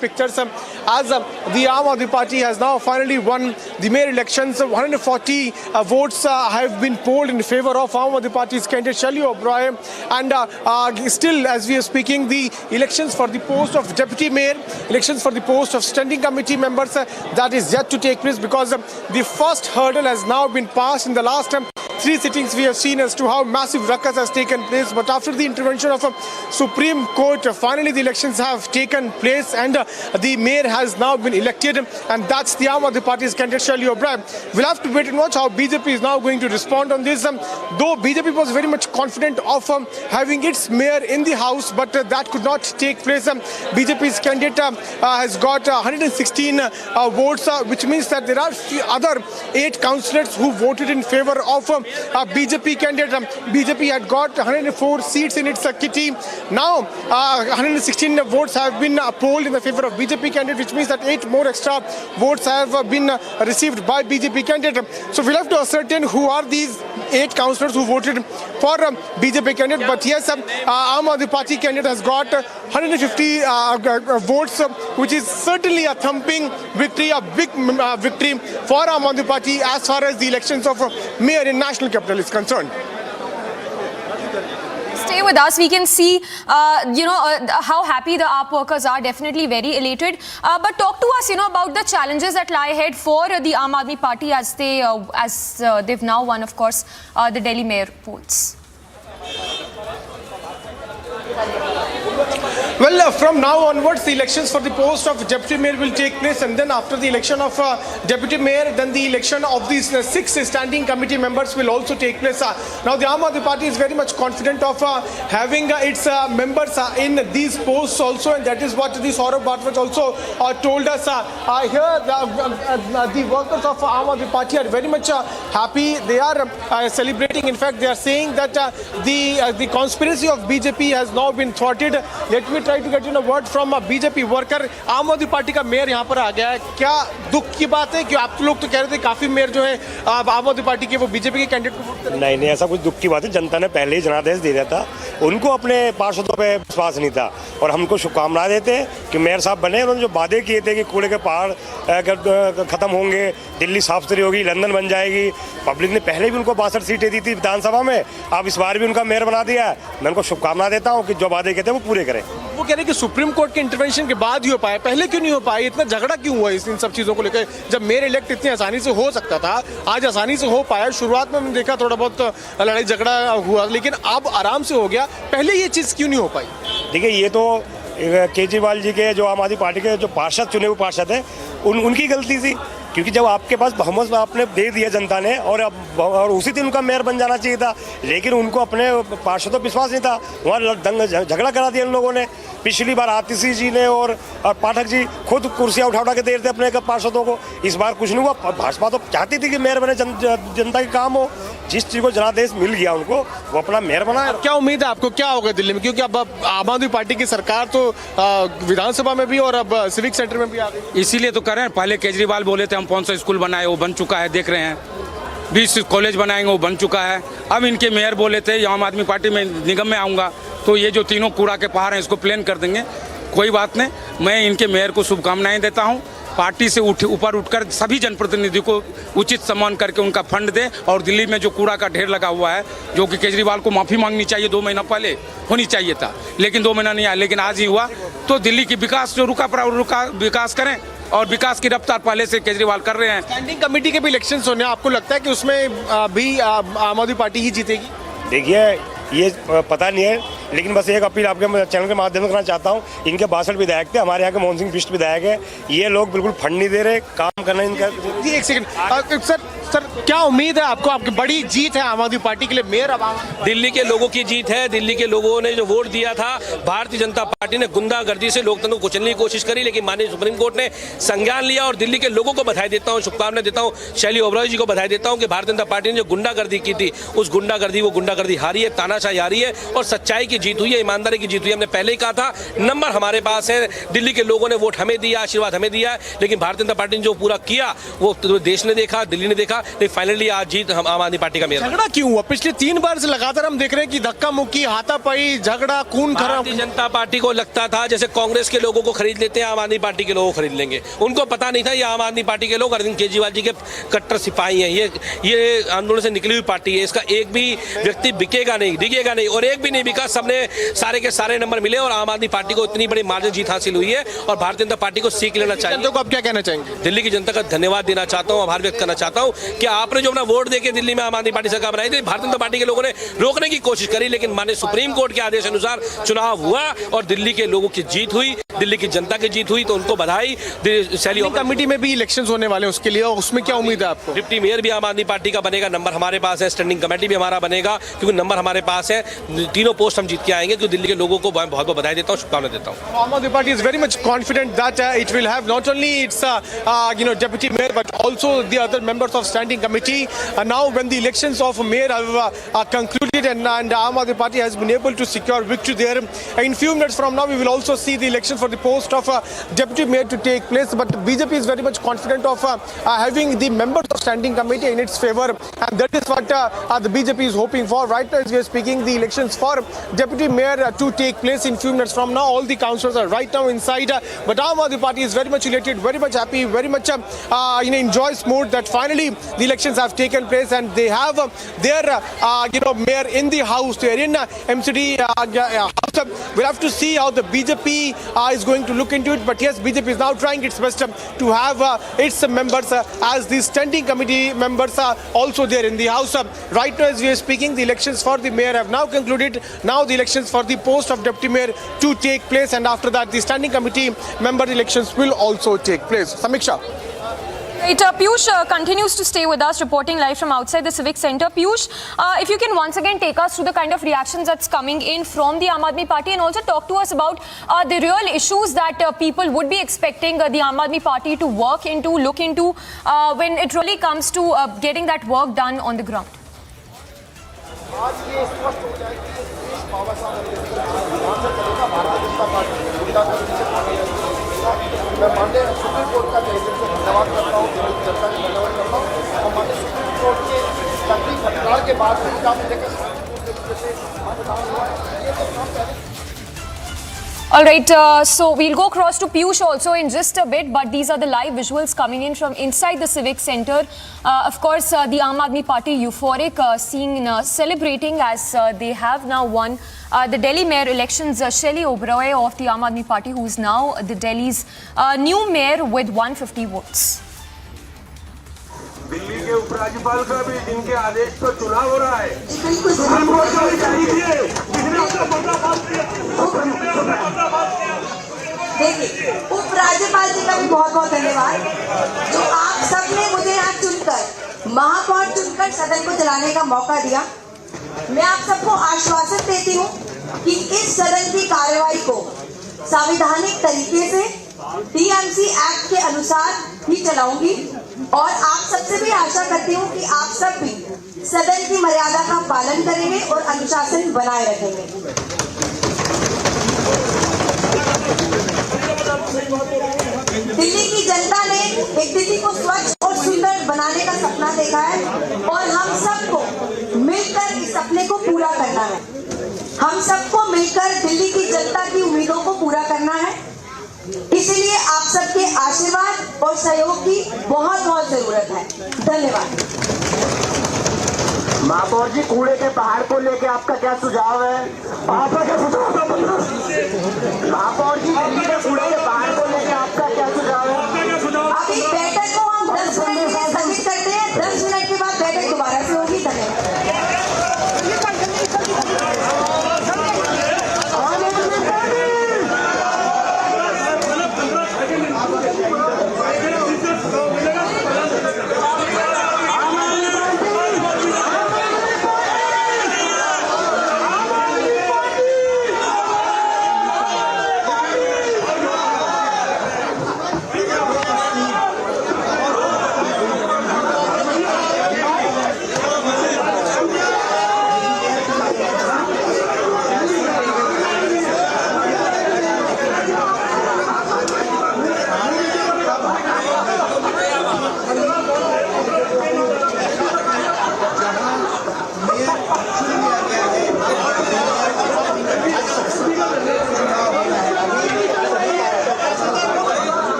Pictures as the Aam Aadmi Party has now finally won the mayor elections. 140 votes have been polled in favor of Aam Aadmi Party's candidate Shelly Oberoi, and still as we are speaking, the elections for the post of deputy mayor, elections for the post of standing committee members, that is yet to take place, because the first hurdle has now been passed. In the last 3 sittings we have seen as to how massive ruckus has taken place, but after the intervention of Supreme Court, finally the elections have taken place and the mayor has now been elected, and that's the Aam Aadmi Party's candidate Shelly Oberoi. We'll have to wait and watch how BJP is now going to respond on this. Though BJP was very much confident of having its mayor in the house, but that could not take place. BJP's candidate has got 116 votes, which means that there are other 8 councillors who voted in favor of BJP candidate. BJP had got 104 seats in its kitty. Now 116 votes have been polled in the favor of BJP candidate, which means that 8 more extra votes have been received by BJP candidate. So we'll have to ascertain who are these 8 councillors who voted for BJP candidate. But yes, Aam Aadmi Party candidate has got 150 votes, which is certainly a thumping victory, a big victory for Aam Aadmi Party as far as the elections of mayor in national capital is concerned. Stay with us. We can see, how happy the AAP workers are. Definitely very elated. But talk to us, about the challenges that lie ahead for the Aam Aadmi Party as they've now won, of course, the Delhi mayor polls. Well, from now onwards, the elections for the post of deputy mayor will take place, and then after the election of deputy mayor, then the election of these 6 standing committee members will also take place. Now, the Aam Aadmi Party is very much confident of having its members in these posts also, and that is what the Saurabh Bhattacharya also told us. Here, the workers of Aam Aadmi Party are very much happy. They are celebrating. In fact, they are saying that the conspiracy of BJP has now been thwarted. Let me try to get a word from a BJP worker. आम आदमी party का mayor यहाँ पर आ गया है. क्या दुख की बात है कि आप लोग तो कह रहे थे काफी मेयर जो है आम आदमी पार्टी के वो बीजेपी के कैंडिडेट को वोट करें? नहीं, ऐसा कुछ दुख की बात है. जनता ने पहले ही जनादेश दे दिया था. उनको अपने पार्षदों पे विश्वास नहीं था, और हमको शुभकामनाएं देते हैं कि मेयर साहब बने. उन्होंने जो वादे किए थे कि कूड़े के पहाड़ खत्म होंगे, दिल्ली साफ सुथरी होगी, लंदन बन जाएगी. पब्लिक ने पहले भी उनको 62 सीटें दी थी विधानसभा में. अब इस बार भी उनका मेयर बना दिया है. मैं उनको शुभकामनाएं देता हूँ कि जो वादे कहते हैं वो पूरे करें. वो कह रहे हैं कि सुप्रीम कोर्ट के इंटरवेंशन के बाद ही हो पाया, पहले क्यों नहीं हो पाया? इतना झगड़ा क्यों हुआ इन सब चीजों को लेकर, जब मेयर इलेक्ट इतनी आसानी से हो सकता था? आज आसानी से हो पाया. शुरुआत में हमने देखा थोड़ा बहुत लड़ाई झगड़ा हुआ, लेकिन अब आराम से हो गया. पहले ये चीज क्यों नहीं हो पाई? देखिए, ये तो केजरीवाल जी के जो आम आदमी पार्टी के जो पार्षद चुने हुए पार्षद हैं उनकी गलती थी, क्योंकि जब आपके पास बहुमत आपने दे दिया जनता ने, और उसी दिन उनका मेयर बन जाना चाहिए था, लेकिन उनको अपने पार्षदों पर विश्वास नहीं था. वहाँ झगड़ा करा दिया इन लोगों ने. पिछली बार आतिशी जी ने और पाठक जी खुद कुर्सियाँ उठा के दे रहे थे अपने पार्षदों को. इस बार कुछ नहीं हुआ. भाजपा तो चाहती थी कि मेयर बने, जनता के काम हो. जिस चीज़ को जनादेश मिल गया उनको, वो अपना मेयर बनाए. क्या उम्मीद है आपको, क्या होगा दिल्ली में? क्योंकि अब आम आदमी पार्टी की सरकार तो विधानसभा में भी और अब सिविक सेंटर में भी आ गई. इसीलिए तो कर रहे हैं. पहले केजरीवाल बोले थे हम 500 स्कूल बनाए, वो बन चुका है, देख रहे हैं. 20 कॉलेज बनाएंगे, वो बन चुका है. अब इनके मेयर बोले थे आम आदमी पार्टी में निगम में आऊँगा, तो ये जो तीनों कूड़ा के पहाड़ हैं इसको प्लेन कर देंगे. कोई बात नहीं, मैं इनके मेयर को शुभकामनाएं देता हूँ. पार्टी से ऊपर उठकर सभी जनप्रतिनिधि को उचित सम्मान करके उनका फंड दे, और दिल्ली में जो कूड़ा का ढेर लगा हुआ है, जो कि केजरीवाल को माफ़ी मांगनी चाहिए 2 महीना पहले होनी चाहिए था, लेकिन 2 महीना नहीं आया, लेकिन आज ही हुआ. तो दिल्ली की विकास जो रुका विकास करें, और विकास की रफ्तार पहले से केजरीवाल कर रहे हैं. स्टैंडिंग कमेटी के भी इलेक्शंस होने, आपको लगता है कि उसमें भी आम आदमी पार्टी ही जीतेगी? देखिए, ये पता नहीं है, लेकिन बस एक अपील आपके चैनल के माध्यम से करना चाहता हूँ. इनके 62 विधायक थे, हमारे यहाँ के मोहन सिंह बिष्ट विधायक है. ये लोग बिल्कुल फंड नहीं दे रहे, काम करना इनका. जी एक सेकंड सर, क्या उम्मीद है आपको? आपकी बड़ी जीत है आम आदमी पार्टी के लिए मेयर. अब दिल्ली के लोगों की जीत है. दिल्ली के लोगों ने जो वोट दिया था, भारतीय जनता पार्टी ने गुंडागर्दी से लोकतंत्र को कुचलने की कोशिश करी, लेकिन माननीय सुप्रीम कोर्ट ने संज्ञान लिया. और दिल्ली के लोगों को बधाई देता हूँ, शुभकामनाएं देता हूँ. शैली ओबरॉय जी को बधाई देता हूँ कि भारतीय जनता पार्टी ने जो गुंडागर्दी की थी, उस गुंडागर्दी हारी है, तानाशाही हारी है, और सच्चाई की जीत हुई है, ईमानदारी की जीत हुई है. हमने पहले ही कहा था, नंबर हमारे पास है. दिल्ली के लोगों ने वोट हमें दिया, आशीर्वाद हमें दिया है, लेकिन भारतीय जनता पार्टी ने जो पूरा किया वो देश ने देखा, दिल्ली ने देखा. था, लेकिन फाइनली आज जीत हम आम आदमी पार्टी का मेयर। झगड़ा क्यों हुआ? पिछले 3 बार से लगातार हम देख रहे हैं कि धक्का मुक्की, हाथापाई, झगड़ा, खून खराब। भारतीय जनता पार्टी को लगता था जैसे कांग्रेस के लोगों को खरीद लेते हैं, आम आदमी पार्टी के लोगों को खरीद लेंगे। उनको पता नहीं था ये आम आदमी पार्टी के लोग अरविंद केजरीवाल जी के कट्टर सिपाही हैं। ये आंदोलन से निकली हुई पार्टी है, इसका एक भी व्यक्ति बिकेगा नहीं, दिखेगा नहीं, और एक भी नहीं बिका। सबने सारे के सारे नंबर मिले और आम आदमी पार्टी को इतनी बड़ी मार्जिन जीत हासिल हुई है और भारतीय जनता पार्टी को सीख लेना चाहिए। जनता को आप क्या कहना चाहेंगे? दिल्ली की जनता का धन्यवाद देना चाहता हूं, आभार व्यक्त करना चाहता हूं कि आपने जो अपना वोट देके दिल्ली में आम आदमी पार्टी सरकार बनाई थी, भारतीय जनता पार्टी के लोगों ने रोकने की कोशिश करी, लेकिन माननीय सुप्रीम कोर्ट के आदेश अनुसार चुनाव हुआ और दिल्ली के लोगों की जीत हुई, दिल्ली की जनता की जीत हुई, तो उनको बधाई। शैली कमेटी में भी इलेक्शंस होने वाले हैं, उसके लिए उसमें क्या उम्मीद है आपको? डिप्टी मेयर भी आम आदमी पार्टी का बनेगा, नंबर हमारे पास है, स्टैंडिंग कमेटी भी हमारा बनेगा क्योंकि नंबर हमारे पास है। तीनों पोस्ट हम जीत के आएंगे, क्योंकि दिल्ली के लोगों को बहुत बहुत बधाई देता हूँ, शुभकामनाएं देता हूँ। आम आदमी party is very much confident that it will have not only its deputy mayor but also the other members of standing committee. Now when the elections of mayor have concluded and Aam Aadmi Party has been able to secure victory there, in few minutes from now we will also see the election for the post of deputy mayor to take place. But BJP is very much confident of having the members of standing committee in its favor, and that is what the BJP is hoping for. Right now as we are speaking, the elections for deputy mayor to take place in few minutes from now. All the councillors are right now inside, but Aam Aadmi Party is very much elated, very much happy, very much in joyous mood that finally the elections have taken place and they have their mayor in the house. They are in MCD house. We'll have to see how the BJP is going to look into it. But yes, BJP is now trying its best to have its members as the standing committee members also there in the house. Right now as we are speaking, the elections for the mayor have now concluded. Now the elections for the post of deputy mayor to take place, and after that the standing committee member elections will also take place. Samiksha. Right, Piyush continues to stay with us, reporting live from outside the Civic Centre. Piyush, if you can once again take us through the kind of reactions that's coming in from the Aam Aadmi Party, and also talk to us about the real issues that people would be expecting the Aam Aadmi Party to work into, look into, when it really comes to getting that work done on the ground. मैं माननीय supreme court का धन्यवाद करता हूँ, जनता का धन्यवाद करता हूँ और माननीय सुप्रीम कोर्ट के तकलीफ हड़ताल के बाद भी काम लेकर शांतिपूर्ण तरीके से मतदान हुआ है। ये तो काम पहले। All right, so we'll go across to Piyush also in just a bit, but these are the live visuals coming in from inside the Civic Centre. Of course, the Aam Aadmi Party euphoric, celebrating as they have now won the Delhi mayor elections. Shelly Oberoi of the Aam Aadmi Party, who is now the Delhi's new mayor with 150 votes. Delhi के उपराज्यपाल का भी जिनके आदेश पर चुनाव हो रहा है, सुप्रीम कोर्ट का भी चाहिए, जिसने अपना पर्दाफाश किया। देखिए, उपराज्यपाल जी का भी बहुत बहुत धन्यवाद, जो आप सबने मुझे यहाँ चुनकर, महापौर चुनकर सदन को चलाने का मौका दिया। मैं आप सबको आश्वासन देती हूँ कि इस सदन की कार्यवाही को संवैधानिक तरीके से टीएमसी एक्ट के अनुसार ही चलाऊंगी, और आप सबसे भी आशा करती हूँ कि आप सब भी सदन की मर्यादा का पालन करेंगे और अनुशासन बनाए रखेंगे। दिल्ली की जनता ने एक दिल्ली को स्वच्छ और सुंदर बनाने का सपना देखा है, और हम सबको मिलकर इस सपने को पूरा करना है। हम सबको मिलकर दिल्ली की जनता की उम्मीदों को पूरा करना है। इसीलिए आप सबके आशीर्वाद और सहयोग की बहुत बहुत जरूरत है। धन्यवाद। महापौर जी, कूड़े के पहाड़ को लेके आपका क्या सुझाव है? आपका क्या सुझाव है? महापौर जी, दिल्ली के कूड़े के पहाड़ को लेके आपका क्या सुझाव है? अभी बैठक को हम 10 मिनट के लिए स्थगित करते हैं। 10 मिनट के बाद बैठक दोबारा से होगी। धन्यवाद।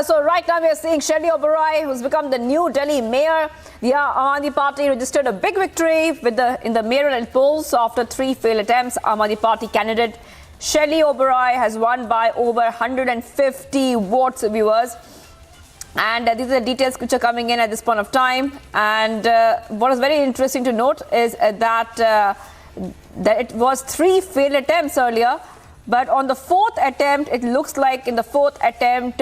So right now we are seeing Shelly Oberoi, who's become the new Delhi mayor. The Aam Aadmi Party registered a big victory in the mayoral polls after 3 failed attempts. Aam Aadmi Party candidate Shelly Oberoi has won by over 150 votes, viewers. And these are the details which are coming in at this point of time. And what is very interesting to note is that it was 3 failed attempts earlier. But on the 4th attempt, it looks like in the 4th attempt,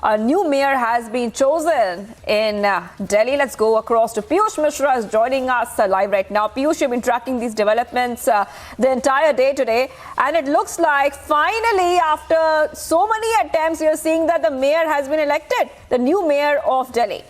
a new mayor has been chosen in Delhi. Let's go across to Piyush Mishra, is joining us live right now. Piyush, you've been tracking these developments the entire day today. And it looks like finally, after so many attempts, you're seeing that the mayor has been elected, the new mayor of Delhi.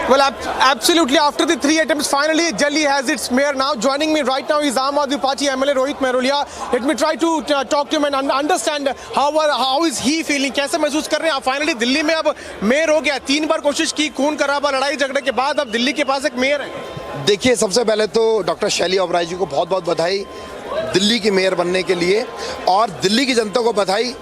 Well, absolutely. After the 3 attempts, finally Delhi has its mayor. Now joining me right now is Aam Aadmi Party MLA Rohit Mehrolia. Let me try to talk to him and understand how is he feeling. कैसे महसूस कर रहे हैं आप? Finally Delhi में अब mayor हो गया. 3 बार कोशिश की, खून खराबा, लड़ाई झगड़े के बाद अब दिल्ली के पास एक मेयर है. देखिए, सबसे पहले तो डॉक्टर शैली ओबराय जी को बहुत बहुत बधाई दिल्ली की मेयर बनने के लिए, और दिल्ली की जनता को बधाई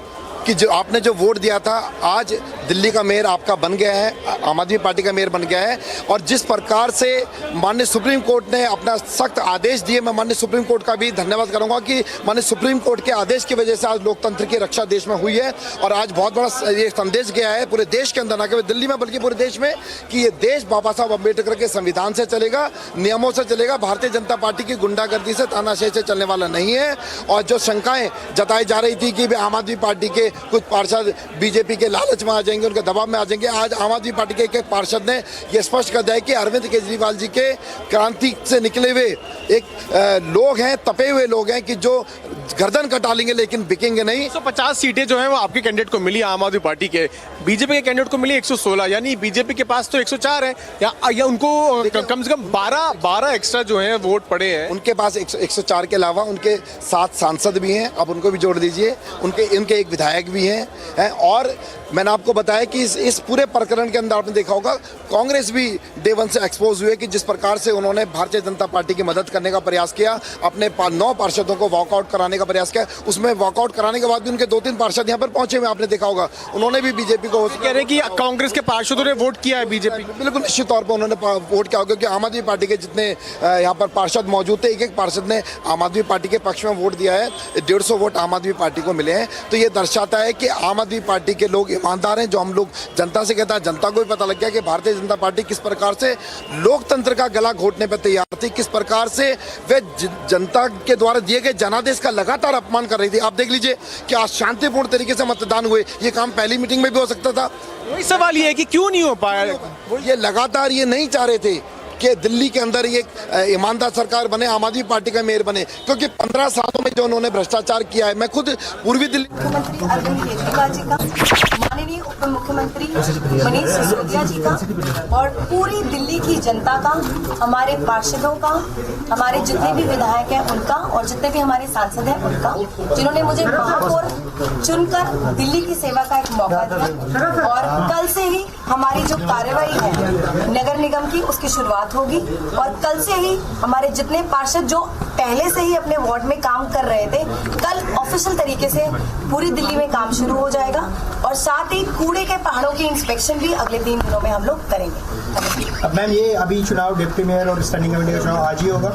कि जो आपने जो वोट दिया था, आज दिल्ली का मेयर आपका बन गया है, आम आदमी पार्टी का मेयर बन गया है. और जिस प्रकार से माननीय सुप्रीम कोर्ट ने अपना सख्त आदेश दिए, मैं माननीय सुप्रीम कोर्ट का भी धन्यवाद करूंगा कि माननीय सुप्रीम कोर्ट के आदेश की वजह से आज लोकतंत्र की रक्षा देश में हुई है. और आज बहुत बड़ा ये संदेश गया है पूरे देश के अंदर, ना केवल दिल्ली में बल्कि पूरे देश में, कि ये देश बाबा साहब अम्बेडकर के संविधान से चलेगा, नियमों से चलेगा. भारतीय जनता पार्टी की गुंडागर्दी से, तानाशाही से चलने वाला नहीं है. और जो शंकाएं जताई जा रही थी कि आम आदमी पार्टी के कुछ पार्षद बीजेपी के लालच में आ जाएंगे, उनके दबाव में आ जाएंगे, आज आम आदमी पार्टी के एक पार्षद ने यह स्पष्ट कर दिया कि अरविंद केजरीवाल जी के क्रांति से निकले हुए एक लोग हैं, तपे हुए लोग हैं, कि जो गर्दन कटा लेंगे लेकिन बिकेंगे नहीं. 150 सीटें जो हैं वो आपके कैंडिडेट को मिली, आम आदमी पार्टी के. बीजेपी के कैंडिडेट को मिली 116, यानी बीजेपी के पास तो 104 है, या उनको कम से कम 12 एक्स्ट्रा जो हैं वोट पड़े हैं. उनके पास 104 के अलावा उनके 7 सांसद भी हैं, अब उनको भी जोड़ दीजिए, उनके एक विधायक भी हैं. और मैंने आपको बताया कि इस पूरे प्रकरण के अंदर आपने देखा होगा, कांग्रेस भी डे 1 से एक्सपोज हुए कि जिस प्रकार से उन्होंने भारतीय जनता पार्टी की मदद करने का प्रयास किया, अपने 9 पार्षदों को वॉकआउट कराने का प्रयास किया. उसमें वॉकआउट कराने के बाद भी उनके 2-3 पार्षद यहाँ पर पहुंचे हुए, आपने देखा होगा. उन्होंने भी बीजेपी को कह रहे हैं कि कांग्रेस के पार्षदों ने वोट किया है बीजेपी. बिल्कुल निश्चित तौर पर उन्होंने वोट किया, क्योंकि आम आदमी पार्टी के जितने यहाँ पर पार्षद मौजूद थे, एक पार्षद ने आम आदमी पार्टी के पक्ष में वोट दिया है. 150 वोट आम आदमी पार्टी को मिले हैं. तो ये दर्शाता है कि आम आदमी पार्टी के लोग ईमानदार हैं. जो हम लोग जनता से कहता है, जनता को भी पता लग गया कि भारतीय जनता पार्टी किस प्रकार से लोकतंत्र का गला घोटने पर तैयार थी, किस प्रकार से वे जनता के द्वारा दिए गए जनादेश का लगातार अपमान कर रही थी. आप देख लीजिए कि आज शांतिपूर्ण तरीके से मतदान हुए. ये काम पहली मीटिंग में भी हो सकता था. वही सवाल ये है कि क्यों नहीं हो पाया. ये लगातार ये नहीं चाह रहे थे कि दिल्ली के अंदर ये ईमानदार सरकार बने, आम आदमी पार्टी का मेयर बने, क्योंकि 15 सालों में जो उन्होंने भ्रष्टाचार किया है. मैं खुद पूर्वी दिल्ली मुख्यमंत्री अरविंद केजरीवाल जी का, माननीय उप मुख्यमंत्री मनीष सिसोदिया जी का, और पूरी दिल्ली की जनता का, हमारे पार्षदों का, हमारे जितने भी विधायक हैं उनका, और जितने भी हमारे सांसद हैं उनका, जिन्होंने मुझे महापौर चुनकर दिल्ली की सेवा का एक मौका दिया. और कल से ही हमारी जो कार्रवाई है नगर निगम की, उसकी शुरुआत होगी. और कल से ही हमारे जितने पार्षद जो पहले से ही अपने वार्ड में काम कर रहे थे, कल ऑफिशियल तरीके से पूरी दिल्ली में काम शुरू हो जाएगा. और साथ ही कूड़े के पहाड़ों की इंस्पेक्शन भी अगले 3 दिनों में हम लोग करेंगे. अब मैम, ये अभी चुनाव डिप्टी मेयर और स्टैंडिंग कमेटी का चुनाव आज ही होगा?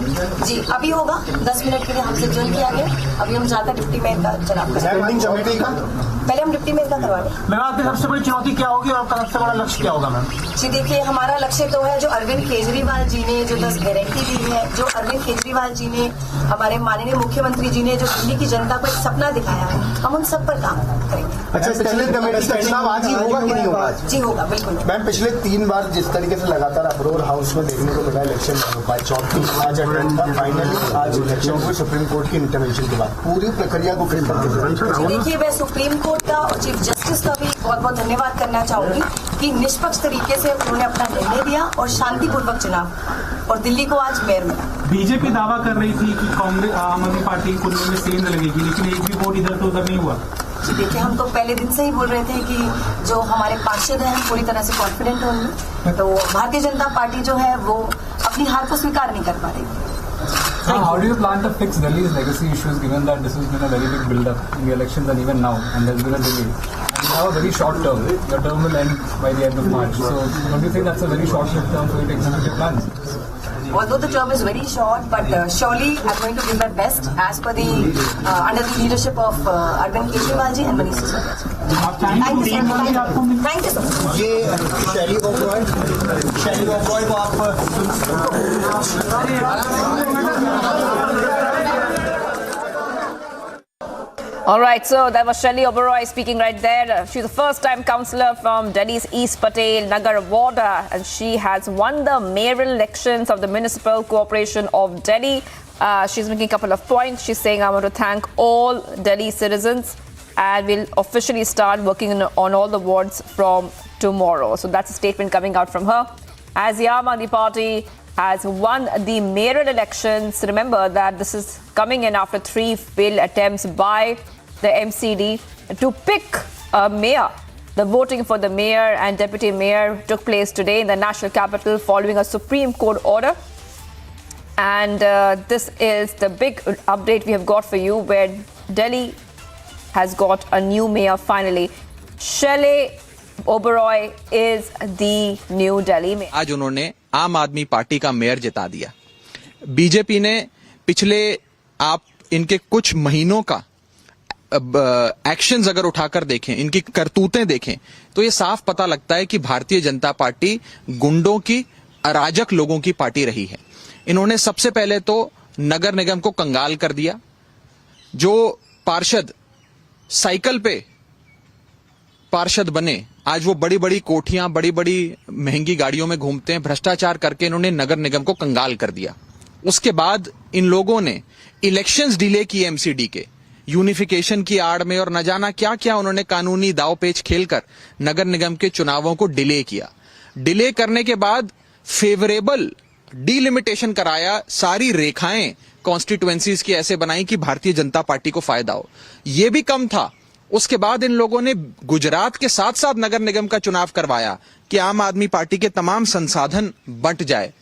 जी, अभी होगा. 10 मिनट के लिए हमसे ज्वाइन किया गया. अभी हम जाकर डिप्टी मेयर का चुनाव करेंगे. पहले हम डिप्टी मेयर का करवा लें. मैम, आपकी सबसे बड़ी चुनौती क्या होगी और आपका सबसे बड़ा लक्ष्य क्या होगा? मैम जी देखिए, हमारा लक्ष्य तो है जो अरविंद केजरीवाल जी ने जो 10 गारंटी दी है, जो अरविंद केजरीवाल जी ने, हमारे माननीय मुख्यमंत्री जी ने जो दिल्ली की जनता को एक सपना दिखाया है, हम उन सब पर काम करेंगे. अच्छा, स्टैंडिंग कमेटी का चुनाव आज ही होगा कि नहीं होगा? जी होगा, बिल्कुल. मैम, पिछले 3 बार जिस तरीके से लगातार अबरोर हाउस में देखने को मिला, इलेक्शन नहीं हो पाए, चौथी आज अटेंड था, फाइनली आज इलेक्शन को सुप्रीम कोर्ट की इंटरवेंशन के बाद पूरी प्रक्रिया को फिर देखिए, मैं सुप्रीम कोर्ट का और चीफ जस्टिस का भी बहुत बहुत धन्यवाद करना चाहूंगी कि निष्पक्ष तरीके से उन्होंने अपना निर्णय दिया और शांतिपूर्वक चुनाव, और दिल्ली को आज मेयर मिला. बीजेपी दावा कर रही थी कि कांग्रेस आम आदमी पार्टी को में सेंध लगेगी, लेकिन एक भी वोट इधर तो उधर नहीं हुआ. जी देखिए, हम तो पहले दिन से ही बोल रहे थे कि जो हमारे पार्षद हैं, हम पूरी तरह से कॉन्फिडेंट हैं उनमें. तो भारतीय जनता पार्टी जो है वो अपनी हार को स्वीकार नहीं कर पा रही. How do you plan to fix Delhi's legacy issues, given that this has been a very big build-up in the elections and even now, and there's been a delay? have a very short term. Your term will end by the end of March. So don't you think that's a very short-lived term for you to execute your plans? Although the term is very short, but surely I'm going to give my best as per the under the leadership of Arvind Kejriwal ji and Manish Sisodia. Thank you so much. Thank you so much. ये शैली ओबरॉय को आप All right, so that was Shelly Oberoi speaking right there. She's a first-time councillor from Delhi's East Patel Nagar ward, and she has won the mayoral elections of the Municipal Corporation of Delhi. She's making a couple of points. She's saying, I want to thank all Delhi citizens and will officially start working on all the wards from tomorrow. So that's a statement coming out from her. As the Aam Aadmi Party has won the mayoral elections, remember that this is coming in after 3 failed attempts by the MCD to pick a mayor. The voting for the mayor and deputy mayor took place today in the national capital following a Supreme Court order. And this is the big update we have got for you, where Delhi has got a new mayor finally. Shelly Oberoi is the new Delhi mayor. आज उन्होंने आम आदमी party का mayor जिता दिया। BJP ने पिछले आप इनके कुछ महीनों का एक्शंस अगर उठाकर देखें, इनकी करतूतें देखें, तो ये साफ पता लगता है कि भारतीय जनता पार्टी गुंडों की, अराजक लोगों की पार्टी रही है। इन्होंने सबसे पहले तो नगर निगम को कंगाल कर दिया। जो पार्षद साइकिल पे पार्षद बने, आज वो बड़ी बड़ी कोठियां, बड़ी बड़ी महंगी गाड़ियों में घूमते हैं। भ्रष्टाचार करके इन्होंने नगर निगम को कंगाल कर दिया। उसके बाद इन लोगों ने इलेक्शंस डिले किए एमसीडी के, यूनिफिकेशन की आड़ में, और न जाना क्या क्या उन्होंने कानूनी दावपेच खेलकर नगर निगम के चुनावों को डिले किया। डिले करने के बाद फेवरेबल डिलिमिटेशन कराया, सारी रेखाएं कॉन्स्टिट्यूएंसीज की ऐसे बनाई कि भारतीय जनता पार्टी को फायदा हो। यह भी कम था, उसके बाद इन लोगों ने गुजरात के साथ साथ नगर निगम का चुनाव करवाया कि आम आदमी पार्टी के तमाम संसाधन बंट जाए।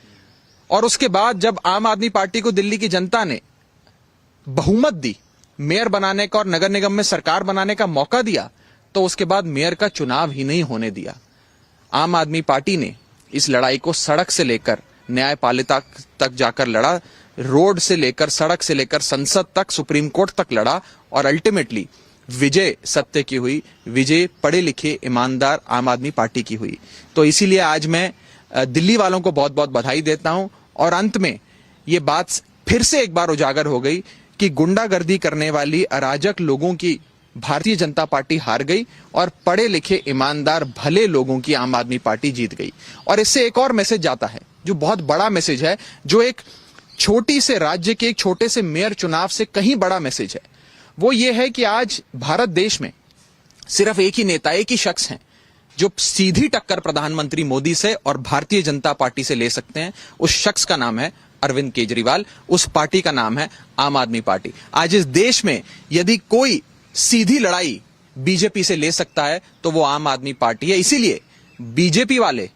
और उसके बाद जब आम आदमी पार्टी को दिल्ली की जनता ने बहुमत दी, मेयर बनाने का और नगर निगम में सरकार बनाने का मौका दिया, तो उसके बाद मेयर का चुनाव ही नहीं होने दिया। आम आदमी पार्टी ने इस लड़ाई को सड़क से लेकर न्यायपालिका तक जाकर लड़ा, रोड से लेकर, सड़क से लेकर संसद तक, सुप्रीम कोर्ट तक लड़ा, और अल्टीमेटली विजय सत्य की हुई, विजय पढ़े लिखे ईमानदार आम आदमी पार्टी की हुई। तो इसीलिए आज मैं दिल्ली वालों को बहुत बहुत बधाई देता हूं। और अंत में ये बात फिर से एक बार उजागर हो गई कि गुंडागर्दी करने वाली अराजक लोगों की भारतीय जनता पार्टी हार गई और पढ़े लिखे ईमानदार भले लोगों की आम आदमी पार्टी जीत गई। और इससे एक और मैसेज जाता है, जो बहुत बड़ा मैसेज है, जो एक छोटी से राज्य के एक छोटे से मेयर चुनाव से कहीं बड़ा मैसेज है। वो ये है कि आज भारत देश में सिर्फ एक ही नेता, एक ही शख्स हैं जो सीधी टक्कर प्रधानमंत्री मोदी से और भारतीय जनता पार्टी से ले सकते हैं। उस शख्स का नाम है अरविंद केजरीवाल, उस पार्टी का नाम है आम आदमी पार्टी। आज इस देश में यदि कोई सीधी लड़ाई बीजेपी से ले सकता है तो वो आम आदमी पार्टी है। इसीलिए बीजेपी वाले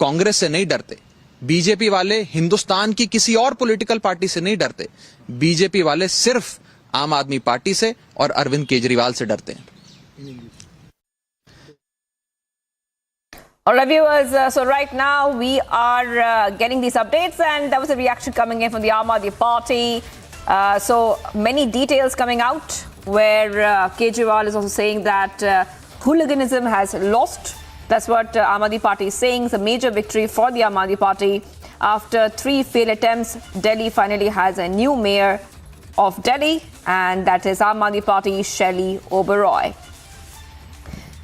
कांग्रेस से नहीं डरते, बीजेपी वाले हिंदुस्तान की किसी और पॉलिटिकल पार्टी से नहीं डरते, बीजेपी वाले सिर्फ आम आदमी पार्टी से और अरविंद केजरीवाल से डरते हैं। All right, viewers, so right now we are getting these updates, and there was a reaction coming in from the Aam Aadmi Party. So many details coming out, where Kejriwal is also saying that hooliganism has lost. That's what Aam Aadmi Party is saying. It's a major victory for the Aam Aadmi Party. After 3 failed attempts, Delhi finally has a new mayor of Delhi, and that is Aam Aadmi Party Shelly Oberoi.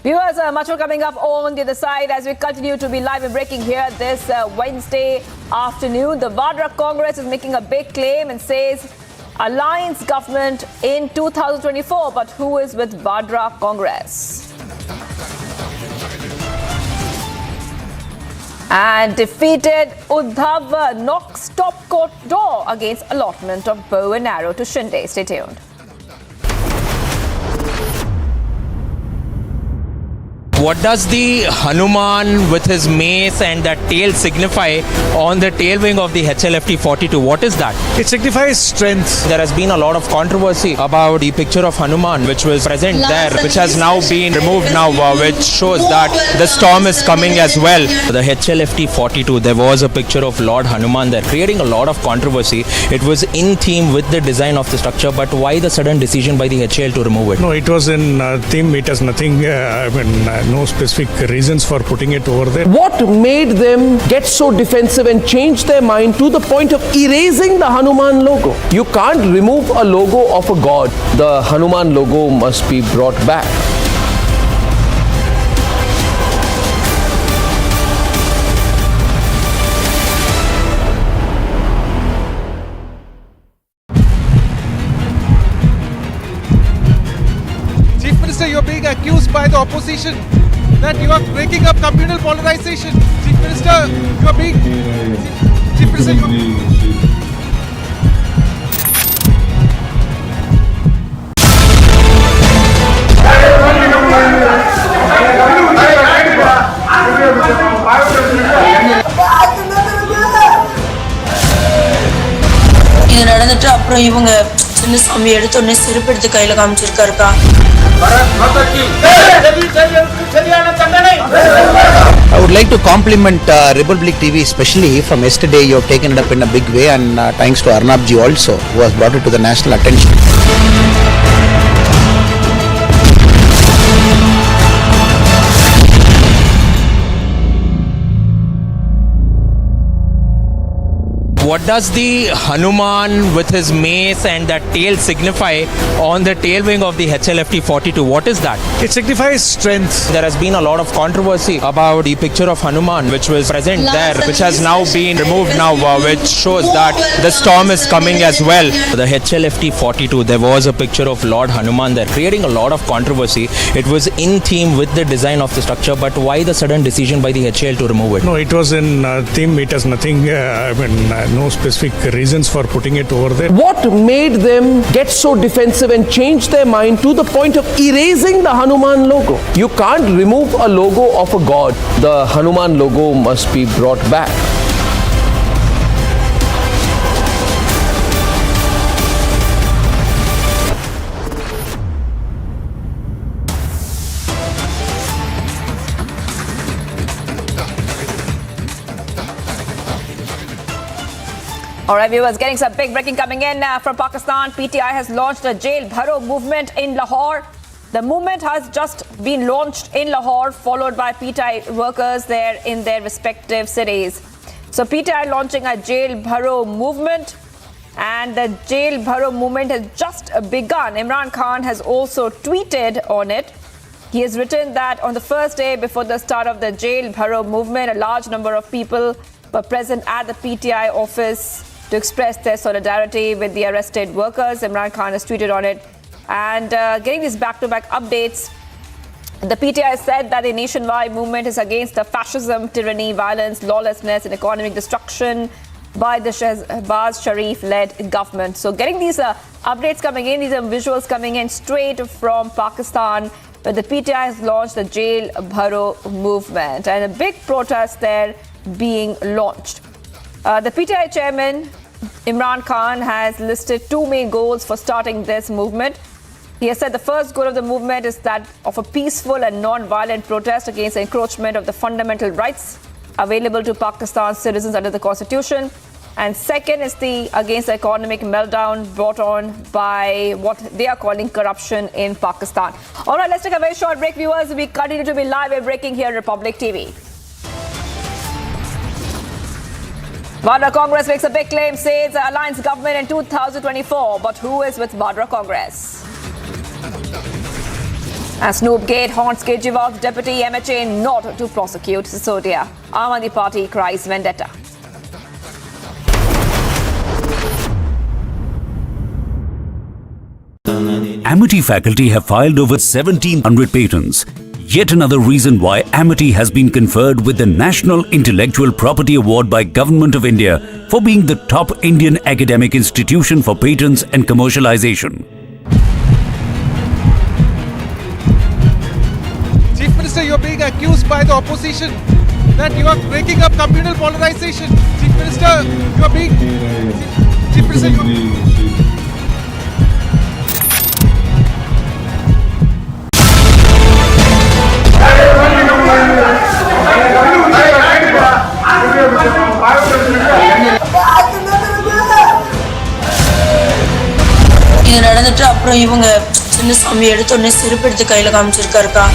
Viewers, much more coming up on the other side as we continue to be live and breaking here this Wednesday afternoon. The Vadra Congress is making a big claim and says alliance government in 2024. But who is with Vadra Congress? And defeated Uddhav knocks top court door against allotment of bow and arrow to Shinde. Stay tuned. What does the Hanuman with his mace and that tail signify on the tail wing of the HLFT 42? What is that? It signifies strength. There has been a lot of controversy about the picture of Hanuman which was present there, which has now been removed now, which shows that the storm is coming as well. The HLFT 42, there was a picture of Lord Hanuman there, creating a lot of controversy. It was in theme with the design of the structure, but why the sudden decision by the HL to remove it? No, it was in theme. It has nothing, no specific reasons for putting it over there. What made them get so defensive and change their mind to the point of erasing the Hanuman logo? You can't remove a logo of a god. The Hanuman logo must be brought back. Chief Minister, you're being accused by the opposition that you are breaking up communal polarization. Chief Minister, you are being... Chief Minister, you are... இது நடந்துட்டு அப்புறம் இவங்க சின்ன சாமி எடுத்தோடனே செருப்பு எடுத்து கையில காமிச்சிருக்காருக்கா. I would like to compliment Republic TV, especially from yesterday. You have taken it up in a big way, and thanks to Arnab ji also, who has brought it to the national attention. What does the Hanuman with his mace and that tail signify on the tail wing of the HLFT 42? What is that? It signifies strength. There has been a lot of controversy about the picture of Hanuman which was present there, which has now been removed now, which shows that the storm is coming as well. The HLFT 42, there was a picture of Lord Hanuman there, creating a lot of controversy. It was in theme with the design of the structure, but why the sudden decision by the HL to remove it? No, it was in theme. It has nothing, no specific reasons for putting it over there. What made them get so defensive and change their mind to the point of erasing the Hanuman logo? You can't remove a logo of a god. The Hanuman logo must be brought back. All right, viewers, getting some big breaking coming in from Pakistan. PTI has launched a Jail Bharo movement in Lahore. The movement has just been launched in Lahore, followed by PTI workers there in their respective cities. So PTI launching a Jail Bharo movement, and the Jail Bharo movement has just begun. Imran Khan has also tweeted on it. He has written that on the first day before the start of the Jail Bharo movement, a large number of people were present at the PTI office to express their solidarity with the arrested workers. Imran Khan has tweeted on it. And getting these back-to-back updates, the PTI said that the nationwide movement is against the fascism, tyranny, violence, lawlessness and economic destruction by the Shehbaz Sharif-led government. So getting these updates coming in, these are visuals coming in straight from Pakistan, where the PTI has launched the Jail Bharo movement, and a big protest there being launched. The PTI chairman, Imran Khan, has listed two main goals for starting this movement. He has said the first goal of the movement is that of a peaceful and non-violent protest against the encroachment of the fundamental rights available to Pakistan's citizens under the Constitution. And second is against the economic meltdown brought on by what they are calling corruption in Pakistan. All right, let's take a very short break, viewers. We continue to be live and breaking here on Republic TV. Vadra Congress makes a big claim, says the alliance government in 2024. But who is with Vadra Congress? And Snoop Gate haunts Kejriwal's deputy MHA not to prosecute Sisodia. Aam Aadmi Party cries vendetta. Amity faculty have filed over 1,700 patents. Yet another reason why Amity has been conferred with the National Intellectual Property Award by Government of India for being the top Indian academic institution for patents and commercialization. Chief Minister, you're being accused by the opposition that you are breaking up communal polarization. Chief Minister, you are being... Chief Minister, you are... இது நடந்துட்டு அப்புறம் இவங்க சின்ன சாமி எடுத்த உடனே செருப்பு எடுத்து கையில காமிச்சிருக்காருக்கா.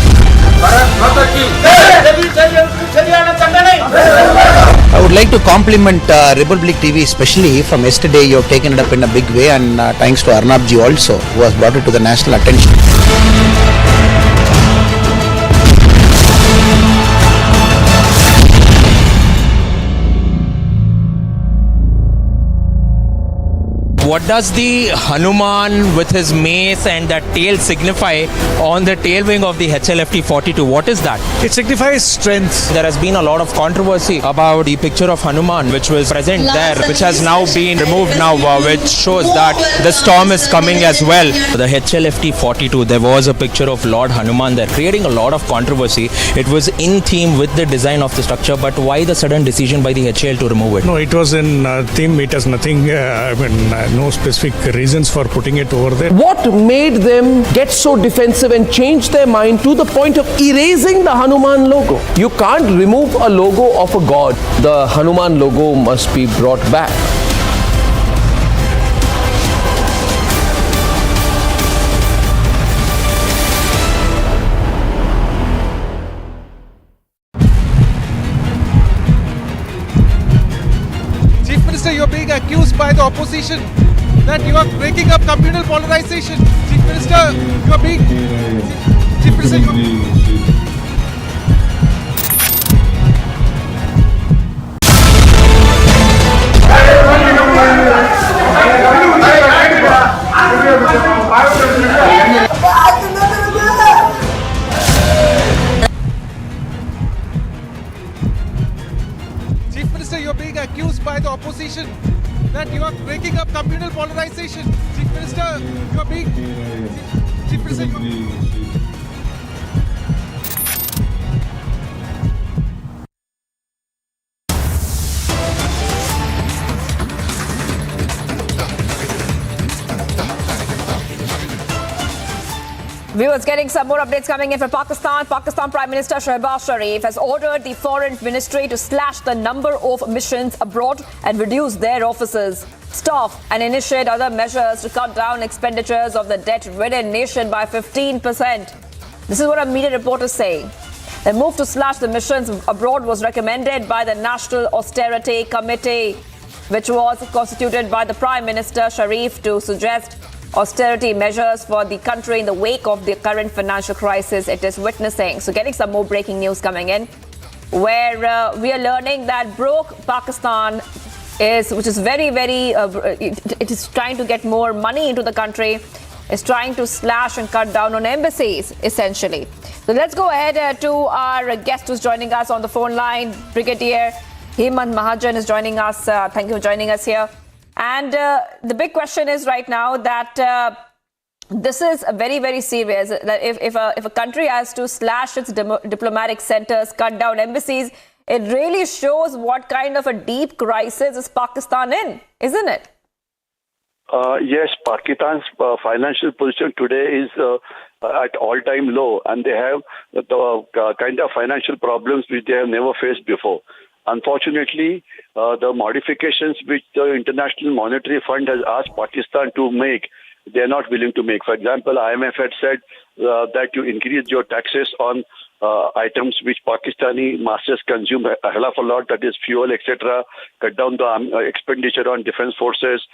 I would like to compliment Republic TV, especially from yesterday. You have taken it up in a big way, and thanks to Arnab ji also, who has brought it to the national attention. What does the Hanuman with his mace and that tail signify on the tail wing of the HLFT 42? What is that? It signifies strength. There has been a lot of controversy about the picture of Hanuman which was present there, which has now been removed now, which shows that the storm is coming as well. The HLFT 42, there was a picture of Lord Hanuman there, creating a lot of controversy. It was in theme with the design of the structure, but why the sudden decision by the HL to remove it? No, it was in theme. It has nothing, no specific reasons for putting it over there. What made them get so defensive and change their mind to the point of erasing the Hanuman logo? You can't remove a logo of a god. The Hanuman logo must be brought back. Chief Minister, you're being accused by the opposition that you are breaking up communal polarization. Chief Minister, you are being... Chief Minister, you are being... Chief Minister, you're being accused by the opposition that you are breaking up communal polarization. Chief Minister, you are being... Chief Minister, you are being... Viewers, getting some more updates coming in from Pakistan. Pakistan Prime Minister Shehbaz Sharif has ordered the Foreign Ministry to slash the number of missions abroad and reduce their offices, staff, and initiate other measures to cut down expenditures of the debt-ridden nation by 15%. This is what a media report is saying. The move to slash the missions abroad was recommended by the National Austerity Committee, which was constituted by the Prime Minister Sharif to suggest austerity measures for the country in the wake of the current financial crisis it is witnessing. So getting some more breaking news coming in, where we are learning that broke Pakistan is, which is very, it is trying to get more money into the country, is trying to slash and cut down on embassies, essentially. So let's go ahead to our guest who's joining us on the phone line. Brigadier Hemant Mahajan is joining us. Thank you for joining us here. And the big question is right now that this is very, very serious. That if a country has to slash its diplomatic centers, cut down embassies, it really shows what kind of a deep crisis is Pakistan in, isn't it? Yes, Pakistan's financial position today is at all-time low, and they have the kind of financial problems which they have never faced before. Unfortunately, the modifications which the International Monetary Fund has asked Pakistan to make, they are not willing to make. For example, IMF had said that you increase your taxes on items which Pakistani masters consume a hell of a lot, that is fuel, etc., cut down the expenditure on defense forces,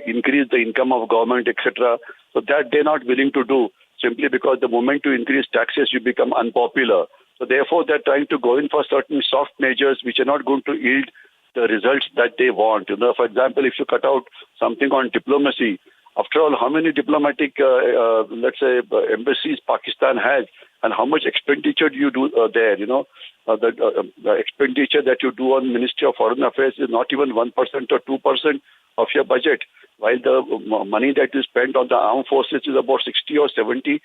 increase the income of government, etc. So that they're not willing to do, simply because the moment you increase taxes, you become unpopular. So therefore, they're trying to go in for certain soft measures which are not going to yield the results that they want. You know, for example, if you cut out something on diplomacy, after all, how many diplomatic, let's say, embassies Pakistan has, and how much expenditure do you do there? You know, the expenditure that you do on Ministry of Foreign Affairs is not even 1% or 2% of your budget, while the money that is spent on the armed forces is about 60 or 70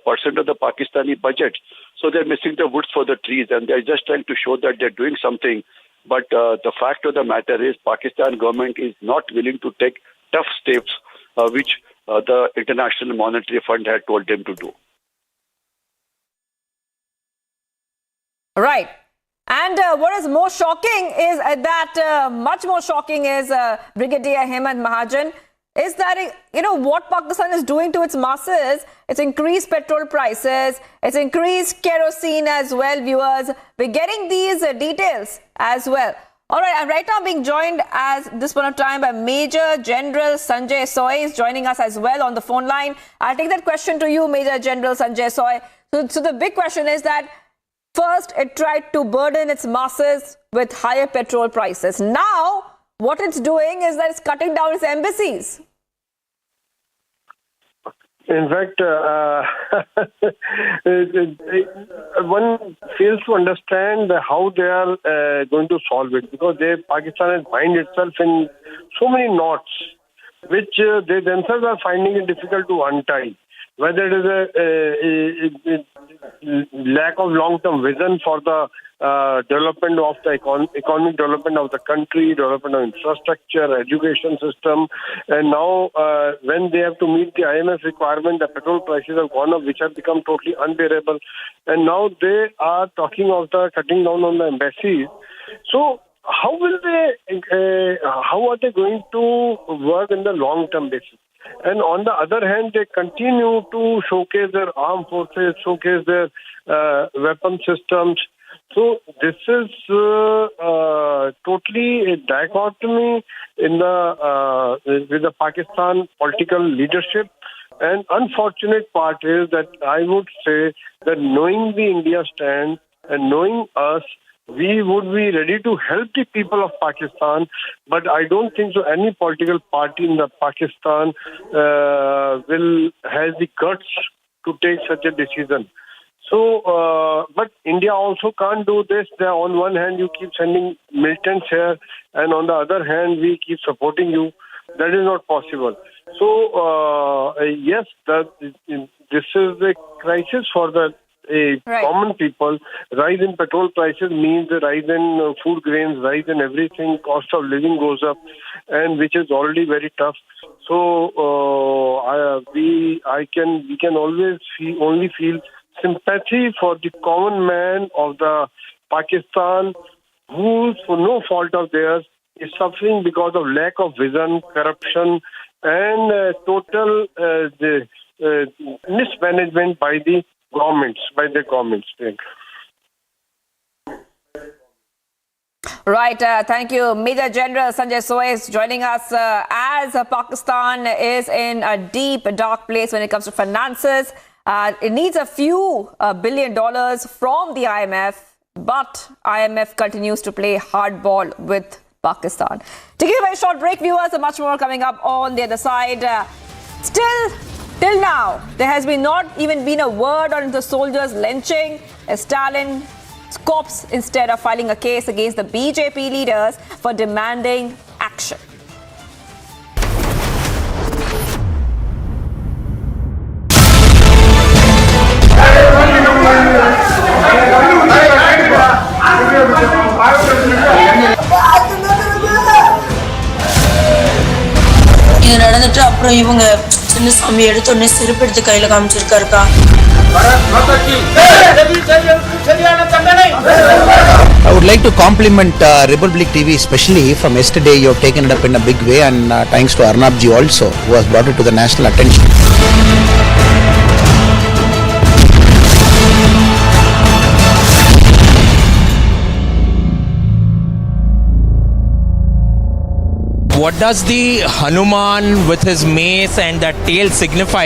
percent of the Pakistani budget. So they're missing the woods for the trees, and they're just trying to show that they're doing something. But the fact of the matter is, Pakistan government is not willing to take tough steps, which the International Monetary Fund had told them to do. Right. And what is more shocking is that much more shocking is Brigadier Hemant Mahajan is that, what Pakistan is doing to its masses. It's increased petrol prices. It's increased kerosene as well, viewers. We're getting these details as well. All right, I'm right now being joined at this point of time by Major General Sanjay Soy is joining us as well on the phone line. I'll take that question to you, Major General Sanjay Soy. So the big question is that first, it tried to burden its masses with higher petrol prices. Now, what it's doing is that it's cutting down its embassies. In fact, one fails to understand how they are going to solve it, because Pakistan has bind itself in so many knots, which they themselves are finding it difficult to untie. Whether it is a lack of long-term vision for the development of the economic development of the country, development of infrastructure, education system, and now when they have to meet the IMF requirement, the petrol prices have gone up, which have become totally unbearable, and now they are talking of the cutting down on the embassies. So how are they going to work in the long-term basis? And on the other hand, they continue to showcase their armed forces, showcase their weapon systems. So this is totally a dichotomy in with the Pakistan political leadership. And unfortunate part is that I would say that knowing the India stand and knowing us, we would be ready to help the people of Pakistan, but I don't think so any political party in the Pakistan will have the guts to take such a decision. So, but India also can't do this. On one hand, you keep sending militants here, and on the other hand, we keep supporting you. That is not possible. So, yes, this is a crisis for the common people. Rise in petrol prices means a rise in food grains, rise in everything. Cost of living goes up, and which is already very tough. So we can always only feel sympathy for the common man of the Pakistan, who for no fault of theirs is suffering because of lack of vision, corruption, and total mismanagement by the governments. Right, thank you. Major General Sanjay Soy is joining us as Pakistan is in a deep, dark place when it comes to finances. It needs a few $1 billion from the IMF, but IMF continues to play hardball with Pakistan. Taking a very short break, viewers, much more coming up on the other side. Till now, there has not even been a word on the soldiers lynching Stalin corpse, instead of filing a case against the BJP leaders for demanding action. இது நடந்துட்டு அப்புறம் இவங்க சின்ன சாமி எடுத்த உடனே செருப்பு எடுத்து கையில காமிச்சிருக்காருக்கா. I would like to compliment Republic TV, especially from yesterday. You have taken it up in a big way, and thanks to Arnab ji also, who has brought it to the national attention. What does the Hanuman with his mace and that tail signify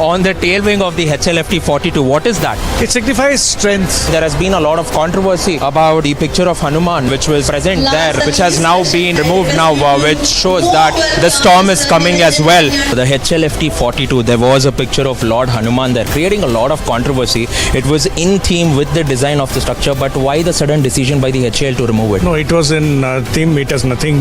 on the tail wing of the HLFT 42? What is that? It signifies strength. There has been a lot of controversy about the picture of Hanuman which was present there, which has now been removed now, which shows that the storm is coming as well. The HLFT 42, there was a picture of Lord Hanuman there, creating a lot of controversy. It was in theme with the design of the structure, but why the sudden decision by the HAL to remove it? No, it was in theme. It has nothing,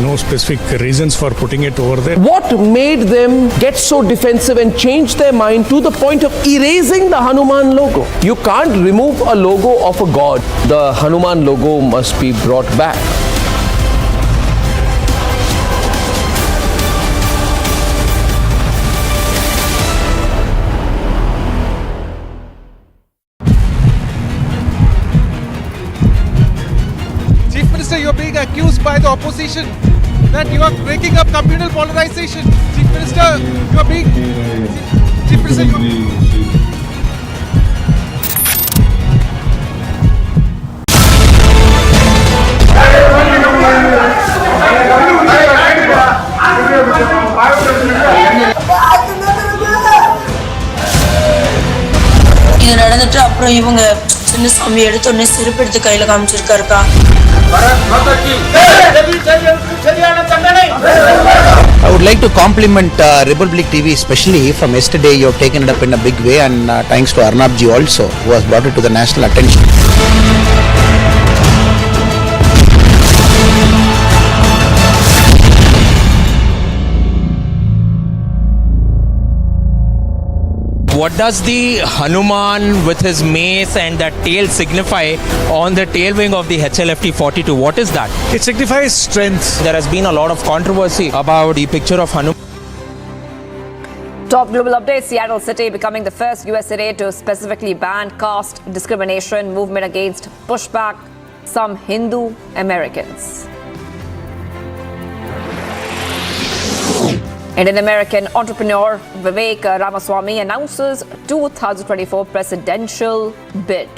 no specific reasons for putting it over there. What made them get so defensive and change their mind to the point of erasing the Hanuman logo? You can't remove a logo of a god. The Hanuman logo must be brought back. Chief Minister, you're being accused by the opposition that you are breaking up communal polarization. Chief Minister, you're being... Chief Minister, இது நடந்துட்டு அப்புறம் இவங்க சின்ன சாமி எடுத்த உடனே செருப்பு எடுத்து கையில காமிச்சிருக்காருக்கா. I would like to compliment Republic TV, especially from yesterday. You have taken it up in a big way, and thanks to Arnab ji also, who has brought it to the national attention. What does the Hanuman with his mace and that tail signify on the tail wing of the HLFT 42? What is that? It signifies strength. There has been a lot of controversy about the picture of Hanuman. Top global updates. Seattle City becoming the first US city to specifically ban caste discrimination. Movement against pushback some Hindu Americans. Indian American entrepreneur Vivek Ramaswamy announces 2024 presidential bid.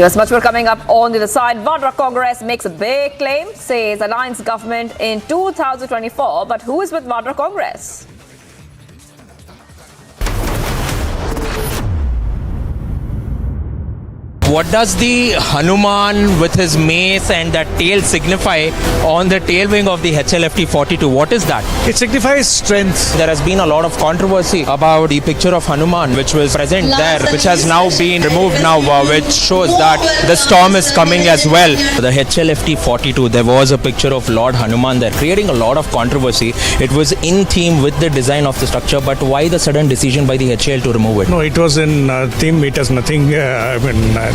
Yes, much more coming up on the other side. Vadra Congress makes a big claim, says alliance government in 2024. But who is with Vadra Congress? What does the Hanuman with his mace and that tail signify on the tail wing of the HLFT 42? What is that? It signifies strength. There has been a lot of controversy about the picture of Hanuman, which was present there, which has now been removed now, which shows that the storm is coming as well. The HLFT 42, there was a picture of Lord Hanuman there, creating a lot of controversy. It was in theme with the design of the structure, but why the sudden decision by the HL to remove it? No, it was in theme. It has nothing,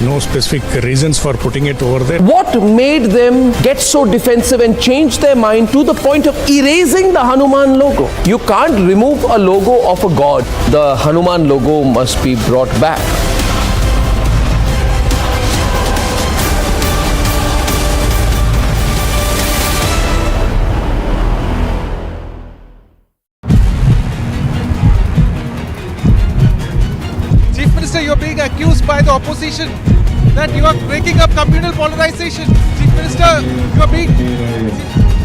no specific reasons for putting it over there. What made them get so defensive and change their mind to the point of erasing the Hanuman logo? You can't remove a logo of a god. The Hanuman logo must be brought back. Chief Minister, you're being accused by the opposition that you are breaking up communal polarization. Chief Minister, you're being...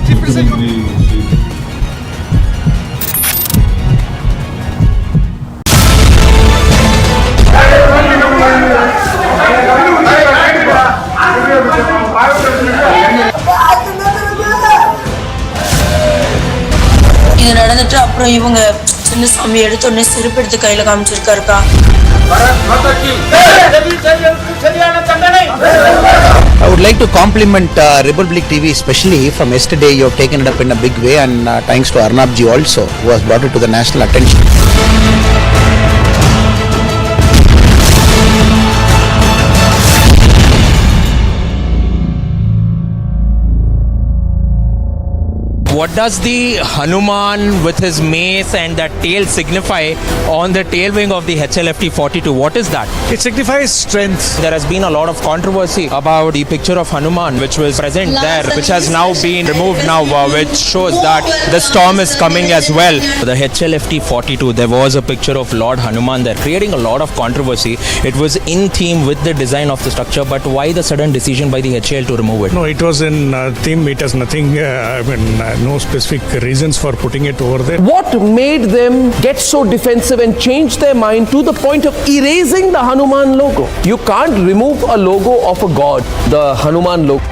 Chief Minister, இது நடந்துட்டு அப்புறம் இவங்க சின்ன சாமி எடுத்த உடனே செருப்பு எடுத்து கையில காமிச்சிருக்காருக்கா. I would like to compliment Republic TV, especially from yesterday. You have taken it up in a big way, and thanks to Arnab ji also, who has brought it to the national attention. What does the Hanuman with his mace and that tail signify on the tail wing of the HLFT 42? What is that? It signifies strength. There has been a lot of controversy about the picture of Hanuman, which was present there, which has now been removed now, which shows that the storm is coming as well. The HLFT 42, there was a picture of Lord Hanuman there, creating a lot of controversy. It was in theme with the design of the structure, but why the sudden decision by the HL to remove it? No, it was in theme. It has nothing, no specific reasons for putting it over there. What made them get so defensive and change their mind to the point of erasing the Hanuman logo? You can't remove a logo of a god. The Hanuman logo.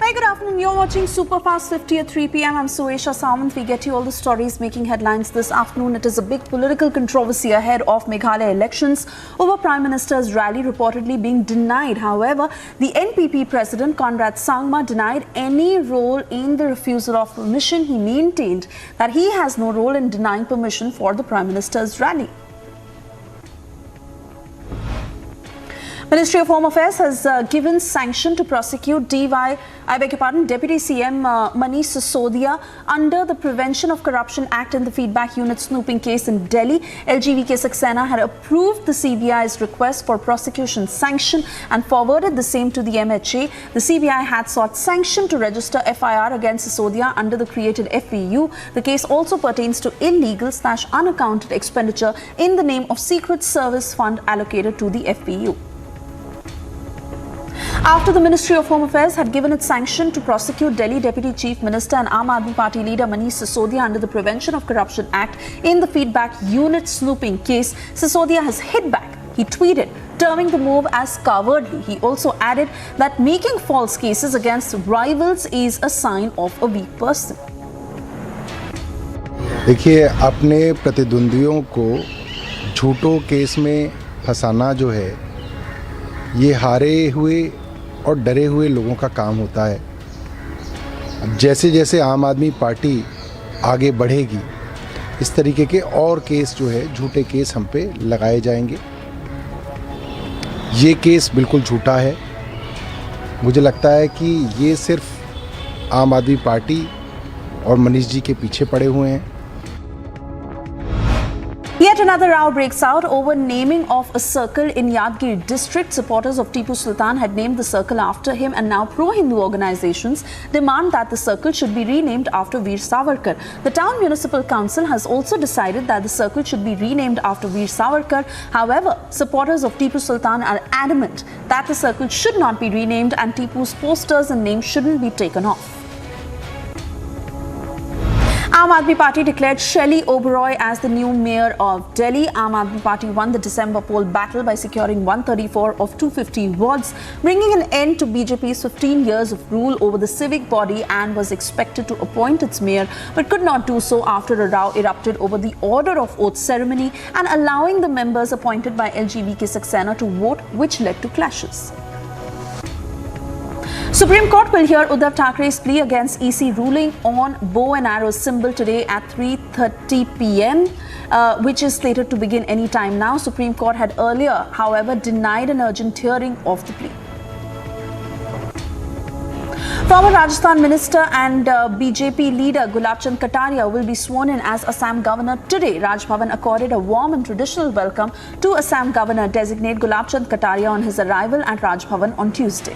Very good afternoon. You're watching Superfast 50 at 3 p.m. I'm Suesha Sawant. We get you all the stories making headlines this afternoon. It is a big political controversy ahead of Meghalaya elections over Prime Minister's rally reportedly being denied. However, the NPP President Conrad Sangma denied any role in the refusal of permission. He maintained that he has no role in denying permission for the Prime Minister's rally. Ministry of Home Affairs has given sanction to prosecute Deputy CM Manish Sisodia under the Prevention of Corruption Act in the Feedback Unit snooping case in Delhi. LGVK Saxena had approved the CBI's request for prosecution sanction and forwarded the same to the MHA. The CBI had sought sanction to register FIR against Sisodia under the created FVU. The case also pertains to illegal/unaccounted expenditure in the name of Secret Service Fund allocated to the FVU. After the Ministry of Home Affairs had given its sanction to prosecute Delhi Deputy Chief Minister and Aam Aadmi Party leader Manish Sisodia under the Prevention of Corruption Act in the Feedback Unit snooping case, Sisodia has hit back. He tweeted, terming the move as cowardly. He also added that making false cases against rivals is a sign of a weak person. देखिए, अपने प्रतिद्वंदियों को झूठों case में फंसाना जो है, ये हारे हुए और डरे हुए लोगों का काम होता है। अब जैसे जैसे आम आदमी पार्टी आगे बढ़ेगी, इस तरीके के और केस जो है, झूठे केस हम पे लगाए जाएंगे। ये केस बिल्कुल झूठा है। मुझे लगता है कि ये सिर्फ आम आदमी पार्टी और मनीष जी के पीछे पड़े हुए हैं। Yet another row breaks out over naming of a circle in Yadgir district. Supporters of Tipu Sultan had named the circle after him, and now pro-Hindu organizations demand that the circle should be renamed after Veer Savarkar. The town municipal council has also decided that the circle should be renamed after Veer Savarkar. However, supporters of Tipu Sultan are adamant that the circle should not be renamed and Tipu's posters and names shouldn't be taken off. Aam Aadmi Party declared Shelly Oberoi as the new mayor of Delhi. Aam Aadmi Party won the December poll battle by securing 134 of 250 wards, bringing an end to BJP's 15 years of rule over the civic body, and was expected to appoint its mayor, but could not do so after a row erupted over the order of oath ceremony and allowing the members appointed by LGVK Saxena to vote, which led to clashes. Supreme Court will hear Uddhav Thackeray's plea against EC ruling on bow and arrow symbol today at 3:30 p.m., which is slated to begin any time now. Supreme Court had earlier, however, denied an urgent hearing of the plea. Former Rajasthan Minister and BJP leader Gulab Chand Kataria will be sworn in as Assam Governor today. Raj Bhavan accorded a warm and traditional welcome to Assam Governor designate Gulab Chand Kataria on his arrival at Raj Bhavan on Tuesday.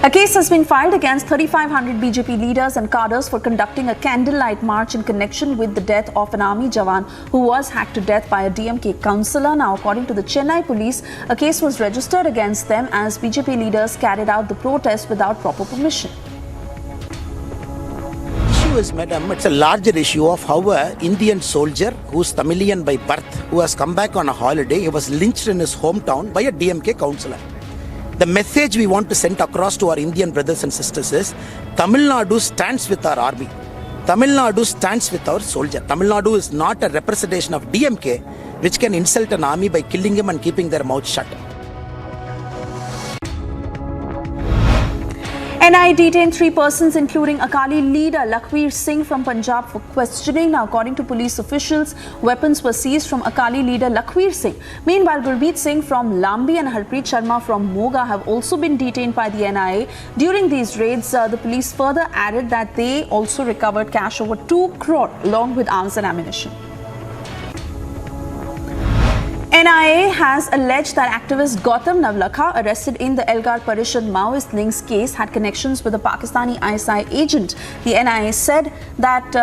A case has been filed against 3,500 BJP leaders and cadres for conducting a candlelight march in connection with the death of an army jawan who was hacked to death by a DMK councillor. Now, according to the Chennai police, a case was registered against them as BJP leaders carried out the protest without proper permission. Issue is, madam, it's a larger issue of how an Indian soldier who's Tamilian by birth, who has come back on a holiday, he was lynched in his hometown by a DMK councillor. The message we want to send across to our Indian brothers and sisters is Tamil Nadu stands with our army. Tamil Nadu stands with our soldier. Tamil Nadu is not a representation of DMK, which can insult an army by killing him and keeping their mouth shut. NIA detained 3 persons, including Akali leader Lakhvir Singh from Punjab for questioning. Now, according to police officials, weapons were seized from Akali leader Lakhvir Singh. Meanwhile, Gurmeet Singh from Lambi and Harpreet Sharma from Moga have also been detained by the NIA. During these raids, the police further added that they also recovered cash over 2 crore along with arms and ammunition. NIA has alleged that activist Gautam Navlakha, arrested in the Elgar Parishad Maoist links case, had connections with a Pakistani ISI agent. The NIA said that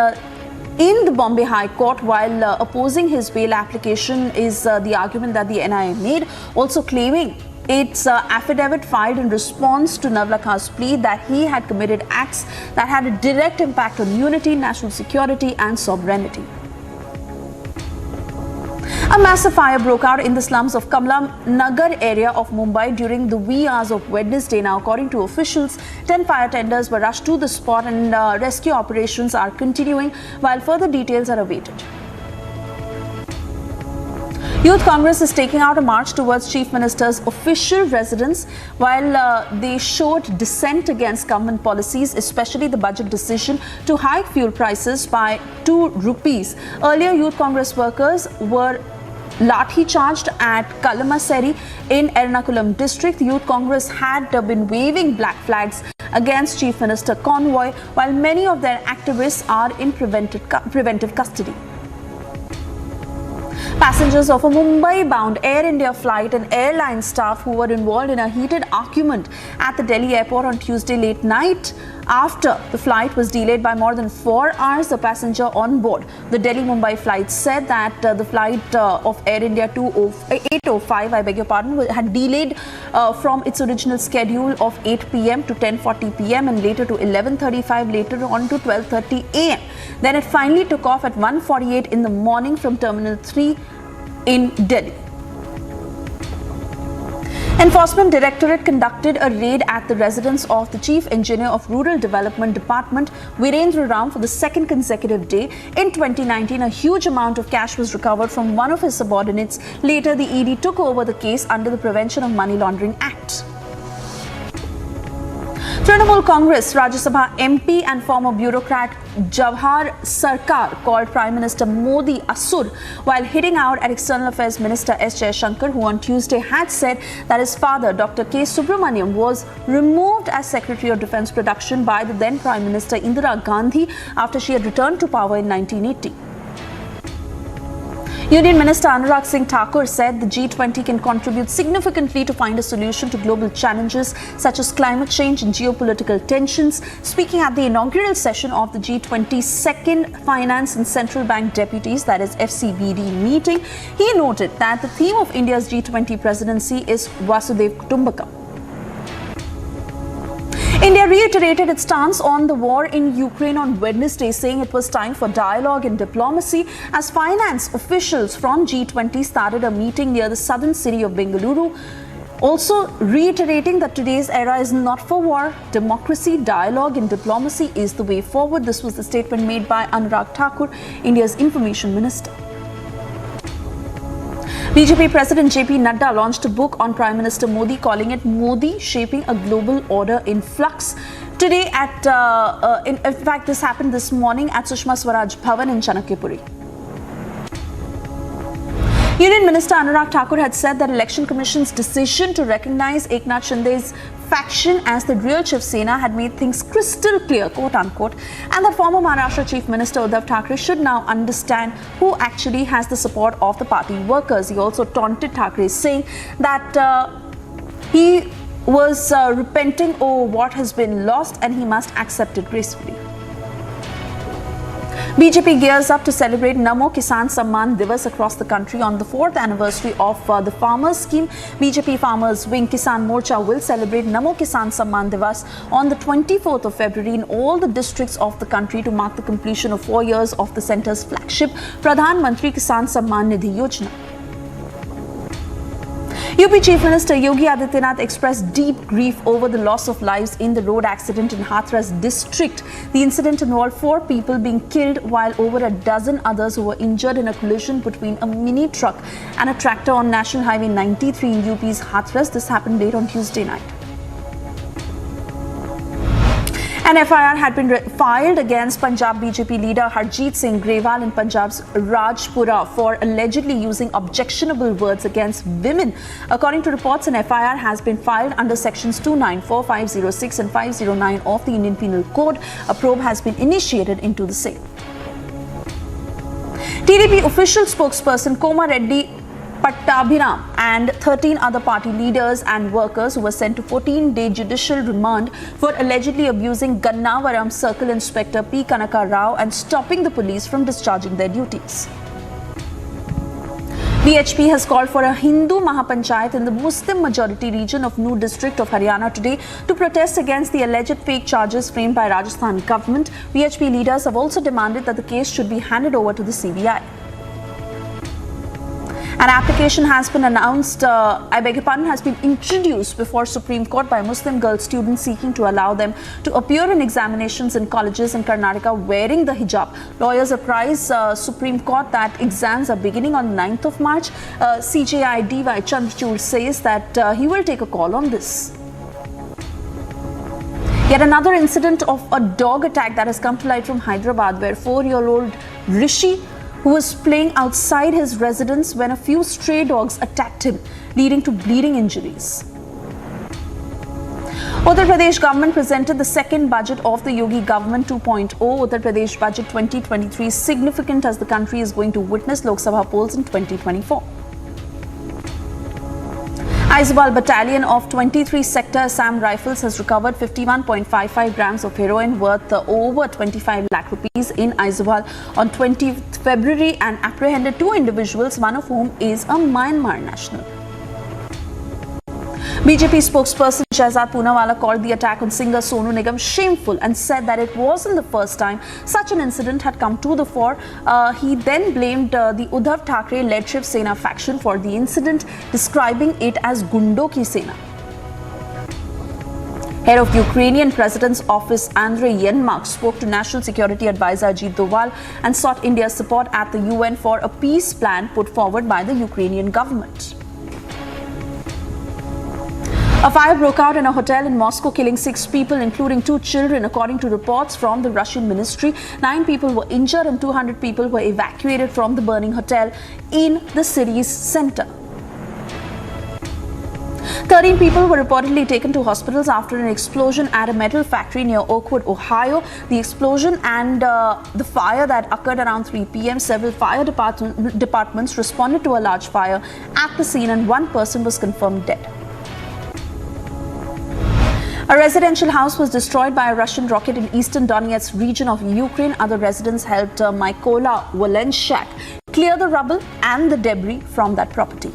in the Bombay High Court, while opposing his bail application, is the argument that the NIA made, also claiming its affidavit filed in response to Navlakha's plea that he had committed acts that had a direct impact on unity, national security and sovereignty. A massive fire broke out in the slums of Kamla Nagar area of Mumbai during the wee hours of Wednesday. Now, according to officials, 10 fire tenders were rushed to the spot and rescue operations are continuing while further details are awaited. Youth Congress is taking out a march towards Chief Minister's official residence while they showed dissent against government policies, especially the budget decision to hike fuel prices by 2 rupees. Earlier, Youth Congress workers were lathi charged at Kalamaseri in Ernakulam district. The Youth Congress had been waving black flags against Chief Minister convoy, while many of their activists are in preventive custody. Passengers of a Mumbai-bound Air India flight and airline staff who were involved in a heated argument at the Delhi airport on Tuesday late night after the flight was delayed by more than 4 hours. The passenger on board the Delhi-Mumbai flight said that the flight of Air India 805, had delayed from its original schedule of 8 p.m. to 10:40 p.m. and later to 11:35, later on to 12:30 a.m. Then it finally took off at 1:48 in the morning from Terminal 3 in Delhi. Enforcement Directorate conducted a raid at the residence of the Chief Engineer of Rural Development Department, Virendra Ram, for the second consecutive day. In 2019, a huge amount of cash was recovered from one of his subordinates. Later, the ED took over the case under the Prevention of Money Laundering Act. Trinamool Congress Rajya Sabha MP and former bureaucrat Jawahar Sarkar called Prime Minister Modi Asur while hitting out at External Affairs Minister S. Jaishankar, who on Tuesday had said that his father, Dr. K. Subramaniam, was removed as Secretary of Defence Production by the then Prime Minister Indira Gandhi after she had returned to power in 1980. Union Minister Anurag Singh Thakur said the G20 can contribute significantly to find a solution to global challenges such as climate change and geopolitical tensions. Speaking at the inaugural session of the G20's second Finance and Central Bank Deputies, that is FCBD meeting, he noted that the theme of India's G20 presidency is Vasudev Kutumbakam. India reiterated its stance on the war in Ukraine on Wednesday, saying it was time for dialogue and diplomacy as finance officials from G20 started a meeting near the southern city of Bengaluru, also reiterating that today's era is not for war. Democracy, dialogue and diplomacy is the way forward. This was the statement made by Anurag Thakur, India's information minister. BJP President JP Nadda launched a book on Prime Minister Modi, calling it Modi Shaping a Global Order in Flux. Today in fact, this happened this morning at Sushma Swaraj Bhavan in Chanakyapuri. Union Minister Anurag Thakur had said that Election Commission's decision to recognize Eknath Shinde's faction as the real Shiv Sena had made things crystal clear, quote unquote, and that former Maharashtra Chief Minister Uddhav Thackeray should now understand who actually has the support of the party workers. He also taunted Thackeray, saying that he was repenting over what has been lost and he must accept it gracefully. BJP gears up to celebrate Namo Kisan Samman Divas across the country on the 4th anniversary of the Farmers Scheme. BJP Farmers Wing Kisan Morcha will celebrate Namo Kisan Samman Divas on the 24th of February in all the districts of the country to mark the completion of 4 years of the centre's flagship Pradhan Mantri Kisan Samman Nidhi Yojana. UP Chief Minister Yogi Adityanath expressed deep grief over the loss of lives in the road accident in Hathras district. The incident involved 4 people being killed while over a dozen others who were injured in a collision between a mini truck and a tractor on National Highway 93 in UP's Hathras. This happened late on Tuesday night. An FIR had been filed against Punjab BJP leader Harjeet Singh Grewal in Punjab's Rajpura for allegedly using objectionable words against women. According to reports, an FIR has been filed under sections 294, 506 and 509 of the Indian Penal Code. A probe has been initiated into the same. TDP official spokesperson Koma Reddy Pattabhiram and 13 other party leaders and workers who were sent to 14-day judicial remand for allegedly abusing Gannavaram Circle Inspector P. Kanaka Rao and stopping the police from discharging their duties. BHP has called for a Hindu Mahapanchayat in the Muslim-majority region of Nuh district of Haryana today to protest against the alleged fake charges framed by Rajasthan government. BHP leaders have also demanded that the case should be handed over to the CBI. An application has been announced, has been introduced before Supreme Court by Muslim girl students seeking to allow them to appear in examinations in colleges in Karnataka wearing the hijab. Lawyers apprise Supreme Court that exams are beginning on 9th of March. CJI DY Chandrachud says that he will take a call on this. Yet another incident of a dog attack that has come to light from Hyderabad, where 4-year-old Rishi, who was playing outside his residence when a few stray dogs attacked him, leading to bleeding injuries. Uttar Pradesh government presented the second budget of the Yogi government 2.0. Uttar Pradesh budget 2023 is significant as the country is going to witness Lok Sabha polls in 2024. Aizawl Battalion of 23 Sector Assam Rifles has recovered 51.55 grams of heroin worth over 25 lakh rupees in Aizawl on 20th February and apprehended 2 individuals, one of whom is a Myanmar national. BJP spokesperson Shahzad Poonawalla called the attack on singer Sonu Nigam shameful and said that it wasn't the first time such an incident had come to the fore. He then blamed the Uddhav Thackeray-led Shiv Sena faction for the incident, describing it as Gundo ki Sena. Head of Ukrainian President's Office Andrei Yermak spoke to National Security Advisor Ajit Doval and sought India's support at the UN for a peace plan put forward by the Ukrainian government. A fire broke out in a hotel in Moscow, killing 6 people, including 2 children, according to reports from the Russian ministry. 9 people were injured and 200 people were evacuated from the burning hotel in the city's center. 13 people were reportedly taken to hospitals after an explosion at a metal factory near Oakwood, Ohio. The explosion and the fire that occurred around 3 p.m. Several fire departments responded to a large fire at the scene and 1 person was confirmed dead. A residential house was destroyed by a Russian rocket in eastern Donetsk region of Ukraine. Other residents helped Mykola Wolenshak clear the rubble and the debris from that property.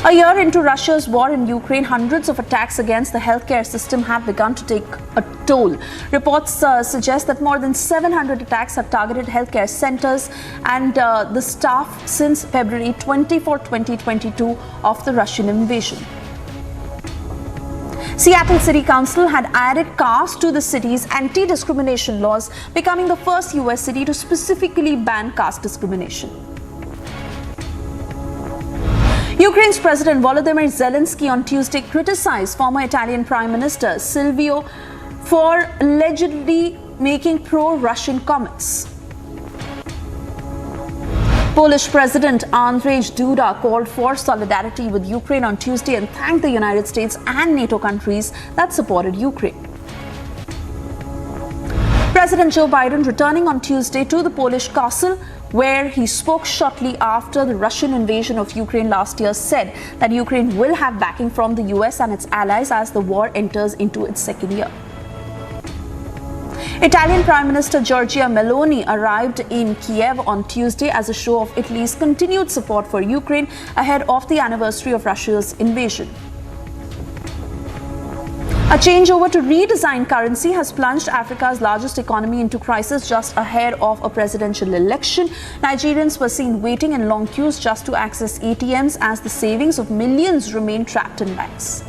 A year into Russia's war in Ukraine, hundreds of attacks against the healthcare system have begun to take a toll. Reports suggest that more than 700 attacks have targeted healthcare centers and the staff since February 24, 2022 of the Russian invasion. Seattle City Council had added caste to the city's anti-discrimination laws, becoming the first US city to specifically ban caste discrimination. Ukraine's President Volodymyr Zelensky on Tuesday criticized former Italian Prime Minister Silvio for allegedly making pro-Russian comments. Polish President Andrzej Duda called for solidarity with Ukraine on Tuesday and thanked the United States and NATO countries that supported Ukraine. President Joe Biden, returning on Tuesday to the Polish castle, where he spoke shortly after the Russian invasion of Ukraine last year, said that Ukraine will have backing from the US and its allies as the war enters into its second year. Italian Prime Minister Giorgia Meloni arrived in Kiev on Tuesday as a show of Italy's continued support for Ukraine ahead of the anniversary of Russia's invasion. A changeover to redesigned currency has plunged Africa's largest economy into crisis just ahead of a presidential election. Nigerians were seen waiting in long queues just to access ATMs as the savings of millions remain trapped in banks.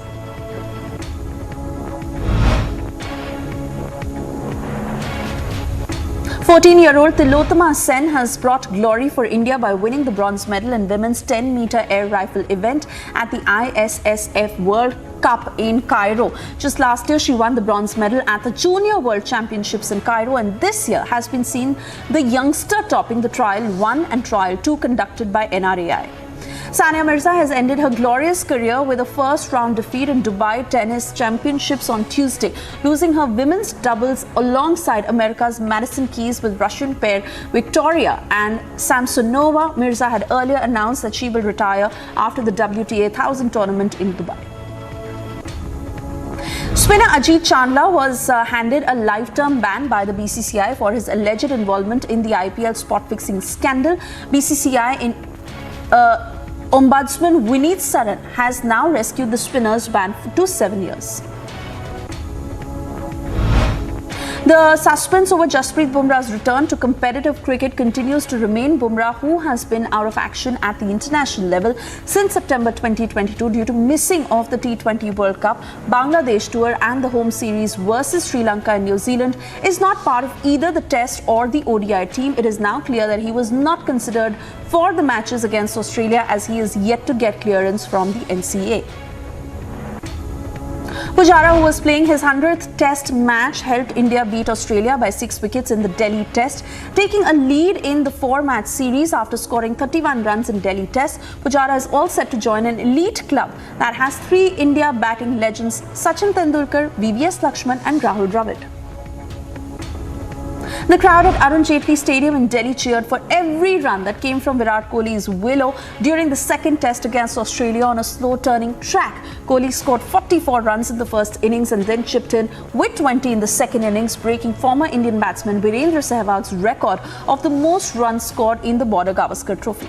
"14-year-old Tilotama Sen has brought glory for India by winning the bronze medal in women's 10-meter air rifle event at the ISSF World Cup in Cairo. Just last year, she won the bronze medal at the Junior World Championships in Cairo, and this year has been seen the youngster topping the Trial 1 and Trial 2 conducted by NRAI. Sania Mirza has ended her glorious career with a first-round defeat in Dubai Tennis Championships on Tuesday, losing her women's doubles alongside America's Madison Keys with Russian pair Victoria and Samsonova. Mirza had earlier announced that she will retire after the WTA 1000 tournament in Dubai. Spinner Ajit Chandler was handed a life-term ban by the BCCI for his alleged involvement in the IPL spot-fixing scandal. BCCI Ombudsman Vineet Saran has now rescued the spinner's ban to 7 years. The suspense over Jasprit Bumrah's return to competitive cricket continues to remain. Bumrah, who has been out of action at the international level since September 2022 due to missing of the T20 World Cup, Bangladesh tour and the home series versus Sri Lanka and New Zealand, is not part of either the Test or the ODI team. It is now clear that he was not considered for the matches against Australia, as he is yet to get clearance from the NCA. Pujara, who was playing his 100th Test match, helped India beat Australia by 6 wickets in the Delhi Test, taking a lead in the 4-match series after scoring 31 runs in Delhi Test. Pujara is all set to join an elite club that has 3 India batting legends: Sachin Tendulkar, VVS Lakshman and Rahul Dravid. The crowd at Arun Jaitley Stadium in Delhi cheered for every run that came from Virat Kohli's willow during the second Test against Australia on a slow-turning track. Kohli scored 44 runs in the first innings and then chipped in with 20 in the second innings, breaking former Indian batsman Virendra Sehwag's record of the most runs scored in the Border Gavaskar Trophy.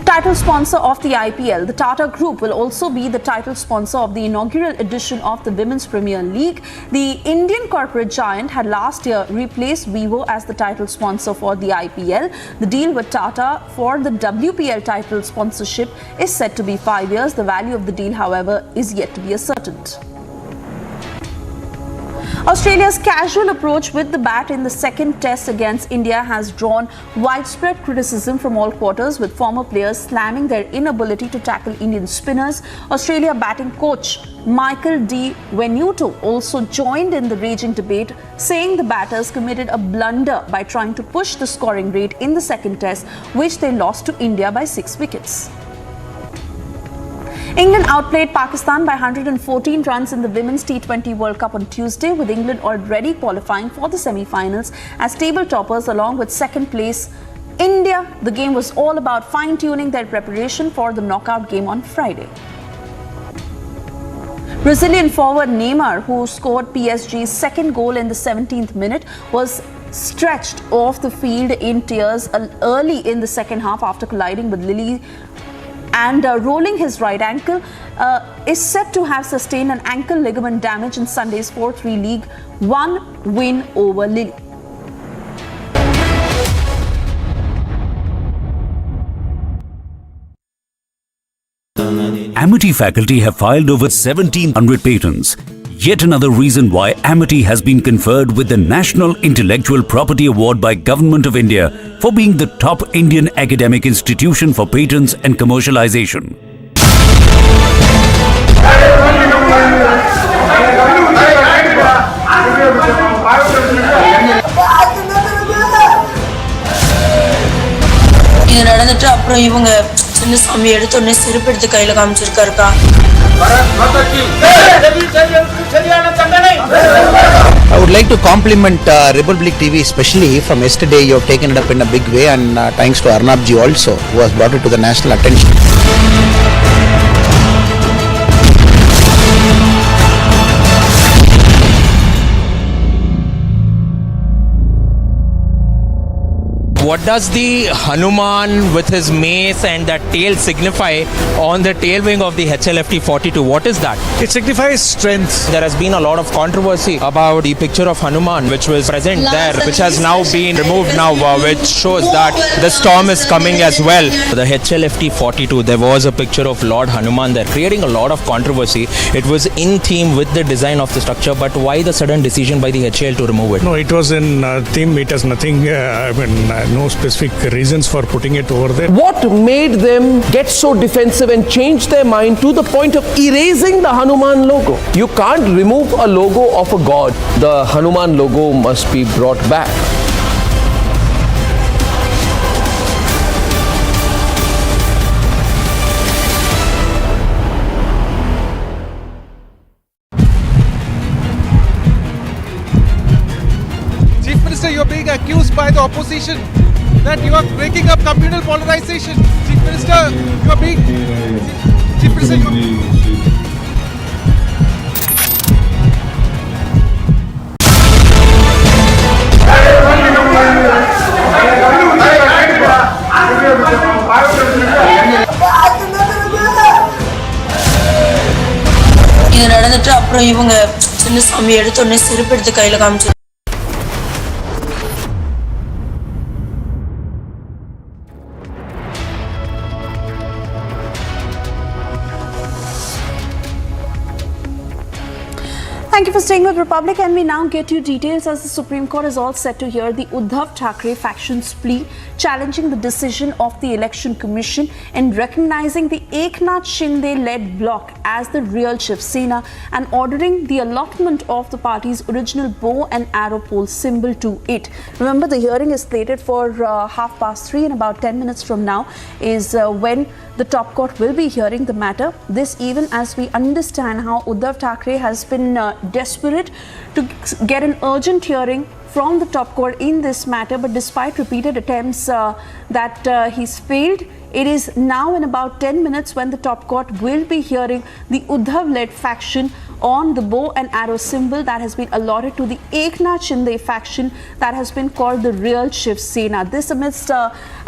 Title sponsor of the IPL, the Tata Group, will also be the title sponsor of the inaugural edition of the Women's Premier League. The Indian corporate giant had last year replaced Vivo as the title sponsor for the IPL. The deal with Tata for the WPL title sponsorship is said to be 5 years. The value of the deal, however, is yet to be ascertained. Australia's casual approach with the bat in the second Test against India has drawn widespread criticism from all quarters, with former players slamming their inability to tackle Indian spinners. Australia batting coach Michael D. Venuto also joined in the raging debate, saying the batters committed a blunder by trying to push the scoring rate in the second Test, which they lost to India by 6 wickets. England outplayed Pakistan by 114 runs in the Women's T20 World Cup on Tuesday, with England already qualifying for the semi-finals as table toppers along with second place India. The game was all about fine-tuning their preparation for the knockout game on Friday. Brazilian forward Neymar, who scored PSG's second goal in the 17th minute, was stretched off the field in tears early in the second half after colliding with Lille and rolling his right ankle. Is said to have sustained an ankle ligament damage in Sunday's 4-3 League 1 win over Lille. Amity faculty have filed over 1,700 patents. Yet another reason why Amity has been conferred with the National Intellectual Property Award by Government of India for being the top Indian academic institution for patents and commercialization. இது நடந்துட்டு அப்புறம் இவங்க சின்ன சாமி எடுத்து உடனே செருப்பு எடுத்து கையில காமிச்சிருக்காருக்கா. I would like to compliment Republic TV, especially from yesterday. You have taken it up in a big way, and thanks to Arnab ji also, who has brought it to the national attention. What does the Hanuman with his mace and that tail signify on the tail wing of the HLFT 42? What is that? It signifies strength. There has been a lot of controversy about the picture of Hanuman which was present there, which has now been removed now, which shows that the storm is coming as well. The HLFT 42, there was a picture of Lord Hanuman there, creating a lot of controversy. It was in theme with the design of the structure, but why the sudden decision by the HL to remove it? No, it was in theme. It has nothing, no specific reasons for putting it over there. What made them get so defensive and change their mind to the point of erasing the Hanuman logo? You can't remove a logo of a god. The Hanuman logo must be brought back. Chief Minister, you're being accused by the opposition that you are breaking up communal polarization. Chief Minister, you are being... Chief Minister, you are... இது நடந்துட்டு அப்புறம் இவங்க சின்ன சாமி எடுத்தோடனே செருப்பு எடுத்து கையில காமிச்சு Thank you for staying with Republic, and we now get you details as the Supreme Court is all set to hear the Uddhav Thackeray faction's plea challenging the decision of the Election Commission in recognizing the Eknath Shinde-led bloc as the real Shiv Sena and ordering the allotment of the party's original bow and arrow pole symbol to it. Remember, the hearing is slated for 3:30, and about 10 minutes from now is when the top court will be hearing the matter. This even as we understand how Uddhav Thackeray has been desperate to get an urgent hearing from the top court in this matter, but despite repeated attempts that he's failed, it is now in about 10 minutes when the top court will be hearing the Uddhav-led faction on the bow and arrow symbol that has been allotted to the Eknath Shinde faction that has been called the real Shiv Sena. This amidst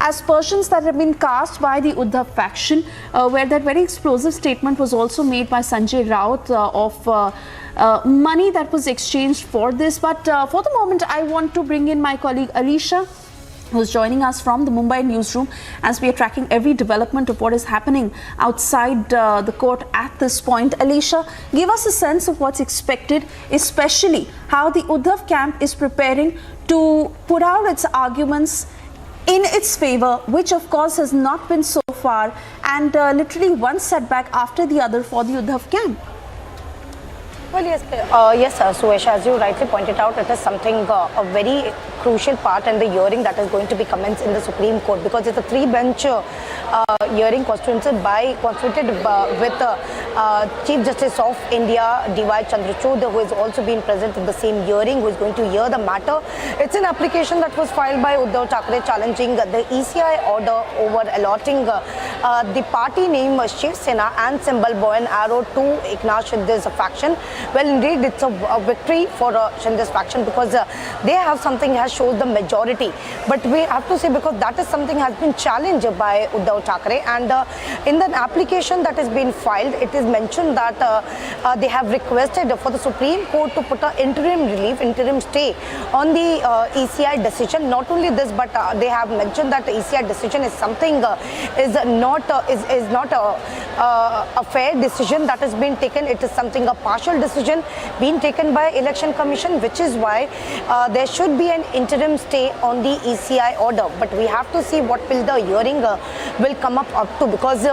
aspersions that have been cast by the Uddhav faction, where that very explosive statement was also made by Sanjay Raut of money that was exchanged for this. But for the moment, I want to bring in my colleague Alisha, who's joining us from the Mumbai newsroom as we are tracking every development of what is happening outside the court at this point. Alisha, give us a sense of what's expected, especially how the Uddhav camp is preparing to put out its arguments in its favor, which of course has not been so far, and literally one setback after the other for the Uddhav camp. Well, yes, Suesha, as you rightly pointed out, it is something, a very crucial part in the hearing that is going to be commenced in the Supreme Court, because it's a three-bench hearing constituted with Chief Justice of India, D.Y. Chandrachud, who has also been present in the same hearing, who is going to hear the matter. It's an application that was filed by Uddhav Thackeray challenging the ECI order over allotting the party name Shiv Sena and symbol bow and arrow to Eknath Shinde's faction. Well, indeed, it's a victory for Shinde's faction, because they have something has shown the majority. But we have to say, because that is something has been challenged by Uddhav Thackeray, and in the application that has been filed, it is mentioned that they have requested for the Supreme Court to put an interim stay on the ECI decision. Not only this, but they have mentioned that the ECI decision is something is not a fair decision that has been taken. It is something, a partial decision being taken by Election Commission, which is why there should be an interim stay on the ECI order. But we have to see what will the hearing will come up to, because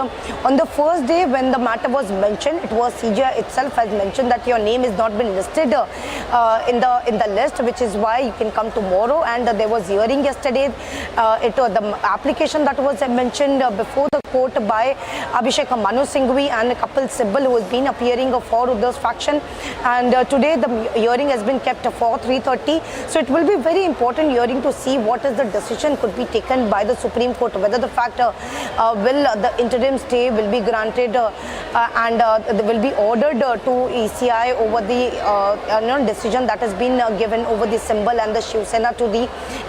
on the first day when the matter was mentioned, it was CJI itself has mentioned that your name has not been listed in the list, which is why you can come tomorrow. And there was hearing yesterday. The application that was mentioned before the court by Abhishek Manu Singhvi and Kapil Sibal, who has been appearing for Uddhav's faction. And today the hearing has been kept for 3:30. So it will be very important hearing to see what is the decision could be taken by the Supreme Court, whether the fact will the interim stay will be granted and will be ordered to ECI over the decision that has been given over the symbol and the Shiv Sena to the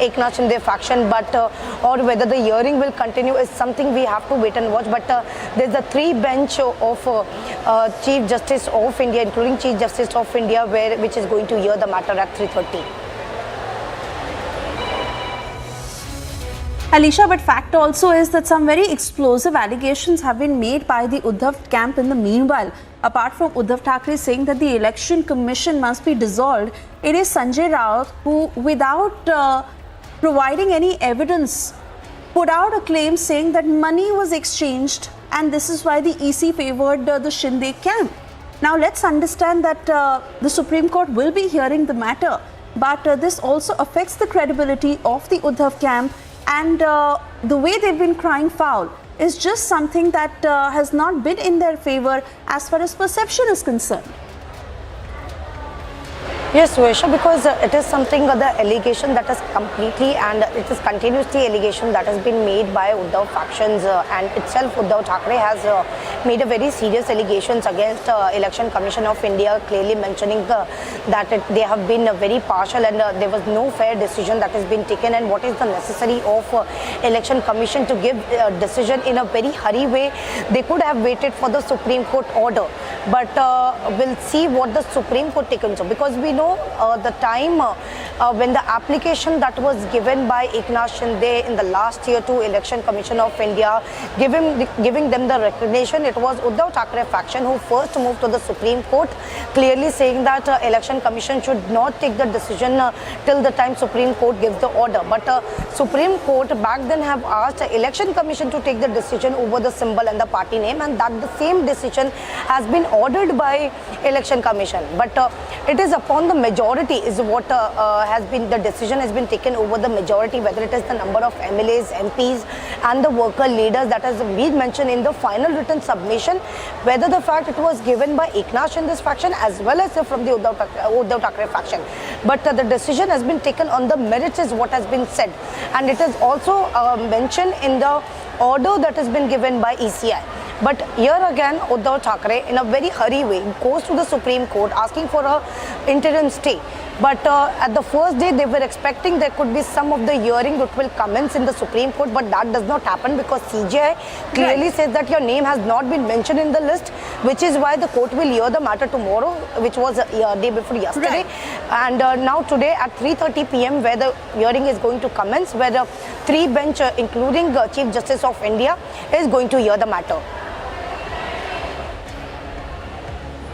Eknath Shinde faction, but or whether the hearing will continue is something we have to wait and watch. But there's a three-bench of Chief Justice of India, including Chief Justice of India, which is going to hear the matter at 3:30. Alisha, but fact also is that some very explosive allegations have been made by the Uddhav camp in the meanwhile. Apart from Uddhav Thackeray saying that the Election Commission must be dissolved, it is Sanjay Raut who, without providing any evidence, put out a claim saying that money was exchanged, and this is why the EC favored the Shinde camp. Now let's understand that the Supreme Court will be hearing the matter, but this also affects the credibility of the Uddhav camp, and the way they've been crying foul is just something that has not been in their favor as far as perception is concerned. Yes, Suesha, because it is something, the allegation that is completely and it is continuously allegation that has been made by Uddhav factions and itself Uddhav Thackeray has made a very serious allegations against Election Commission of India, clearly mentioning that they have been very partial and there was no fair decision that has been taken, and what is the necessity of Election Commission to give a decision in a very hurry way. They could have waited for the Supreme Court order, but we'll see what the Supreme Court taken. So because we know the time when the application that was given by Eknath Shinde in the last year to Election Commission of India, giving them the recognition, it was Uddhav Thackeray faction who first moved to the Supreme Court, clearly saying that Election Commission should not take the decision till the time Supreme Court gives the order. But Supreme Court back then have asked Election Commission to take the decision over the symbol and the party name, and that the same decision has been ordered by Election Commission. But it is upon the majority is what has been, the decision has been taken over the majority, whether it is the number of MLAs, MPs and the worker leaders that has been mentioned in the final written submission, whether the fact it was given by Eknath Shinde's faction as well as from the Uddhav Thackeray faction. But the decision has been taken on the merits is what has been said, and it is also mentioned in the order that has been given by ECI. But here again, Uddhav Thackeray, in a very hurry way, goes to the Supreme Court asking for a interim stay. But at the first day, they were expecting there could be some of the hearing that will commence in the Supreme Court, but that does not happen because CJI clearly says that your name has not been mentioned in the list, which is why the court will hear the matter tomorrow, which was a day before yesterday. And now today at 3:30 p.m. where the hearing is going to commence, where the three bench, including Chief Justice of India, is going to hear the matter.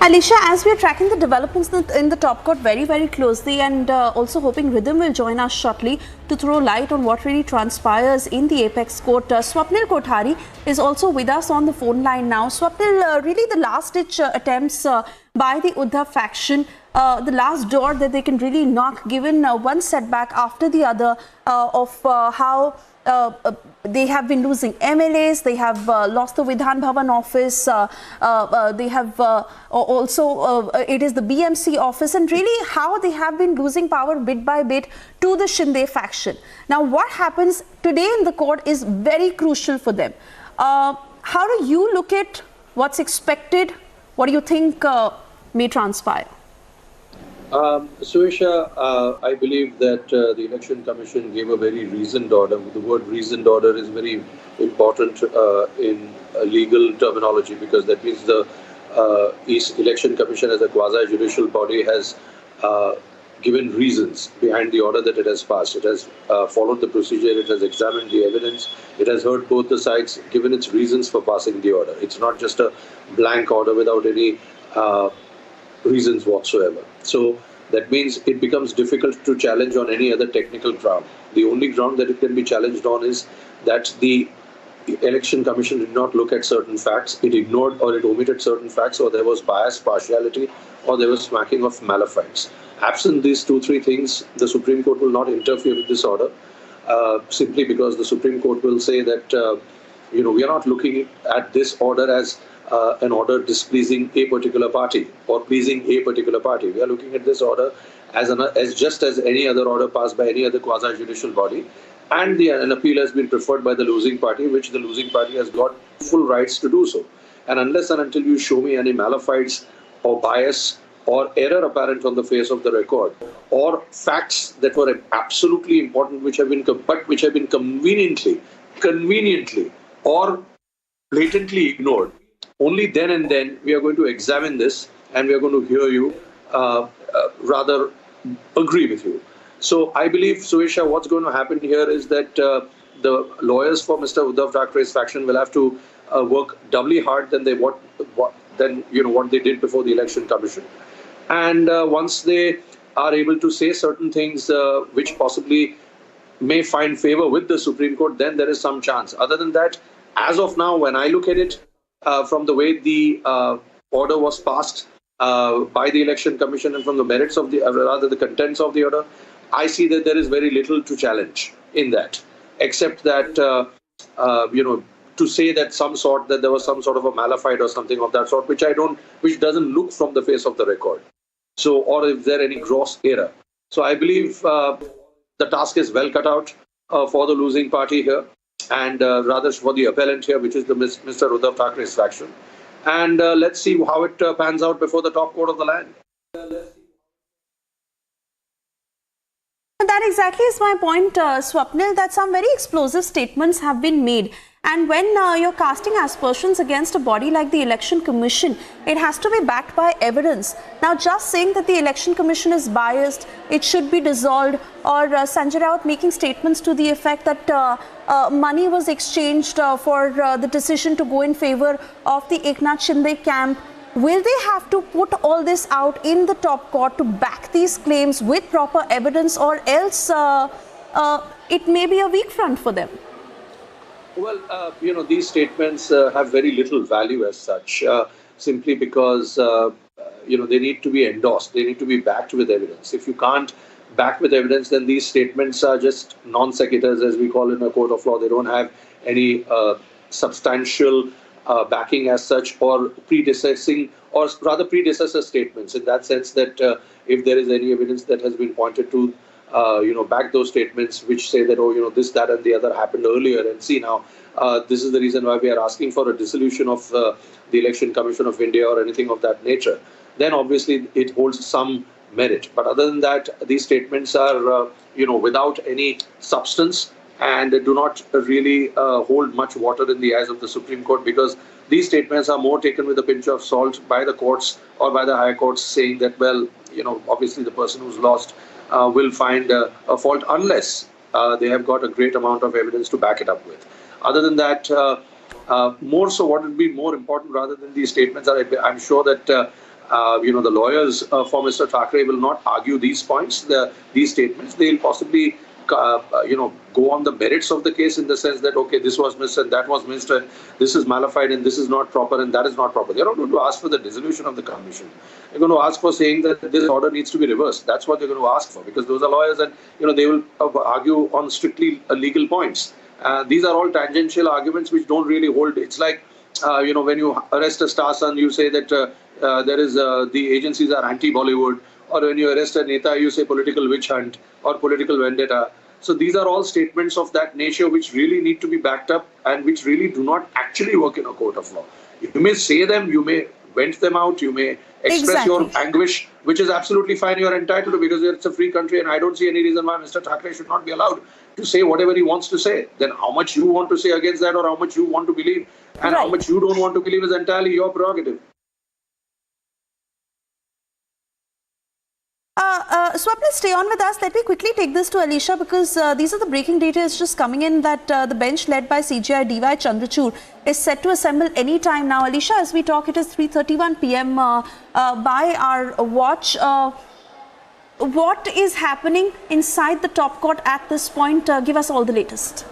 Alicia, as we are tracking the developments in the top court very, very closely, and also hoping Rhythm will join us shortly to throw light on what really transpires in the apex court. Swapnil Kothari is also with us on the phone line now. Swapnil, really the last-ditch attempts by the Uddhav faction, the last door that they can really knock, given one setback after the other of how they have been losing MLAs, they have lost the Vidhan Bhavan office, they have also, it is the BMC office, and really how they have been losing power bit by bit to the Shinde faction. Now what happens today in the court is very crucial for them. How do you look at what's expected? What do you think may transpire? Suesha, I believe that the Election Commission gave a very reasoned order. The word reasoned order is very important in legal terminology, because that means the Election Commission as a quasi-judicial body has given reasons behind the order that it has passed. It has followed the procedure, it has examined the evidence, it has heard both the sides, given its reasons for passing the order. It's not just a blank order without any reasons whatsoever. So that means it becomes difficult to challenge on any other technical ground. The only ground that it can be challenged on is that the Election Commission did not look at certain facts, it ignored or it omitted certain facts, or there was bias, partiality, or there was smacking of malafides. Absent these 2-3 things, the Supreme Court will not interfere with this order, simply because the Supreme Court will say that we are not looking at this order as an order displeasing a particular party or pleasing a particular party. We are looking at this order as just as any other order passed by any other quasi-judicial body, and an appeal has been preferred by the losing party, which the losing party has got full rights to do so. And unless and until you show me any malafides or bias or error apparent on the face of the record, or facts that were absolutely important which have been conveniently or blatantly ignored, only then and then we are going to examine this and we are going to hear you, rather agree with you. So I believe, Suesha, what's going to happen here is that the lawyers for Mr. Uddhav Thackeray's faction will have to work doubly hard than what they did before the Election Commission. And once they are able to say certain things which possibly may find favor with the Supreme Court, then there is some chance. Other than that, as of now, when I look at it, from the way the order was passed by the Election Commission and from the merits of the contents of the order, I see that there is very little to challenge in that, except that, to say that there was some sort of a malafide or something of that sort, which doesn't look from the face of the record. So, or if there any gross error. So I believe the task is well cut out for the losing party here, and rather for the appellant here, which is the Mr. Uddhav Thackeray's faction. And let's see how it pans out before the top court of the land. That exactly is my point, Swapnil, that some very explosive statements have been made. And when you're casting aspersions against a body like the Election Commission, it has to be backed by evidence. Now, just saying that the Election Commission is biased, it should be dissolved, or Sanjay Raut making statements to the effect that money was exchanged for the decision to go in favor of the Eknath Shinde camp. Will they have to put all this out in the top court to back these claims with proper evidence, or else it may be a weak front for them? Well, these statements have very little value as such, simply because, they need to be endorsed. They need to be backed with evidence. If you can't back with evidence, then these statements are just non sequiturs, as we call in a court of law. They don't have any substantial backing as such, or predecessor statements, in that sense that if there is any evidence that has been pointed to, back those statements which say that, this, that and the other happened earlier, and see now, this is the reason why we are asking for a dissolution of the Election Commission of India or anything of that nature, then obviously it holds some merit. But other than that, these statements are, without any substance, and do not really hold much water in the eyes of the Supreme Court, because these statements are more taken with a pinch of salt by the courts or by the higher courts, saying that, well, obviously the person who's lost will find a fault unless they have got a great amount of evidence to back it up with. Other than that, more so what would be more important rather than these statements are, I'm sure that the lawyers for Mr. Thackeray will not argue these points, these statements. They'll possibly go on the merits of the case, in the sense that, okay, this was missed and that was missed, and this is malified and this is not proper and that is not proper. They're not going to ask for the dissolution of the commission. They're going to ask for saying that this order needs to be reversed. That's what they're going to ask for, because those are lawyers, and they will argue on strictly legal points. These are all tangential arguments which don't really hold. It's like, when you arrest a star son, you say that there is the agencies are anti-Bollywood, or when you arrest a neta, you say political witch hunt or political vendetta. So these are all statements of that nature which really need to be backed up, and which really do not actually work in a court of law. You may say them, you may vent them out, you may express your anguish, which is absolutely fine. You're entitled to, because it's a free country, and I don't see any reason why Mr. Thackeray should not be allowed to say whatever he wants to say. Then how much you want to say against that, or how much you want to believe, and how much you don't want to believe, is entirely your prerogative. Swapnil, stay on with us. Let me quickly take this to Alisha, because these are the breaking details just coming in that the bench led by CJI DY Chandrachud is set to assemble any time now. Alisha, as we talk, it is 3:31 p.m. By our watch. What is happening inside the top court at this point? Give us all the latest.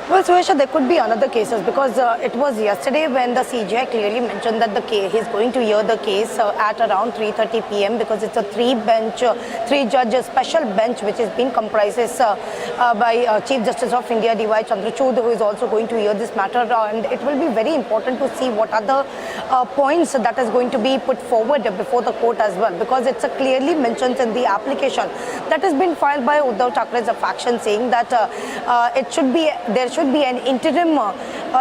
Well, Suhesha, there could be another cases, because it was yesterday when the CJI clearly mentioned that he's going to hear the case at around 3:30 p.m. because it's a three-judge special bench which is being comprises by Chief Justice of India DY Chandrachud, who is also going to hear this matter, and it will be very important to see what are the points that is going to be put forward before the court as well, because it's clearly mentioned in the application that has been filed by Uddhav Thackeray's faction, saying that there should be an interim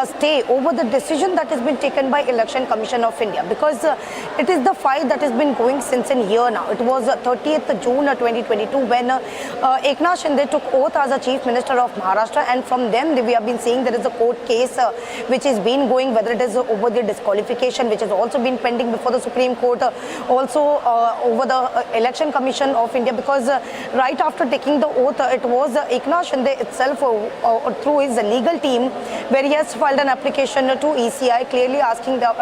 stay over the decision that has been taken by Election Commission of India, because it is the fight that has been going since a year now. It was 30th June 2022 when Eknath Shinde took oath as a Chief Minister of Maharashtra, and from then we have been seeing there is a court case which has been going, whether it is over the disqualification, which has also been pending before the Supreme Court, also over the Election Commission of India, because right after taking the oath, it was Eknath Shinde itself through his legal team, where he has filed an application to ECI, clearly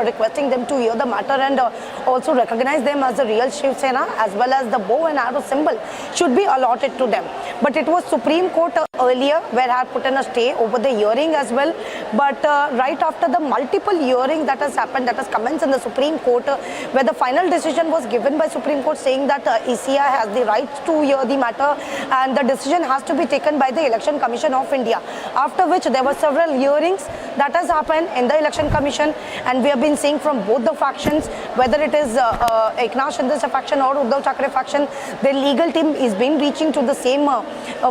requesting them to hear the matter and also recognize them as the real Shiv Sena, as well as the bow and arrow symbol should be allotted to them. But it was Supreme Court earlier where had put in a stay over the hearing as well. But right after the multiple hearings that has happened, that has commenced in the Supreme Court, where the final decision was given by Supreme Court saying that ECI has the right to hear the matter, and the decision has to be taken by the Election Commission of India. After which there were several hearings. that has happened in the Election Commission, and we have been seeing from both the factions, whether it is Eknath Shinde's faction or Uddhav Thackeray faction, the legal team is been reaching to the same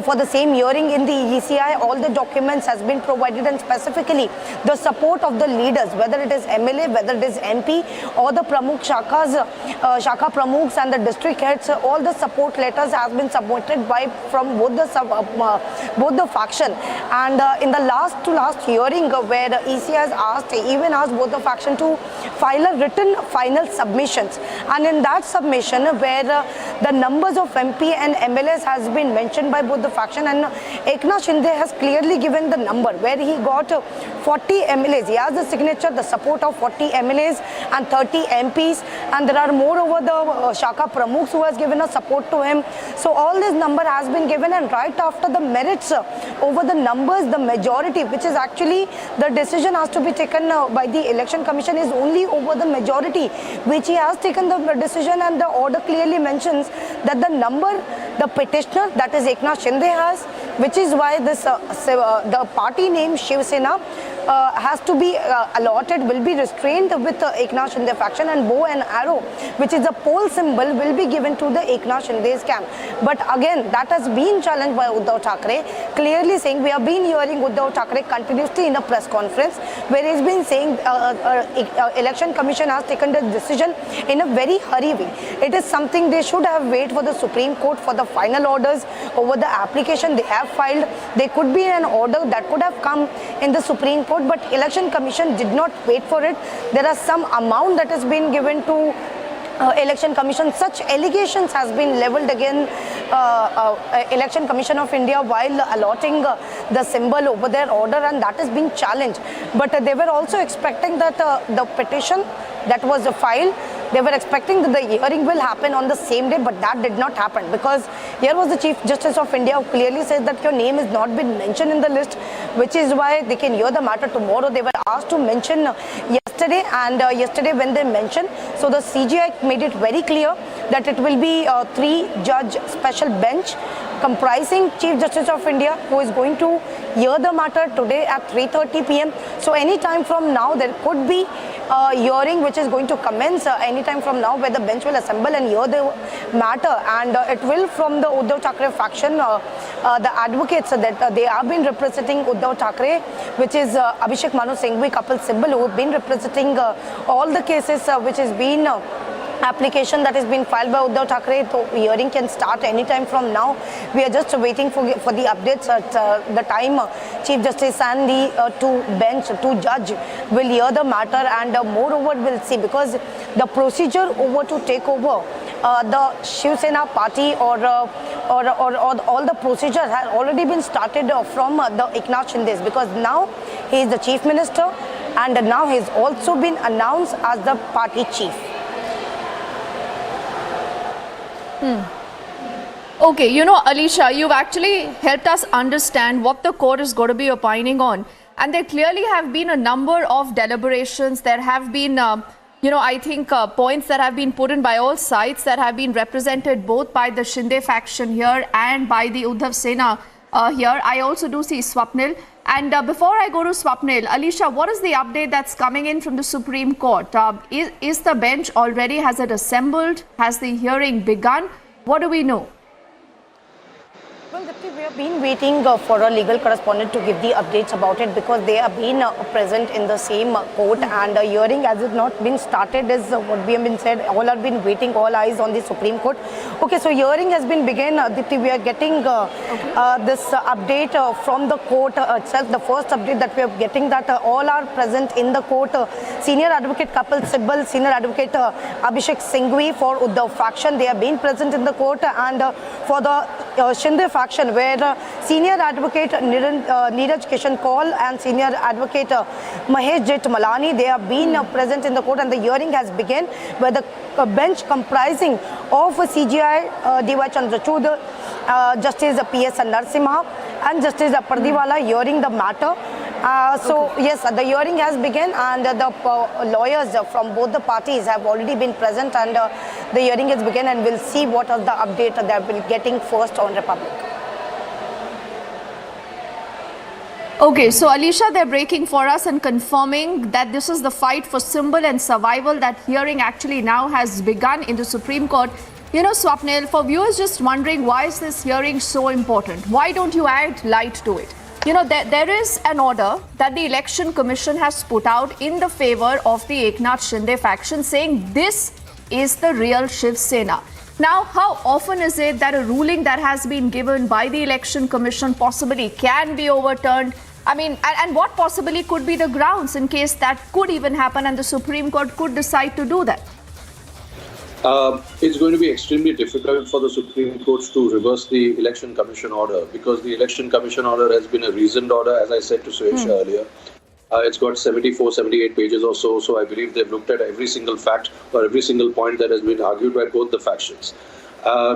for the same hearing in the ECI. All the documents has been provided, and specifically the support of the leaders, whether it is MLA, whether it is MP or the Pramukh Shakha Pramukhs and the district heads, all the support letters has been submitted by from both the faction. And in the last hearing, where the ECI has asked both the faction to file a written final submissions, and in that submission where the numbers of MP and MLAs has been mentioned by both the faction, and Eknath Shinde has clearly given the number where he got 40 MLAs. He has the signature, the support of 40 MLAs and 30 MPs, and there are moreover the Shakha Pramukhs who has given a support to him. So all this number has been given, and right after the merits over the numbers, the majority, which is actually the decision has to be taken by the Election Commission, is only over the majority, which he has taken the decision, and the order clearly mentions that the number the petitioner, that is Eknath Shinde, has, which is why this the party name Shiv Sena has to be allotted, will be restrained with the Eknath Shinde faction, and bow and arrow, which is a pole symbol, will be given to the Eknath Shinde's camp. But again, that has been challenged by Uddhav Thackeray, clearly saying, we have been hearing Uddhav Thackeray continuously in a press conference where he's been saying Election Commission has taken the decision in a very hurry way. It is something they should have waited for the Supreme Court for the final orders over the application they have filed. There could be an order that could have come in the Supreme Court, but Election Commission did not wait for it. There are some amount that has been given to Election Commission. Such allegations has been leveled against Election Commission of India while allotting the symbol over their order, and that has been challenged. But they were also expecting that the petition that was filed, they were expecting that the hearing will happen on the same day, but that did not happen, because here was the Chief Justice of India who clearly says that your name has not been mentioned in the list, which is why they can hear the matter tomorrow. They were asked to mention yesterday, and yesterday when they mentioned, so the CJI made it very clear that it will be a 3-judge special bench comprising Chief Justice of India, who is going to hear the matter today at 3:30 p.m. So any time from now there could be a hearing which is going to commence any time from now, where the bench will assemble and hear the matter, and it will from the Uddhav Thackeray faction, the advocates that they have been representing Uddhav Thackeray, which is Abhishek Manu Singhvi, Kapil Sibal, who have been representing all the cases which has been application that has been filed by Uddhav Thackeray. So hearing can start anytime from now. We are just waiting for the updates at the time Chief Justice and the two judge will hear the matter, and moreover we'll see, because the procedure over to take over the Shiv Sena party or all the procedures has already been started from the Eknath Shinde's, because now he is the Chief Minister, and now he has also been announced as the party chief. Okay, you know, Alisha, you've actually helped us understand what the court is going to be opining on. And there clearly have been a number of deliberations. There have been, I think points that have been put in by all sides that have been represented both by the Shinde faction here and by the Uddhav Sena here. I also do see Swapnil. And before I go to Swapnil, Alisha, what is the update that's coming in from the Supreme Court? Is the bench already, has it assembled? Has the hearing begun? What do we know? Well, Dipti, we have been waiting for a legal correspondent to give the updates about it, because they have been present in the same court, and a hearing has it not been started is what we have been said. All have been waiting, all eyes on the Supreme Court. Okay, so hearing has been begun. Dipti, we are getting this update from the court itself. The first update that we are getting, that all are present in the court. Senior Advocate Kapil Sibal, Senior Advocate Abhishek Singhvi for Uddhav faction, they have been present in the court, and for the Shinde faction, where Senior Advocate Neeraj Kishan Kaul and Senior Advocate Mahesh Jet Malani, they have been present in the court, and the hearing has begun, where the bench comprising of CJI D.Y. Chandrachud, Justice P.S. Narasimha and Justice Pardiwala hearing the matter. So yes, the hearing has begun, and the lawyers from both the parties have already been present, and the hearing has begun, and we'll see what are the update that we're getting first on Republic. Okay, so Alisha, they're breaking for us and confirming that this is the fight for symbol and survival. That hearing actually now has begun in the Supreme Court. You know, Swapnil, for viewers just wondering, why is this hearing so important? Why don't you add light to it? You know, there is an order that the Election Commission has put out in the favor of the Eknath Shinde faction, saying this is the real Shiv Sena. Now, how often is it that a ruling that has been given by the Election Commission possibly can be overturned? I mean, and what possibly could be the grounds in case that could even happen and the Supreme Court could decide to do that? It's going to be extremely difficult for the Supreme Court to reverse the Election Commission order, because the Election Commission order has been a reasoned order, as I said to Suresh earlier. It's got 74, 78 pages or so. So I believe they've looked at every single fact or every single point that has been argued by both the factions.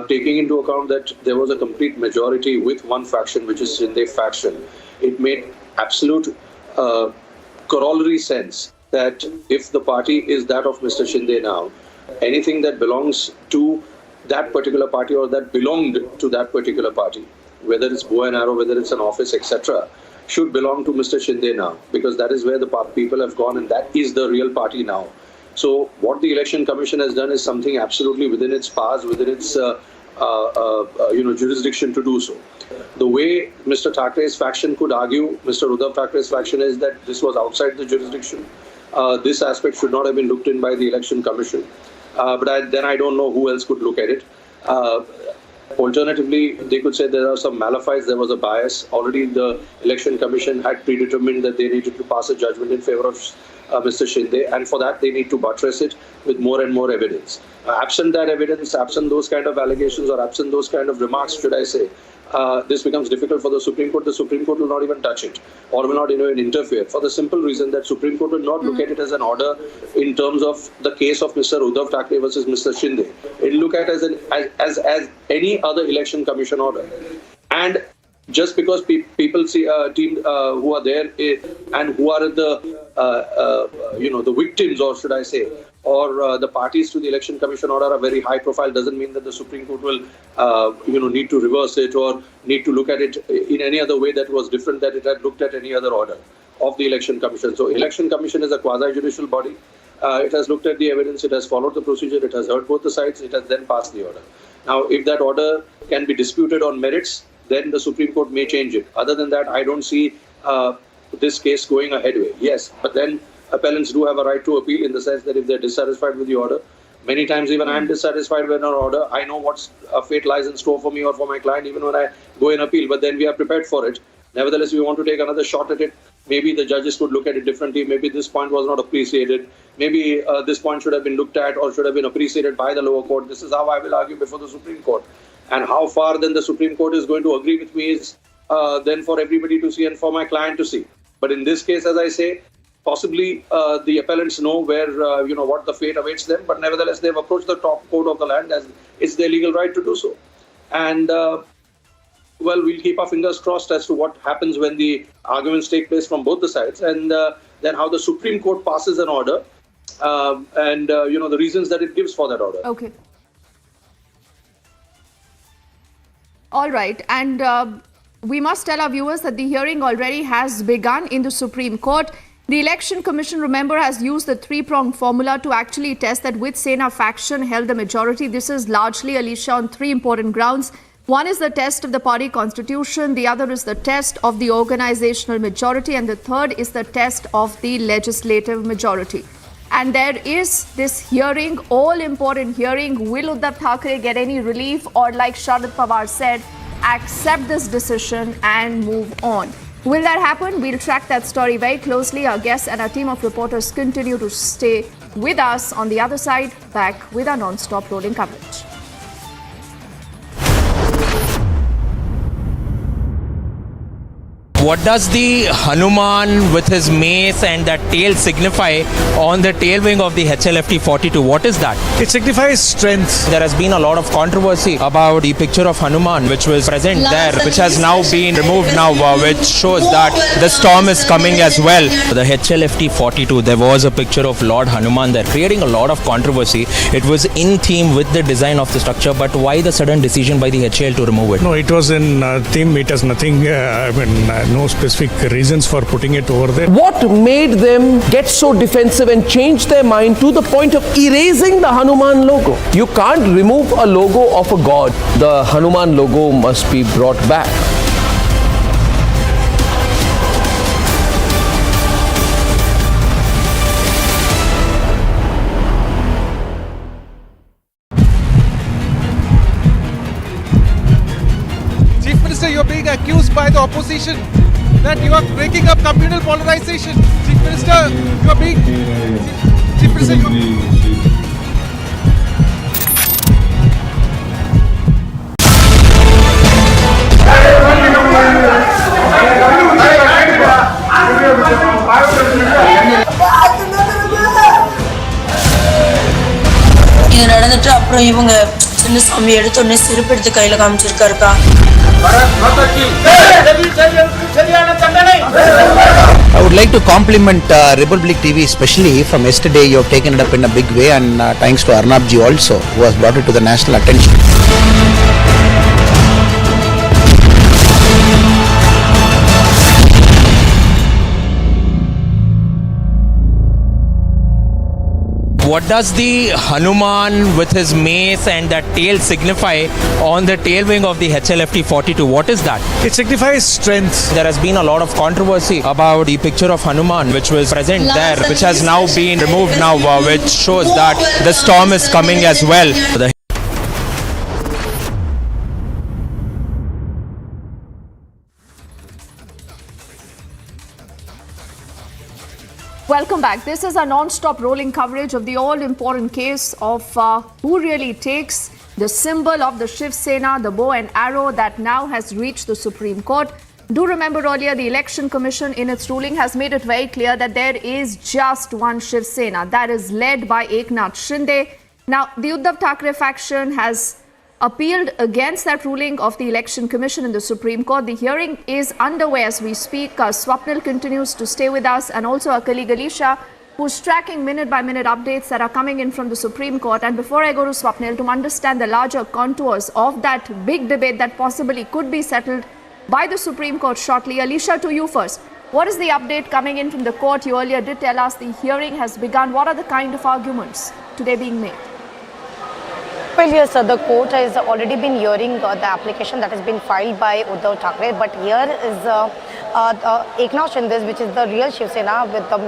Taking into account that there was a complete majority with one faction, which is Shinde faction, it made absolute corollary sense that if the party is that of Mr. Shinde now, anything that belongs to that particular party or that belonged to that particular party, whether it's bow and arrow, whether it's an office, etc., should belong to Mr. Shinde now, because that is where the people have gone and that is the real party now. So what the Election Commission has done is something absolutely within its powers, within its jurisdiction to do so. The way Mr. Thackeray's faction could argue, Mr. Uddhav Thackeray's faction, is that this was outside the jurisdiction. This aspect should not have been looked in by the Election Commission. But then I don't know who else could look at it. Alternatively, they could say there are some malefice, there was a bias. Already the Election Commission had predetermined that they needed to pass a judgment in favor of Mr. Shinde, and for that they need to buttress it with more and more evidence. Absent that evidence, absent those kind of allegations or absent those kind of remarks, should I say, this becomes difficult for the Supreme Court. The Supreme Court will not even touch it or will not even interfere, for the simple reason that Supreme Court will not look at it as an order in terms of the case of Mr. Uddhav Thackeray versus Mr. Shinde. It will look at it as any other Election Commission order. And just because people see a team who are there and who are the victims, or should I say, or the parties to the Election Commission order are very high profile, doesn't mean that the Supreme Court will need to reverse it or need to look at it in any other way that was different that it had looked at any other order of the Election Commission. So Election Commission is a quasi-judicial body. It has looked at the evidence, it has followed the procedure, it has heard both the sides, it has then passed the order. Now, if that order can be disputed on merits, then the Supreme Court may change it. Other than that, I don't see this case going a headway. Yes, but then appellants do have a right to appeal, in the sense that if they're dissatisfied with the order, many times even I'm dissatisfied with an order, I know what's a fate lies in store for me or for my client even when I go in appeal, but then we are prepared for it. Nevertheless, we want to take another shot at it. Maybe the judges could look at it differently. Maybe this point was not appreciated. Maybe this point should have been looked at or should have been appreciated by the lower court. This is how I will argue before the Supreme Court. And how far then the Supreme Court is going to agree with me is then for everybody to see and for my client to see. But in this case, as I say, possibly the appellants know where, what the fate awaits them. But nevertheless, they've approached the top court of the land as it's their legal right to do so. And, we'll keep our fingers crossed as to what happens when the arguments take place from both the sides. And then how the Supreme Court passes an order and the reasons that it gives for that order. Okay. All right. And we must tell our viewers that the hearing already has begun in the Supreme Court. The Election Commission, remember, has used the three-pronged formula to actually test that which Sena faction held the majority. This is largely, Alisha, on three important grounds. One is the test of the party constitution, the other is the test of the organizational majority, and the third is the test of the legislative majority. And there is this hearing, all-important hearing. Will Uddhav Thackeray get any relief, or, like Sharad Pawar said, accept this decision and move on? Will that happen? We'll track that story very closely. Our guests and our team of reporters continue to stay with us. On the other side, back with our non-stop rolling coverage. What does the Hanuman with his mace and that tail signify on the tail wing of the HLFT 42? What is that? It signifies strength. There has been a lot of controversy about the picture of Hanuman which was present there, which has now been removed now, which shows that the storm is coming as well. The HLFT 42, there was a picture of Lord Hanuman there, creating a lot of controversy. It was in theme with the design of the structure, but why the sudden decision by the HAL to remove it? No, it was in theme. It has nothing, no specific reasons for putting it over there. What made them get so defensive and change their mind to the point of erasing the Hanuman logo? You can't remove a logo of a god. The Hanuman logo must be brought back. Chief Minister, you're being accused by the opposition that you are breaking up communal polarization. Chief Minister, you're being... Chief Minister, you're... இது நடந்துட்டு அப்புறம் இவங்க சின்ன சாமி எடுத்த உடனே செருப்பு எடுத்து கையில காமிச்சிருக்காருக்கா. I would like to compliment Republic TV, especially from yesterday. You have taken it up in a big way, and thanks to Arnab ji also, who has brought it to the national attention. What does the Hanuman with his mace and that tail signify on the tail wing of the HLFT 42? What is that? It signifies strength. There has been a lot of controversy about the picture of Hanuman which was present there, which has now been removed now, which shows that the storm is coming as well. Welcome back. This is a non-stop rolling coverage of the all-important case of who really takes the symbol of the Shiv Sena, the bow and arrow, that now has reached the Supreme Court. Do remember earlier the Election Commission in its ruling has made it very clear that there is just one Shiv Sena, that is led by Eknath Shinde. Now, the Uddhav Thackeray faction has appealed against that ruling of the Election Commission in the Supreme Court. The hearing is underway as we speak. Swapnil continues to stay with us, and also our colleague Alisha, who's tracking minute-by-minute updates that are coming in from the Supreme Court. And before I go to Swapnil, to understand the larger contours of that big debate that possibly could be settled by the Supreme Court shortly, Alisha, to you first. What is the update coming in from the court? You earlier did tell us the hearing has begun. What are the kind of arguments today being made? Well, yes, the court has already been hearing the application that has been filed by Uddhav Thackeray, but here is Eknath Shinde, which is the real Shiv Sena, with the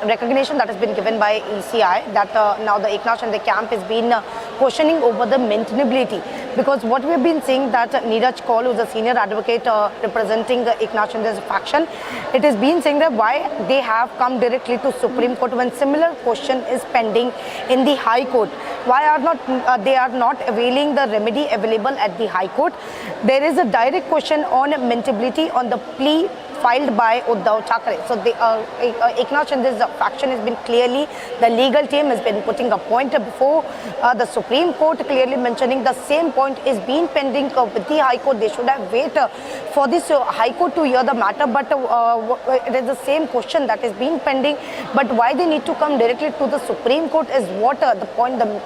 recognition that has been given by ECI, that now the Eknath Shinde camp has been questioning over the maintainability, because what we have been seeing that Neeraj Kaul, who is a senior advocate representing Eknath Shinde's faction, it has been saying that why they have come directly to Supreme Court when similar question is pending in the High Court. Why are they are not availing the remedy available at the High Court? There is a direct question on maintainability on the plea filed by Uddhav Thackeray. So the Eknath Shinde's faction has been clearly, the legal team has been putting a point before the Supreme Court, clearly mentioning the same point is being pending with the High Court. They should have waited for this High Court to hear the matter, but it is the same question that is being pending. But why they need to come directly to the Supreme Court is what the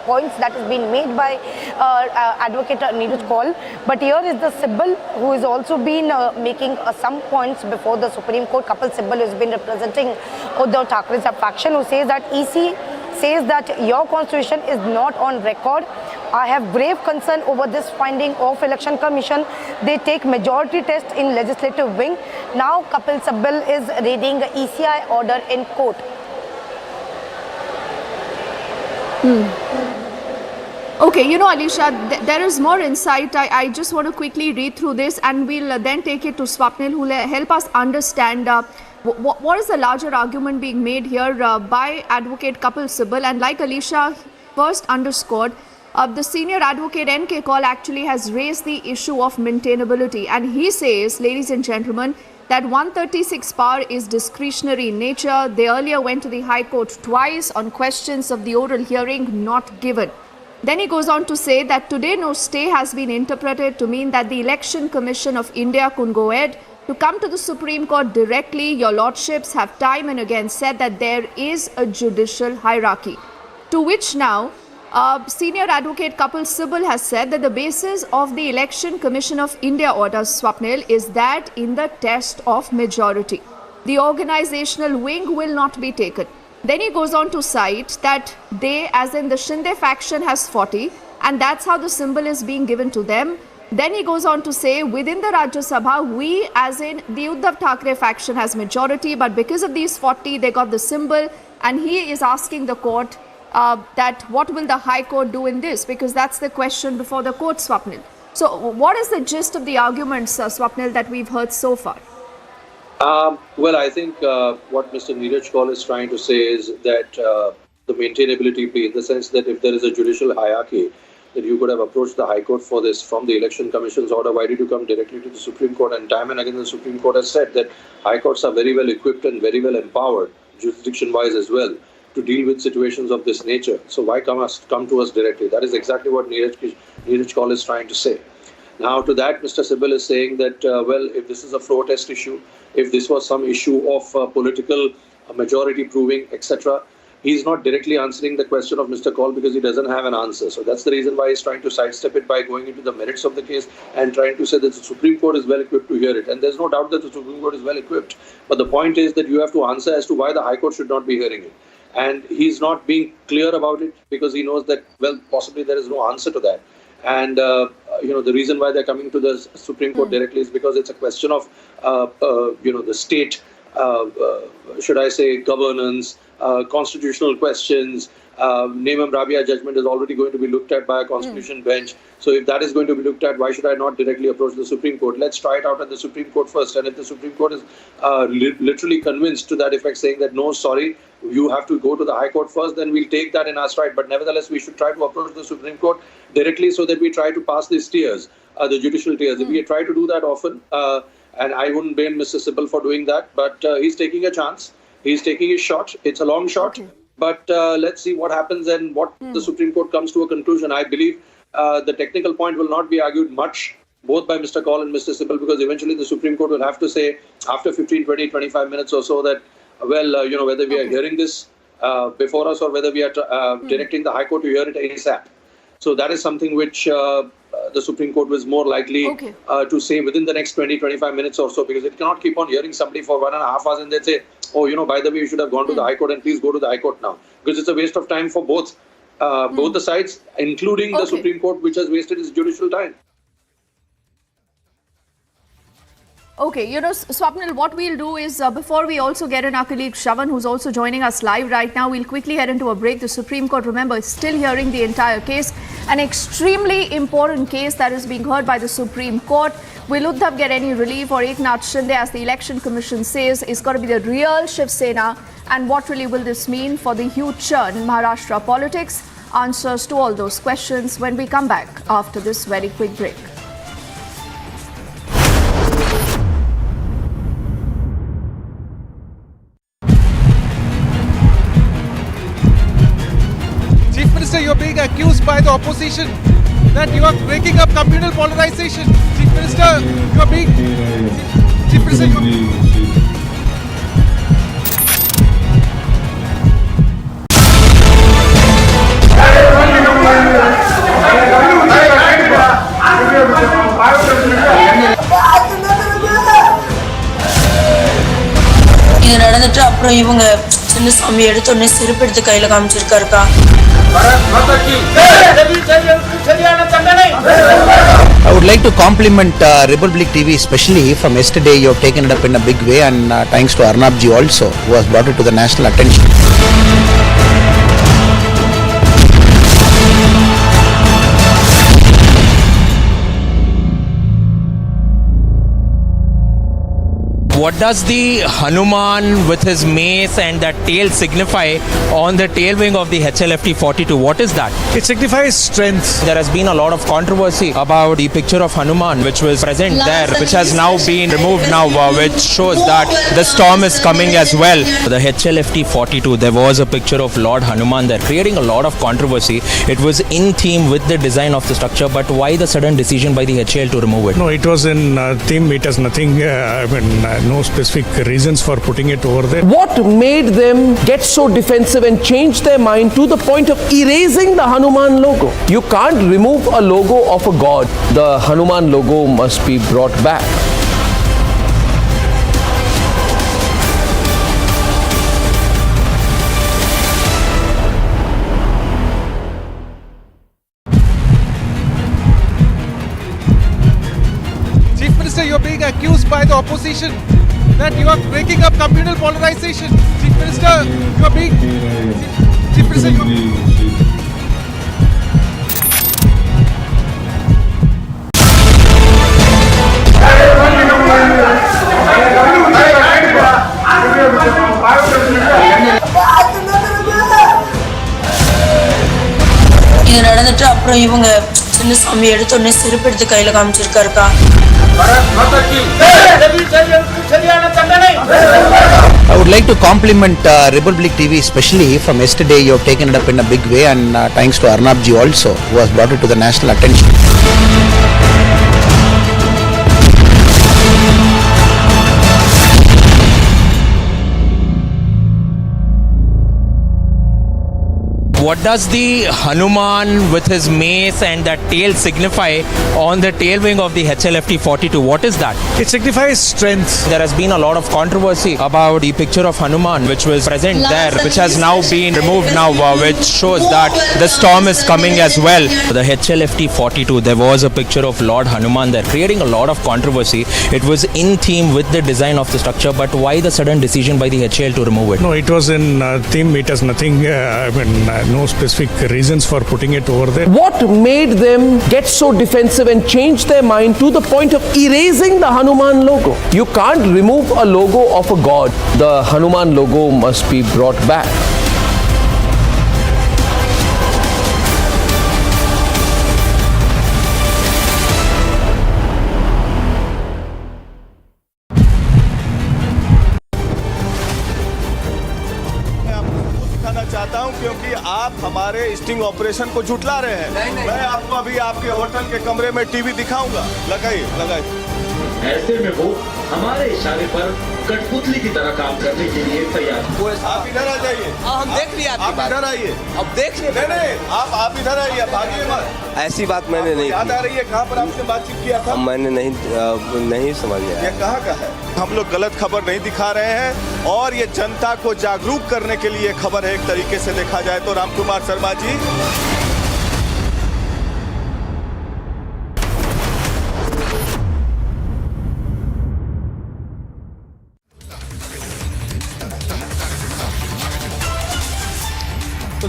points that is being made by Advocate Neeraj Kaul. But here is the Sibbal, who has also been making some points before the Supreme Court. Kapil Sibbal has been representing Uddhav Thackeray's faction, who says that EC says that your constitution is not on record. I have grave concern over this finding of Election Commission. They take majority test in legislative wing. Now Kapil Sibbal is reading the ECI order in court. Okay, you know, Alisha, there is more insight. I just want to quickly read through this, and we'll then take it to Swapnil, who will help us understand what is the larger argument being made here by Advocate Kapil Sibbal. And like Alisha first underscored, the senior advocate N.K. Kaul actually has raised the issue of maintainability. And he says, ladies and gentlemen, that 136 power is discretionary in nature. They earlier went to the High Court twice on questions of the oral hearing not given. Then he goes on to say that today no stay has been interpreted to mean that the Election Commission of India could go ahead to come to the Supreme Court directly. Your lordships have time and again said that there is a judicial hierarchy. To which now Senior advocate Kapil Sibal has said that the basis of the Election Commission of India orders, Swapnil, is that in the test of majority, the organizational wing will not be taken. Then he goes on to cite that they, as in the Shinde faction, has 40, and that's how the symbol is being given to them. Then he goes on to say, within the Rajya Sabha, we, as in the Uddhav Thackeray faction, has majority, but because of these 40, they got the symbol, and he is asking the court that what will the High Court do in this? Because that's the question before the court, Swapnil. So what is the gist of the arguments, Swapnil, that we've heard so far? Well, I think what Mr. Neeraj Kaul is trying to say is that the maintainability plea, in the sense that if there is a judicial hierarchy, that you could have approached the High Court for this from the Election Commission's order. Why did you come directly to the Supreme Court? And time and again, the Supreme Court has said that High Courts are very well equipped and very well empowered, jurisdiction-wise as well, to deal with situations of this nature. So why come to us directly? That is exactly what Neeraj Kaul is trying to say. Now, to that, Mr. Sibal is saying that, well, if this is a floor test issue, if this was some issue of political majority proving, etc., he's not directly answering the question of Mr. Kaul because he doesn't have an answer. So that's the reason why he's trying to sidestep it by going into the merits of the case and trying to say that the Supreme Court is well equipped to hear it. And there's no doubt that the Supreme Court is well equipped. But the point is that you have to answer as to why the High Court should not be hearing it. And he's not being clear about it because he knows that, well, possibly there is no answer to that. And, the reason why they're coming to the Supreme Court directly is because it's a question of, the state, should I say, governance, constitutional questions. Neelam Rabia judgment is already going to be looked at by a constitution bench. So if that is going to be looked at, why should I not directly approach the Supreme Court? Let's try it out at the Supreme Court first. And if the Supreme Court is literally convinced to that effect, saying that, no, sorry, you have to go to the High Court first, then we'll take that in our stride. But nevertheless, we should try to approach the Supreme Court directly so that we try to pass these tiers, the judicial tiers. If we try to do that often, and I wouldn't blame Mr. Sibal for doing that, but he's taking a chance. He's taking his shot. It's a long shot. But let's see what happens and what the Supreme Court comes to a conclusion. I believe the technical point will not be argued much, both by Mr. Kaul and Mr. Sibal, because eventually the Supreme Court will have to say after 15, 20, 25 minutes or so that, well, whether we are hearing this before us or whether we are directing the High Court to hear it ASAP. So that is something which the Supreme Court was more likely to say within the next 20, 25 minutes or so, because it cannot keep on hearing somebody for 1.5 hours and then say, oh, by the way, you should have gone to the High Court and please go to the High Court now. Because it's a waste of time for both the sides, including the Supreme Court, which has wasted its judicial time. Okay, Swapnil, what we'll do is, before we also get in our colleague Shravan, who's also joining us live right now, we'll quickly head into a break. The Supreme Court, remember, is still hearing the entire case. An extremely important case that is being heard by the Supreme Court. Will Uddhav get any relief, or Eknath Shinde, as the Election Commission says, is going to be the real Shiv Sena? And what really will this mean for the huge churn in Maharashtra politics? Answers to all those questions when we come back after this very quick break. You're being accused by the opposition that you are breaking up communal polarization. Chief Minister, you are being... Chief Minister, you are... இது நடந்துட்டு அப்புறம் இவங்க சின்ன சாமி எடுத்தோடனே செருப்பெடுத்து கையில காமிச்சிருக்காருக்கா. I would like to compliment Republic TV, especially from yesterday. You have taken it up in a big way, and thanks to Arnab ji also, who has brought it to the national attention. What does the Hanuman with his mace and that tail signify on the tail wing of the HLFT 42? What is that? It signifies strength. There has been a lot of controversy about the picture of Hanuman which was present there, which has now been removed now, which shows that the storm is coming as well. The HLFT 42, there was a picture of Lord Hanuman there, creating a lot of controversy. It was in theme with the design of the structure, but why the sudden decision by the HAL to remove it? No, it was in theme. It has nothing, no no specific reasons for putting it over there. What made them get so defensive and change their mind to the point of erasing the Hanuman logo? You can't remove a logo of a god. The Hanuman logo must be brought back. Chief Minister, you're being accused by the opposition that you are breaking up communal polarization. Chief Minister, you're being... Chief Minister, you're... இது நடந்துட்டு அப்புறம் இவங்க சின்ன சாமி எடுத்த உடனே செருப்பு எடுத்து கையில காமிச்சிருக்காருக்கா. I would like to compliment Republic TV, especially from yesterday. You have taken it up in a big way, and thanks to Arnab ji also, who has brought it to the national attention. What does the Hanuman with his mace and that tail signify on the tail wing of the HLFT 42? What is that? It signifies strength. There has been a lot of controversy about the picture of Hanuman which was present there, which has now been removed now, which shows that the storm is coming as well. The HLFT 42, there was a picture of Lord Hanuman there, creating a lot of controversy. It was in theme with the design of the structure, but why the sudden decision by the HL to remove it? No, it was in theme. It has nothing, no specific reasons for putting it over there. What made them get so defensive and change their mind to the point of erasing the Hanuman logo? You can't remove a logo of a god. The Hanuman logo must be brought back. चाहता हूं क्योंकि आप हमारे sting operation को झुठला रहे हैं। मैं आपको अभी आपके होटल के कमरे में टीवी दिखाऊंगा। लगाइए। ऐसे में वो हमारे इशारे पर कठपुतली की तरह काम करने के लिए तैयार। आप इधर आ जाइए। हम देख लिया आप इधर आइए। अब देख लिए। नहीं, आप इधर आइए, भागिए मत। ऐसी बात मैंने नहीं याद आ रही है कहाँ पर आपसे बातचीत किया था? मैंने नहीं समझ लिया। ये कहाँ का है? हम लोग गलत खबर नहीं दिखा रहे हैं और ये जनता को जागरूक करने के लिए खबर है। एक तरीके से देखा जाए तो Ramkumar Sharma ji,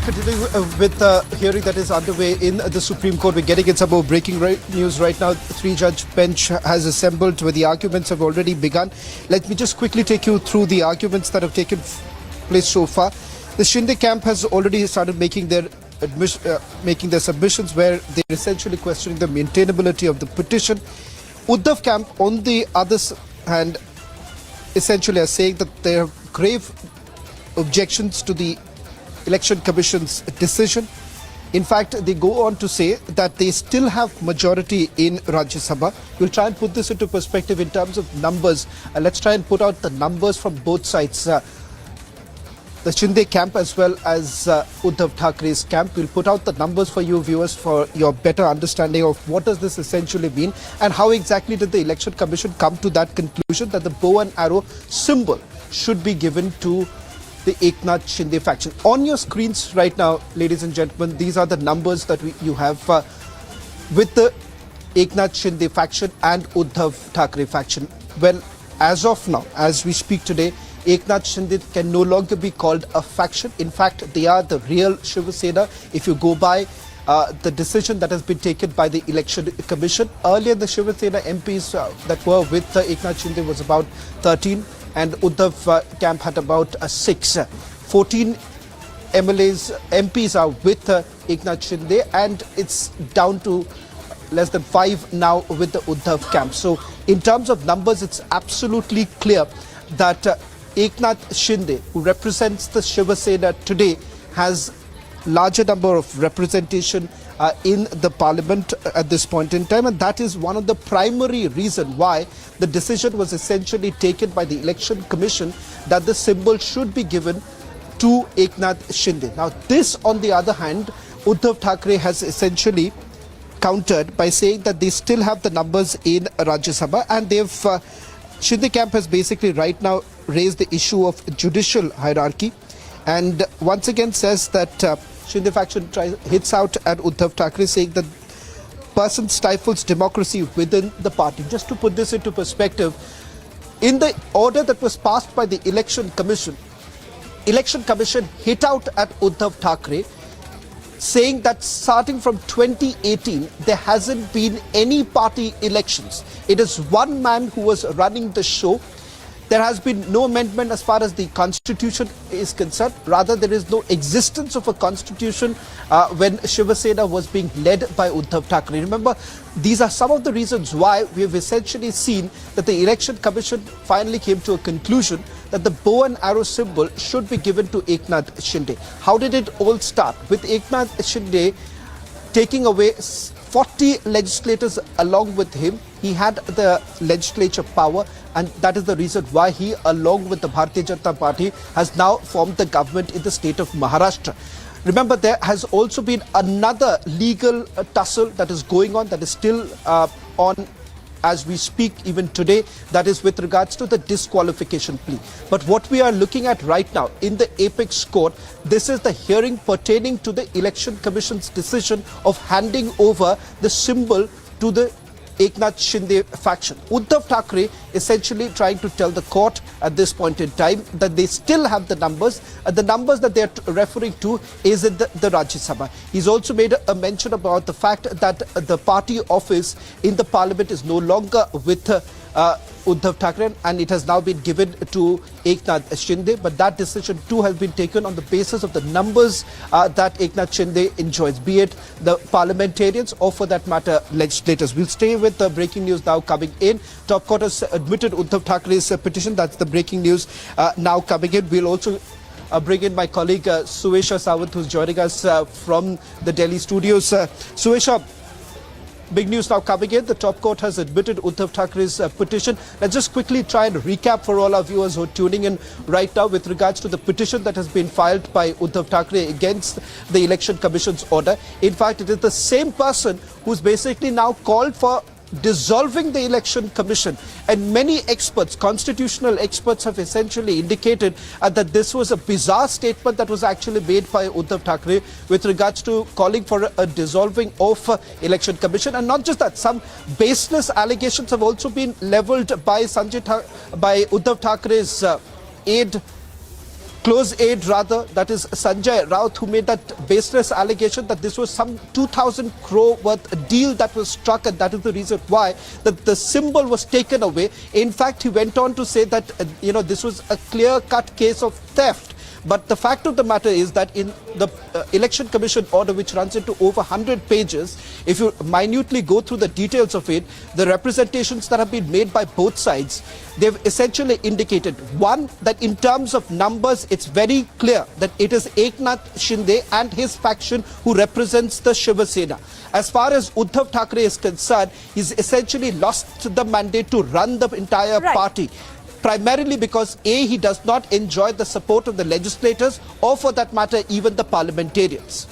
continuing with the hearing that is underway in the Supreme Court. We're getting in some more breaking news right now. The three-judge bench has assembled where the arguments have already begun. Let me just quickly take you through the arguments that have taken place so far. The Shinde camp has already started making their submissions where they're essentially questioning the maintainability of the petition. Uddhav camp, on the other hand, essentially are saying that there are grave objections to the Election Commission's decision. In fact, they go on to say that they still have majority in Rajya Sabha. We'll try and put this into perspective in terms of numbers. Let's try and put out the numbers from both sides. The Shinde camp as well as Uddhav Thackeray's camp. We'll put out the numbers for you viewers for your better understanding of what does this essentially mean and how exactly did the Election Commission come to that conclusion that the bow and arrow symbol should be given to the Eknath Shinde faction. On your screens right now, ladies and gentlemen, these are the numbers that you have with the Eknath Shinde faction and Uddhav Thackeray faction. Well, as of now, as we speak today, Eknath Shinde can no longer be called a faction. In fact, they are the real Shiva Sena. If you go by the decision that has been taken by the Election Commission, earlier the Shiva Sena MPs that were with Eknath Shinde was about 13. And Uddhav camp had about 6. 14 MPs are with Eknath Shinde, and it's down to less than 5 now with the Uddhav camp. So in terms of numbers, it's absolutely clear that Eknath Shinde, who represents the Shiva Sena today, has larger number of representation in the parliament at this point in time, and that is one of the primary reason why the decision was essentially taken by the election commission that the symbol should be given to Eknath Shinde. Now this, on the other hand, Uddhav Thackeray has essentially countered by saying that they still have the numbers in Rajya Sabha, and they've Shinde camp has basically right now raised the issue of judicial hierarchy, and once again says that Shinde faction hits out at Uddhav Thackeray, saying that person stifles democracy within the party. Just to put this into perspective, in the order that was passed by the Election Commission hit out at Uddhav Thackeray, saying that starting from 2018, there hasn't been any party elections. It is one man who was running the show. There has been no amendment as far as the constitution is concerned. Rather, there is no existence of a constitution when Shiva Sena was being led by Uddhav Thackeray. Remember, these are some of the reasons why we have essentially seen that the Election Commission finally came to a conclusion that the bow and arrow symbol should be given to Eknath Shinde. How did it all start? With Eknath Shinde taking away 40 legislators along with him. He had the legislature power, and that is the reason why he, along with the Bharatiya Janata Party, has now formed the government in the state of Maharashtra. Remember, there has also been another legal tussle that is going on, that is still on as we speak even today, that is with regards to the disqualification plea. But what we are looking at right now in the apex court, this is the hearing pertaining to the Election Commission's decision of handing over the symbol to the Eknath Shinde faction. Uddhav Thackeray essentially trying to tell the court at this point in time that they still have the numbers, and the numbers that they are referring to is in the Rajya Sabha. He's also made a mention about the fact that the party office in the parliament is no longer with Uddhav Thackeray, and it has now been given to Eknath Shinde, but that decision too has been taken on the basis of the numbers that Eknath Shinde enjoys, be it the parliamentarians or for that matter legislators. We'll stay with the breaking news now coming in. Top court has admitted Uddhav Thackeray's petition. That's the breaking news now coming in. We'll also bring in my colleague Suesha Sawant, who's joining us from the Delhi studios. Suesha, big news now coming in. The top court has admitted Uddhav Thackeray's petition. Let's just quickly try and recap for all our viewers who are tuning in right now with regards to the petition that has been filed by Uddhav Thackeray against the Election Commission's order. In fact, it is the same person who's basically now called for dissolving the Election Commission, and many experts, constitutional experts, have essentially indicated that this was a bizarre statement that was actually made by Uddhav Thackeray with regards to calling for a dissolving of Election Commission. And not just that, some baseless allegations have also been levelled by Uddhav Thackeray's close aide rather, that is Sanjay Raut, who made that baseless allegation that this was some 2,000 crore worth deal that was struck, and that is the reason why that the symbol was taken away. In fact, he went on to say that this was a clear-cut case of theft. But the fact of the matter is that in the Election Commission order, which runs into over 100 pages, if you minutely go through the details of it, the representations that have been made by both sides, they've essentially indicated, one, that in terms of numbers, it's very clear that it is Eknath Shinde and his faction who represents the Shiva Sena. As far as Uddhav Thackeray is concerned, he's essentially lost the mandate to run the entire party. Primarily because A, he does not enjoy the support of the legislators or for that matter even the parliamentarians.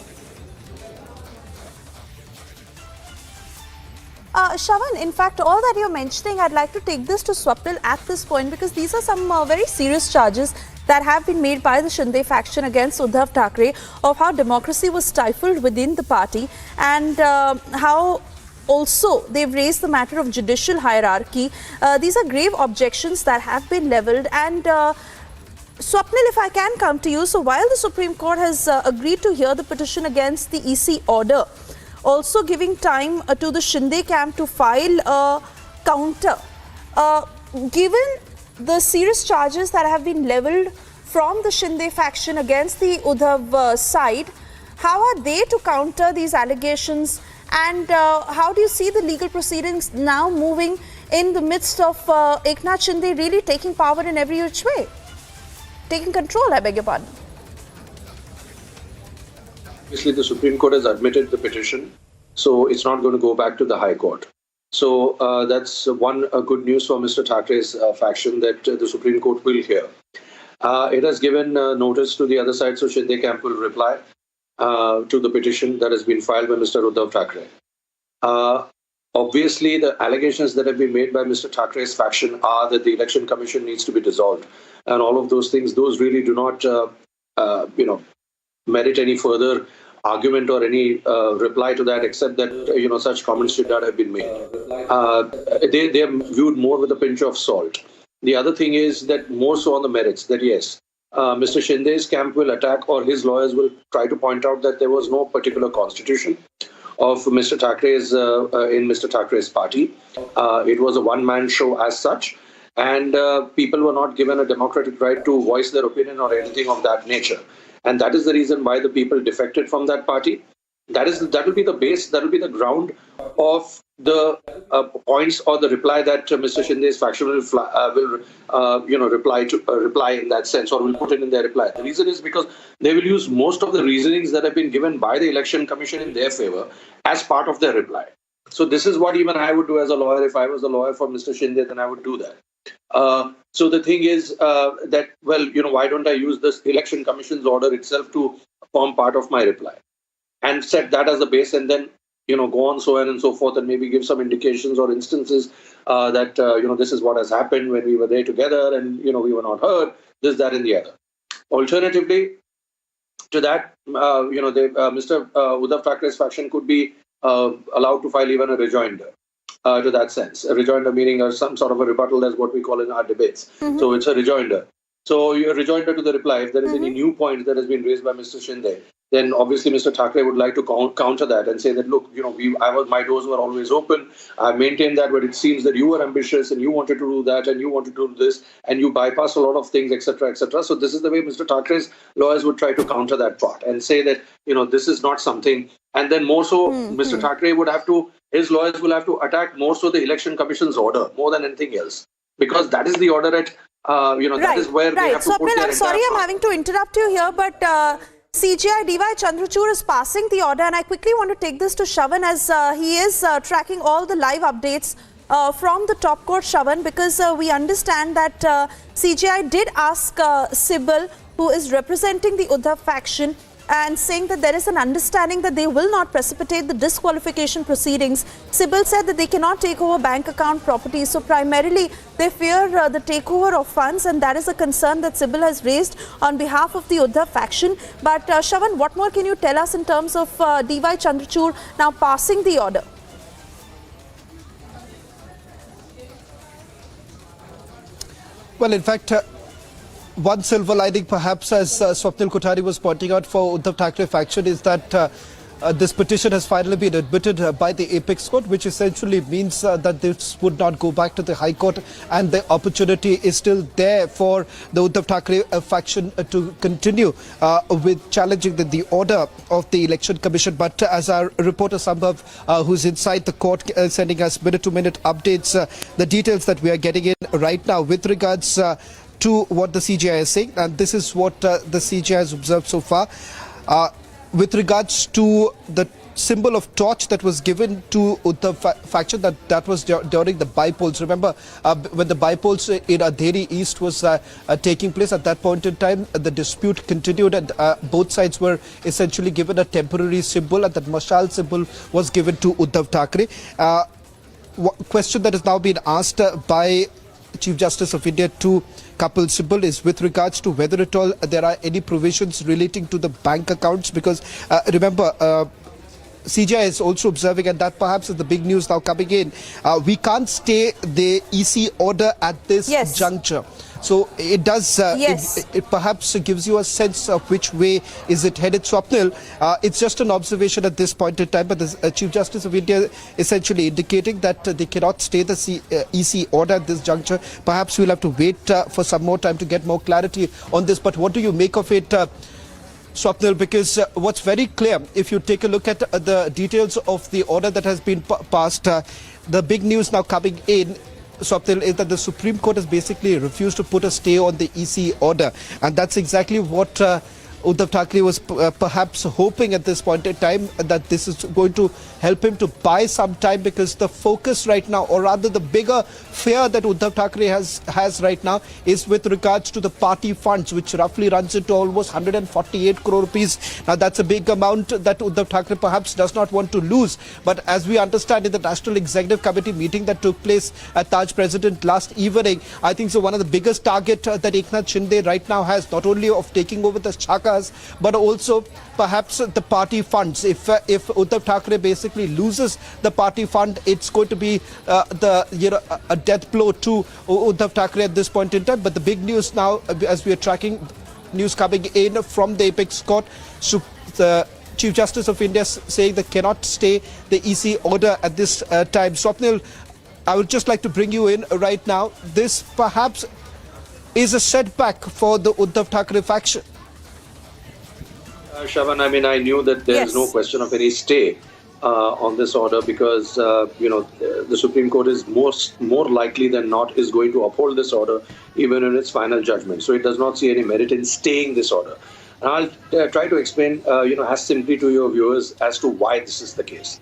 Shravan, in fact, all that you're mentioning, I'd like to take this to Swapnil at this point, because these are some very serious charges that have been made by the Shinde faction against Uddhav Thackeray of how democracy was stifled within the party, and how also they've raised the matter of judicial hierarchy. These are grave objections that have been levelled. And Swapnil, if I can come to you, so while the Supreme Court has agreed to hear the petition against the EC order, also giving time to the Shinde camp to file a counter, given the serious charges that have been levelled from the Shinde faction against the Uddhav side, how are they to counter these allegations? And how do you see the legal proceedings now moving in the midst of Eknath Shinde really taking power in every which way? Taking control, I beg your pardon. Obviously, the Supreme Court has admitted the petition, so it's not going to go back to the High Court. So that's one good news for Mr. Thackeray's faction that the Supreme Court will hear. It has given notice to the other side, so Shinde camp will reply to the petition that has been filed by Mr. Uddhav Thackeray. Obviously, the allegations that have been made by Mr. Thackeray's faction are that the Election Commission needs to be dissolved, and all of those things. Those really do not, merit any further argument or any reply to that, except that such comments should not have been made. They are viewed more with a pinch of salt. The other thing is that more so on the merits. That yes, Mr. Shinde's camp will attack, or his lawyers will try to point out that there was no particular constitution of Mr. Thackeray's in Mr. Thackeray's party. It was a one-man show as such, and people were not given a democratic right to voice their opinion or anything of that nature. And that is the reason why the people defected from that party. That will be the base, that will be the ground of the points or the reply that Mr. Shinde's faction will reply in that sense, or will put it in their reply. The reason is because they will use most of the reasonings that have been given by the Election Commission in their favor as part of their reply. So this is what even I would do as a lawyer. If I was a lawyer for Mr. Shinde, then I would do that. So the thing is that, well, why don't I use this Election Commission's order itself to form part of my reply and set that as the base, and then, go on so on and so forth, and maybe give some indications or instances that, this is what has happened when we were there together and, we were not heard, this, that, and the other. Alternatively to that, Mr. Uddhav Thackeray's faction could be allowed to file even a rejoinder. To that sense, a rejoinder meaning some sort of a rebuttal, as what we call in our debates. So it's a rejoinder. So your rejoinder to the reply, if there is any new point that has been raised by Mr. Shinde, then obviously Mr. Thackeray would like to counter that and say that, look, my doors were always open. I maintained that, but it seems that you were ambitious and you wanted to do that and you wanted to do this and you bypassed a lot of things, etc., etc. So this is the way Mr. Thackeray's lawyers would try to counter that part and say that, this is not something. And then more so, Mr. Thackeray would have to, his lawyers will have to attack more so the Election Commission's order more than anything else, because that is the order at, that is where they have to put their I'm sorry, I'm having to interrupt you here, but CJI D.Y. Chandrachud is passing the order, and I quickly want to take this to Shravan, as he is tracking all the live updates from the top court, Shravan, because we understand that CJI did ask Sibyl, who is representing the Uddhav faction, and saying that there is an understanding that they will not precipitate the disqualification proceedings. Sibyl said that they cannot take over bank account properties, so primarily they fear the takeover of funds, and that is a concern that Sibyl has raised on behalf of the Uddhav faction. But Shravan, what more can you tell us in terms of D.Y. Chandrachud now passing the order? Well, in fact, one silver lining, perhaps, as Swapnil Kothari was pointing out for Uddhav Thackeray faction, is that this petition has finally been admitted by the Apex Court, which essentially means that this would not go back to the High Court, and the opportunity is still there for the Uddhav Thackeray faction to continue with challenging the order of the Election Commission. But as our reporter Sambhav, who's inside the court, sending us minute-to-minute updates, the details that we are getting in right now with regards to what the CJI is saying, and this is what the CJI has observed so far. With regards to the symbol of torch that was given to Uddhav faction, that was during the bypolls. Remember, when the bypolls in Andheri East was taking place, at that point in time, the dispute continued, and both sides were essentially given a temporary symbol, and that mashal symbol was given to Uddhav Thackeray. Question that has now been asked by Chief Justice of India to Kapil Sibal is with regards to whether at all there are any provisions relating to the bank accounts, because remember, CJI is also observing, and that perhaps is the big news now coming in, we can't stay the EC order at this juncture. So it does, it perhaps gives you a sense of which way is it headed. Swapnil, it's just an observation at this point in time, but the Chief Justice of India essentially indicating that they cannot stay the EC order at this juncture. Perhaps we'll have to wait for some more time to get more clarity on this. But what do you make of it, Swapnil? Because what's very clear, if you take a look at the details of the order that has been passed, the big news now coming in, Swapnil, is that the Supreme Court has basically refused to put a stay on the EC order, and that's exactly what Uddhav Thackeray was perhaps hoping at this point in time that this is going to help him to buy some time, because the focus right now, or rather the bigger fear that Uddhav Thackeray has right now, is with regards to the party funds, which roughly runs into almost 148 crore rupees. Now that's a big amount that Uddhav Thackeray perhaps does not want to lose. But as we understand in the National Executive Committee meeting that took place at Taj President last evening, I think so one of the biggest target that Eknath Shinde right now has, not only of taking over the Chakas, but also perhaps the party funds. If Uddhav Thackeray basically loses the party fund, it's going to be a death blow to Uddhav Thackeray at this point in time. But the big news now, as we are tracking news coming in from the apex court, the Chief Justice of India saying they cannot stay the EC order at this time. Swapnil, I would just like to bring you in right now. This perhaps is a setback for the Uddhav Thackeray faction. Shavan, I mean, I knew that there is no question of any stay on this order, because the Supreme Court is more likely than not is going to uphold this order even in its final judgment. So it does not see any merit in staying this order. And I'll try to explain, as simply to your viewers as to why this is the case.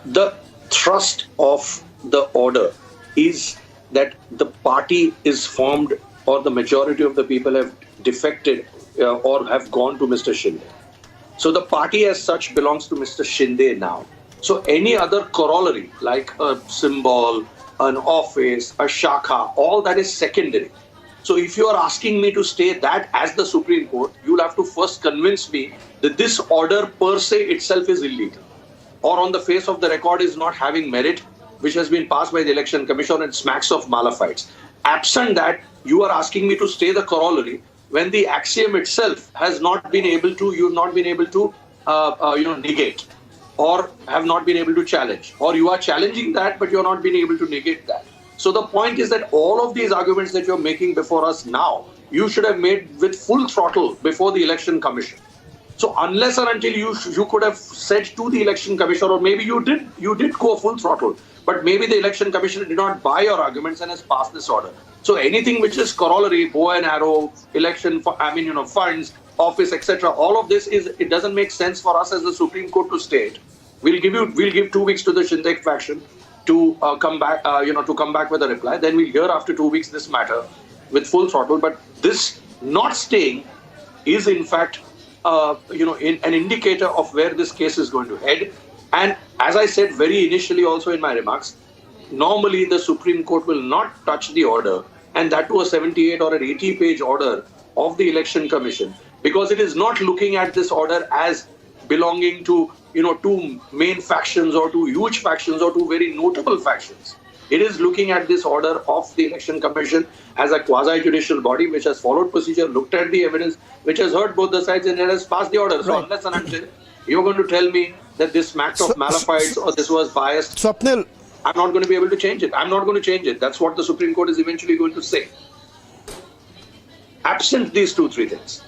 The thrust of the order is that the party is formed, or the majority of the people have defected or have gone to Mr. Shinde. So the party as such belongs to Mr. Shinde now. So any other corollary, like a symbol, an office, a shakha, all that is secondary. So if you are asking me to stay that as the Supreme Court, you'll have to first convince me that this order per se itself is illegal, or on the face of the record is not having merit, which has been passed by the Election Commission and smacks of malafides. Absent that, you are asking me to stay the corollary when the axiom itself has not been able to, you've not been able to, negate, or have not been able to challenge, or you are challenging that, but you're not being able to negate that. So the point is that all of these arguments that you're making before us now, you should have made with full throttle before the Election Commission. So unless and until you could have said to the Election Commission, or maybe you did go full throttle, but maybe the Election Commission did not buy your arguments and has passed this order. So anything which is corollary, bow and arrow, election, funds, office, etc., all of this it doesn't make sense for us as the Supreme Court to state. We'll give 2 weeks to the Shinde faction to come back, to come back with a reply. Then we'll hear after 2 weeks this matter with full throttle. But this not staying is in fact, an indicator of where this case is going to head. And as I said very initially also in my remarks, normally the Supreme Court will not touch the order, and that to a 78 or an 80-page order of the Election Commission, because it is not looking at this order as belonging to, two main factions or two huge factions or two very notable factions. It is looking at this order of the Election Commission as a quasi-judicial body which has followed procedure, looked at the evidence, which has heard both the sides, and it has passed the order. So unless and until you're going to tell me that this smacked of malafides or this was biased, Swapnil, I'm not going to be able to change it. I'm not going to change it. That's what the Supreme Court is eventually going to say. Absent these 2-3 things.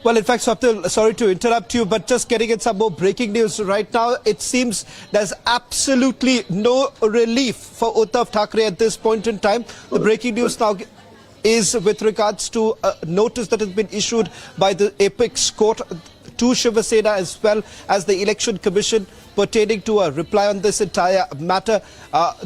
Well, in fact, Swapnil, sorry to interrupt you, but just getting in some more breaking news right now. It seems there's absolutely no relief for Uddhav Thackeray at this point in time. The breaking news now is with regards to a notice that has been issued by the apex court to Shiva Sena as well as the Election Commission pertaining to a reply on this entire matter.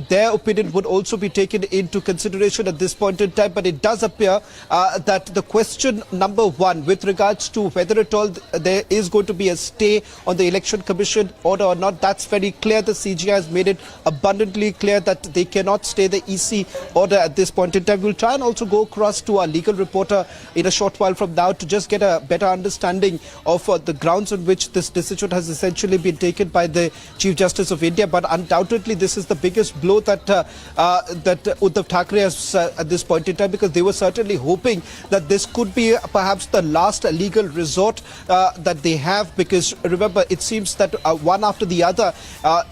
Their opinion would also be taken into consideration at this point in time, but it does appear that the question number one with regards to whether at all there is going to be a stay on the Election Commission order or not, that's very clear. The CGI has made it abundantly clear that they cannot stay the EC order at this point in time. We'll try and also go across to our legal reporter in a short while from now to just get a better understanding of the grounds on which this decision has essentially been taken by the Chief Justice of India. But undoubtedly this is the biggest blow that Uddhav Thackeray has at this point in time, because they were certainly hoping that this could be perhaps the last legal resort that they have, because remember, it seems that one after the other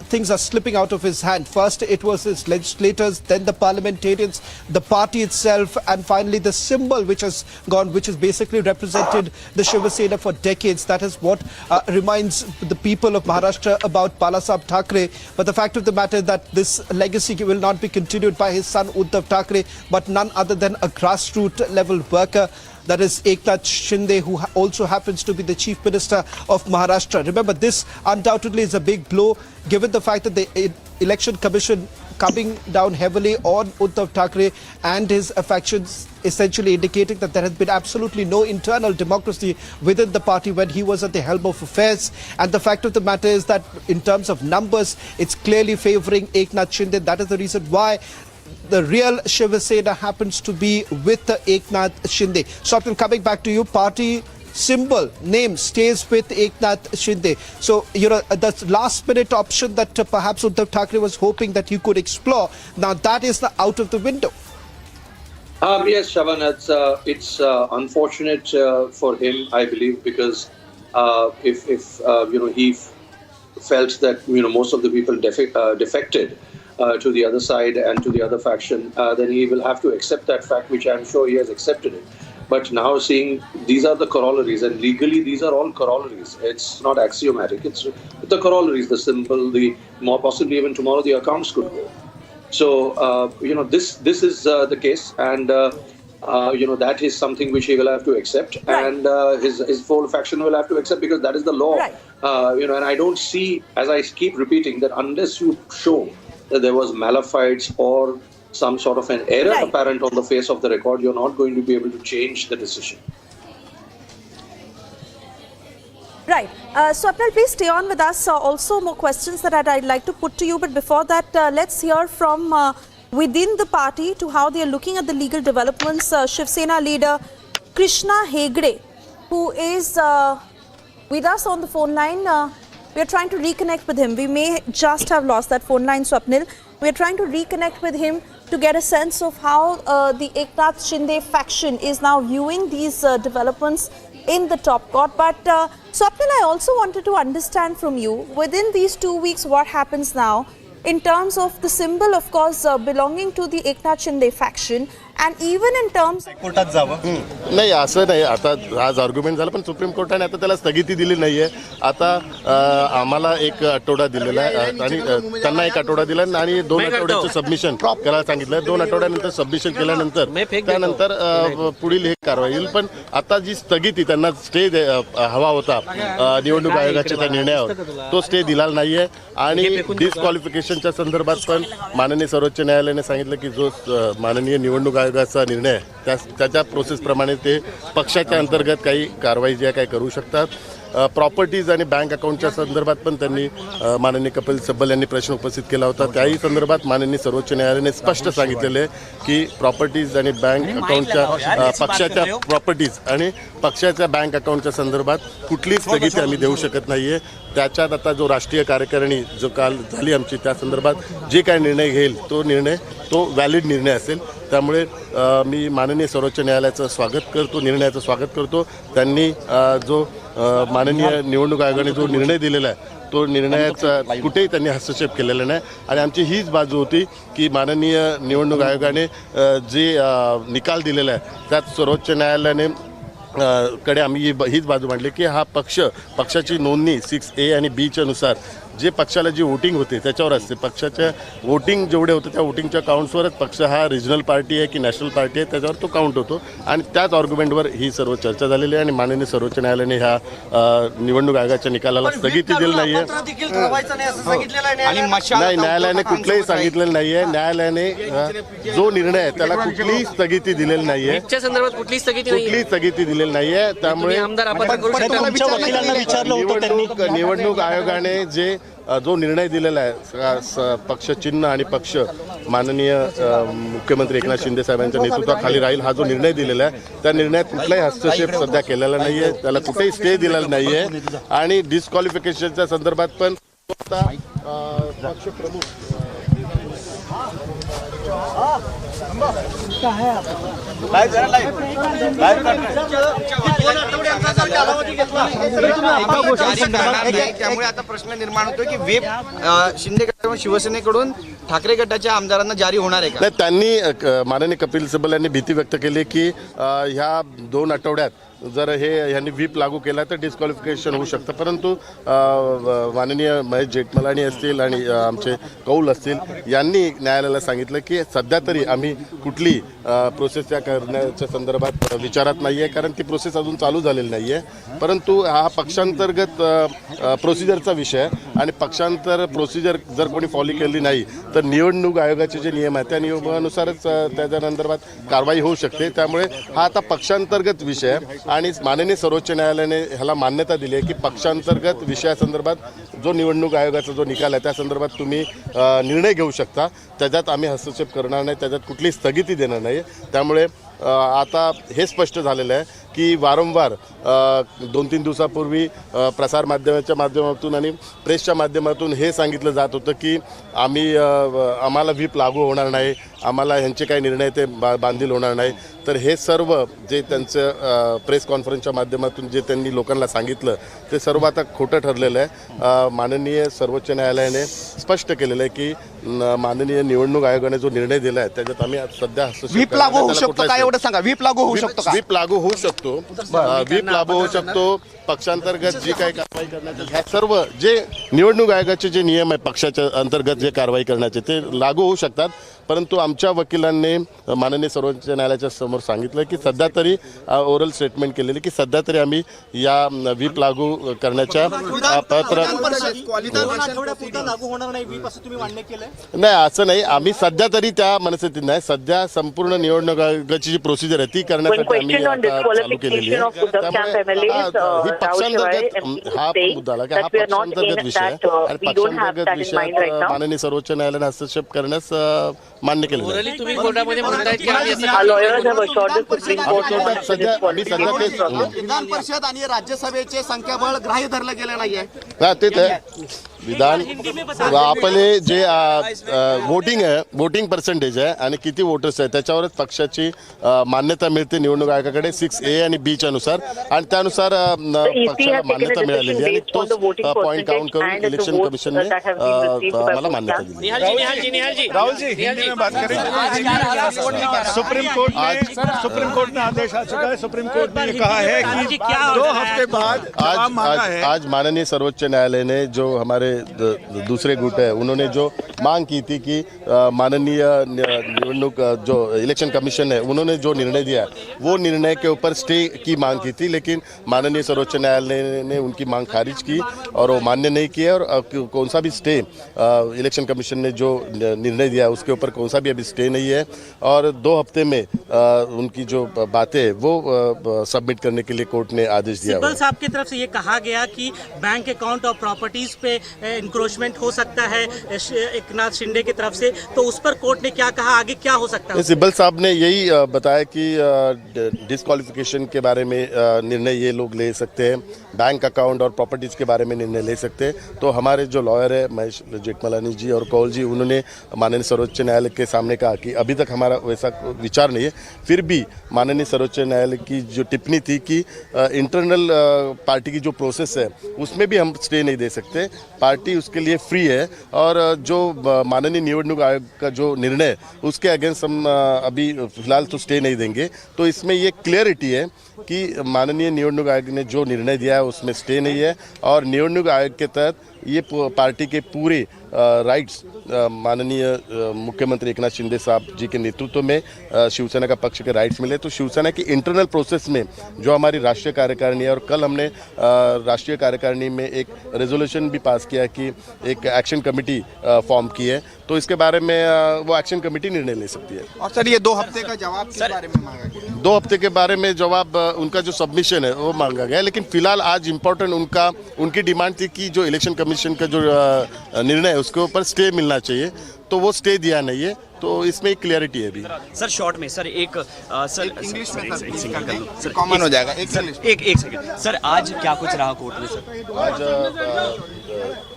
things are slipping out of his hand. First it was his legislators, then the parliamentarians, the party itself, and finally the symbol which has gone, which has basically represented the Shiva Sena for decades. That is what reminds the people of Maharashtra about Balasaheb Thackeray. But the fact of the matter is that this legacy will not be continued by his son Uddhav Thackeray, but none other than a grassroots level worker that is Eknath Shinde, who also happens to be the Chief Minister of Maharashtra. Remember, this undoubtedly is a big blow, given the fact that the Election Commission coming down heavily on Uddhav Thackeray and his factions, essentially indicating that there has been absolutely no internal democracy within the party when he was at the helm of affairs. And the fact of the matter is that in terms of numbers, it's clearly favoring Eknath Shinde. That is the reason why the real Shiv Sena happens to be with Eknath Shinde. Swapnil, coming back to you, party symbol, name stays with Eknath Shinde. So, the last minute option that perhaps Uddhav Thackeray was hoping that he could explore, now that is out of the window. Yes, Shavan, it's unfortunate for him, I believe, because if he felt that most of the people defected to the other side and to the other faction, then he will have to accept that fact, which I'm sure he has accepted it. But now seeing these are the corollaries, and legally these are all corollaries. It's not axiomatic. It's the corollaries, the symbol, the more possibly even tomorrow the accounts could go. So this is the case, and that is something which he will have to accept, and his whole faction will have to accept, because that is the law. Right. And I don't see, as I keep repeating, that unless you show that there was malafides or some sort of an error apparent on the face of the record, you're not going to be able to change the decision. Right. Swapnil, please stay on with us. Also, more questions that I'd like to put to you. But before that, let's hear from within the party to how they are looking at the legal developments. Shiv Sena leader Krishna Hegde, who is with us on the phone line. We are trying to reconnect with him. We may just have lost that phone line, Swapnil. We are trying to reconnect with him to get a sense of how the Eknath Shinde faction is now viewing these developments in the top court. But Swapnil, I also wanted to understand from you, within these 2 weeks, what happens now in terms of the symbol, of course, belonging to the Eknath Shinde faction, and even in terms of... नाही असं नाही, आता आज argument झालं, पण supreme कोर्टाने आता त्याला स्थगिती दिली नाहीये. आता आम्हाला एक आठवडा दिलेला आहे आणि त्यांना एक आठवडा दिला आणि 2 आठवड्याचं सबमिशन करायला सांगितलं. 2 आठवड्यानंतर सबमिशन केल्यानंतर त्यानंतर पुढील हे कारवाई होईल. पण आता जी स्थगिती त्यांना स्टे हवा होता निवडणूक आयोगाच्या त्या निर्णयावर, तो स्टे दिला नाहीये. आणि डिस्क्वालिफिकेशनच्या संदर्भात पण माननीय सर्वोच्च न्यायालयाने सांगितलं की जो माननीय निवडणूक आयोगाचा निर्णय त्याच्या प्रोसेसप्रमाणे ते पक्षाच्या अंतर्गत काही कारवाई ज्या काही करू शकतात. प्रॉपर्टीज आणि बँक अकाउंटच्या संदर्भात पण त्यांनी माननीय कपिल सिब्बल यांनी प्रश्न उपस्थित केला होता. त्याही संदर्भात माननीय सर्वोच्च न्यायालयाने स्पष्ट सांगितलेले आहे की प्रॉपर्टीज आणि बँक अकाउंटच्या पक्षाच्या प्रॉपर्टीज आणि पक्षाच्या बँक अकाउंटच्या संदर्भात कुठलीच स्थगिती आम्ही देऊ शकत नाही आहे. त्याच्यात आता जो राष्ट्रीय कार्यकारिणी जो काल झाली आमची, त्या संदर्भात जे काय निर्णय घेईल तो व्हॅलिड निर्णय असेल. त्यामुळे मी माननीय सर्वोच्च न्यायालयाचं स्वागत करतो, निर्णयाचं स्वागत करतो. त्यांनी जो माननीय निवडणूक आयोगाने जो निर्णय दिलेला आहे, तो निर्णयाचा कुठेही त्यांनी हस्तक्षेप केलेला नाही. आणि आमची हीच बाजू होती की माननीय निवडणूक आयोगाने जे निकाल दिलेला आहे, त्यात सर्वोच्च न्यायालयाने कडे आम्ही हीच बाजू मांडली की हा पक्षाची नोंदणी 6A आणि Bच्या नुसार जे पक्षाला जी वोटिंग होते त्याच्यावर असते. पक्षाच्या वोटिंग जेवढे होते त्या वोटिंगच्या काउंट्सवरच पक्ष हा रिजनल पार्टी आहे की नॅशनल पार्टी आहे त्याच्यावर तो काउंट होतो. आणि त्याच आर्ग्युमेंटवर ही सर्व चर्चा झालेली आहे. आणि माननीय सर्वोच्च न्यायालयाने ह्या निवडणूक आयोगाच्या निकालाला स्थगिती दिली नाही आहे. नाही, न्यायालयाने कुठलंही सांगितलेलं नाही आहे. न्यायालयाने जो निर्णय आहे त्याला कुठलीही स्थगिती दिलेली नाही आहे, कुठलीही स्थगिती दिलेली नाही आहे. त्यामुळे निवडणूक आयोगाने जो निर्णय दिलेला आहे, पक्ष चिन्ह आणि पक्ष माननीय मुख्यमंत्री एकनाथ शिंदे साहेबांच्या नेतृत्वाखाली राहील, हा जो निर्णय दिलेला आहे त्या निर्णयात कुठलाही हस्तक्षेप सध्या केलेला नाही आहे, त्याला कुठेही स्टे दिलेला नाही आहे. आणि डिस्क्वालिफिकेशनच्या संदर्भात पण पक्ष प्रमुख त्यामुळे आता प्रश्न निर्माण होतोय की वेब शिंदे गट शिवसेनेकडून ठाकरे गटाच्या आमदारांना जारी होणार आहे का? त्यांनी माननीय कपिल सिब्बल यांनी भीती व्यक्त केली की ह्या 2 आठवड्यात जर हे यांनी व्हीप लागू केला तर डिस्क्वालिफिकेशन होऊ शकतं. परंतु माननीय महेश जेठमलानी असतील आणि आमचे कौल असतील यांनी न्यायालयाला सांगितलं की सध्या तरी आम्ही कुठली प्रोसेस त्या करण्याच्या संदर्भात विचारात नाही आहे, कारण ती प्रोसेस अजून चालू झालेली नाही आहे. परंतु हा पक्षांतर्गत प्रोसिजरचा विषय आहे आणि पक्षांतर प्रोसिजर जर कोणी फॉलो केली नाही तर निवडणूक आयोगाचे जे नियम आहेत त्या नियमानुसारच त्याच्या संदर्भात कारवाई होऊ शकते. त्यामुळे हा आता पक्षांतर्गत विषय आहे आणि माननीय सर्वोच्च न्यायालयाने ह्याला मान्यता दिली आहे की पक्षांतर्गत विषयासंदर्भात जो निवडणूक आयोगाचा जो निकाल आहे त्या संदर्भात तुम्ही निर्णय घेऊ शकता. त्याच्यात आम्ही हस्तक्षेप करणार नाही, त्याच्यात कुठली स्थगिती देणार नाही. त्यामुळे आता हे स्पष्ट झालेलं आहे की वारंवार 2-3 दिवसापूर्वी प्रसारमाध्यमाच्या माध्यमातून आणि प्रेसच्या माध्यमातून हे सांगितलं जात होतं की आम्हाला व्हीप लागू होणार नाही, आम्हाला ह्यांचे काही निर्णय ते बांधील होणार नाही. तर हे सर्व जे त्यांचं प्रेस कॉन्फरन्सच्या माध्यमातून जे त्यांनी लोकांना सांगितलं ते सर्व आता खोटं ठरलेलं आहे. माननीय सर्वोच्च न्यायालयाने स्पष्ट केलेलं आहे की माननीय निवडणूक आयोगाने जो निर्णय दिला आहे त्याच्यात आम्ही सध्या व्हीप लागू होऊ शकतो का एवढं सांगा. व्हीप लागू होऊ शकतो का? व्हीप लागू होऊ शकतो, व्हीप लागू होऊ शकतो. पक्षांतर्गत जी काही कारवाई करण्याचे ह्या सर्व जे निवडणूक आयोगाचे जे नियम आहे पक्षाच्या अंतर्गत जे कारवाई करण्याचे ते लागू होऊ शकतात. परंतु आमच्या वकिलांनी माननीय सर्वोच्च न्यायालयाच्या समोर सांगितलं की सध्या तरी ओरल स्टेटमेंट केलेली की सध्या तरी आम्ही या व्हीप लागू करण्याच्या नाही असं नाही. आम्ही सध्या तरी त्या मनस्थितीत नाही. सध्या संपूर्ण निवडणूक आयोगाची जी प्रोसिजर आहे ती करण्यासाठी आम्ही चालू केलेली आहे. त्यामुळे ही पक्षांतर्गत हा मुद्दा आला की हा पक्षांतर्गत विषय आहे आणि पक्षांतर्गत विषयात माननीय सर्वोच्च न्यायालयाने हस्तक्षेप करण्यास मान्य केलं आहे. विधान परिषद आणि राज्यसभेचे संख्याबळ ग्राह्य धरलं गेलं नाहीये. तेच आहे विधान आपले जे वोटिंग आहे, वोटिंग पर्सेंटेज आहे आणि किती वोटर्स आहे त्याच्यावरच पक्षाची मान्यता मिळते निवडणूक आयोगाकडे 6A आणि B च्या नुसार आणि त्यानुसार पक्षाला मान्यता मिळालेली आणि तोच पॉईंट काउंट करून इलेक्शन कमिशनने मला मान्यता दिली. सुप्रीम कोर्ट ने आदेश आ चुका है. सुप्रीम कोर्ट ने कहा है कि 2 हफ्ते बाद आज माननीय सर्वोच्च न्यायालय ने जो हमारे दूसरे गुट है उन्होंने जो मांग की थी कि माननीय निवडणूक जो इलेक्शन कमीशन है उन्होंने जो निर्णय दिया वो निर्णय के ऊपर स्टे की मांग की थी, लेकिन माननीय सर्वोच्च न्यायालय ने उनकी मांग खारिज की और वो मान्य नहीं किया. और कौन सा भी स्टे इलेक्शन कमीशन ने जो निर्णय दिया उसके ऊपर कौन सा भी अभी स्टे नहीं है और 2 हफ्ते में उनकी जो बातें वो सबमिट करने के लिए कोर्ट ने आदेश दिया. सिब्बल साहब की तरफ से ये कहा गया कि बैंक अकाउंट और प्रॉपर्टीज पे इंक्रोचमेंट हो सकता है एकनाथ शिंदे की तरफ से, तो उस पर कोर्ट ने क्या कहा, आगे क्या हो सकता है? सिब्बल साहब ने यही बताया कि डिस्क्वालिफिकेशन के बारे में निर्णय ये लोग ले सकते हैं, बैंक अकाउंट और प्रॉपर्टीज़ के बारे में निर्णय ले सकते हैं. तो हमारे जो लॉयर है महेश जेठमलानी जी और कौल जी उन्होंने माननीय सर्वोच्च न्यायालय के सामने कहा कि अभी तक हमारा वैसा विचार नहीं है. फिर भी माननीय सर्वोच्च न्यायालय की जो टिप्पणी थी कि इंटरनल पार्टी की जो प्रोसेस है उसमें भी हम स्टे नहीं दे सकते, पार्टी उसके लिए फ्री है और जो माननीय निवडणूक आयोग का जो निर्णय उसके अगेंस्ट हम अभी फिलहाल तो स्टे नहीं देंगे. तो इसमें ये क्लियरिटी है कि माननीय निवडणूक आयोग ने जो निर्णय दिया है उसमें स्टे नहीं है और निवडणूक आयोग के तहत ये पार्टी के पूरे राइट्स माननीय मुख्यमंत्री एकनाथ शिंदे साहब जी के नेतृत्व में शिवसेना का पक्ष के राइट्स मिले. तो शिवसेना की इंटरनल प्रोसेस में जो हमारी राष्ट्रीय कार्यकारिणी है और कल हमने राष्ट्रीय कार्यकारिणी में एक रेजोल्यूशन भी पास किया कि एक एक्शन कमेटी फॉर्म की है, तो इसके बारे में वो एक्शन कमेटी निर्णय ले सकती है. और सर ये 2 हफ्ते का जवाब किस बारे में मांगा गया? 2 हफ्ते के बारे में जवाब उनका जो सबमिशन है वो मांगा गया, लेकिन फिलहाल आज इम्पोर्टेंट उनकी डिमांड थी कि जो इलेक्शन कमीशन का जो निर्णय है उसके ऊपर स्टे मिलना चाहिए, तो वो स्टे दिया नहीं है. तो इसमें एक क्लियरिटी है अभी. सर शॉर्ट में सर एक सर इंग्लिश में सर कॉमन हो जाएगा. एक सेकंड सर, आज क्या कुछ रहा कोर्ट में सर? आज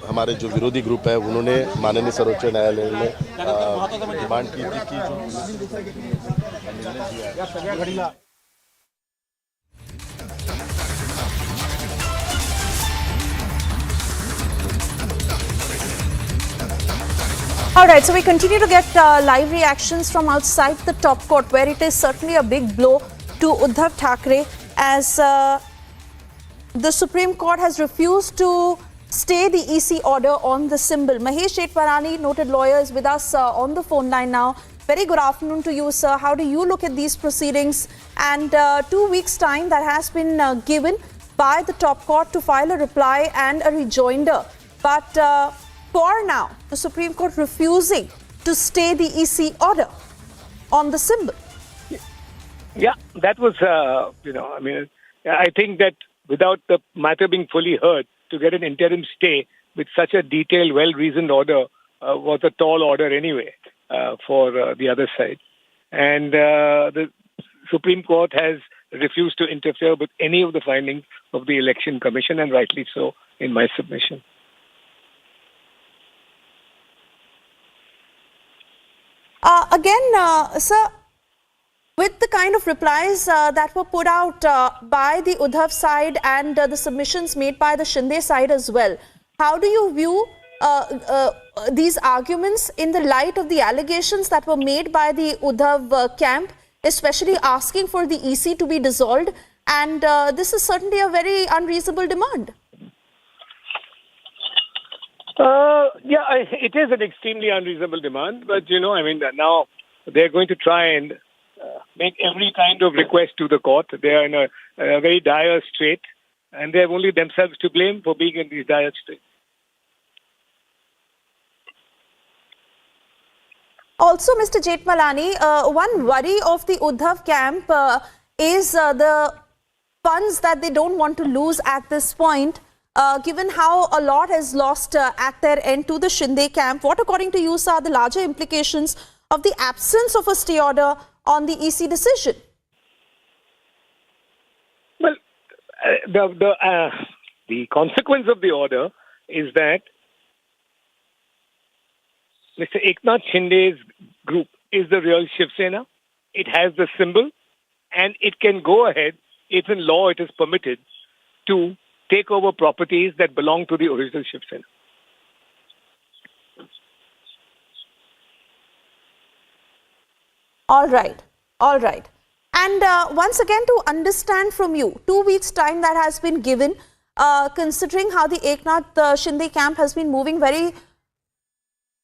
हमारे जो विरोधी ग्रुप है उन्होंने माननीय सर्वोच्च न्यायालय ने डिमांड की थी कि जो All right, so we continue to get live reactions from outside the top court, where it is certainly a big blow to Uddhav Thackeray. as the Supreme Court has refused to stay the EC order on the symbol. Mahesh Jetmalani, noted lawyer, is with us on the phone line now. Very good afternoon to you, sir. How do you look at these proceedings? And 2 weeks' time that has been given by the top court to file a reply and a rejoinder. But for now, the Supreme Court refusing to stay the EC order on the symbol. Yeah, that was, I think that without the matter being fully heard, to get an interim stay with such a detailed, well-reasoned order was a tall order anyway for the other side. And the Supreme Court has refused to interfere with any of the findings of the Election Commission, and rightly so in my submission. Sir, with the kind of replies that were put out by the Uddhav side and the submissions made by the Shinde side as well, how do you view these arguments in the light of the allegations that were made by the Uddhav camp, especially asking for the EC to be dissolved? And this is certainly a very unreasonable demand. It is an extremely unreasonable demand. But, now they're going to try and make every kind of request to the court. They are in a very dire strait, and they have only themselves to blame for being in these dire straits. Also, Mr. Jetmalani, one worry of the Uddhav camp is the funds that they don't want to lose at this point, given how a lot is lost at their end to the Shinde camp. What, according to you, are the larger implications of the absence of a stay order on the EC decision? Well, the consequence of the order is that Mr. Eknath Shinde's group is the real Shiv Sena. It has the symbol, and it can go ahead, if in law it is permitted, to take over properties that belong to the original Shiv Sena. All right. And once again, to understand from you, 2 weeks' time that has been given, considering how the Eknath Shinde camp has been moving very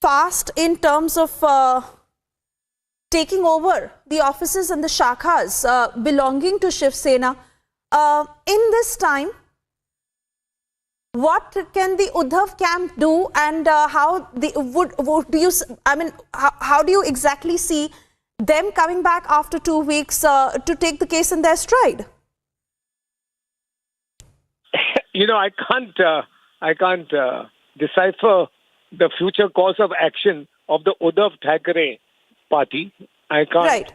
fast in terms of taking over the offices and the shakhas belonging to Shiv Sena. In this time, what can the Uddhav camp do, and how do you exactly see them coming back after 2 weeks to take the case in their stride? I can't decipher the future course of action of the Uddhav Thackeray party. I can't. Right.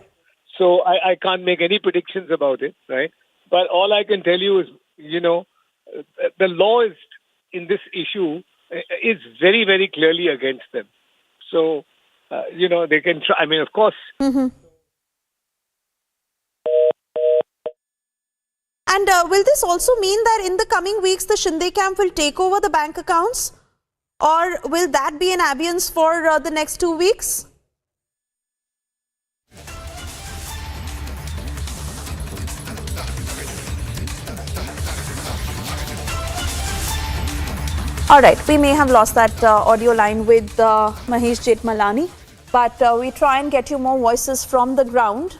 So I can't make any predictions about it, right? But all I can tell you is, the law is in this issue is very, very clearly against them. So, they can try. Of course. Mm-hmm. And will this also mean that in the coming weeks, the Shinde camp will take over the bank accounts? Or will that be an abeyance for the next 2 weeks? All right, we may have lost that audio line with Mahesh Jetmalani, but we try and get you more voices from the ground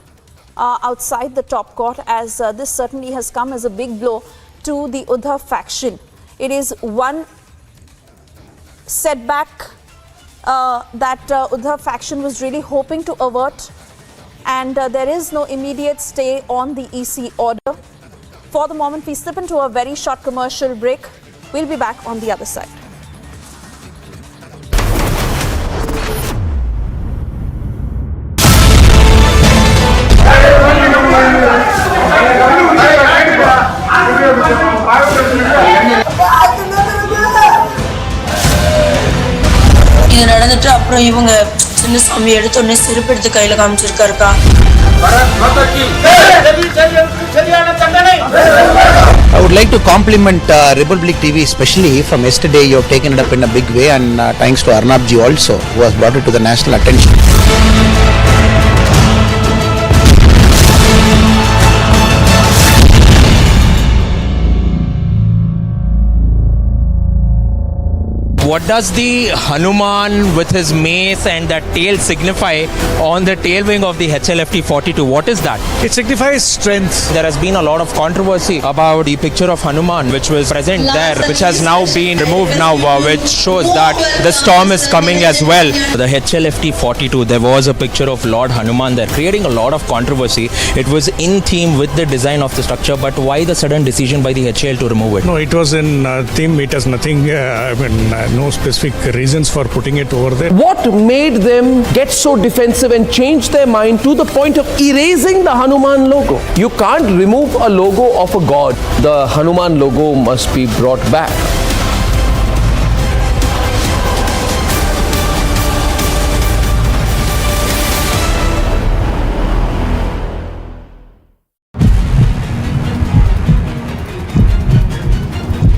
outside the top court, as this certainly has come as a big blow to the Uddhav faction. It is one setback that Uddhav faction was really hoping to avert, and there is no immediate stay on the EC order. For the moment, we slip into a very short commercial break. We'll be back on the other side. இது நடந்துட்டு அப்புறம் இவங்க சின்ன சாமி எடுத்தோடனே செருப்பு எடுத்து கையில காமிச்சிருக்காருக்கா. I would like to compliment Republic TV, especially from yesterday. You have taken it up in a big way, and thanks to Arnab ji also, who has brought it to the national attention. What does the Hanuman with his mace and that tail signify on the tail wing of the HLFT 42? What is that? It signifies strength. There has been a lot of controversy about the picture of Hanuman which was present there, which has now been removed now, which shows that the storm is coming as well. The HLFT 42, there was a picture of Lord Hanuman there, creating a lot of controversy. It was in theme with the design of the structure, but why the sudden decision by the HAL to remove it? No, it was in theme. It has nothing, no specific reasons for putting it over there. What made them get so defensive and change their mind to the point of erasing the Hanuman logo? You can't remove a logo of a god. The Hanuman logo must be brought back.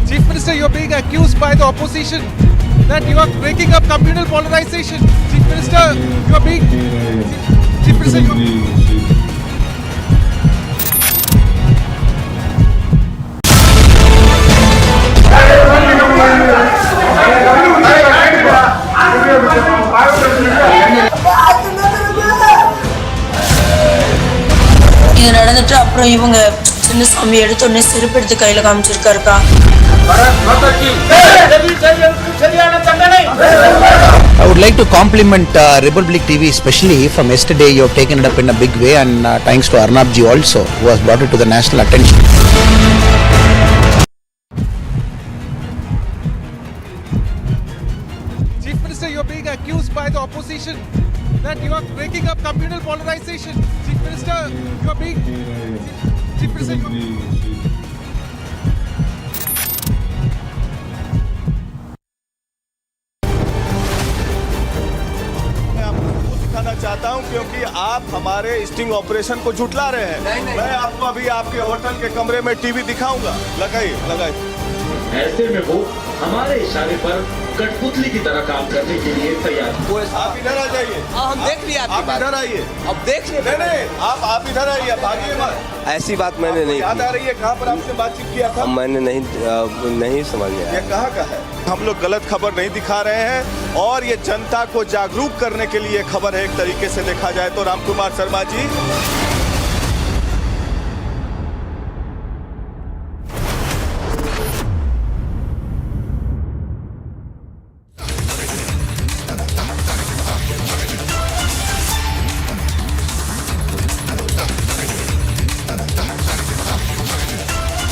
Chief Minister, you're being accused by the opposition that you are breaking up communal polarization. Chief Minister, you're being... Chief Minister, இது நடந்துட்டு அப்புறம் இவங்க சின்ன சாமி எடுத்த உடனே செருப்பு எடுத்து கையில காமிச்சிருக்காருக்கா. I would like to compliment Republic TV, especially from yesterday. You have taken it up in a big way, and thanks to Arnab ji also, who has brought it to the national attention. Chief Minister, you're being accused by the opposition that you are breaking up communal polarization. Chief Minister, you're being... Chief Minister, चाहता हूं क्योंकि आप हमारे sting operation को झुठला रहे हैं। मैं आपको अभी आपके होटल के कमरे में टीवी दिखाऊंगा। लगाइए। ऐसे में वो हमारे इशारे पर कठपुतली की तरह काम करने के लिए तैयार। आप इधर आ जाइए। हम देख लिया आप इधर आइए। अब देख लिया। नहीं, आप इधर आइए, भागिए मत। ऐसी बात मैंने नहीं याद आ रही है कहाँ पर आपसे बातचीत किया था? मैंने नहीं समझ में आया। ये कहाँ का है? हम लोग गलत खबर नहीं दिखा रहे हैं और ये जनता को जागरूक करने के लिए खबर है। एक तरीके से देखा जाए तो Ramkumar Sharma ji,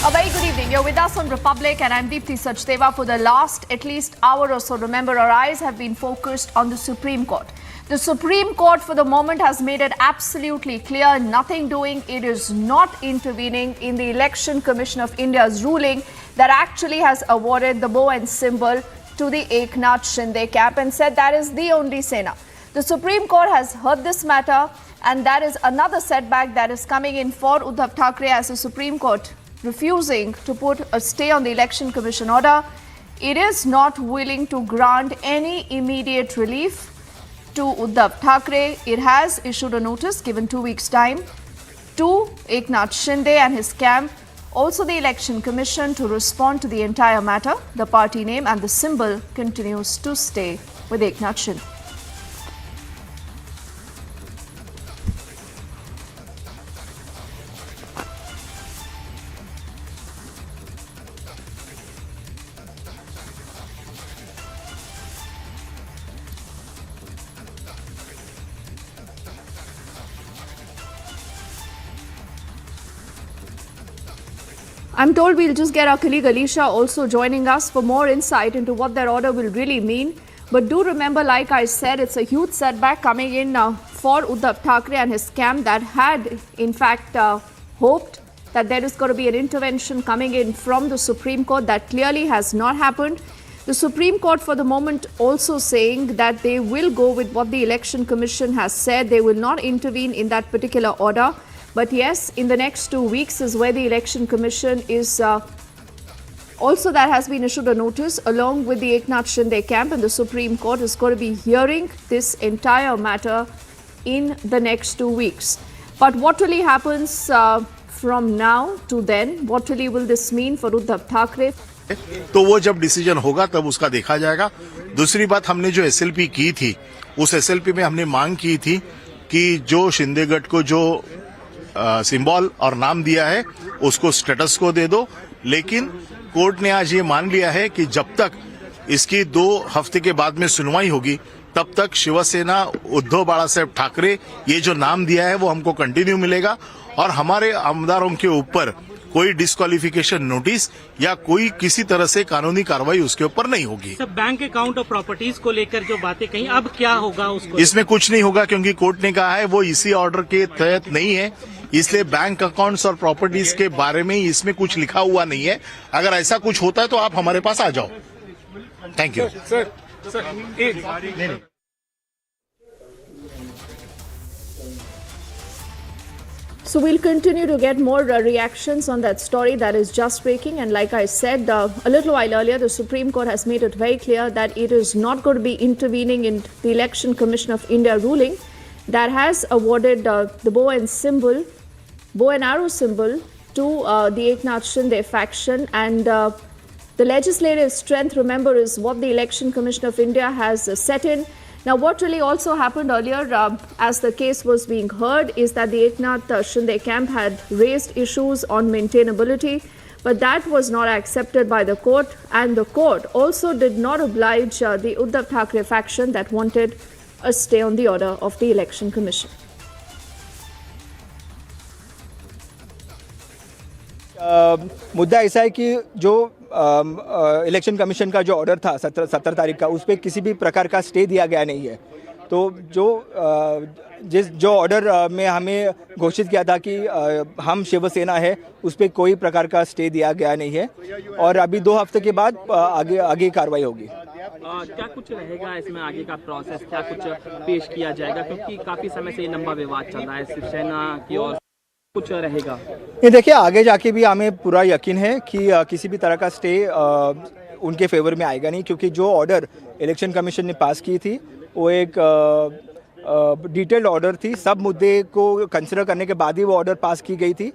A very good evening. You're with us on Republic and I'm Deepthi Sachdeva. For the last at least hour or so, remember, our eyes have been focused on the Supreme Court. The Supreme Court for the moment has made it absolutely clear, nothing doing. It is not intervening in the Election Commission of India's ruling that actually has awarded the bow and symbol to the Eknath Shinde camp and said that is the only say now. The Supreme Court has heard this matter and that is another setback that is coming in for Uddhav Thackeray as the Supreme Court refusing to put a stay on the Election Commission order. It is not willing to grant any immediate relief to Uddhav Thackeray. It has issued a notice given 2 weeks' time to Eknath Shinde and his camp, also the Election Commission, to respond to the entire matter. The party name and the symbol continues to stay with Eknath Shinde. I'm told we'll just get our colleague Alisha also joining us for more insight into what that order will really mean. But do remember, like I said, it's a huge setback coming in for Uddhav Thackeray and his camp that had, in fact, hoped that there is going to be an intervention coming in from the Supreme Court. That clearly has not happened. The Supreme Court for the moment also saying that they will go with what the Election Commission has said. They will not intervene in that particular order. But yes, in the next 2 weeks is where the Election Commission is also that has been issued a notice along with the Eknath Shinde camp, and the Supreme Court is going to be hearing this entire matter in the next 2 weeks. But what really happens from now to then? What really will this mean for Uddhav Thackeray? तो वो जब decision होगा तब उसका देखा जाएगा। दूसरी बात, हमने जो एसएलपी की थी उस एसएलपी में हमने मांग की थी कि जो शिंदेगढ़ को जो सिंबल और नाम दिया है उसको स्टेटस को दे दो, लेकिन कोर्ट ने आज ये मान लिया है कि जब तक इसकी 2 हफ्ते के बाद में सुनवाई होगी तब तक शिवसेना उद्धव बाला साहेब ठाकरे ये जो नाम दिया है वो हमको कंटिन्यू मिलेगा और हमारे आमदारों के ऊपर कोई डिस्क्वालिफिकेशन नोटिस या कोई किसी तरह से कानूनी कार्रवाई उसके ऊपर नहीं होगी। सर, बैंक अकाउंट और प्रॉपर्टीज को लेकर जो बातें कही, अब क्या होगा उसको? इसमें कुछ नहीं होगा क्योंकि कोर्ट ने कहा है वो इसी ऑर्डर के तहत नहीं है, इसलिए बैंक अकाउंट्स और प्रॉपर्टीज के बारे में इसमें कुछ लिखा हुआ नहीं है। अगर ऐसा कुछ होता है तो आप हमारे पास आ जाओ। Thank you sir. So we'll continue to get more reactions on that story that is just breaking. And like I said a little while earlier, the Supreme Court has made it very clear that it is not going to be intervening in the Election Commission of India ruling that has awarded the bow and arrow symbol to the Eknath Shinde faction. And the legislative strength, remember, is what the Election Commission of India has set in. Now, what really also happened earlier as the case was being heard is that the Eknath Shinde camp had raised issues on maintainability, but that was not accepted by the court, and the court also did not oblige the Uddhav Thackeray faction that wanted a stay on the order of the Election Commission. मुद्दा ऐसा है कि जो election commission का जो order था 17 तारीख का, उस पर किसी भी प्रकार का स्टे दिया गया नहीं है। तो जो ऑर्डर में हमें घोषित किया था कि हम शिवसेना है, उस पर कोई प्रकार का स्टे दिया गया नहीं है और अभी 2 हफ्ते के बाद आगे कार्रवाई होगी। क्या कुछ रहेगा इसमें आगे का प्रोसेस, क्या कुछ पेश किया जाएगा, क्योंकि काफ़ी समय से ये लंबा विवाद चल रहा है शिवसेना की ओर, कुछ रहेगा? ये देखिए, आगे जाके भी हमें पूरा यकीन है कि किसी भी तरह का स्टे उनके फेवर में आएगा नहीं, क्योंकि जो ऑर्डर इलेक्शन कमीशन ने पास की थी वो एक डिटेल्ड ऑर्डर थी। सब मुद्दे को कंसिडर करने के बाद ही वो ऑर्डर पास की गई थी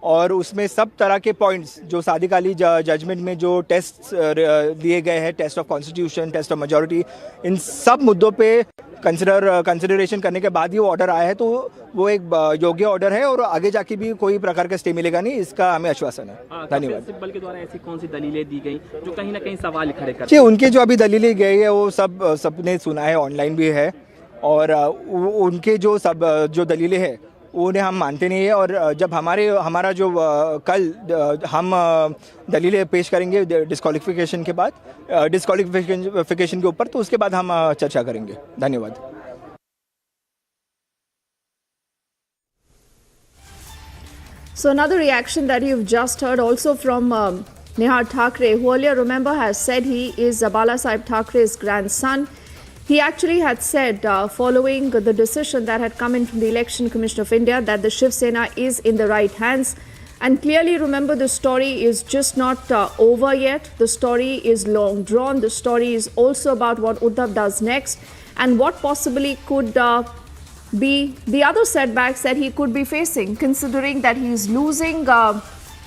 और उसमें सब तरह के पॉइंट्स जो सादिकाली जजमेंट में जो टेस्ट दिए गए हैं, test of constitution, test of majority, इन सब मुद्दों पे कंसिडरेशन करने के बाद ही वो ऑर्डर आया है। तो वो एक योग्य ऑर्डर है और आगे जाके भी कोई प्रकार का स्टे मिलेगा नहीं, इसका हमें आश्वासन है। धन्यवाद। सिब्बल के द्वारा ऐसी कौन सी दलीलें दी गई जो कहीं ना कहीं सवाल खड़े करती हैं? उनके जो अभी दलीलें गई है वो सबने सुना है, ऑनलाइन भी है, और उनके जो दलीलें हैं उन्हें हम मानते नहीं है। और जब हमारा जो कल हम दलीलें पेश करेंगे डिस्क्वालिफिकेशन के बाद, डिस्क्वालिफिकेशन के ऊपर, तो उसके बाद हम चर्चा करेंगे। धन्यवाद। So another reaction that you've just heard also from Nihar Thackeray, who earlier, remember, has said he is Bala Saheb Thackeray's grandson. He actually had said, following the decision that had come in from the Election Commission of India, that the Shiv Sena is in the right hands. And clearly, remember, the story is just not over yet. The story is long drawn. The story is also about what Uddhav does next and what possibly could be the other setbacks that he could be facing, considering that he's losing,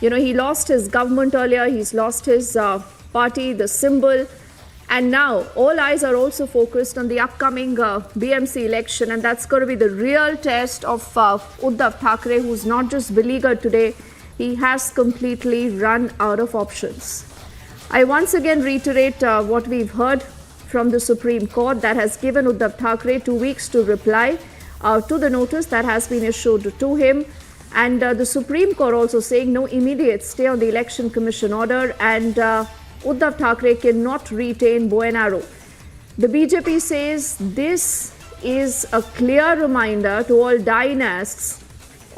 he lost his government earlier, he's lost his party, the symbol. And now all eyes are also focused on the upcoming BMC election, and that's going to be the real test of Uddhav Thackeray, who's not just beleaguered today, he has completely run out of options. I once again reiterate what we've heard from the Supreme Court that has given Uddhav Thackeray 2 weeks to reply to the notice that has been issued to him. And the Supreme Court also saying no immediate stay on the Election Commission order, and Uddhav Thackeray cannot retain bow and arrow. The BJP says this is a clear reminder to all dynasts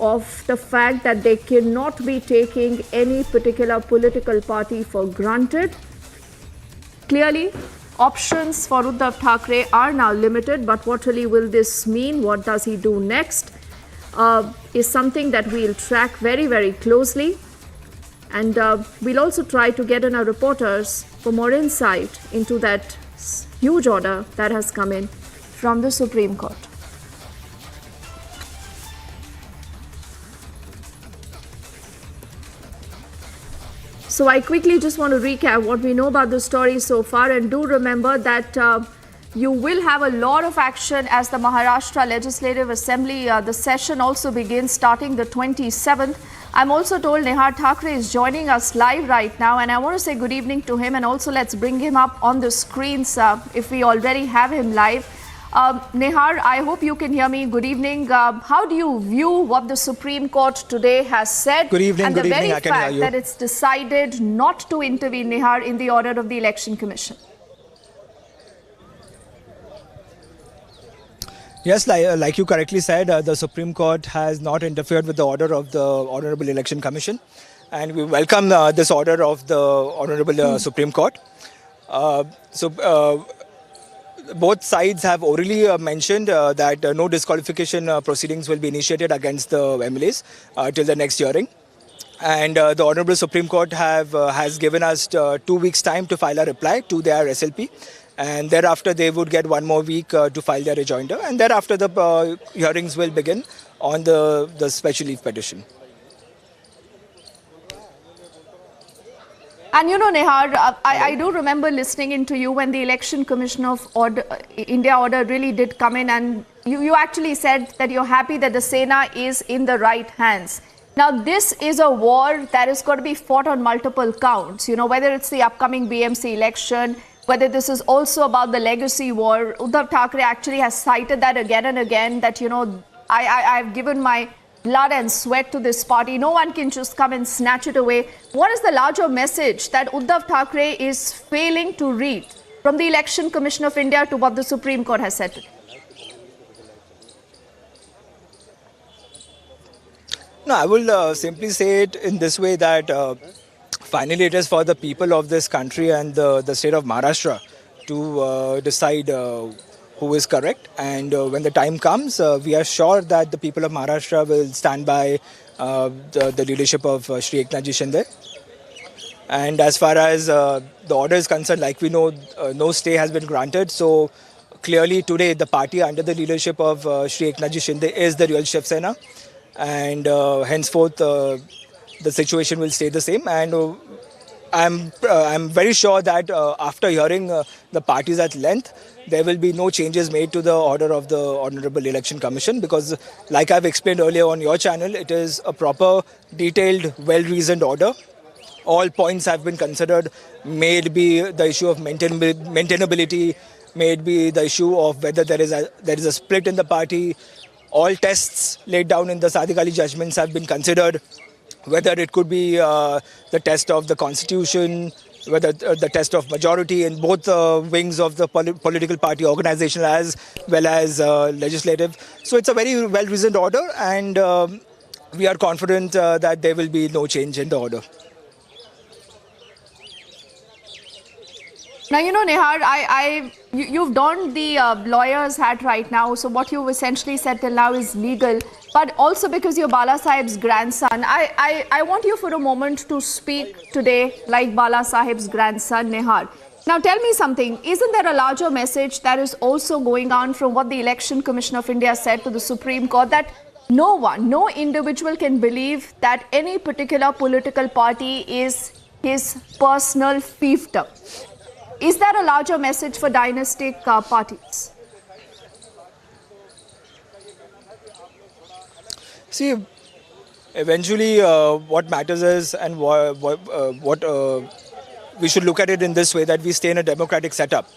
of the fact that they cannot be taking any particular political party for granted. Clearly, options for Uddhav Thackeray are now limited, but what really will this mean? What does he do next? Is something that we'll track very, very closely. And we'll also try to get in our reporters for more insight into that huge order that has come in from the Supreme Court. So So I quickly just want to recap what we know about the story so far, and do remember that you will have a lot of action as the Maharashtra Legislative Assembly. The session also begins starting the 27th. I'm also told Nehar Thakre is joining us live right now, and I want to say good evening to him, and also let's bring him up on the screens if we already have him live. Nehar, I hope you can hear me. Good evening. How do you view what the Supreme Court today has said? Good evening. And good the very evening. I can hear fact you. that it's decided not to intervene, Nehar, in the order of the Election Commission. Yes, like you correctly said, the Supreme Court has not interfered with the order of the Honorable Election Commission, and we welcome this order of the Honorable Supreme Court. Both sides have orally mentioned that no disqualification proceedings will be initiated against the MLAs till the next hearing. And the Honorable Supreme Court has given us 2 weeks' time to file a reply to their SLP. And thereafter, they would get 1 more week to file their rejoinder. And thereafter, the hearings will begin on the special leave petition. And you know, Nehar, I do remember listening into you when the Election Commission of India order really did come in, and you actually said that you're happy that the Sena is in the right hands. Now, this is a war that is going to be fought on multiple counts, you know, whether it's the upcoming BMC election, whether this is also about the legacy war. Uddhav Thackeray actually has cited that again and again, that, you know, I've given my blood and sweat to this party. No one can just come and snatch it away. What is the larger message that Uddhav Thackeray is failing to read from the Election Commission of India to what the Supreme Court has said today? No, I will simply say it in this way that finally it is for the people of this country and the state of Maharashtra to decide who is correct. And when the time comes, we are sure that the people of Maharashtra will stand by the leadership of Shri Eknathji Shinde. And as far as the order is concerned, like we know, no stay has been granted. So clearly today, the party under the leadership of Shri Eknathji Shinde is the real Shiv Sena. And henceforth, the situation will stay the same. And I'm very sure that after hearing the parties at length, there will be no changes made to the order of the Honorable Election Commission, because like I've explained earlier on your channel, it is a proper, detailed, well-reasoned order. All points have been considered, may it be the issue of maintainability, may it be the issue of whether there is a split in the party. All tests laid down in the Sadiq Ali judgments have been considered, whether it could be the test of the constitution, whether the test of majority in both wings of the political party, organizational as well as legislative. So it's a very well-reasoned order, and we are confident that there will be no change in the order. Now, you know, Nehar, you've donned the lawyer's hat right now. So what you've essentially said till now is legal. But also because you're Bala Sahib's grandson, I want you for a moment to speak today like Bala Sahib's grandson, Nehar. Now, tell me something. Isn't there a larger message that is also going on from what the Election Commission of India said to the Supreme Court, that no individual can believe that any particular political party is his personal fiefdom? Is there a larger message for dynastic parties? See, eventually what matters is, and what we should look at it in this way, that we stay in a democratic setup.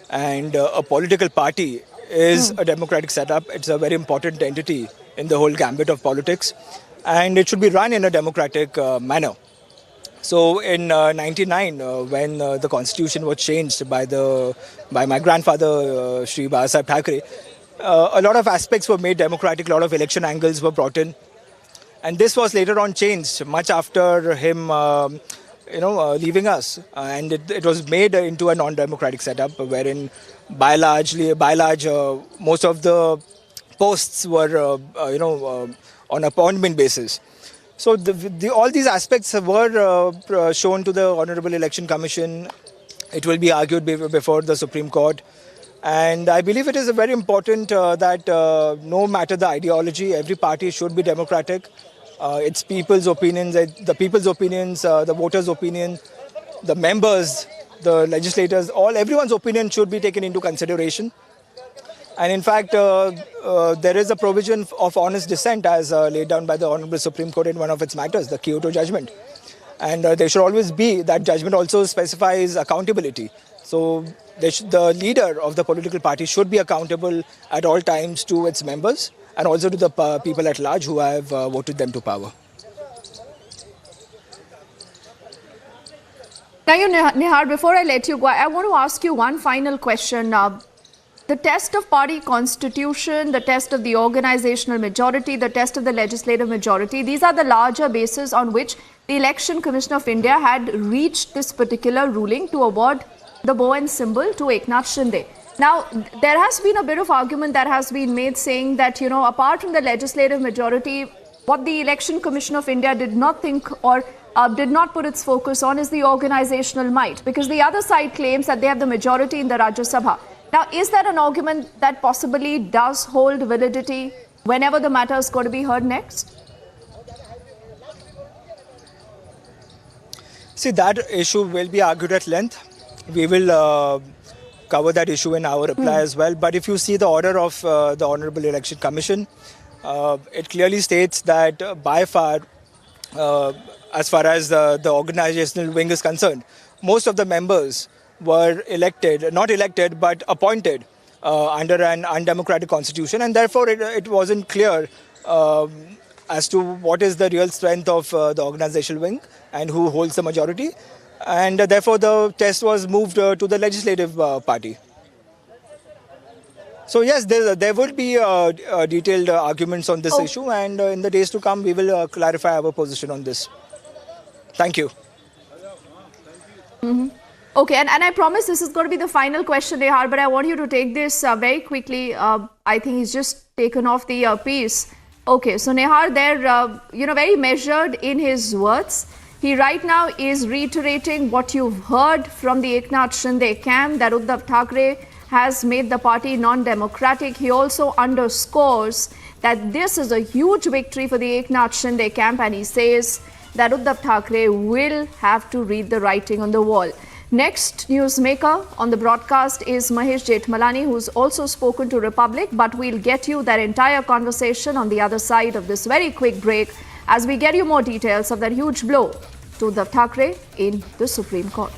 And a political party is a democratic setup. It's a very important entity in the whole gambit of politics. And it should be run in a democratic manner. So in 1999, when the constitution was changed by my grandfather, Shri Bala Sahib Thackeray, a lot of aspects were made democratic, a lot of election angles were brought in. And this was later on changed much after him leaving us. And it was made into a non-democratic setup, wherein by large, most of the posts were, on appointment basis. So all these aspects were shown to the Honorable Election Commission. It will be argued before the Supreme Court. And I believe it is very important that no matter the ideology, every party should be democratic. It's people's opinions, the voters' opinion, the members, the legislators, everyone's opinion should be taken into consideration. And in fact, there is a provision of honest dissent as laid down by the Honorable Supreme Court in one of its matters, the Kyoto judgment. And there should always be, that judgment also specifies accountability. So the leader of the political party should be accountable at all times to its members and also to the people at large who have voted them to power. Thank you, Nihar. Before I let you go, I want to ask you one final question. The test of party constitution, the test of the organizational majority, the test of the legislative majority, these are the larger bases on which the Election Commission of India had reached this particular ruling to award the bow and symbol to Eknath Shinde. Now, there has been a bit of argument that has been made saying that, you know, apart from the legislative majority, what the Election Commission of India did not think or did not put its focus on is the organizational might, because the other side claims that they have the majority in the Rajya Sabha. Now, is that an argument that possibly does hold validity whenever the matter is going to be heard next? See, that issue will be argued at length. We will cover that issue in our reply as well. But if you see the order of the Honorable Election Commission, it clearly states that by far, as far as the organizational wing is concerned, most of the members were not elected, but appointed under an undemocratic constitution. And therefore, it wasn't clear as to what is the real strength of the organizational wing and who holds the majority. And therefore, the test was moved to the legislative party. So yes, there will be detailed arguments on this issue, and in the days to come, we will clarify our position on this. Thank you. Okay, and I promise this is going to be the final question, Nihar, but I want you to take this very quickly. I think he's just taken off the piece. Okay, so Nihar, they're very measured in his words. He right now is reiterating what you've heard from the Eknath Shinde camp, that Uddhav Thackeray has made the party non-democratic. He also underscores that this is a huge victory for the Eknath Shinde camp, and he says that Uddhav Thackeray will have to read the writing on the wall. Next newsmaker on the broadcast is Mahesh Jethmalani, who's also spoken to Republic, but we'll get you that entire conversation on the other side of this very quick break as we get you more details of that huge blow to Uddhav Thackeray in the Supreme Court.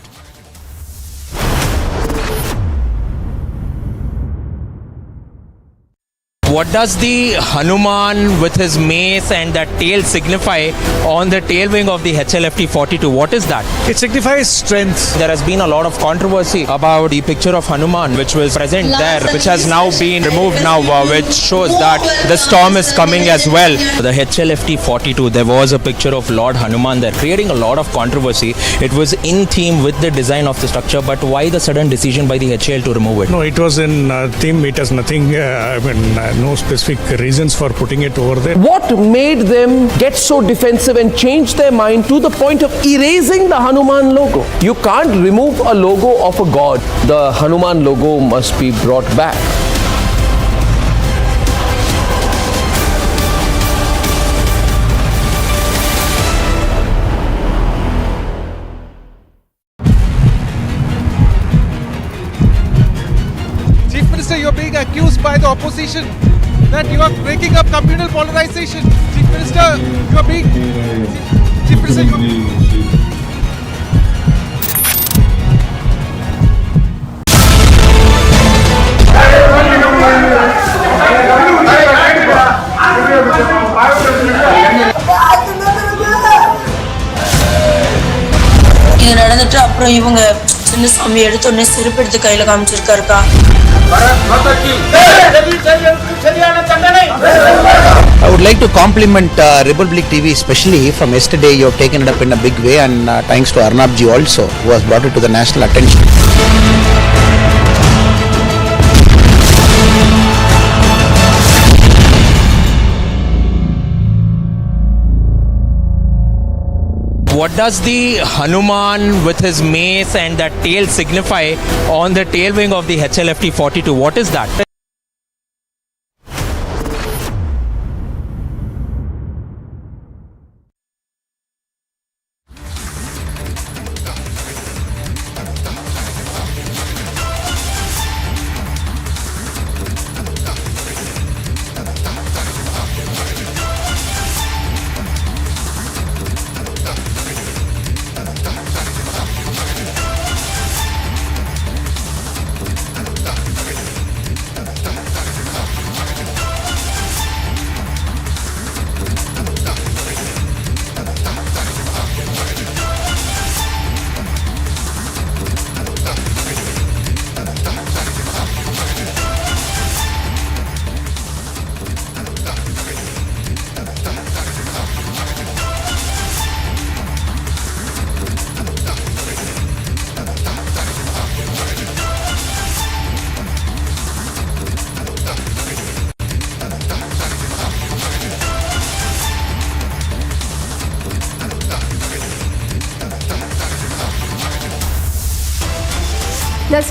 What does the Hanuman with his mace and that tail signify on the tail wing of the HLFT 42? What is that? It signifies strength. There has been a lot of controversy about the picture of Hanuman which was present there, which has now been removed now, which shows that the storm is coming as well. The HLFT 42, there was a picture of Lord Hanuman there, creating a lot of controversy. It was in theme with the design of the structure, but why the sudden decision by the HAL to remove it? No, it was in theme. It has nothing, no specific reasons for putting it over there. What made them get so defensive and change their mind to the point of erasing the Hanuman logo? You can't remove a logo of a god. The Hanuman logo must be brought back. Chief Minister, you're being accused by the opposition that you are breaking up communal polarization. Chief Minister, you're being... Chief Minister, இது நடந்துட்டு அப்புறம் இவங்க சின்ன சாமி எடுத்து உடனே செருப்பு எடுத்து கையில காமிச்சிருக்காருக்கா. I would like to compliment Republic TV, especially from yesterday. You have taken it up in a big way, and thanks to Arnab ji also, who has brought it to the national attention. What does the Hanuman with his mace and that tail signify on the tail wing of the HLFT 42? What is that?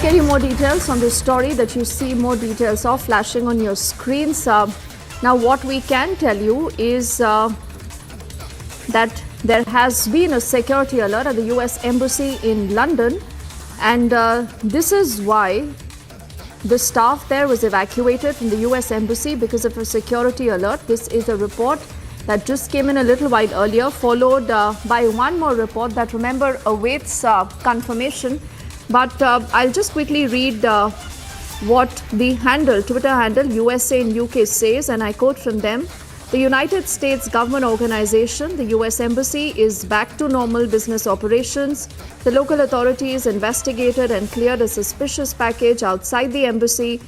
get you more details on this story that you see more details of flashing on your screens. Now, what we can tell you is that there has been a security alert at the US Embassy in London, and this is why the staff there was evacuated from the US Embassy because of a security alert. This is a report that just came in a little while earlier, followed by one more report that, remember, awaits confirmation. But I'll just quickly read what the Twitter handle USA in UK says, and I quote from them. The United States government organization, the US Embassy, is back to normal business operations. The local authorities investigated and cleared a suspicious package outside the embassy.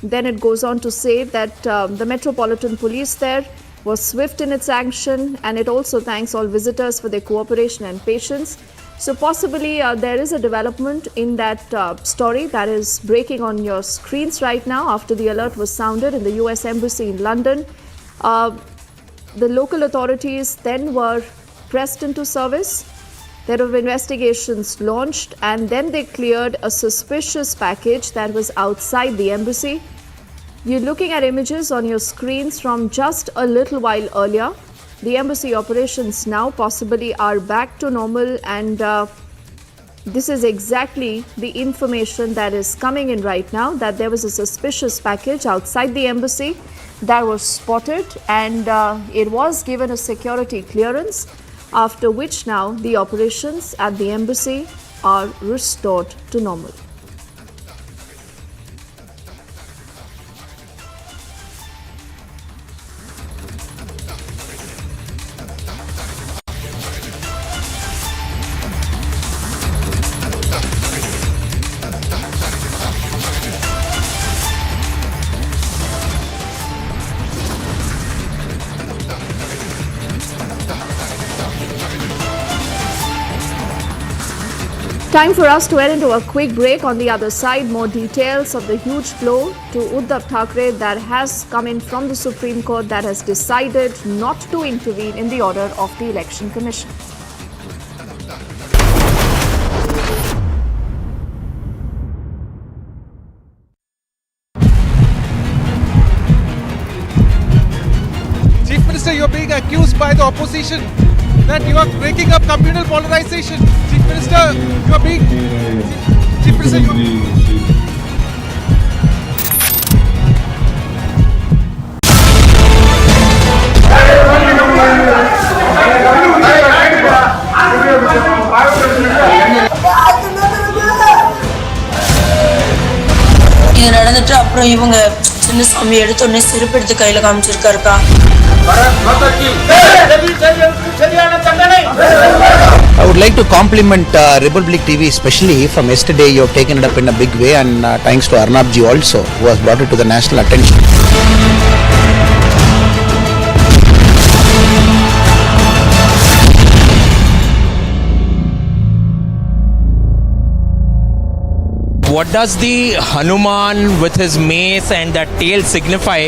Then it goes on to say that the Metropolitan Police there was swift in its action, and it also thanks all visitors for their cooperation and patience. So possibly there is a development in that story that is breaking on your screens right now after the alert was sounded in the US Embassy in London. The local authorities then were pressed into service. There were investigations launched, and then they cleared a suspicious package that was outside the embassy. You're looking at images on your screens from just a little while earlier. The embassy operations now possibly are back to normal, and this is exactly the information that is coming in right now, that there was a suspicious package outside the embassy that was spotted, and it was given a security clearance, after which now the operations at the embassy are restored to normal. Time for us to head into a quick break. On the other side, more details of the huge blow to Uddhav Thackeray that has come in from the Supreme Court that has decided not to intervene in the order of the Election Commission. Chief Minister, you're being accused by the opposition that you are breaking up communal polarization. Chief Minister, you are being... Chief Minister, you are... இது நடந்துட்டு அப்புறம் இவங்க சின்ன சாமி எடுத்த உடனே செருப்பு எடுத்து கையில காமிச்சிருக்காருக்கா. I would like to compliment Republic TV, especially from yesterday. You have taken it up in a big way, and thanks to Arnab ji also, who has brought it to the national attention. What does the Hanuman with his mace and that tail signify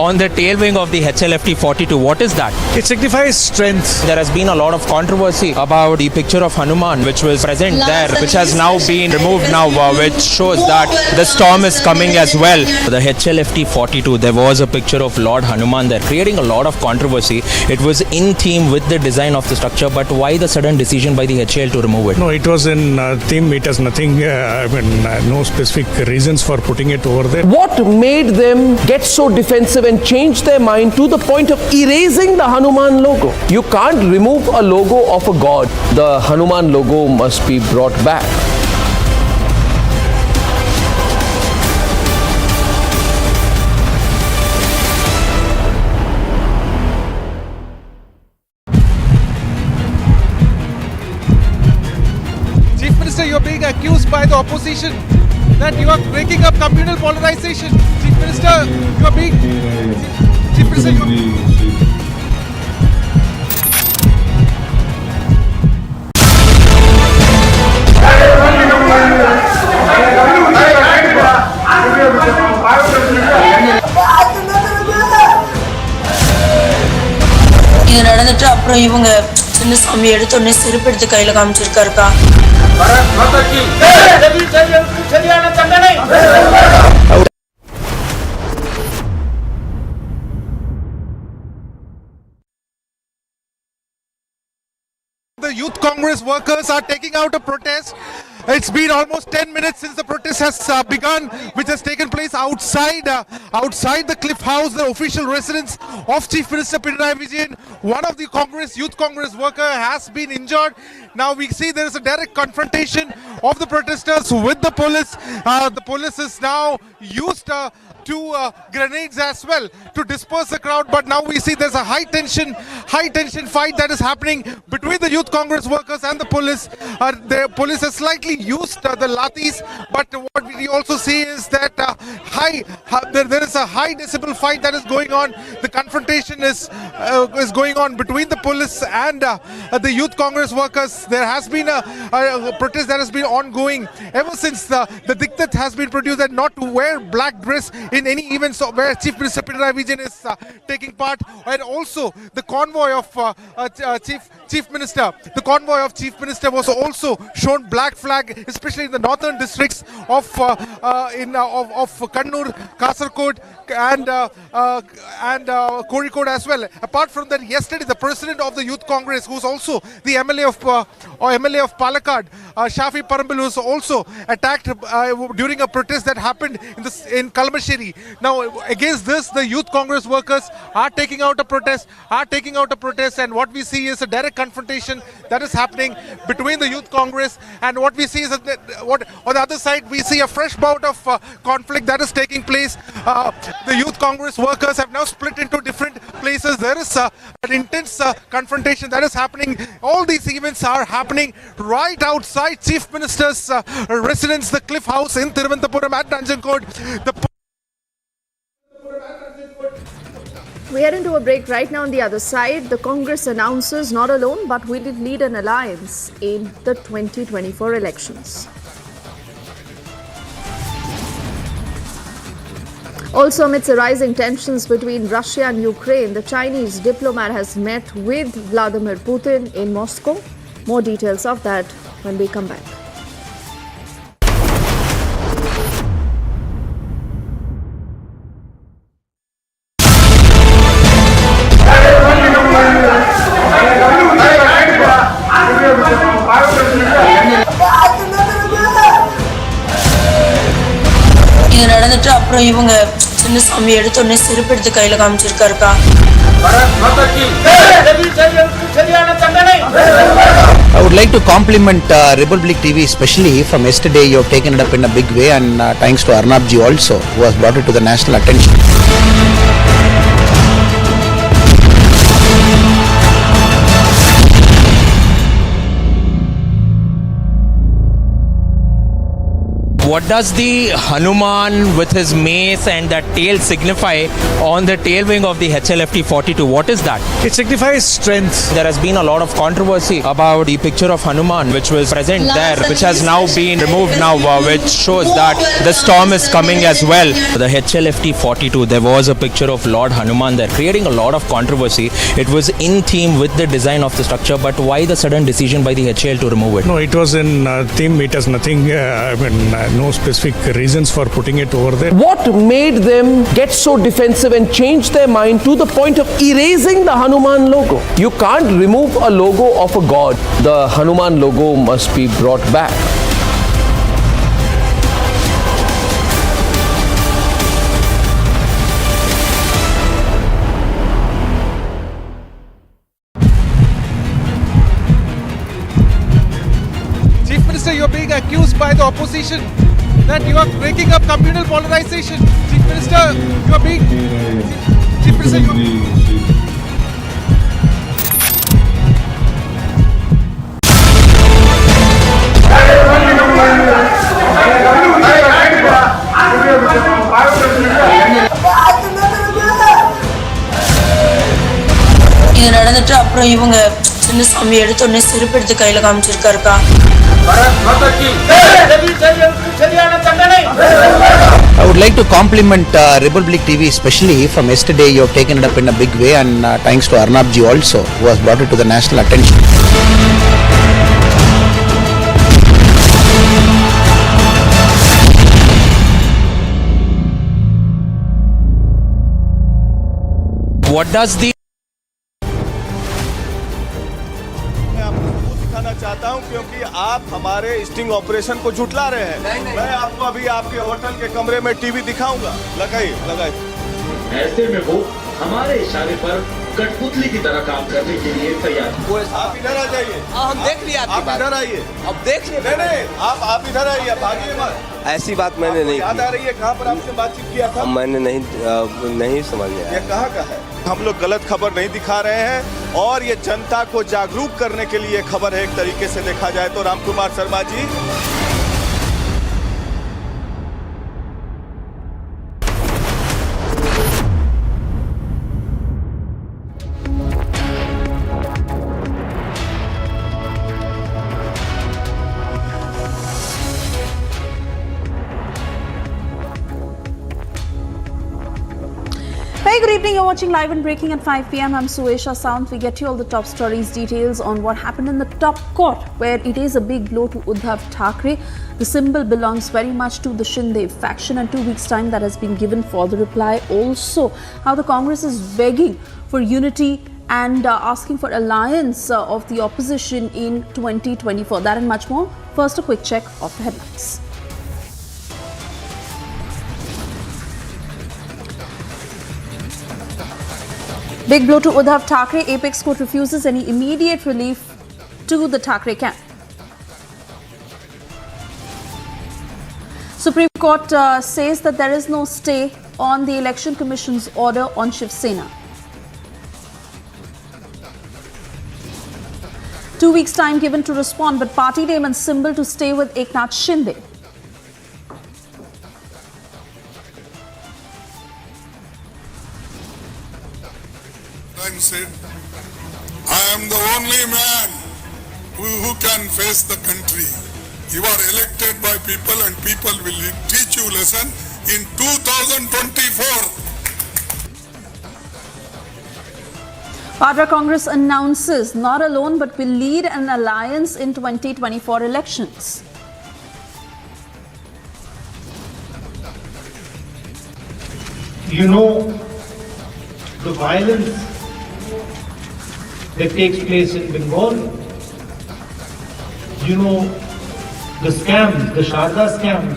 on the tail wing of the HLFT 42? What is that? It signifies strength. There has been a lot of controversy about the picture of Hanuman which was present there, which has now been removed now, which shows that the storm is coming as well. The HLFT 42, there was a picture of Lord Hanuman there, creating a lot of controversy. It was in theme with the design of the structure, but why the sudden decision by the HAL to remove it? No, it was in theme. It has nothing, no specific reasons for putting it over there. What made them get so defensive and change their mind to the point of erasing the Hanuman logo? You can't remove a logo of a god. The Hanuman logo must be brought back. Chief Minister, you're being accused by the opposition that you are breaking up communal polarization. Chief Minister, you are being... Chief Minister, you are... இது நடந்துட்டு அப்புறம் இவங்க சின்ன சாமி எடுத்த உடனே செருப்பு எடுத்து கையில காமிச்சிருக்காருக்கா. The Youth Congress workers are taking out a protest. It's been almost 10 minutes since the protest has begun, which has taken place outside the Cliff House, the official residence of Chief Minister Pinarayi Vijayan. One of the Youth Congress worker has been injured. Now we see there is a direct confrontation of the protesters with the police. The police is now used two grenades as well to disperse the crowd, but now we see there's a high tension fight that is happening between the Youth Congress workers and the police. The police has slightly used the lathis, but what we also see is that there is a high decibel fight that is going on. The confrontation is going on between the police and the Youth Congress workers. There has been a protest that has been ongoing ever since the diktat has been produced that not to wear black dress in any events where Chief Minister Pinarayi Vijayan is taking part, and also the convoy of Chief Minister. The convoy of Chief Minister was also shown black flag, especially in the northern districts of Kannur, Kasaragod, and Kozhikode as well. Apart from that, yesterday the president of the Youth Congress, who's also the MLA of Palakkad, Shafi Parambil, was also attacked during a protest that happened in Kalmasheri. Now against this, the Youth Congress workers are taking out a protest, and what we see is a direct confrontation that is happening between the Youth Congress, and what we see is that on the other side we see a fresh bout of conflict that is taking place. The Youth Congress workers have now split into different places. There is an intense confrontation that is happening. All these events are happening right outside Chief Minister's residence, the Cliff House in Thiruvananthapuram at Nanjankode. We head into a break right now. On the other side, the Congress announces not alone, but will it lead an alliance in the 2024 elections. Also, amidst the rising tensions between Russia and Ukraine, the Chinese diplomat has met with Vladimir Putin in Moscow. More details of that when we come back. இது நடந்துட்டு அப்புறம் இவங்க சின்ன சாமி எடுத்தோடனே செருப்பு எடுத்து கையில காமிச்சிருக்காருக்கா. I would like to compliment Republic TV, especially from yesterday. You have taken it up in a big way, and thanks to Arnab ji also, who has brought it to the national attention. What does the Hanuman with his mace and that tail signify on the tail wing of the HLFT 42? What is that? It signifies strength. There has been a lot of controversy about the picture of Hanuman which was present there, which has now been removed now, which shows that the storm is coming as well. The HLFT 42, there was a picture of Lord Hanuman there, creating a lot of controversy. It was in theme with the design of the structure, but why the sudden decision by the HAL to remove it? No, it was in theme. It has nothing, no specific reasons for putting it over there. What made them get so defensive and change their mind to the point of erasing the Hanuman logo? You can't remove a logo of a god. The Hanuman logo must be brought back. Chief Minister, you're being accused by the opposition that you are breaking up communal polarization. Chief Minister, you are being... Chief Minister, you are... இது நடந்துட்டு அப்புறம் இவங்க சின்ன சாமி எடுத்தோடனே செருப்பு எடுத்து கையில காமிச்சிருக்காருக்கா. I would like to compliment Republic TV, especially from yesterday. You have taken it up in a big way, and thanks to Arnab ji also, who has brought it to the national attention. what does the मैं आपको सबूत दिखाना चाहता हूं क्योंकि आप हमारे sting operation को झुठला रहे हैं। मैं आपको अभी आपके होटल के कमरे में टीवी दिखाऊंगा। लगाइए। ऐसे में वो हमारे इशारे पर कठपुतली की तरह काम करने के लिए तैयार। आप इधर आ जाइए। हम देख लिया आप इधर आइए। अब देख लिया। नहीं, आप इधर आइए, भागिए मत। ऐसी बात मैंने नहीं याद आ रही है कहाँ पर आपसे बातचीत किया था? मैंने नहीं समझ में आया। ये कहाँ का है? हम लोग गलत खबर नहीं दिखा रहे हैं और ये जनता को जागरूक करने के लिए खबर है। एक तरीके से देखा जाए तो Ramkumar Sharma ji, Very good evening. You're watching Live and Breaking at 5 p.m. I'm Suesha Sound. We get you all the top stories, details on what happened in the top court, where it is a big blow to Uddhav Thackeray. The symbol belongs very much to the Shinde faction, and 2 weeks' time that has been given for the reply. Also, how the Congress is begging for unity and asking for alliance of the opposition in 2024. That and much more. First, a quick check of the headlines. Big blow to Uddhav Thackeray. Apex Court refuses any immediate relief to the Thackeray camp. Supreme Court says that there is no stay on the Election Commission's order on Shiv Sena. 2 weeks' time given to respond, but party name and symbol to stay with Eknath Shinde. Said, I am the only man who can face the country. You are elected by people and people will teach you lesson in 2024. Vadra Congress announces not alone but will lead an alliance in 2024 elections. You know, the violence that takes place in Bengal, you know, the scams, the Sharda scams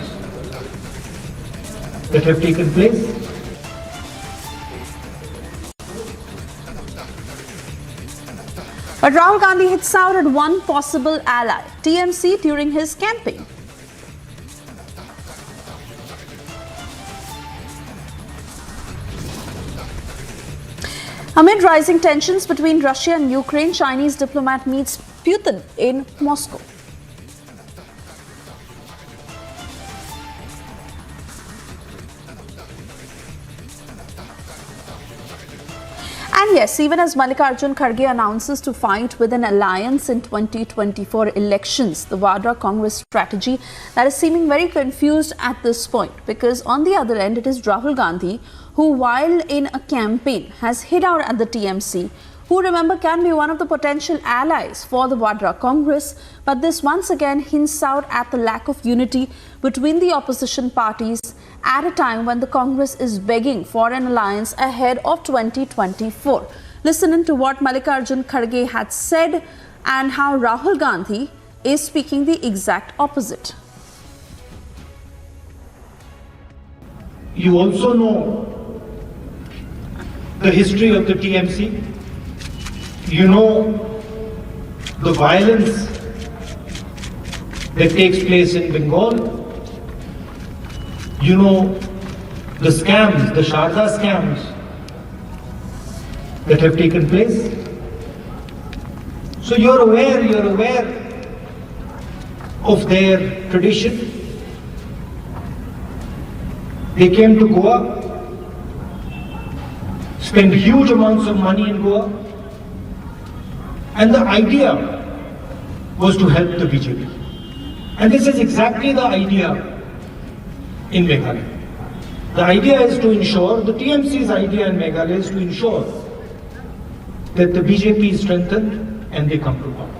that have taken place. But Rahul Gandhi hits out at one possible ally, TMC, during his campaign. Amid rising tensions between Russia and Ukraine, Chinese diplomat meets Putin in Moscow. And yes, even as Mallikarjun Kharge announces to fight with an alliance in 2024 elections, the Vadra Congress strategy that is seeming very confused at this point, because on the other end it is Rahul Gandhi who, while in a campaign, has hit out at the TMC, who, remember, can be one of the potential allies for the Vadra Congress, but this once again hints out at the lack of unity between the opposition parties at a time when the Congress is begging for an alliance ahead of 2024. Listen in to what Mallikarjun Kharge had said and how Rahul Gandhi is speaking the exact opposite. You also know the history of the TMC. You know the violence that takes place in Bengal. You know the scams, the Sharda scams that have taken place. So you're aware of their tradition. They came to Goa, spent huge amounts of money in Goa, and the idea was to help the BJP. And this is exactly the idea in Meghalaya. The idea is to ensure, the TMC's idea in Meghalaya is to ensure that the BJP is strengthened and they come to power.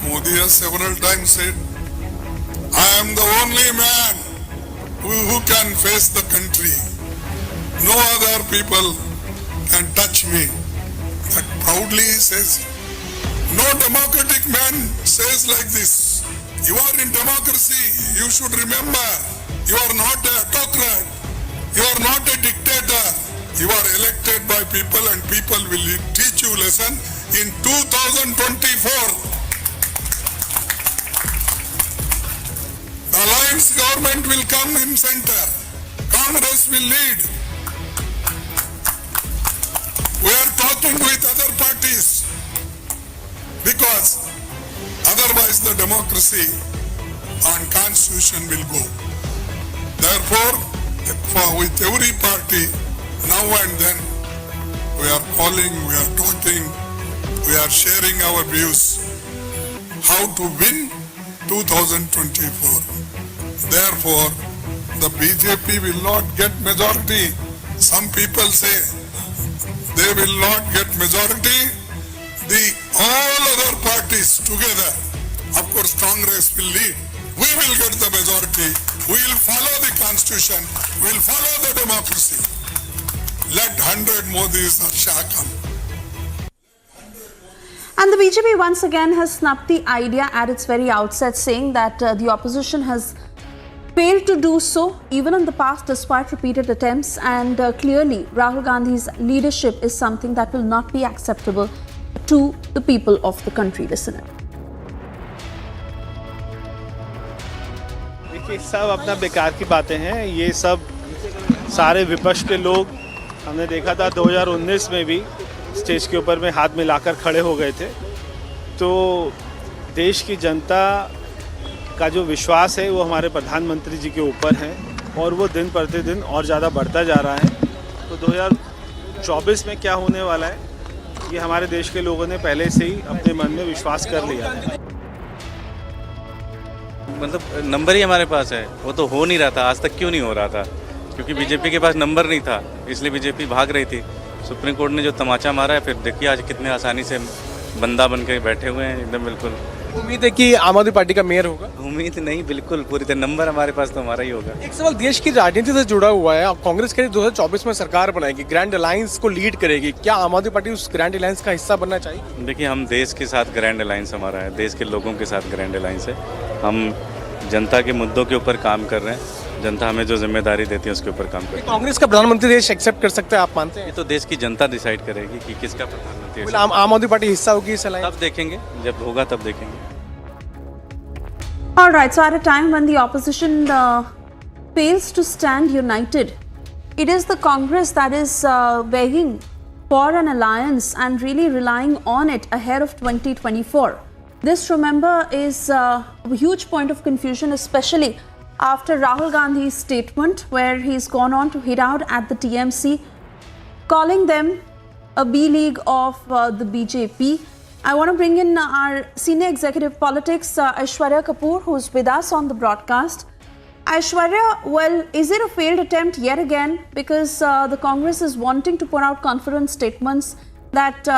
Modi has several times said, I am the only man who can face the country. No other people can touch me. That proudly says, no democratic man says like this. You are in democracy, you should remember, you are not an autocrat, you are not a dictator. You are elected by people and people will teach you lesson in 2024. The alliance government will come in center. Congress will lead. We are talking with other parties because otherwise the democracy and constitution will go. Therefore, with every party, now and then, we are calling, we are talking, we are sharing our views how to win 2024. Therefore, the BJP will not get majority. Some people say they will not get majority. All other parties together, of course Congress will lead. We will get the majority. We will follow the constitution. We will follow the democracy. Let 100 Modis or Shah come. And the BJP once again has snubbed the idea at its very outset, saying that the opposition has failed to do so even in the past despite repeated attempts, and clearly Rahul Gandhi's leadership is something that will not be acceptable to the people of the country. Listen in. देखिए सब अपना बेकार की बातें हैं, ये सब सारे विपक्ष के लोग हमने देखा था 2019 में भी स्टेज के ऊपर में हाथ मिलाकर खड़े हो गए थे। तो देश की जनता का जो विश्वास है वो हमारे प्रधानमंत्री जी के ऊपर है और वो दिन प्रतिदिन और ज़्यादा बढ़ता जा रहा है। तो 2024 में क्या होने वाला है ये हमारे देश के लोगों ने पहले से ही अपने मन में विश्वास कर लिया है। मतलब नंबर ही हमारे पास है, वो तो हो नहीं रहा था। आज तक क्यों नहीं हो रहा था? क्योंकि बीजेपी के पास नंबर नहीं था, इसलिए बीजेपी भाग रही थी। सुप्रीम कोर्ट ने जो तमाचा मारा है, फिर देखिए आज कितने आसानी से बंदा बन के बैठे हुए हैं एकदम। बिल्कुल उम्मीद है कि आम आदमी पार्टी का मेयर होगा? उम्मीद नहीं, बिल्कुल पूरी तरह नंबर हमारे पास तो हमारा ही होगा। एक सवाल देश की राजनीति से जुड़ा हुआ है। कांग्रेस कह रही 2024 में सरकार बनाएगी, ग्रैंड अलायंस को लीड करेगी। क्या आम आदमी पार्टी उस ग्रैंड अलायंस का हिस्सा बनना चाहिए? देखिए हम देश के साथ ग्रैंड अलायंस हमारा है, देश के लोगों के साथ ग्रैंड अलायंस है। हम जनता के मुद्दों के ऊपर काम कर रहे हैं, जनता हमें जो जिम्मेदारी देती है उसके ऊपर काम कर रहे हैं। कांग्रेस का प्रधानमंत्री देश एक्सेप्ट कर सकता है, आप मानते हैं? ये तो देश की जनता डिसाइड करेगी कि किसका प्रधानमंत्री है। आम आदमी पार्टी हिस्सा होगी इस अलायंस? तब देखेंगे, जब होगा तब देखेंगे। All right, so at a time when the opposition fails to stand united, it is the Congress that is begging for an alliance and really relying on it ahead of 2024. This, remember, is a huge point of confusion, especially after Rahul Gandhi's statement where he's gone on to hit out at the TMC, calling them a B-League of the BJP. I want to bring in our senior executive politics, Aishwarya Kapoor, who's with us on the broadcast. Aishwarya, well, is it a failed attempt yet again? Because the Congress is wanting to put out confidence statements that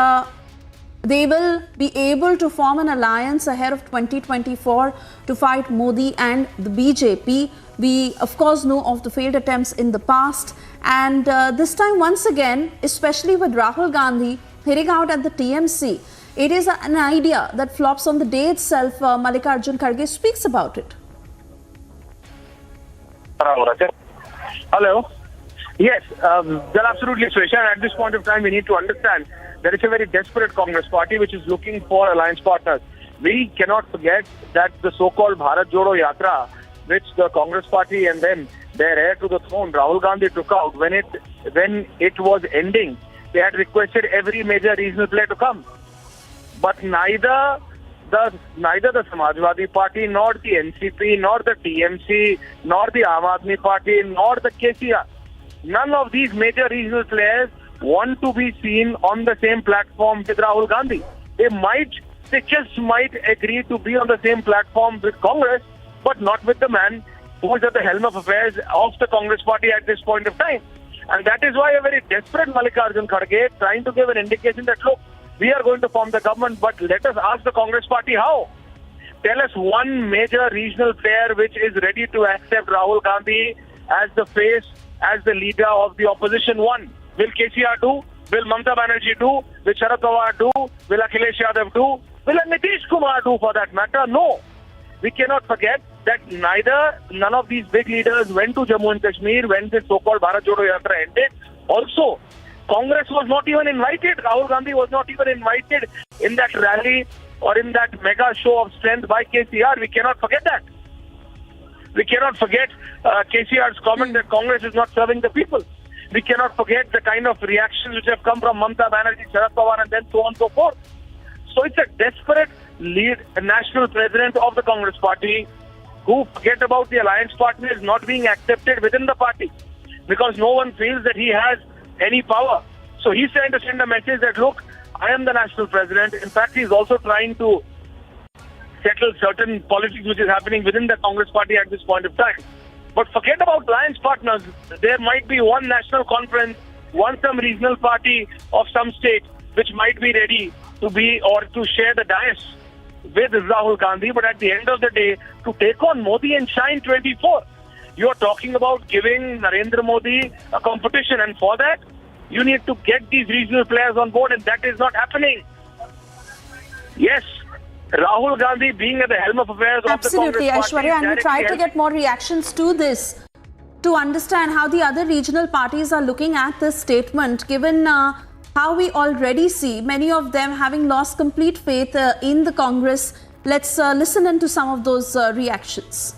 they will be able to form an alliance ahead of 2024 to fight Modi and the BJP. We, of course, know of the failed attempts in the past. And this time, once again, especially with Rahul Gandhi hitting out at the TMC, it is an idea that flops on the day itself. Mallikarjun Kharge speaks about it. Hello. Yes, they're absolutely, Suresh. At this point of time, we need to understand there is a very desperate Congress party which is looking for alliance partners. We cannot forget that the so-called Bharat Jodo Yatra, which the Congress party and then their heir to the throne, Rahul Gandhi, took out when it was ending, they had requested every major regional player to come. But neither the Samajwadi Party, nor the NCP, nor the TMC, nor the Aam Aadmi Party, nor the KCR, none of these major regional players want to be seen on the same platform with Rahul Gandhi. They just might agree to be on the same platform with Congress, but not with the man who is at the helm of affairs of the Congress party at this point of time. And that is why a very desperate Mallikarjun Kharge trying to give an indication that, look, we are going to form the government, but let us ask the Congress party how. Tell us one major regional player which is ready to accept Rahul Gandhi as the face, as the leader of the opposition won. Will KCR do? Will Mamata Banerjee do? Will Sharad Pawar do? Will Akhilesh Yadav do? Will Nitish Kumar do for that matter? No. We cannot forget that none of these big leaders went to Jammu and Kashmir when this so-called Bharat Jodo Yatra ended. Also, Congress was not even invited. Rahul Gandhi was not even invited in that rally or in that mega show of strength by KCR. We cannot forget that. We cannot forget KCR's comment that Congress is not serving the people. We cannot forget the kind of reactions which have come from Mamata Banerjee, Sharad Pawar, and then so on and so forth. So it's a desperate national president of the Congress party who forget about the alliance partners not being accepted within the party because no one feels that he has any power. So he's trying to send a message that, look, I am the national president. In fact, he's also trying to settle certain politics which is happening within the Congress party at this point of time. But forget about alliance partners. There might be one national conference, some regional party of some state which might be ready to be or to share the dais with Rahul Gandhi. But at the end of the day, to take on Modi and Shine 24, you're talking about giving Narendra Modi a competition. And for that, you need to get these regional players on board, and that is not happening. Yes, Rahul Gandhi being at the helm of affairs of the Congress party. Aishwarya, and we try to get more reactions to this to understand how the other regional parties are looking at this statement, given how we already see many of them having lost complete faith in the Congress. Let's listen into some of those reactions.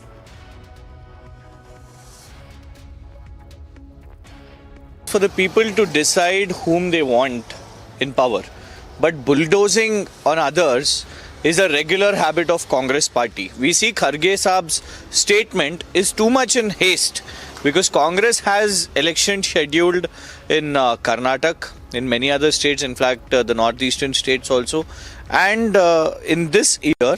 For the people to decide whom they want in power, but bulldozing on others is a regular habit of Congress party. We see Kharge Saab's statement is too much in haste because Congress has elections scheduled in Karnataka, in many other states, in fact the northeastern states also, and in this year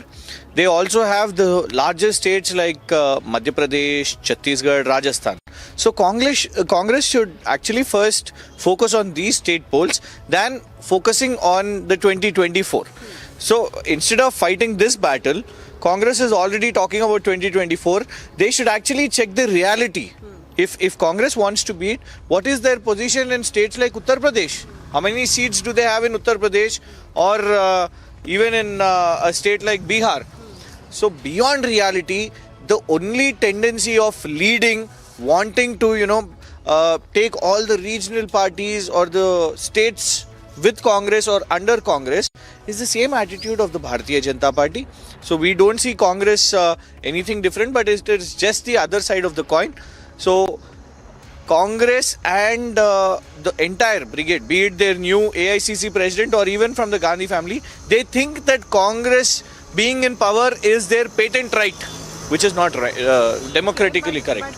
they also have the largest states like Madhya Pradesh, Chhattisgarh, Rajasthan. So Congress should actually first focus on these state polls than focusing on the 2024. So instead of fighting this battle, Congress is already talking about 2024. They should actually check the reality. If Congress wants to beat, what is their position in states like Uttar Pradesh? How many seats do they have in Uttar Pradesh or even in a state like Bihar? So beyond reality, the only tendency of leading, wanting to, take all the regional parties or the states with Congress or under Congress is the same attitude of the Bharatiya Janata Party. So we don't see Congress anything different, but it is just the other side of the coin. So Congress and the entire brigade, be it their new AICC president or even from the Gandhi family, they think that Congress being in power is their patent right, which is not right, democratically correct.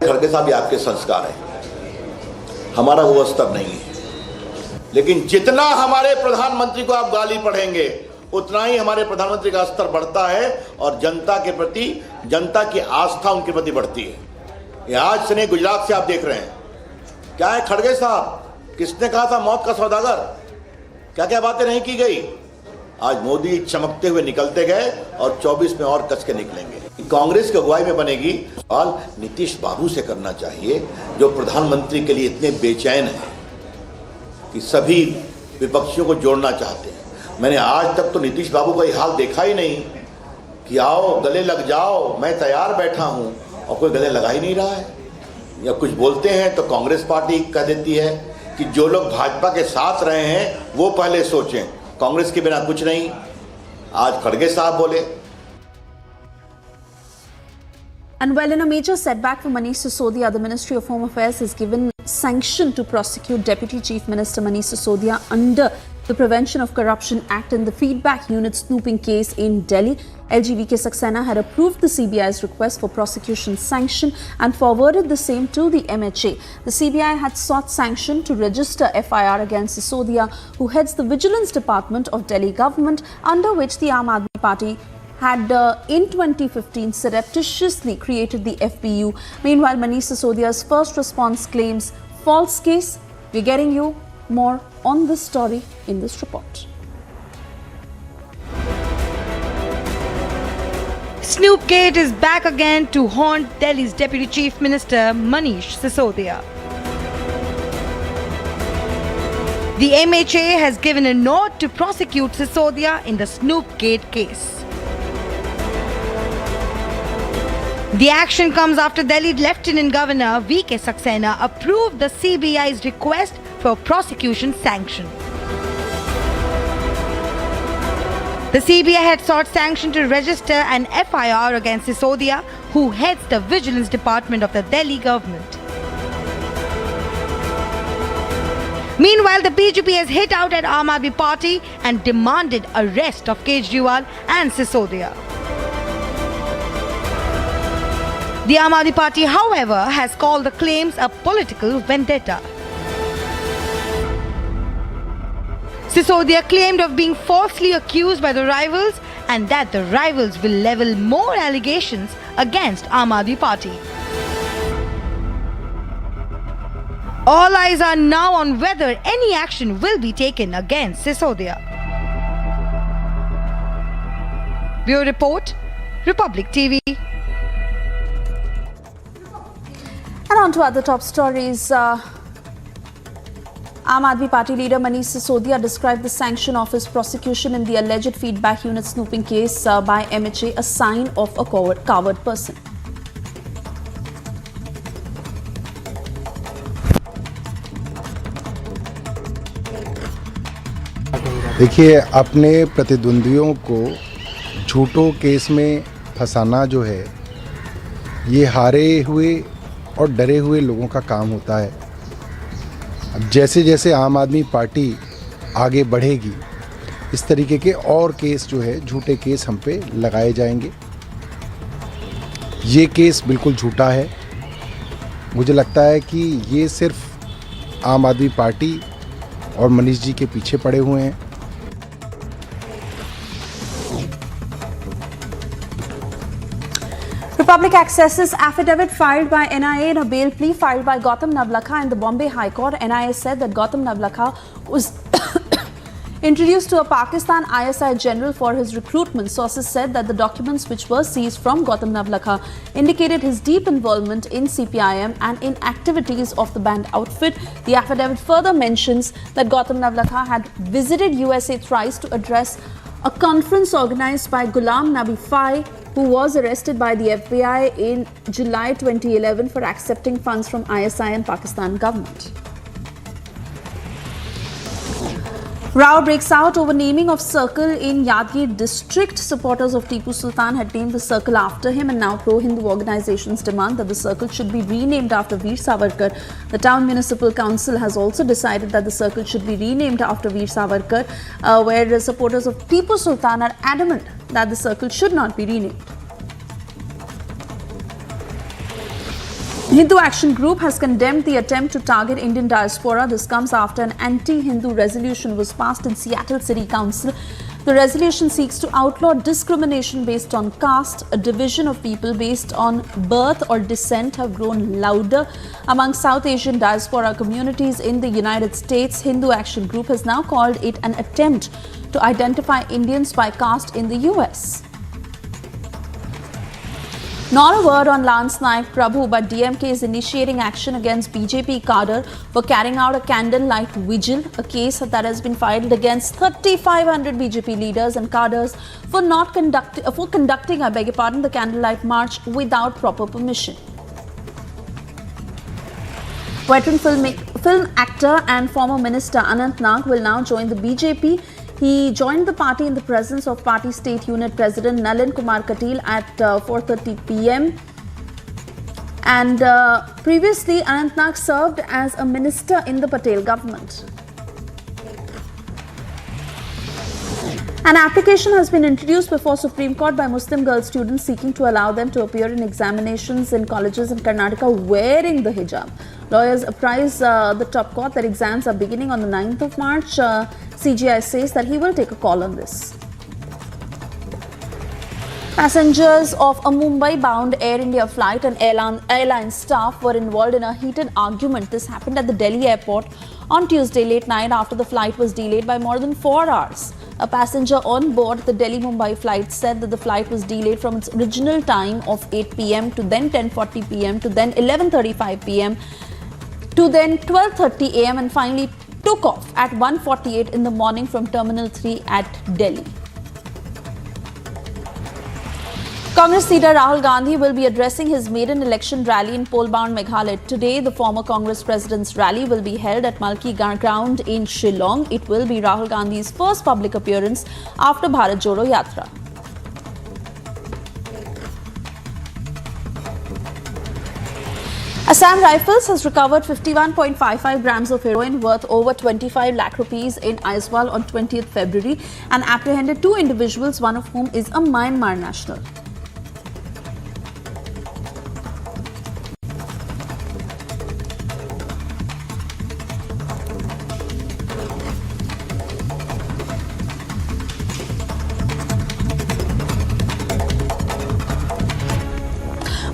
खड़गे साहब, ये आपके संस्कार है, हमारा वो स्तर नहीं है। लेकिन जितना हमारे प्रधानमंत्री को आप गाली पढ़ेंगे, उतना ही हमारे प्रधानमंत्री का स्तर बढ़ता है और जनता के प्रति, जनता की आस्था उनके प्रति बढ़ती है। ये आज से नहीं, गुजरात से आप देख रहे हैं। क्या है खड़गे साहब, किसने कहा था मौत का सौदागर? क्या क्या बातें नहीं की गई? आज मोदी चमकते हुए निकलते गए और 24 में और कस के निकलेंगे। कांग्रेस की अगुवाई में बनेगी। सवाल नीतीश बाबू से करना चाहिए, जो प्रधानमंत्री के लिए इतने बेचैन हैं कि सभी विपक्षियों को जोड़ना चाहते हैं। मैंने आज तक तो नीतीश बाबू का ये हाल देखा ही नहीं कि आओ गले लग जाओ, मैं तैयार बैठा हूं, और कोई गले लगा ही नहीं रहा है। या कुछ बोलते हैं तो कांग्रेस पार्टी कह देती है कि जो लोग भाजपा के साथ रहे हैं वो पहले सोचें, कांग्रेस के बिना कुछ नहीं। आज खड़गे साहब बोले। And well, in a major setback for Manish Sisodia, the Ministry of Home Affairs has given sanction to prosecute Deputy Chief Minister Manish Sisodia under the Prevention of Corruption Act in the feedback unit snooping case in Delhi. LGVK Saxena had approved the CBI's request for prosecution sanction and forwarded the same to the MHA. The CBI had sought sanction to register FIR against Sisodia, who heads the Vigilance Department of Delhi government, under which the Aam Aadmi Party had in 2015 surreptitiously created the FBU. Meanwhile, Manish Sisodia's first response claims false case. We're getting you more on this story in this report. Snoopgate is back again to haunt Delhi's Deputy Chief Minister Manish Sisodia. The MHA has given a nod to prosecute Sisodia in the Snoopgate case. The action comes after Delhi Lieutenant Governor V.K. Saxena approved the CBI's request for prosecution sanction. The CBI had sought sanction to register an FIR against Sisodia, who heads the Vigilance Department of the Delhi government. Meanwhile, the BJP has hit out at Aam Aadmi Party and demanded arrest of Kejriwal and Sisodia. The Aam Aadmi Party, however, has called the claims a political vendetta. Sisodia claimed of being falsely accused by the rivals and that the rivals will level more allegations against Aam Aadmi Party. All eyes are now on whether any action will be taken against Sisodia. Bureau Report, Republic TV. And on to other top stories. Aam Aadmi Party leader Manish Sisodia described the sanction of his prosecution in the alleged feedback unit snooping case by MHA a sign of a coward person. देखिए, अपने प्रतिद्वंदियों को झूठों case में फंसाना जो है, ये हारे हुए और डरे हुए लोगों का काम होता है। अब जैसे जैसे आम आदमी पार्टी आगे बढ़ेगी, इस तरीके के और केस जो है, झूठे केस हम पे लगाए जाएंगे। ये केस बिल्कुल झूठा है। मुझे लगता है कि ये सिर्फ आम आदमी पार्टी और मनीष जी के पीछे पड़े हुए हैं। Republic accesses affidavit filed by NIA in a bail plea filed by Gautam Navlakha in the Bombay High Court. NIA said that Gautam Navlakha was introduced to a Pakistan ISI general for his recruitment. Sources said that the documents which were seized from Gautam Navlakha indicated his deep involvement in CPIM and in activities of the banned outfit. The affidavit further mentions that Gautam Navlakha had visited USA thrice to address a conference organized by Ghulam Nabi Fai, who was arrested by the FBI in July 2011 for accepting funds from ISI and Pakistan government. Row breaks out over naming of circle in Yadgir district. Supporters of Tipu Sultan had named the circle after him, and now pro-Hindu organizations demand that the circle should be renamed after Veer Savarkar. The town municipal council has also decided that the circle should be renamed after Veer Savarkar, where supporters of Tipu Sultan are adamant that the circle should not be renamed. Hindu Action Group has condemned the attempt to target Indian diaspora. This comes after an anti-Hindu resolution was passed in Seattle City Council. The resolution seeks to outlaw discrimination based on caste. A division of people based on birth or descent have grown louder among South Asian diaspora communities in the United States. Hindu Action Group has now called it an attempt to identify Indians by caste in the US. Not a word on Lance Naik Prabhu, but DMK is initiating action against BJP cadre for carrying out a candlelight vigil, a case that has been filed against 3,500 BJP leaders and cadres for conducting, the candlelight march without proper permission. Veteran film actor and former minister Anant Nag will now join the BJP. He joined the party in the presence of party state unit president Nalin Kumar Katil at 4:30 p.m. And previously, Anant Nag served as a minister in the Patel government. An application has been introduced before Supreme Court by Muslim girl students seeking to allow them to appear in examinations in colleges in Karnataka wearing the hijab. Lawyers apprise the top court that exams are beginning on the 9th of March. CGI says that he will take a call on this. Passengers of a Mumbai-bound Air India flight and airline staff were involved in a heated argument. This happened at the Delhi airport on Tuesday late night after the flight was delayed by more than 4 hours. A passenger on board the Delhi-Mumbai flight said that the flight was delayed from its original time of 8 p.m. to then 10:40 p.m. to then 11:35 p.m. to then 12:30 a.m. and finally took off at 1:48 in the morning from Terminal 3 at Delhi. Congress leader Rahul Gandhi will be addressing his maiden election rally in pole-bound Meghalaya. Today, the former Congress president's rally will be held at Malki Ground in Shillong. It will be Rahul Gandhi's first public appearance after Bharat Jodo Yatra. Assam Rifles has recovered 51.55 grams of heroin worth over 25 lakh rupees in Aizawl on 20th February and apprehended 2 individuals, one of whom is a Myanmar national.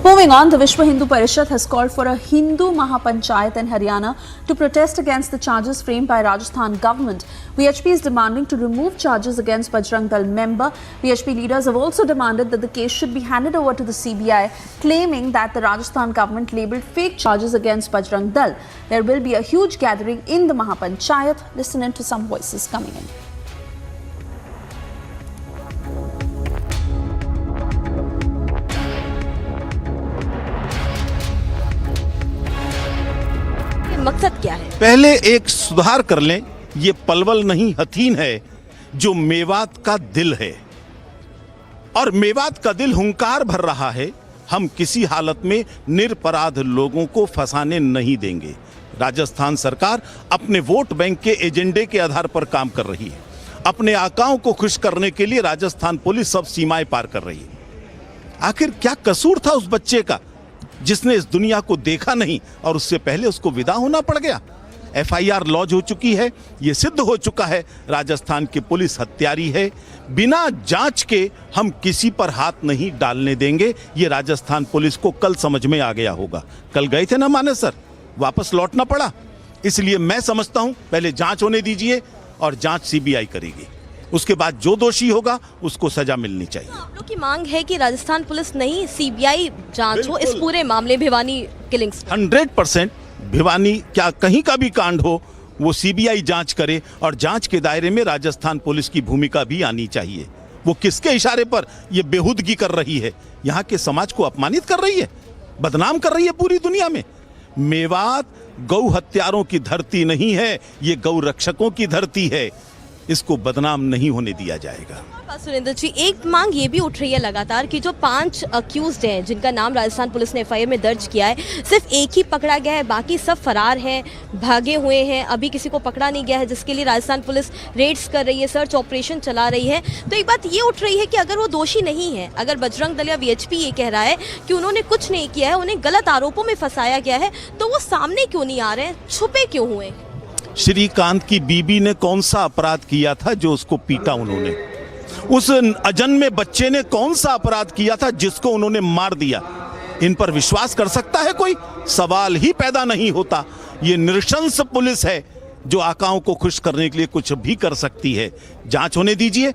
Moving on, the Vishwa Hindu Parishad has called for a Hindu Mahapanchayat in Haryana to protest against the charges framed by Rajasthan government. VHP is demanding to remove charges against Bajrang Dal member. VHP leaders have also demanded that the case should be handed over to the CBI, claiming that the Rajasthan government labelled fake charges against Bajrang Dal. There will be a huge gathering in the Mahapanchayat. Listen in to some voices coming in. मकसद क्या है? पहले एक सुधार कर लें, ये पलवल नहीं हथीन है जो मेवात का दिल है और मेवात का दिल हुंकार भर रहा है। हम किसी हालत में निरपराध लोगों को फंसाने नहीं देंगे। राजस्थान सरकार अपने वोट बैंक के एजेंडे के आधार पर काम कर रही है। अपने आकाओं को खुश करने के लिए राजस्थान पुलिस सब सीमाएं पार कर रही है। आखिर क्या कसूर था उस बच्चे का जिसने इस दुनिया को देखा नहीं और उससे पहले उसको विदा होना पड़ गया? FIR लॉन्च हो चुकी है। ये सिद्ध हो चुका है राजस्थान की पुलिस हत्यारी है। बिना जांच के हम किसी पर हाथ नहीं डालने देंगे। ये राजस्थान पुलिस को कल समझ में आ गया होगा। कल गए थे ना मानेसर, वापस लौटना पड़ा। इसलिए मैं समझता हूं पहले जांच होने दीजिए और जांच CBI करेगी। उसके बाद जो दोषी होगा उसको सजा मिलनी चाहिए। आप लोग की मांग है कि राजस्थान पुलिस नहीं CBI जांच हो इस पूरे मामले भिवानी किलिंग्स। 100% भिवानी क्या कहीं का भी कांड हो वो CBI जांच करे और जांच के दायरे में राजस्थान पुलिस की भूमिका भी आनी चाहिए। वो किसके इशारे पर ये बेहुदगी कर रही है? यहाँ के समाज को अपमानित कर रही है, बदनाम कर रही है पूरी दुनिया में। मेवात गौ हत्यारों की धरती नहीं है, ये गौ रक्षकों की धरती है। इसको बदनाम नहीं होने दिया जाएगा। सुरेंद्र जी, एक मांग ये भी उठ रही है लगातार कि जो 5 अक्यूज्ड हैं जिनका नाम राजस्थान पुलिस ने FIR में दर्ज किया है, सिर्फ एक ही पकड़ा गया है, बाकी सब फरार हैं, भागे हुए हैं, अभी किसी को पकड़ा नहीं गया है, जिसके लिए राजस्थान पुलिस रेड्स कर रही है, सर्च ऑपरेशन चला रही है। तो एक बात ये उठ रही है कि अगर वो दोषी नहीं है, अगर बजरंग दल या VHP ये कह रहा है कि उन्होंने कुछ नहीं किया है, उन्हें गलत आरोपों में फंसाया गया है, तो वो सामने क्यों नहीं आ रहे हैं, छुपे क्यों हुए? श्रीकांत की बीबी ने कौन सा अपराध किया था जो उसको पीटा उन्होंने? उस अजन्मे बच्चे ने कौन सा अपराध किया था जिसको उन्होंने मार दिया? इन पर विश्वास कर सकता है कोई? सवाल ही पैदा नहीं होता। ये नृशंस पुलिस है जो आकाओं को खुश करने के लिए कुछ भी कर सकती है। जांच होने दीजिए।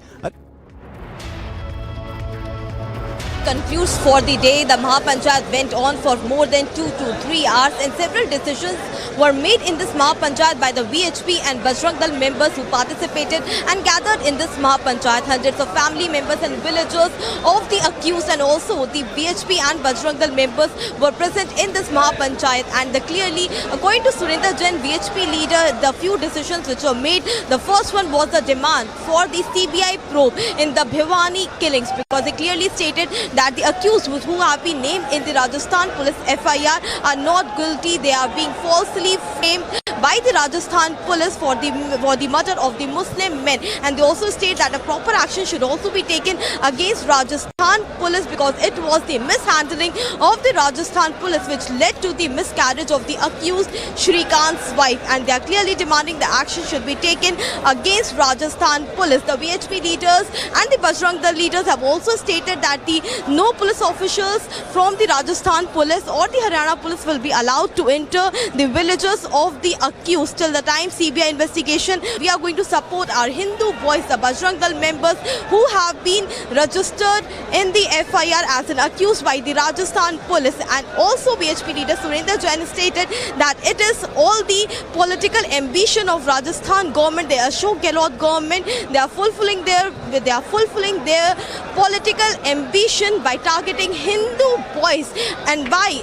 Confused for the day, the Mahapanchayat went on for more than 2 to 3 hours and several decisions were made in this Mahapanchayat by the VHP and Bajrang Dal members who participated and gathered in this Mahapanchayat. Hundreds of family members and villagers of the accused and also the VHP and Bajrang Dal members were present in this Mahapanchayat, and clearly, according to Surinder Jain, VHP leader, the few decisions which were made, the first one was the demand for the CBI probe in the Bhiwani killings, because they clearly stated that the accused who have been named in the Rajasthan police FIR are not guilty. They are being falsely framed by the Rajasthan police for the murder of the Muslim men, and they also state that a proper action should also be taken against Rajasthan police because it was the mishandling of the Rajasthan police which led to the miscarriage of the accused Shrikant's wife, and they are clearly demanding the action should be taken against Rajasthan police. The VHP leaders and the Bajrang Dal leaders have also stated that no police officials from the Rajasthan police or the Haryana police will be allowed to enter the villages of the accused. Till the time CBI investigation, we are going to support our Hindu boys, the Bajrang Dal members who have been registered in the FIR as an accused by the Rajasthan police. And also BHP leader Surendra Jain stated that it is all the political ambition of Rajasthan government, the Ashok Gehlot government. They are fulfilling their political ambition by targeting Hindu boys and by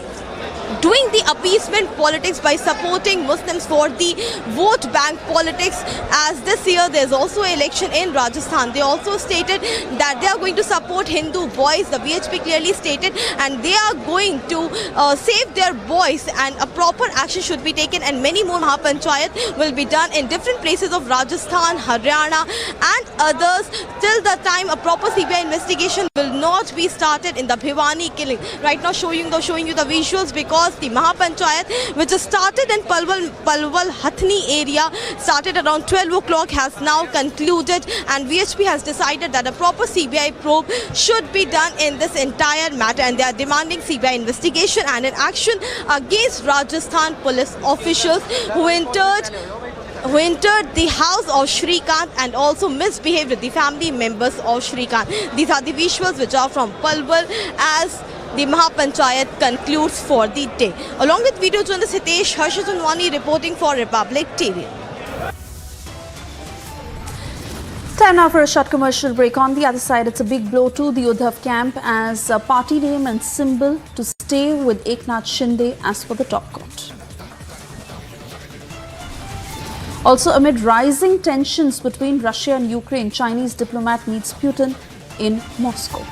doing the appeasement politics by supporting Muslims for the vote bank politics. As this year there's also an election in Rajasthan, they also stated that they are going to support Hindu boys, the BHP clearly stated, and they are going to save their boys, and a proper action should be taken, and many more Mahapanchayat will be done in different places of Rajasthan, Haryana and others. Till the time a proper CBI investigation will not be started in the Bhiwani killing. Right now showing you the visuals, because the Mahapanchayat, which has started in Palwal Hathni area, started around 12 o'clock, has now concluded, and VHP has decided that a proper CBI probe should be done in this entire matter, and they are demanding CBI investigation and an action against Rajasthan police officials who entered the house of Shrikant and also misbehaved with the family members of Shrikant. These are the visuals which are from Palwal as the Mahapanchayat concludes for the day. Along with video journalist Hitesh Harshitundwani reporting for Republic TV. Time now for a short commercial break. On the other side, it's a big blow to the Uddhav camp as a party name and symbol to stay with Eknath Shinde as per the top court. Also, amid rising tensions between Russia and Ukraine, Chinese diplomat meets Putin in Moscow.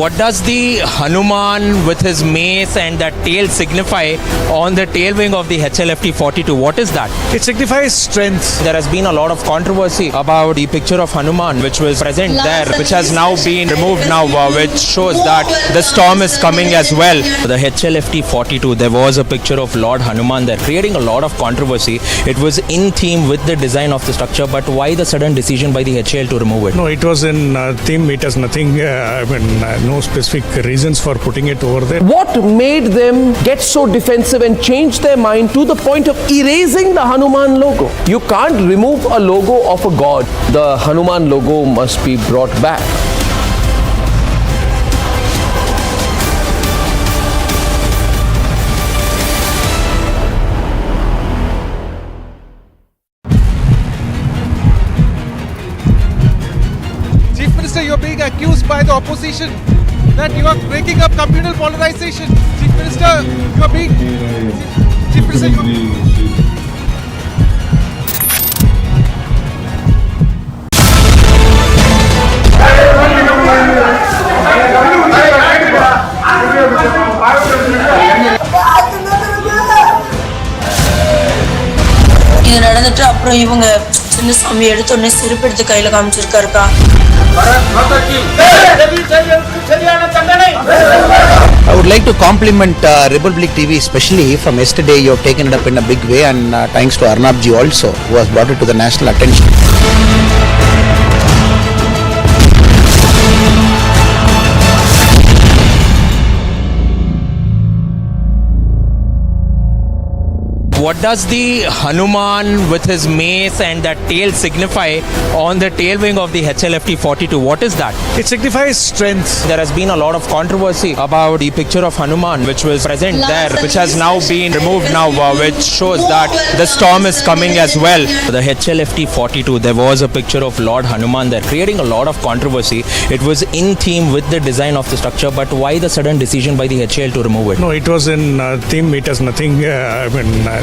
What does the Hanuman with his mace and that tail signify on the tail wing of the HLFT-42? What is that? It signifies strength. There has been a lot of controversy about the picture of Hanuman which was present there, which has now been removed now, which shows that the storm is coming as well. The HLFT-42, there was a picture of Lord Hanuman there, creating a lot of controversy. It was in theme with the design of the structure, but why the sudden decision by the HAL to remove it? No, it was in theme. It has nothing, no specific reasons for putting it over there. What made them get so defensive and change their mind to the point of erasing the Hanuman logo? You can't remove a logo of a god. The Hanuman logo must be brought back. Chief Minister, you're being accused by the opposition that you are breaking up communal polarization. Chief Minister, you are being... Chief Minister, you are... இது நடந்துட்டு அப்புறம் இவங்க சின்ன சாமி எடுத்த உடனே செருப்பு எடுத்து கையில காமிச்சிருக்காருக்கா. I would like to compliment Republic TV, especially from yesterday. You have taken it up in a big way, and thanks to Arnab ji also, who has brought it to the national attention. What does the Hanuman with his mace and that tail signify on the tail wing of the HLFT-42? What is that? It signifies strength. There has been a lot of controversy about the picture of Hanuman which was present there, which has now been removed now, which shows that the storm is coming as well. The HLFT-42, there was a picture of Lord Hanuman there, creating a lot of controversy. It was in theme with the design of the structure, but why the sudden decision by the HAL to remove it? No, it was in theme. It has nothing,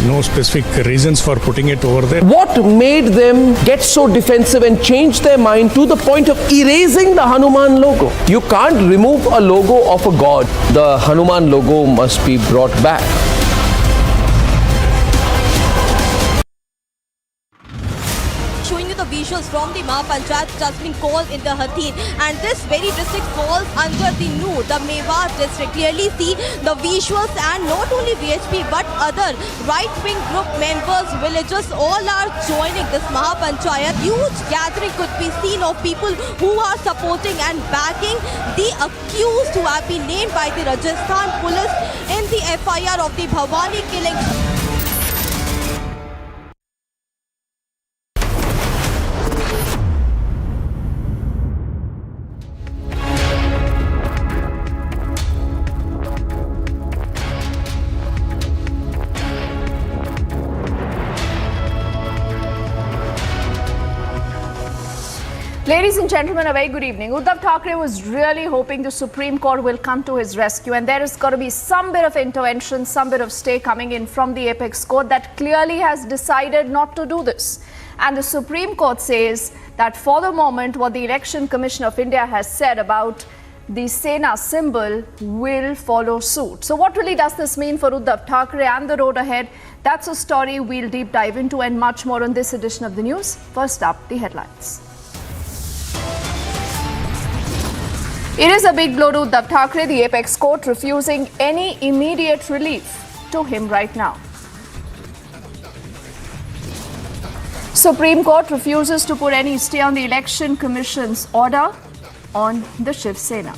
no specific reasons for putting it over there. What made them get so defensive and change their mind to the point of erasing the Hanuman logo? You can't remove a logo of a god. The Hanuman logo must be brought back. Showing you the visuals from the Mahapanchayat which has been called in the Hathin, and this very district falls under the Noor, the Mewat district. Clearly see the visuals, and not only VHP but other right-wing group members, villagers, all are joining this Mahapanchayat. Huge gathering could be seen of people who are supporting and backing the accused who have been named by the Rajasthan police in the FIR of the Bhavani killing. Ladies and gentlemen, a very good evening. Uddhav Thackeray was really hoping the Supreme Court will come to his rescue, and there is got to be some bit of intervention, some bit of stay coming in from the apex court that clearly has decided not to do this. And the Supreme Court says that for the moment, what the Election Commission of India has said about the Sena symbol will follow suit. So what really does this mean for Uddhav Thackeray and the road ahead? That's a story we'll deep dive into, and much more on this edition of the news. First up, the headlines. It is a big blow to Uddhav Thackeray, the apex court refusing any immediate relief to him right now. Supreme Court refuses to put any stay on the Election Commission's order on the Shiv Sena.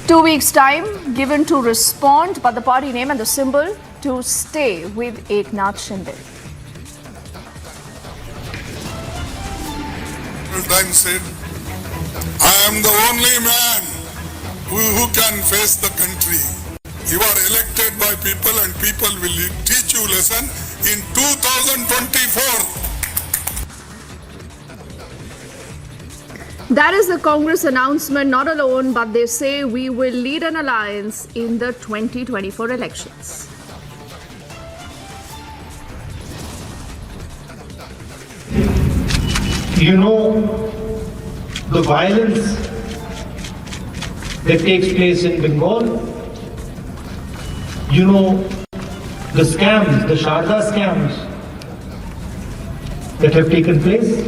Two weeks' time given to respond, but the party name and the symbol to stay with Eknath Shinde. Time said, I am the only man who can face the country. You are elected by people and people will teach you lesson in 2024. That is the Congress announcement, not alone, but they say we will lead an alliance in the 2024 elections. You know, the violence that takes place in Bengal, you know, the scams, the Sharda scams that have taken place.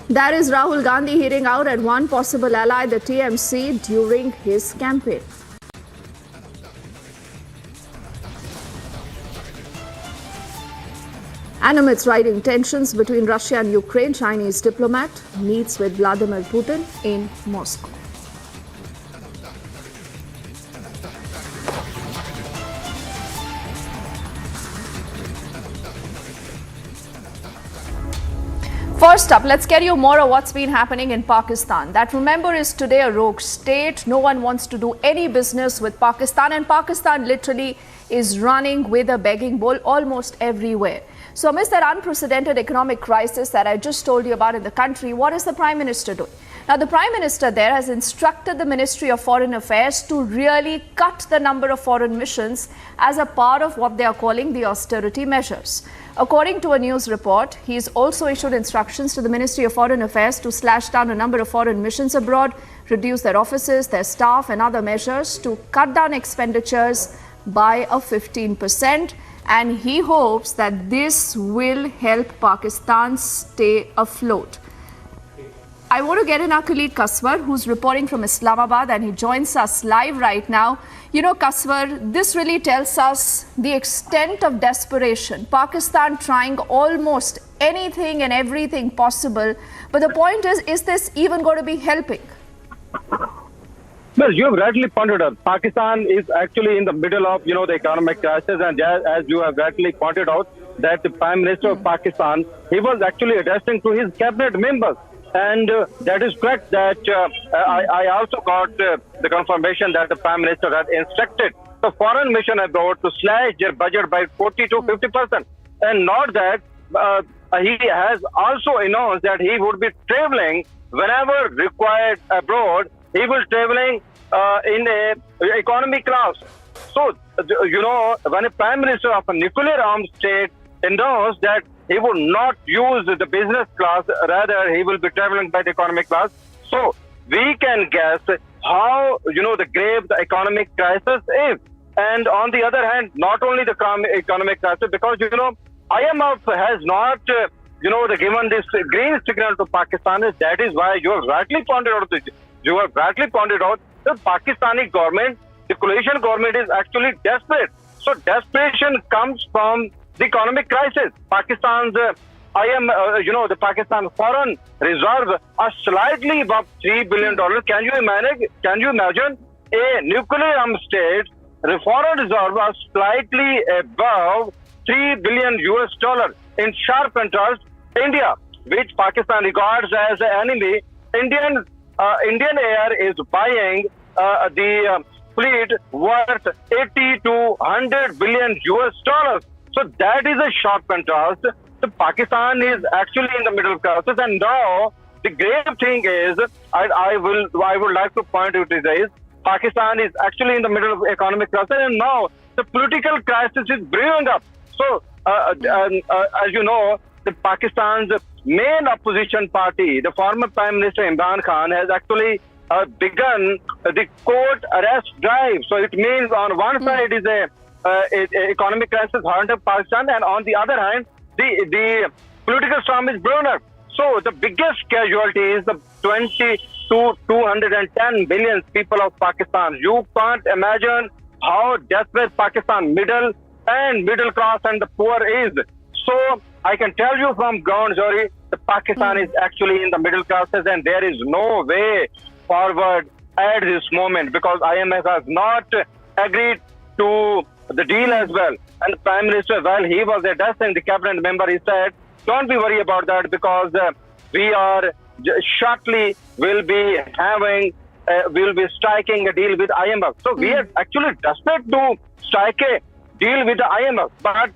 That is Rahul Gandhi hearing out at one possible ally, the TMC, during his campaign. And amidst rising tensions between Russia and Ukraine, Chinese diplomat meets with Vladimir Putin in Moscow. First up, let's get you more of what's been happening in Pakistan. That, remember, is today a rogue state. No one wants to do any business with Pakistan, and Pakistan literally is running with a begging bowl almost everywhere. So amidst that unprecedented economic crisis that I just told you about in the country, what is the Prime Minister doing? Now, the Prime Minister there has instructed the Ministry of Foreign Affairs to really cut the number of foreign missions as a part of what they are calling the austerity measures. According to a news report, he's also issued instructions to the Ministry of Foreign Affairs to slash down a number of foreign missions abroad, reduce their offices, their staff and other measures to cut down expenditures by a 15%. And he hopes that this will help Pakistan stay afloat. I want to get in our colleague Kaswar, who's reporting from Islamabad, and he joins us live right now. You know, Kaswar, this really tells us the extent of desperation. Pakistan trying almost anything and everything possible. But the point is this even going to be helping? Well, you have rightly pointed out, Pakistan is actually in the middle of, the economic crisis, and as you have rightly pointed out, that the Prime Minister of Pakistan, he was actually addressing to his cabinet members. And that is correct that I also got the confirmation that the Prime Minister had instructed the foreign mission abroad to slash their budget by 40 to 50%. And not that, he has also announced that he would be traveling whenever required abroad. He was traveling in a economy class. So, when a Prime Minister of a nuclear armed state announced that he would not use the business class, rather he will be traveling by the economic class. So we can guess how, the grave the economic crisis is. And on the other hand, not only the economic crisis, because, IMF has not, given this green signal to Pakistan. That is why you have rightly pointed out, the Pakistani government, the coalition government is actually desperate. So desperation comes from the economic crisis. Pakistan's the Pakistan foreign reserves are slightly above $3 billion. Can you imagine a nuclear armed state? The foreign reserves are slightly above $3 billion in sharp contrast, India, which Pakistan regards as an enemy. Indian Air is buying the fleet worth 80 to 100 billion $. So that is a sharp contrast. So Pakistan is actually in the middle crisis, and now the grave thing is, I would like to point out is Pakistan is actually in the middle of economic crisis, and now the political crisis is brewing up. So, as you know, the Pakistan's main opposition party, the former Prime Minister Imran Khan, has actually begun the court arrest drive. So it means on one side is a economic crisis haunting Pakistan, and on the other hand, the political storm is brewing up. So the biggest casualty is the 20 to 210 billion people of Pakistan. You can't imagine how desperate Pakistan middle class and the poor is. So I can tell you from ground zero, the Pakistan is actually in the middle classes, and there is no way forward at this moment, because IMF has not agreed to the deal as well. And the Prime Minister, while he was addressing the cabinet member, he said, don't be worried about that, because we are shortly will be striking a deal with IMF. So we are actually desperate to strike a deal with the IMF. But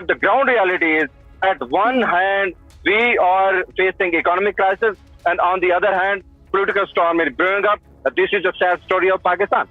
the ground reality is, at one hand, we are facing economic crisis, and on the other hand, political storm is brewing up. This is the sad story of Pakistan.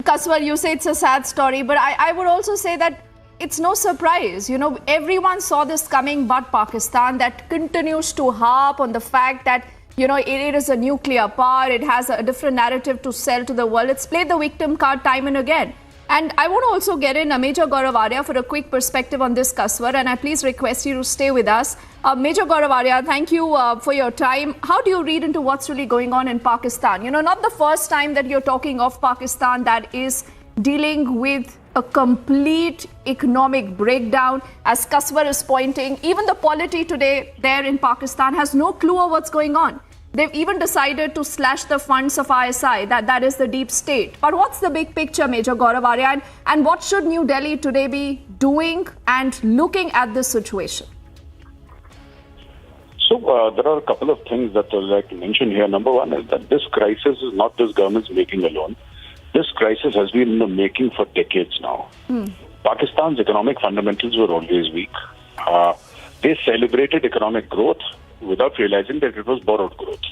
Kaswar, you say it's a sad story, but I would also say that it's no surprise. Everyone saw this coming but Pakistan, that continues to harp on the fact that, it is a nuclear power. It has a different narrative to sell to the world. It's played the victim card time and again. And I want to also get in Major Gaurav Arya for a quick perspective on this, Kaswar, and I please request you to stay with us. Major Gaurav Arya, thank you for your time. How do you read into what's really going on in Pakistan? Not the first time that you're talking of Pakistan that is dealing with a complete economic breakdown. As Kaswar is pointing, even the polity today there in Pakistan has no clue of what's going on. They've even decided to slash the funds of ISI, that is the deep state. But what's the big picture, Major Gaurav Arya, and what should New Delhi today be doing and looking at this situation? So there are a couple of things that I'd like to mention here. Number one is that this crisis is not this government's making alone. This crisis has been in the making for decades now. Pakistan's economic fundamentals were always weak. They celebrated economic growth without realizing that it was borrowed growth.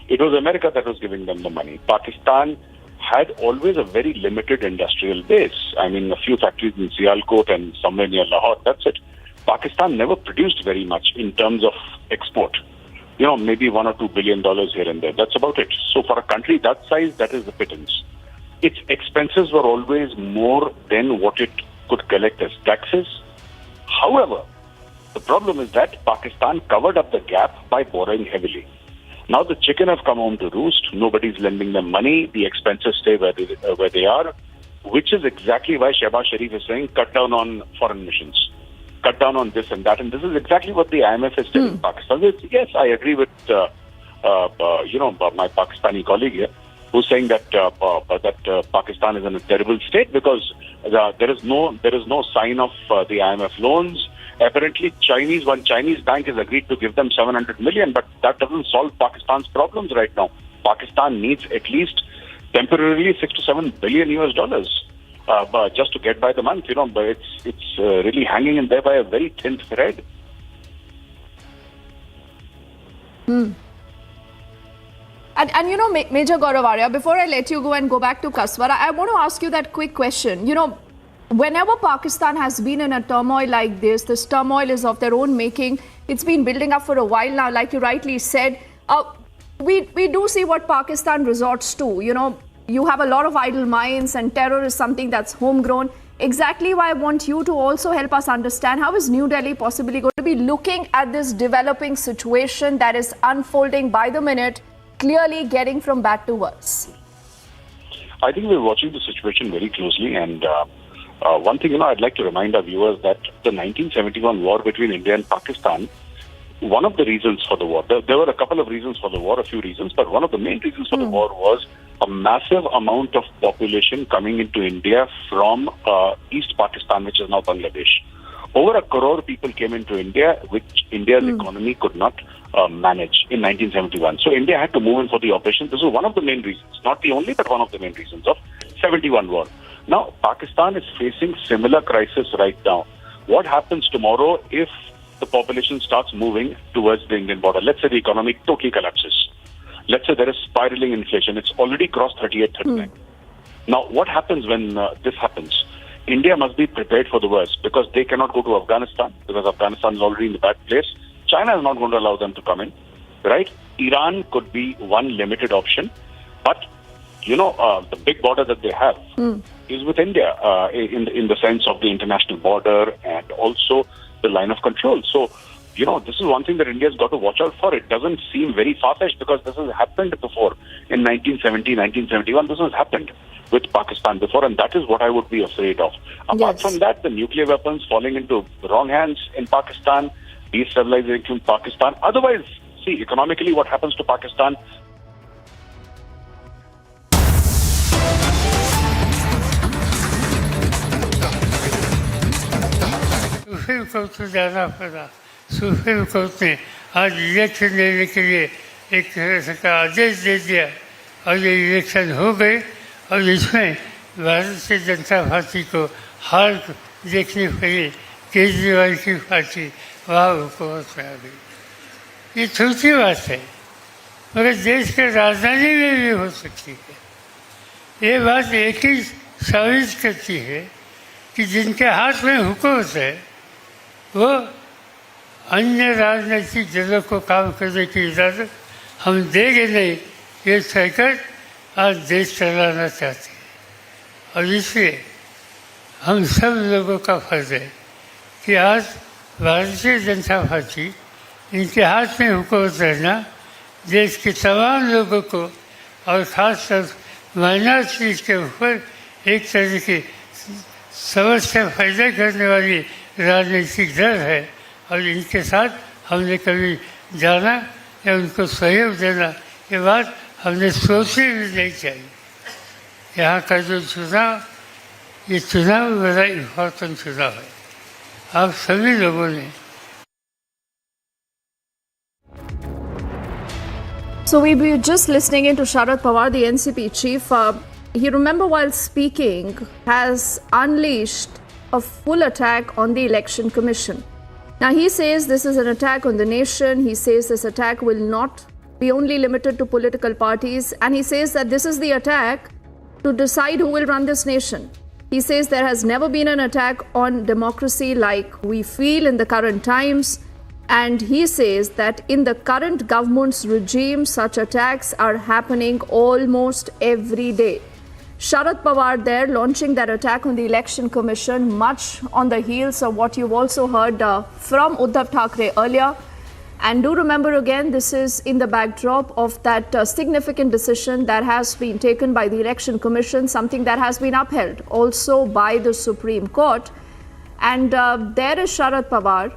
It was America that was giving them the money. Pakistan had always a very limited industrial base. I mean, a few factories in Sialkot and somewhere near Lahore, that's it. Pakistan never produced very much in terms of export. Maybe $1 or $2 billion here and there. That's about it. So for a country that size, that is the pittance. Its expenses were always more than what it could collect as taxes. However, the problem is that Pakistan covered up the gap by borrowing heavily. Now the chicken have come home to roost. Nobody's lending them money. The expenses stay where they are, which is exactly why Shehbaz Sharif is saying cut down on foreign missions, cut down on this and that. And this is exactly what the IMF is telling Pakistan. Yes, I agree with my Pakistani colleague here, who's saying that Pakistan is in a terrible state because there is no sign of the IMF loans. Apparently, one Chinese bank has agreed to give them 700 million, but that doesn't solve Pakistan's problems right now. Pakistan needs at least temporarily $6 to $7 billion just to get by the month. But it's really hanging in there by a very thin thread. And Major Gaurav Arya, before I let you go and go back to Kaswar, I want to ask you that quick question. whenever Pakistan has been in a turmoil like this turmoil is of their own making. It's been building up for a while now, like you rightly said. We do see what Pakistan resorts to. You know, you have a lot of idle minds, and terror is something that's homegrown. Exactly why I want you to also help us understand, how is New Delhi possibly going to be looking at this developing situation that is unfolding by the minute, clearly getting from bad to worse? I think we're watching the situation very closely, and one thing, I'd like to remind our viewers that the 1971 war between India and Pakistan, one of the reasons for the war, there were a couple of reasons for the war, a few reasons, but one of the main reasons for the war was a massive amount of population coming into India from East Pakistan, which is now Bangladesh. Over 1 crore people came into India, which India's economy could not manage in 1971. So India had to move in for the operation. This was one of the main reasons, not the only, but one of the main reasons of 71 war. Now, Pakistan is facing similar crisis right now. What happens tomorrow if the population starts moving towards the Indian border? Let's say the economy totally collapses. Let's say there is spiraling inflation. It's already crossed 38, 39. Now, what happens when this happens? India must be prepared for the worst, because they cannot go to Afghanistan, because Afghanistan is already in the bad place. China is not going to allow them to come in, right? Iran could be one limited option, but the big border that they have is with India, in the sense of the international border and also the line of control. So, this is one thing that India's got to watch out for. It doesn't seem very far-fetched, because this has happened before. In 1970, 1971, this has happened with Pakistan before, and that is what I would be afraid of. Apart from that, the nuclear weapons falling into the wrong hands in Pakistan, destabilization Pakistan. Otherwise, see, economically, what happens to Pakistan? Supreme court को जाना पड़ा। Supreme court ने आज election लेने के लिए एक तरह से का आदेश दे दिया, और ये इलेक्शन हो गए, और इसमें भारतीय जनता पार्टी को हार देखने पड़ी। केजरीवाल की पार्टी वहाँ हुकूमत में आ गई। ये छोटी बात है, मगर देश के राजधानी में भी हो सकती है। ये बात एक ही साबित करती है कि जिनके हाथ में हुकूमत है, वो अन्य राजनीतिक दलों को काम करने की इजाज़त हम देंगे नहीं, ये कहकर आज देश चलाना चाहते हैं। और इसलिए हम सब लोगों का फर्ज है कि आज भारतीय जनता पार्टी, इनके हाथ में हुकूमत रहना देश के तमाम लोगों को और ख़ासकर माइनॉरिटीज़ के ऊपर एक तरह की समस्या पैदा करने वाली राजनीतिक दल है, और इनके साथ हमने कभी जाना या उनको सहयोग देना, ये बात हमने सोची भी नहीं चाहिए। यहाँ का जो चुनाव, ये चुनाव बड़ा इम्पोर्टेंट चुनाव है। आप सभी लोगों ने So we were just listening into Sharad Pawar, the NCP chief. He, remember, while speaking, has unleashed a full attack on the Election Commission. Now, he says this is an attack on the nation. He says this attack will not be only limited to political parties. And he says that this is the attack to decide who will run this nation. He says there has never been an attack on democracy like we feel in the current times. And he says that in the current government's regime, such attacks are happening almost every day. Sharad Pawar there launching that attack on the Election Commission, much on the heels of what you've also heard from Uddhav Thackeray earlier. And do remember again, this is in the backdrop of that significant decision that has been taken by the Election Commission, something that has been upheld also by the Supreme Court. And there is Sharad Pawar,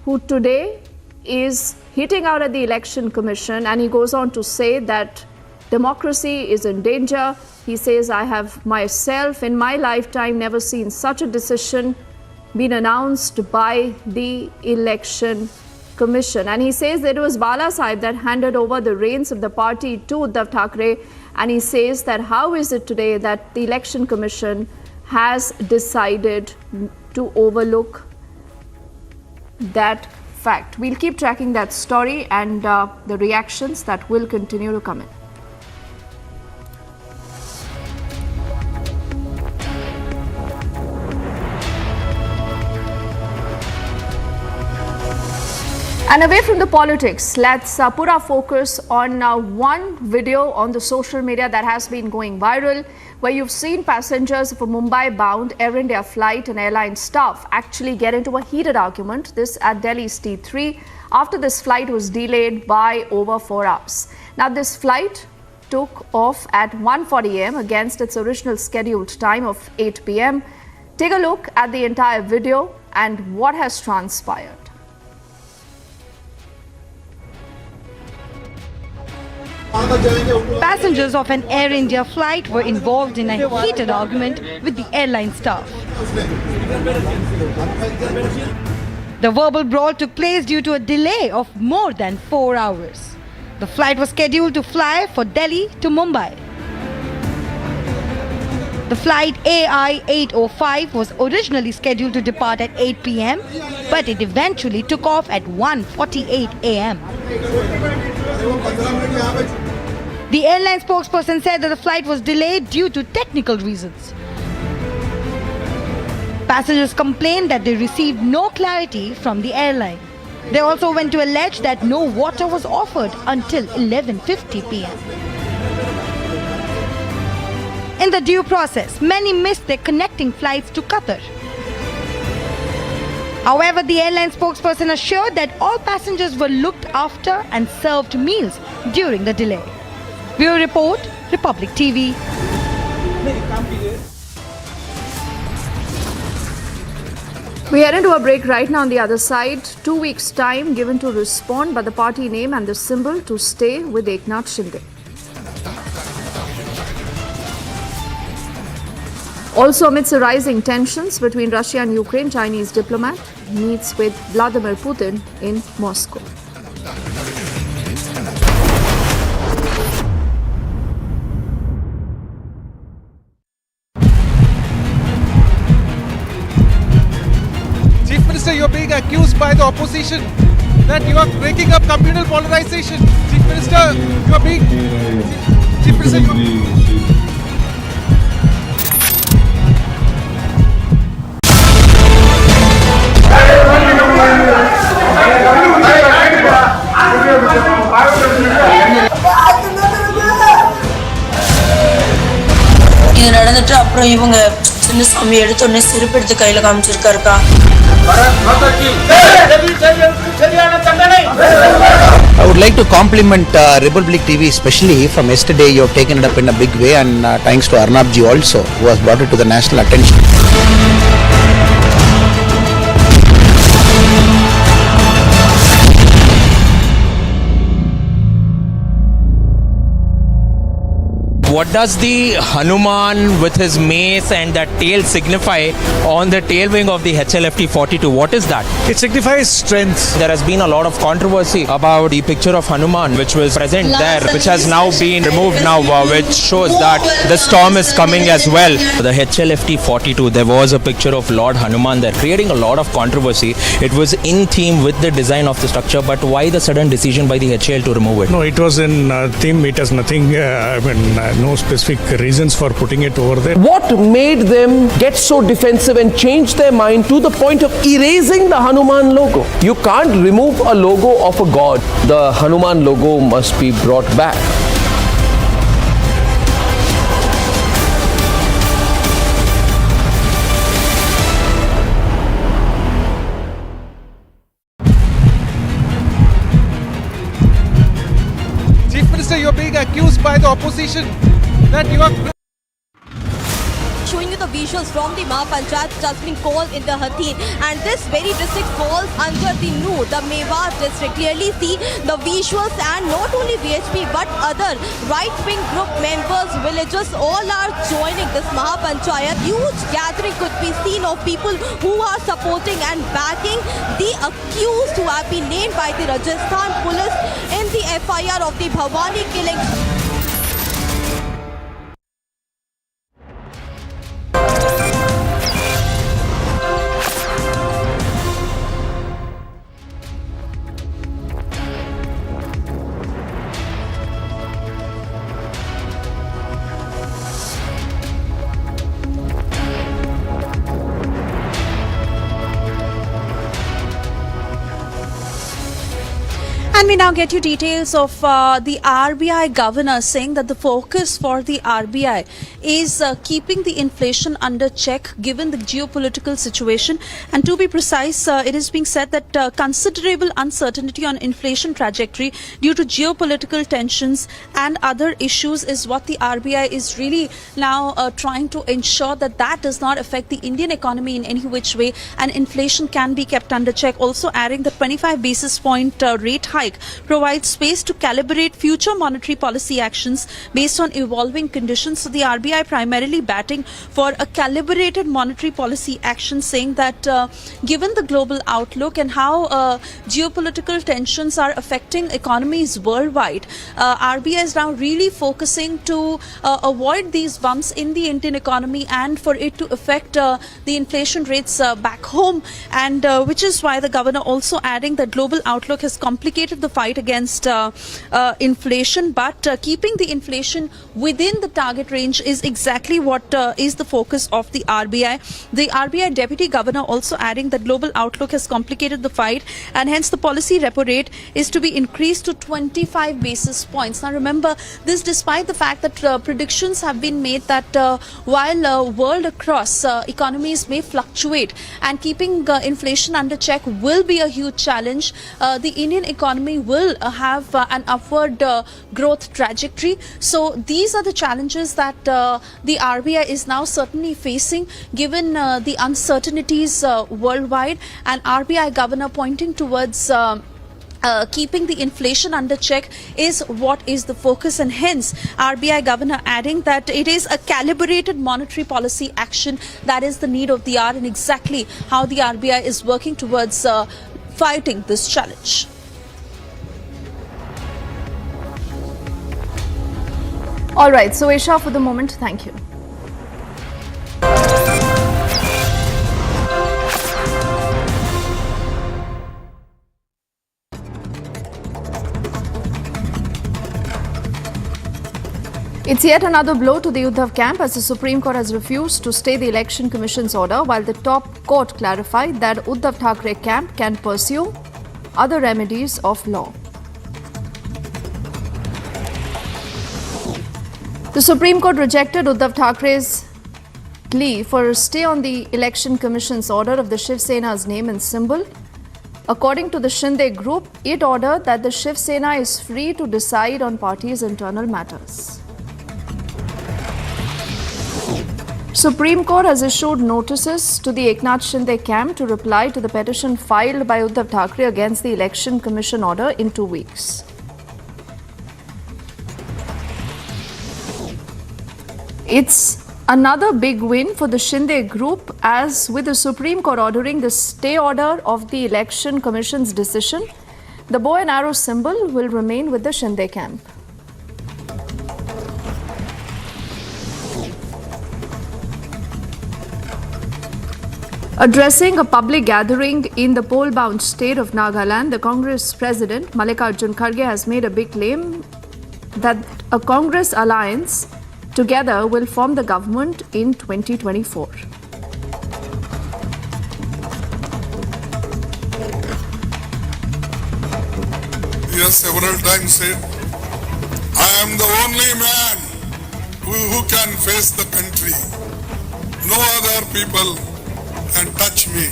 who today is hitting out at the Election Commission, and he goes on to say that democracy is in danger. He says, I have myself in my lifetime never seen such a decision been announced by the Election Commission. And he says that it was Bala Sahib that handed over the reins of the party to Uddhav Thackeray. And he says that how is it today that the Election Commission has decided to overlook that fact. We'll keep tracking that story and the reactions that will continue to come in. And away from the politics, let's put our focus on one video on the social media that has been going viral, where you've seen passengers of a Mumbai-bound Air India flight and airline staff actually get into a heated argument, this at Delhi's T3, after this flight was delayed by over 4 hours. Now, this flight took off at 1:40 a.m. against its original scheduled time of 8 p.m. Take a look at the entire video and what has transpired. Passengers of an Air India flight were involved in a heated argument with the airline staff. The verbal brawl took place due to a delay of more than 4 hours. The flight was scheduled to fly from Delhi to Mumbai. The flight AI 805 was originally scheduled to depart at 8 p.m, but it eventually took off at 1:48 a.m. The airline spokesperson said that the flight was delayed due to technical reasons. Passengers complained that they received no clarity from the airline. They also went to allege that no water was offered until 11:50 p.m. In the due process, many missed their connecting flights to Qatar. However, the airline spokesperson assured that all passengers were looked after and served meals during the delay. Bureau Report, Republic TV. We head into a break right now. On the other side, 2 weeks' time given to respond, but the party name and the symbol to stay with Eknath Shinde. Also, amidst the rising tensions between Russia and Ukraine, Chinese diplomat meets with Vladimir Putin in Moscow. Chief Minister, you're being accused by the opposition that you are breaking up communal polarization. Chief Minister, you are being... Chief Minister, இது நடந்துட்டு அப்புறம் இவங்க சின்ன சாமி எடுத்த உடனே செருப்பு எடுத்து கையில காமிச்சிருக்காருக்கா. I would like to compliment Republic TV, especially from yesterday. You have taken it up in a big way, and thanks to Arnab ji also, who has brought it to the national attention. What does the Hanuman with his mace and that tail signify on the tail wing of the HLFT 42? What is that? It signifies strength. There has been a lot of controversy about the picture of Hanuman which was present there, which has now been removed now, which shows that the storm is coming as well. The HLFT 42, there was a picture of Lord Hanuman there, creating a lot of controversy. It was in theme with the design of the structure, but why the sudden decision by the HAL to remove it? No, it was in theme. It has nothing, no specific reasons for putting it over there. What made them get so defensive and change their mind to the point of erasing the Hanuman logo? You can't remove a logo of a god. The Hanuman logo must be brought back. Chief Minister, you're being accused by the opposition that you are... Showing you the visuals from the Mahapanchayat which has been called in the Hatheen, and this very district falls under the Noor, the Mewat district. Clearly see the visuals, and not only VHP but other right-wing group members, villagers, all are joining this Mahapanchayat. Huge gathering could be seen of people who are supporting and backing the accused who have been named by the Rajasthan police in the FIR of the Bhavani killing. me now get you details of the RBI governor saying that the focus for the RBI is keeping the inflation under check given the geopolitical situation. And to be precise, it is being said that considerable uncertainty on inflation trajectory due to geopolitical tensions and other issues is what the RBI is really now trying to ensure that does not affect the Indian economy in any which way, and inflation can be kept under check. Also adding the 25 basis point rate hike provides space to calibrate future monetary policy actions based on evolving conditions. So the RBI primarily batting for a calibrated monetary policy action, saying that given the global outlook and how geopolitical tensions are affecting economies worldwide, RBI is now really focusing to avoid these bumps in the Indian economy and for it to affect the inflation rates back home, and which is why the governor also adding that global outlook has complicated the fight against inflation, but keeping the inflation within the target range is exactly what is the focus of the RBI. The RBI deputy governor also adding that global outlook has complicated the fight and hence the policy repo rate is to be increased to 25 basis points. Now remember this despite the fact that predictions have been made that while world across economies may fluctuate and keeping inflation under check will be a huge challenge, the Indian economy will have an upward growth trajectory. So these are the challenges that the RBI is now certainly facing given the uncertainties worldwide, and RBI governor pointing towards keeping the inflation under check is what is the focus, and hence RBI governor adding that it is a calibrated monetary policy action that is the need of the hour and exactly how the RBI is working towards fighting this challenge. All right, so Isha, for the moment, thank you. It's yet another blow to the Uddhav camp as the Supreme Court has refused to stay the Election Commission's order, while the top court clarified that Uddhav Thackeray camp can pursue other remedies of law. The Supreme Court rejected Uddhav Thackeray's plea for a stay on the Election Commission's order of the Shiv Sena's name and symbol. According to the Shinde group, it ordered that the Shiv Sena is free to decide on party's internal matters. Supreme Court has issued notices to the Eknath Shinde camp to reply to the petition filed by Uddhav Thackeray against the Election Commission order in 2 weeks. It's another big win for the Shinde group, as with the Supreme Court ordering the stay order of the Election Commission's decision, the bow and arrow symbol will remain with the Shinde camp. Addressing a public gathering in the poll-bound state of Nagaland, the Congress President Mallikarjun Kharge has made a big claim that a Congress alliance together will form the government in 2024. He has several times said, I am the only man who can face the country. No other people can touch me.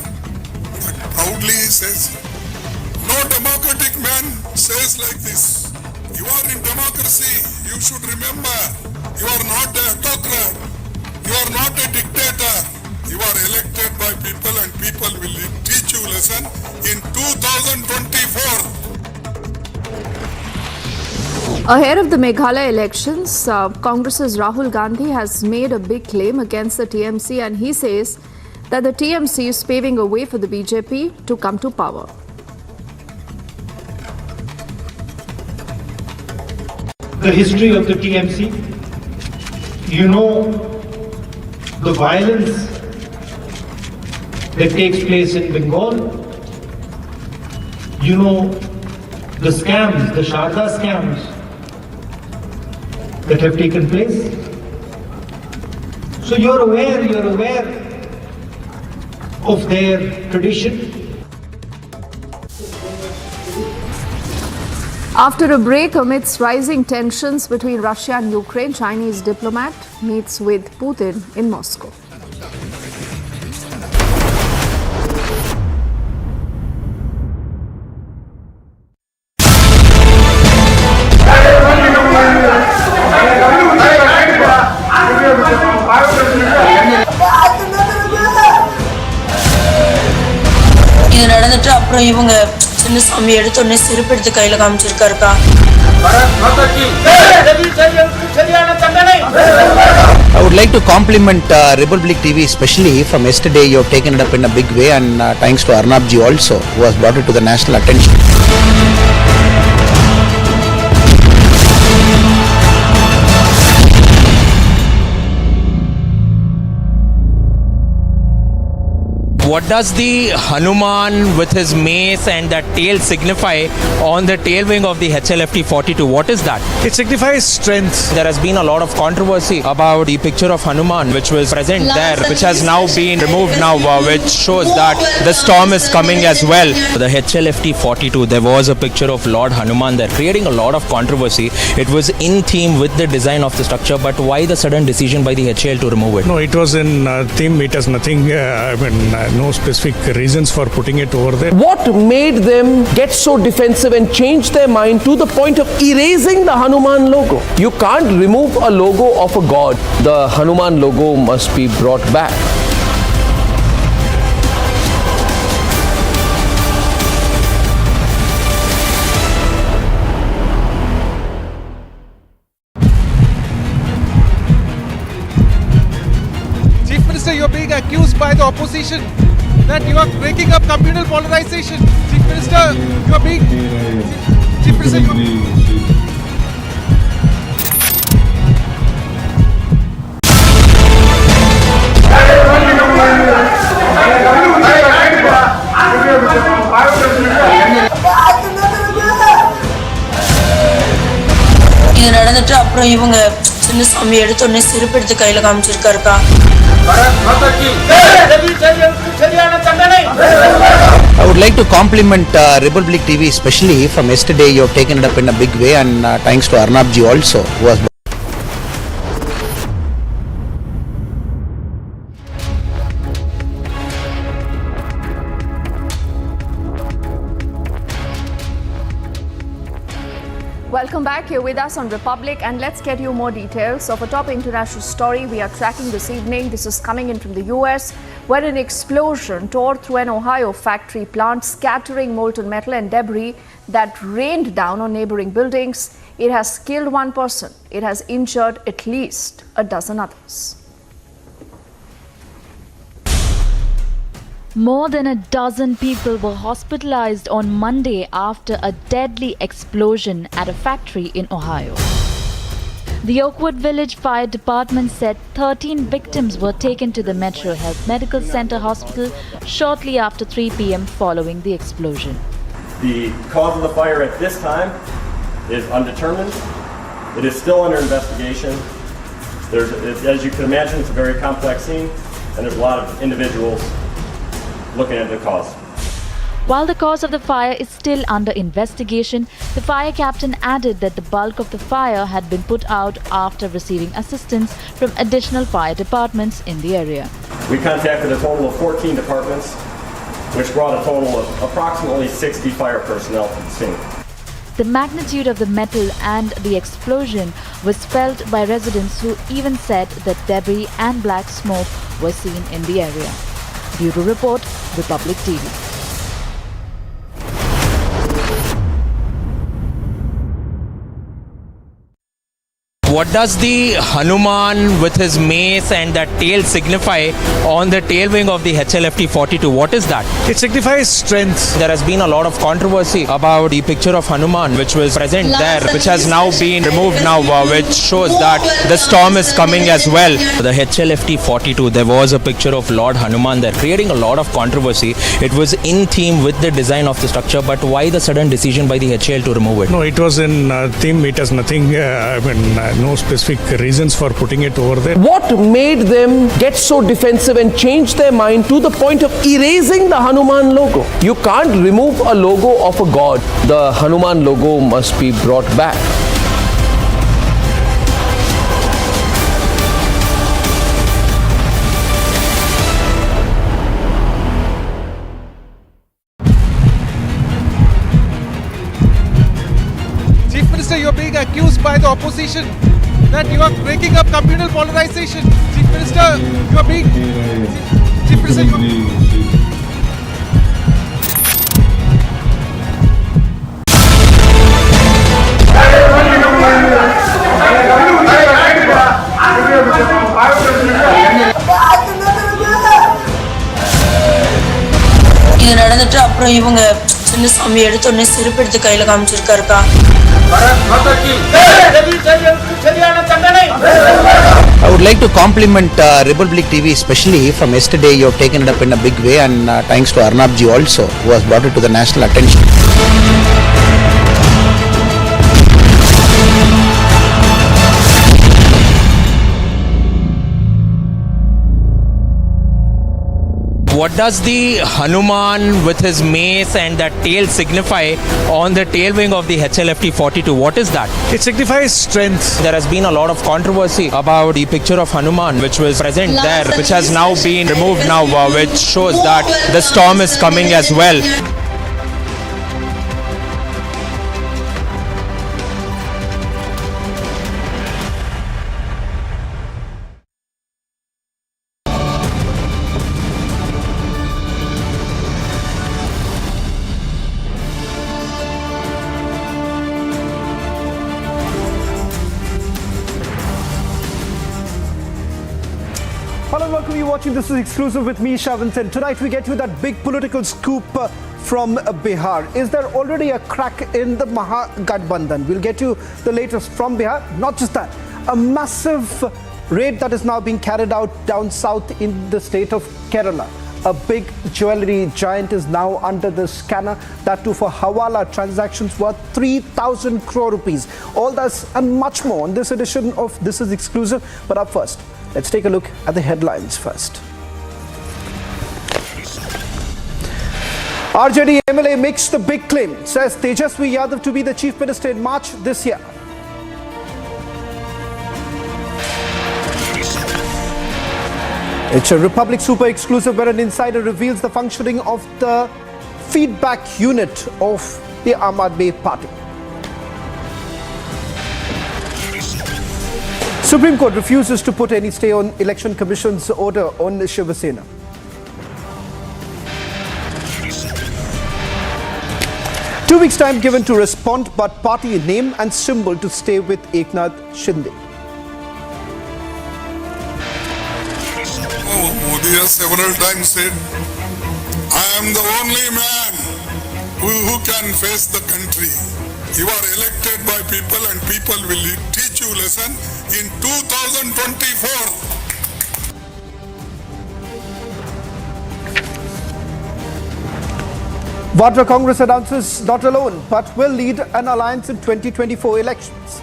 But proudly he says, no democratic man says like this. You are in democracy, you should remember, you are not a autocrat, you are not a dictator, you are elected by people and people will teach you lesson in 2024. Ahead of the Meghalaya elections, Congress's Rahul Gandhi has made a big claim against the TMC, and he says that the TMC is paving a way for the BJP to come to power. The history of the TMC, you know the violence that takes place in Bengal, you know the scams, the Sharda scams that have taken place. So you're aware of their tradition. After a break amidst rising tensions between Russia and Ukraine, Chinese diplomat meets with Putin in Moscow. இது நடந்துட்டு அப்புறம் இவங்க சின்ன சாமி எடுத்த உடனே செருப்பு எடுத்து கையில காமிச்சிருக்காருக்கா. I would like to compliment Republic TV, especially from yesterday. You have taken it up in a big way, and thanks to Arnab ji also, who has brought it to the national attention. What does the Hanuman with his mace and that tail signify on the tail wing of the HLFT 42? What is that? It signifies strength. There has been a lot of controversy about the picture of Hanuman which was present there, which has now been removed now, which shows that the storm is coming as well. The HLFT 42, there was a picture of Lord Hanuman there, creating a lot of controversy. It was in theme with the design of the structure, but why the sudden decision by the HAL to remove it? No, it was in theme. It has nothing, no specific reasons for putting it over there. What made them get so defensive and change their mind to the point of erasing the Hanuman logo? You can't remove a logo of a god. The Hanuman logo must be brought back. Chief Minister, you're being accused by the opposition that you are breaking up communal polarization. Chief Minister, you are being... Chief Minister, you are... இது நடந்துட்டு அப்புறம் இவங்க சின்ன சாமி எடுத்த உடனே செருப்பு எடுத்து கையில காமிச்சிருக்காருக்கா. I would like to compliment Republic TV, especially from yesterday. You have taken it up in a big way, and thanks to Arnab ji also, who has. Welcome back. You're with us on Republic, and let's get you more details of a top international story we are tracking this evening. This is coming in from the US, where an explosion tore through an Ohio factory plant, scattering molten metal and debris that rained down on neighboring buildings. It has killed one person. It has injured at least a dozen others. More than a dozen people were hospitalized on Monday after a deadly explosion at a factory in Ohio. The Oakwood Village Fire Department said 13 victims were taken to the Metro Health Medical Center hospital shortly after 3 p.m. following the explosion. The cause of the fire at this time is undetermined. It is still under investigation. As you can imagine, it's a very complex scene, and there's a lot of individuals looking at the cause. While the cause of the fire is still under investigation, the fire captain added that the bulk of the fire had been put out after receiving assistance from additional fire departments in the area. We contacted a total of 14 departments, which brought a total of approximately 60 fire personnel to the scene. The magnitude of the metal and the explosion was felt by residents who even said that debris and black smoke were seen in the area. Bureau Report, Republic TV. What does the Hanuman with his mace and that tail signify on the tail wing of the HLFT 42? What is that? It signifies strength. There has been a lot of controversy about the picture of Hanuman which was present there, which has now been removed now, which shows that the storm is coming as well. The HLFT 42, there was a picture of Lord Hanuman there, creating a lot of controversy. It was in theme with the design of the structure, but why the sudden decision by the HAL to remove it? No, it was in theme. It has nothing, no specific reasons for putting it over there. What made them get so defensive and change their mind to the point of erasing the Hanuman logo? You can't remove a logo of a god. The Hanuman logo must be brought back. Chief Minister, you are being accused by the opposition that you are breaking up communal polarization. Chief Minister, you are being... Chief Minister, you are... இது நடந்துட்டு அப்புறம் இவங்க சின்ன சாமி எடுத்தோடனே செருப்பு எடுத்து கையில காமிச்சிருக்காருக்கா. I would like to compliment Republic TV, especially from yesterday. You have taken it up in a big way, and thanks to Arnab ji also, who has brought it to the national attention. What does the Hanuman with his mace and that tail signify on the tail wing of the HLFT 42? What is that? It signifies strength. There has been a lot of controversy about the picture of Hanuman which was present there, which has now been removed now, which shows that the storm is coming as well. Hello and welcome. You're watching This Is Exclusive with me, Shavant, and tonight we get you that big political scoop from Bihar. Is there already a crack in the Mahagathbandhan? We'll get you the latest from Bihar. Not just that, a massive raid that is now being carried out down south in the state of Kerala. A big jewelry giant is now under the scanner, that too for Hawala transactions worth 3,000 crore rupees. All this and much more on this edition of This Is Exclusive. But up first, let's take a look at the headlines first. RJD MLA makes the big claim, says Tejaswi Yadav to be the Chief Minister in March this year. It's a Republic Super Exclusive where an insider reveals the functioning of the feedback unit of the Aam Aadmi Party. Supreme Court refuses to put any stay on Election Commission's order on Shiva Sena. Two weeks' time given to respond, but party name and symbol to stay with Eknath Shinde. Modi has several times said, I am the only man who can face the country. You are elected by people and people will teach you lesson in 2024. Vadra Congress announces not alone, but will lead an alliance in 2024 elections.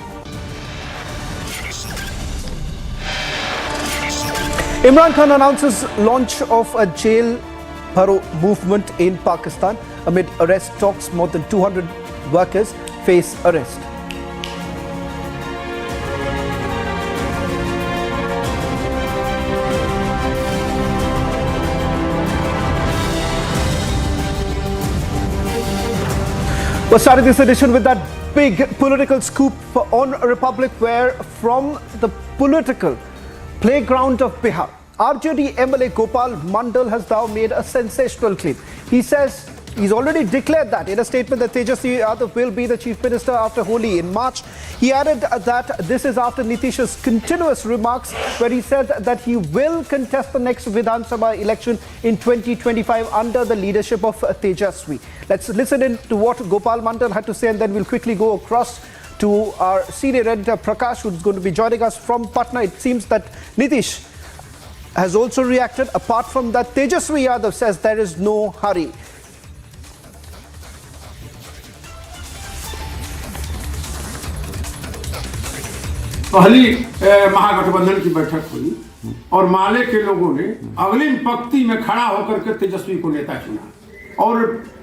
Imran Khan announces launch of a jail bharo movement in Pakistan. Amid arrest talks, more than 200 workers face arrest. We're starting this edition with that big political scoop on Republic, where from the political playground of Bihar, RJD MLA Gopal Mandal has now made a sensational claim. He says he's already declared that in a statement that Tejaswi Yadav will be the Chief Minister after Holi in March. He added that this is after Nitish's continuous remarks where he said that he will contest the next Vidhan Sabha election in 2025 under the leadership of Tejaswi. Let's listen in to what Gopal Mandal had to say, and then we'll quickly go across to our senior editor Prakash, who's going to be joining us from Patna. It seems that Nitish has also reacted. Apart from that, Tejaswi Yadav says there is no hurry. पहली महागठबंधन की बैठक हुई और माले के लोगों ने अग्रिम पंक्ति में खड़ा होकर के तेजस्वी को नेता चुना और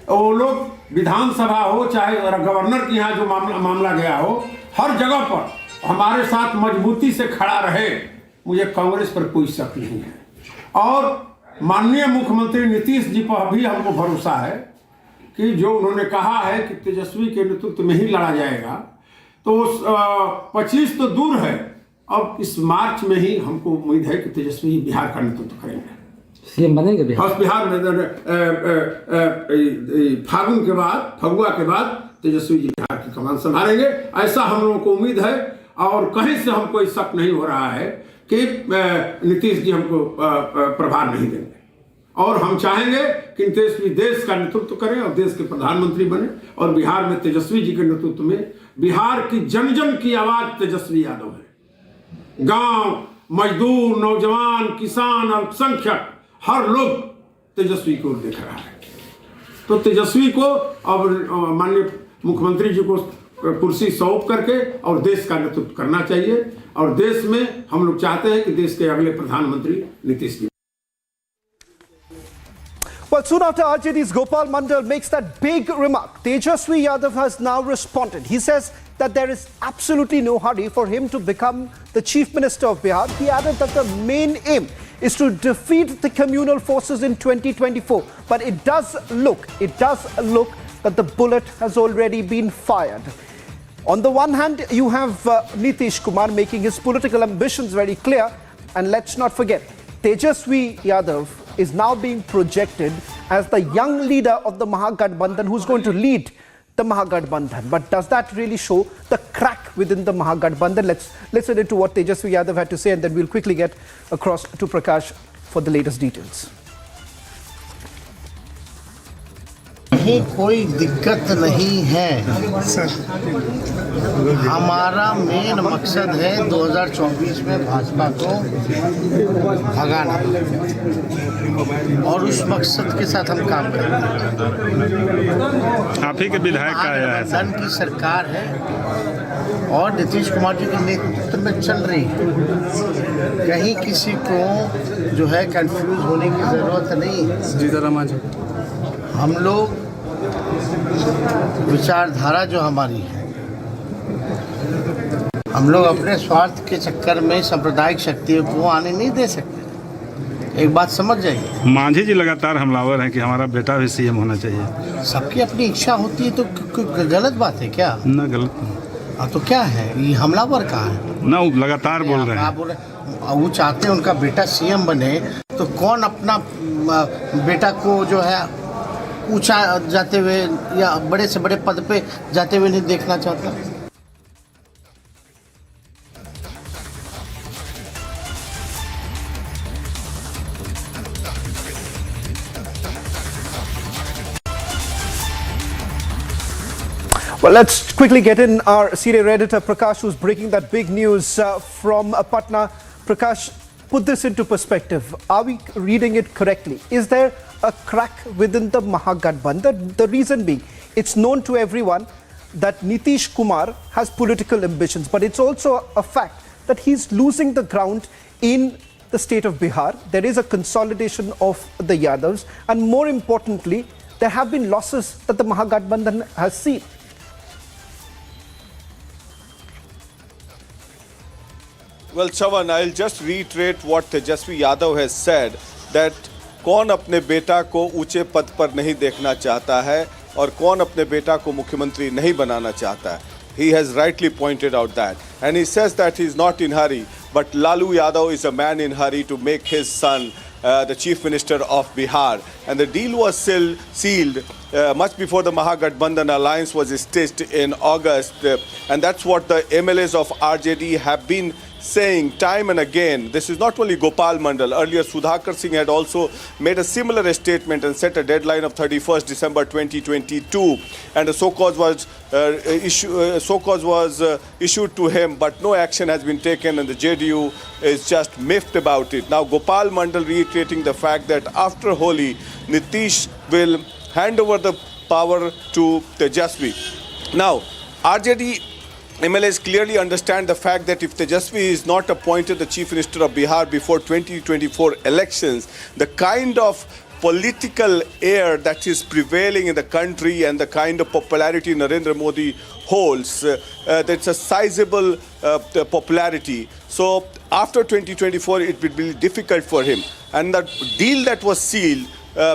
वो लोग विधानसभा हो चाहे गवर्नर के यहाँ जो मामला गया हो, हर जगह पर हमारे साथ मजबूती से खड़ा रहे। मुझे कांग्रेस पर कोई शक नहीं है और माननीय मुख्यमंत्री नीतीश जी पर भी हमको भरोसा है कि जो उन्होंने कहा है कि तेजस्वी के नेतृत्व में ही लड़ा जाएगा, तो 25 तो दूर है, अब इस मार्च में ही हमको उम्मीद है कि तेजस्वी बिहार का नेतृत्व करेंगे, सीएम बनेंगे बिहार में फगुआ के बाद तेजस्वी जी बिहार की कमान संभालेंगे, ऐसा हम लोगों को उम्मीद है। और कहीं से हमको कोई शक नहीं हो रहा है कि नीतीश जी हमको प्रभार नहीं देंगे और हम चाहेंगे कि तेजस्वी देश का नेतृत्व करें और देश के प्रधानमंत्री बने और बिहार में तेजस्वी जी के नेतृत्व में बिहार की जन जन की आवाज तेजस्वी यादव है। गांव, मजदूर, नौजवान, किसान, अल्पसंख्यक हर लोग तेजस्वी को देख रहा है। तो तेजस्वी को अब माननीय मुख्यमंत्री जी को कुर्सी सौंप करके और देश का नेतृत्व करना चाहिए और देश में हम लोग चाहते हैं कि देश के अगले प्रधानमंत्री Nitish ji. Well, soon after RJD's Gopal Mandal makes that big remark, Tejaswi Yadav has now responded. He says that there is absolutely no hurry for him to become the Chief Minister of Bihar. He added that the main aim is to defeat the communal forces in 2024. But it does look that the bullet has already been fired. On the one hand, you have Nitish Kumar making his political ambitions very clear. And let's not forget, Tejaswi Yadav is now being projected as the young leader of the Mahagathbandhan who's going to lead the Mahagathbandhan. But does that really show the crack within the Mahagathbandhan? Let's listen to what Tejaswi Yadav had to say and then we'll quickly get across to Prakash for the latest details. कहीं कोई दिक्कत नहीं है। हमारा main मकसद है 2024 में भाजपा को भगाना और उस मकसद के साथ हम काम कर रहे हैं। आप ही के विधायक का आया है, महागठबंधन की सरकार है और नीतीश कुमार जी के नेतृत्व में चल रही है। कहीं किसी को जो है कंफ्यूज होने की जरूरत नहीं। हम लोग विचारधारा जो हमारी है, हम लोग अपने स्वार्थ के चक्कर में सांप्रदायिक शक्तियों को आने नहीं दे सकते। एक बात समझ जाइए। मांझी जी लगातार हमलावर हैं कि हमारा बेटा भी सीएम होना चाहिए। सबकी अपनी इच्छा होती है, तो गलत बात है क्या? ना गलत। तो क्या है ये हमलावर कहाँ है? ना, वो लगातार बोल रहे हैं। वो चाहते हैं उनका बेटा सीएम बने, तो कौन अपना बेटा को जो है ऊंचा जाते हुए या बड़े से बड़े पद पे जाते हुए नहीं देखना चाहता? Well, let's quickly get in our senior editor Prakash, who's breaking that big news from Patna. Prakash, put this into perspective. Are we reading it correctly? Is there a crack within the Mahagathbandhan? The reason being, it's known to everyone that Nitish Kumar has political ambitions, but it's also a fact that he's losing the ground in the state of Bihar. There is a consolidation of the Yadavs, and more importantly, there have been losses that the Mahagathbandhan has seen. Well, Chavan, I'll just reiterate what Tejaswi Yadav has said, that कौन अपने बेटा को ऊंचे पद पर नहीं देखना चाहता है और कौन अपने बेटा को मुख्यमंत्री नहीं बनाना चाहता है. He has rightly pointed out that. And he says that he's not in hurry, but Lalu Yadav is a man in hurry to make his son the Chief Minister of Bihar. And the deal was sealed much before the Mahagathbandhan alliance was stitched in August. And that's what the MLAs of RJD have been saying time and again. This is not only Gopal Mandal. Earlier, Sudhakar Singh had also made a similar statement and set a deadline of 31st December 2022. And a so-cause was issued to him, but no action has been taken, and the JDU is just miffed about it. Now, Gopal Mandal reiterating the fact that after Holi, Nitish will hand over the power to Tejaswi. Now, RJD MLAs clearly understand the fact that if Tejasvi is not appointed the Chief Minister of Bihar before 2024 elections, the kind of political air that is prevailing in the country and the kind of popularity Narendra Modi holds, that's a sizable popularity. So after 2024, it will be difficult for him. And the deal that was sealed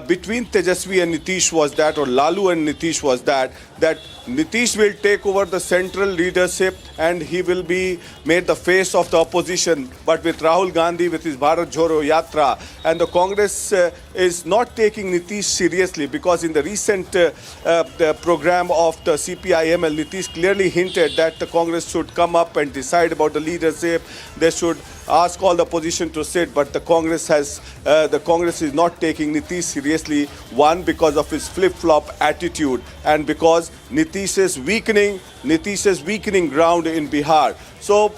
between Tejasvi and Nitish was that, or Lalu and Nitish was that Nitish will take over the central leadership and he will be made the face of the opposition. But with Rahul Gandhi, with his Bharat Jodo Yatra, and the Congress is not taking Nitish seriously, because in the recent the program of the CPI-ML, Nitish clearly hinted that the Congress should come up and decide about the leadership. They should ask all the opposition to sit, but the Congress is not taking Nitish seriously. One, because of his flip-flop attitude, and because Nitish's weakening ground in Bihar. So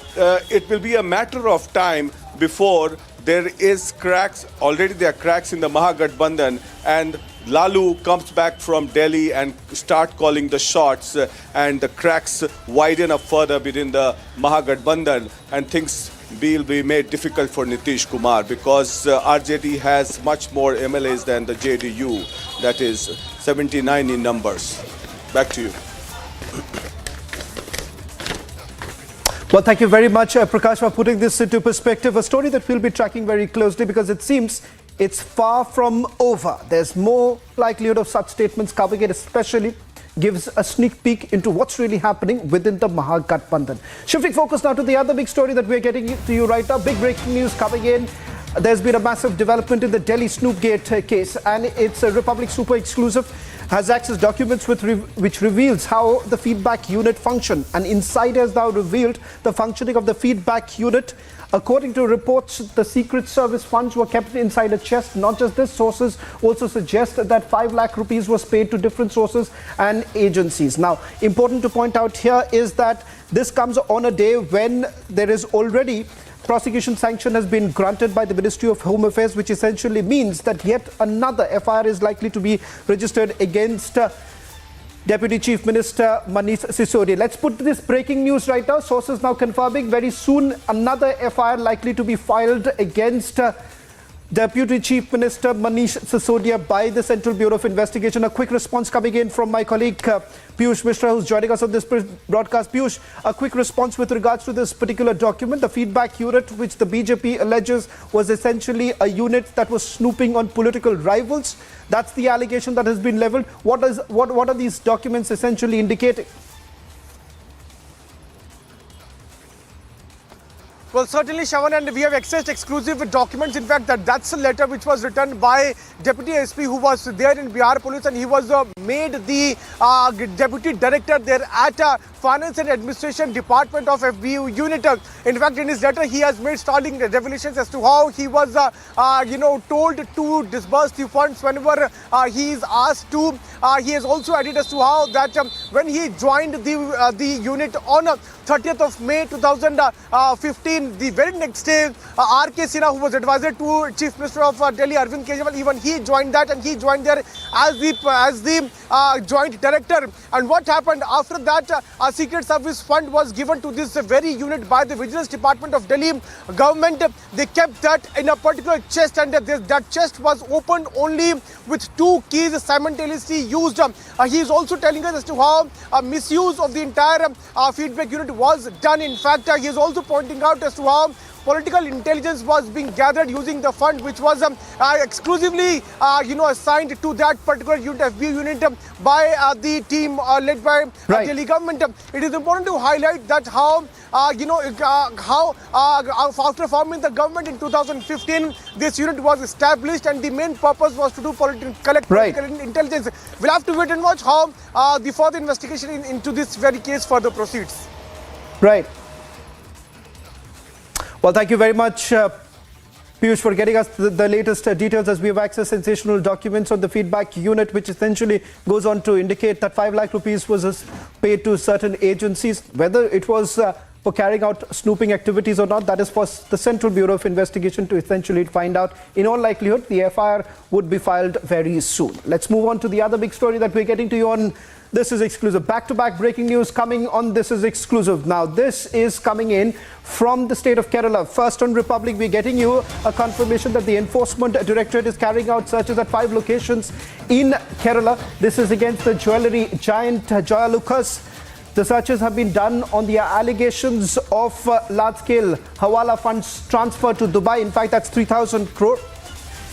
it will be a matter of time before there is cracks. Already there are cracks in the Mahagathbandhan, and Lalu comes back from Delhi and start calling the shots, and the cracks widen up further within the Mahagathbandhan, and things will be made difficult for Nitish Kumar, because RJD has much more MLAs than the JDU, that is 79 in numbers. Back to you. Well, thank you very much, Prakash, for putting this into perspective. A story that we'll be tracking very closely, because it seems it's far from over. There's more likelihood of such statements coming in, especially gives a sneak peek into what's really happening within the Mahagathbandhan. Shifting focus now to the other big story that we're getting to you right now. Big breaking news coming in. There's been a massive development in the Delhi Snoopgate case, and it's a Republic Super exclusive. Has access documents which reveals how the feedback unit functioned. And insiders now revealed the functioning of the feedback unit. According to reports, the Secret Service funds were kept inside a chest. Not just this, sources also suggest that 5 lakh rupees was paid to different sources and agencies. Now, important to point out here is that this comes on a day when there is already prosecution sanction has been granted by the Ministry of Home Affairs, which essentially means that yet another FIR is likely to be registered against Deputy Chief Minister Manish Sisodia. Let's put this breaking news right now. Sources now confirming very soon another FIR likely to be filed against Deputy Chief Minister Manish Sisodia by the Central Bureau of Investigation. A quick response coming in from my colleague Piyush Mishra, who's joining us on this broadcast. Piyush, a quick response with regards to this particular document. The feedback unit, which the BJP alleges was essentially a unit that was snooping on political rivals. That's the allegation that has been leveled. What are these documents essentially indicating? Well, certainly, Shawan, and we have accessed exclusive documents. In fact, that's a letter which was written by Deputy SP who was there in Bihar Police, and he was made the Deputy Director there at Finance and Administration Department of FBU unit. In fact, in his letter, he has made startling revelations as to how he was, told to disburse the funds whenever he is asked to. He has also added as to how that when he joined the unit on 30th of May 2015, the very next day, R.K. Sinha, who was advisor to Chief Minister of Delhi, Arvind Kejriwal, even he joined that, and he joined there as the joint director. And what happened after that? A Secret Service fund was given to this very unit by the Vigilance Department of Delhi government. They kept that in a particular chest, and that chest was opened only with 2 keys simultaneously used. He is also telling us as to how misuse of the entire feedback unit was done. In fact, he is also pointing out as to how political intelligence was being gathered using the fund, which was exclusively assigned to that particular unit, FBU unit, by the team led by Delhi government. It is important to highlight that how after forming the government in 2015, this unit was established, and the main purpose was to do collect political intelligence. We'll have to wait and watch how the further investigation into this very case further proceeds. Right. Well, thank you very much, Piyush, for getting us the latest details, as we have accessed sensational documents on the feedback unit, which essentially goes on to indicate that 5 lakh rupees was paid to certain agencies. Whether it was for carrying out snooping activities or not, that is for the Central Bureau of Investigation to essentially find out. In all likelihood, the FIR would be filed very soon. Let's move on to the other big story that we're getting to you on This is exclusive. Back-to-back breaking news coming on This is Exclusive. Now, this is coming in from the state of Kerala. First on Republic, we're getting you a confirmation that the Enforcement Directorate is carrying out searches at 5 locations in Kerala. This is against the jewellery giant Joya Lucas. The searches have been done on the allegations of large-scale Hawala funds transfer to Dubai. In fact, that's 3,000 crore.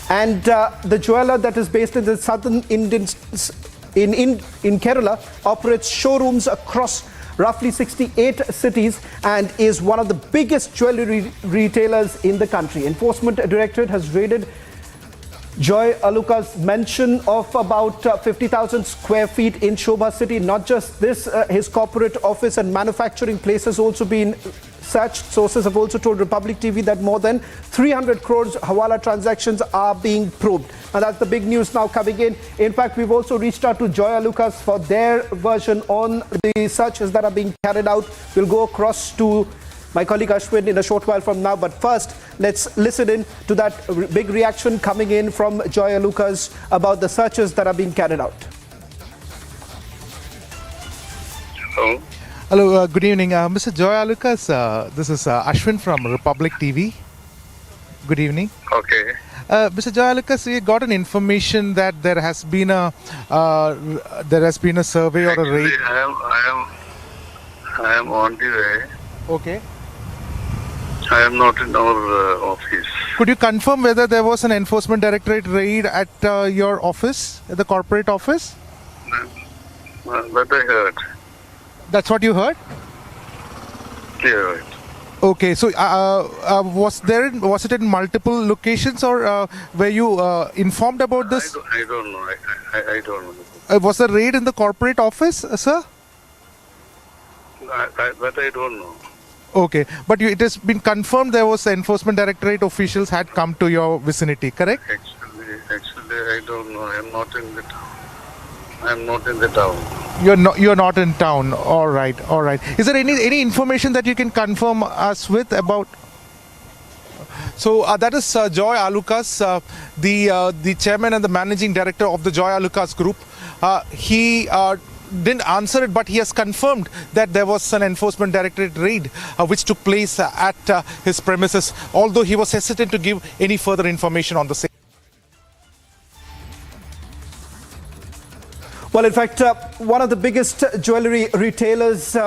And the jeweler that is based in the southern Indian in Kerala operates showrooms across roughly 68 cities and is one of the biggest jewellery retailers in the country. Enforcement Directorate has raided Joy Aluka's mansion of about 50,000 square feet in Shobha City. Not just this, his corporate office and manufacturing place has also been searched. Sources have also told Republic TV that more than 300 crores Hawala transactions are being probed. And that's the big news now coming in. In fact, we've also reached out to Joy Alukas for their version on the searches that are being carried out. We'll go across to my colleague Ashwin in a short while from now. But first, let's listen in to that big reaction coming in from Joy Alukas about the searches that are being carried out. Hello. Hello, good evening. Mr. Joy Alukas, this is Ashwin from Republic TV. Good evening. Okay. Mr. Joy Alukas, we got an information that there has been a survey or a raid. I am on the way. Okay. I am not in our office. Could you confirm whether there was an Enforcement Directorate raid at your office, at the corporate office? That I heard. That's what you heard? Yeah, right. Okay, so was it in multiple locations, or were you informed about this? I don't know. I don't know. Was the raid in the corporate office, sir? That I don't know. Okay, but it has been confirmed there was Enforcement Directorate officials had come to your vicinity, correct? Actually, I don't know. I am not in the town. I am not in the town. You're not in town. All right. Is there any information that you can confirm us with about? So that is Joy Alukas, the chairman and the managing director of the Joy Alukas Group. He didn't answer it, but he has confirmed that there was an Enforcement Directorate raid which took place at his premises, although he was hesitant to give any further information on the same. Well, in fact, one of the biggest jewellery retailers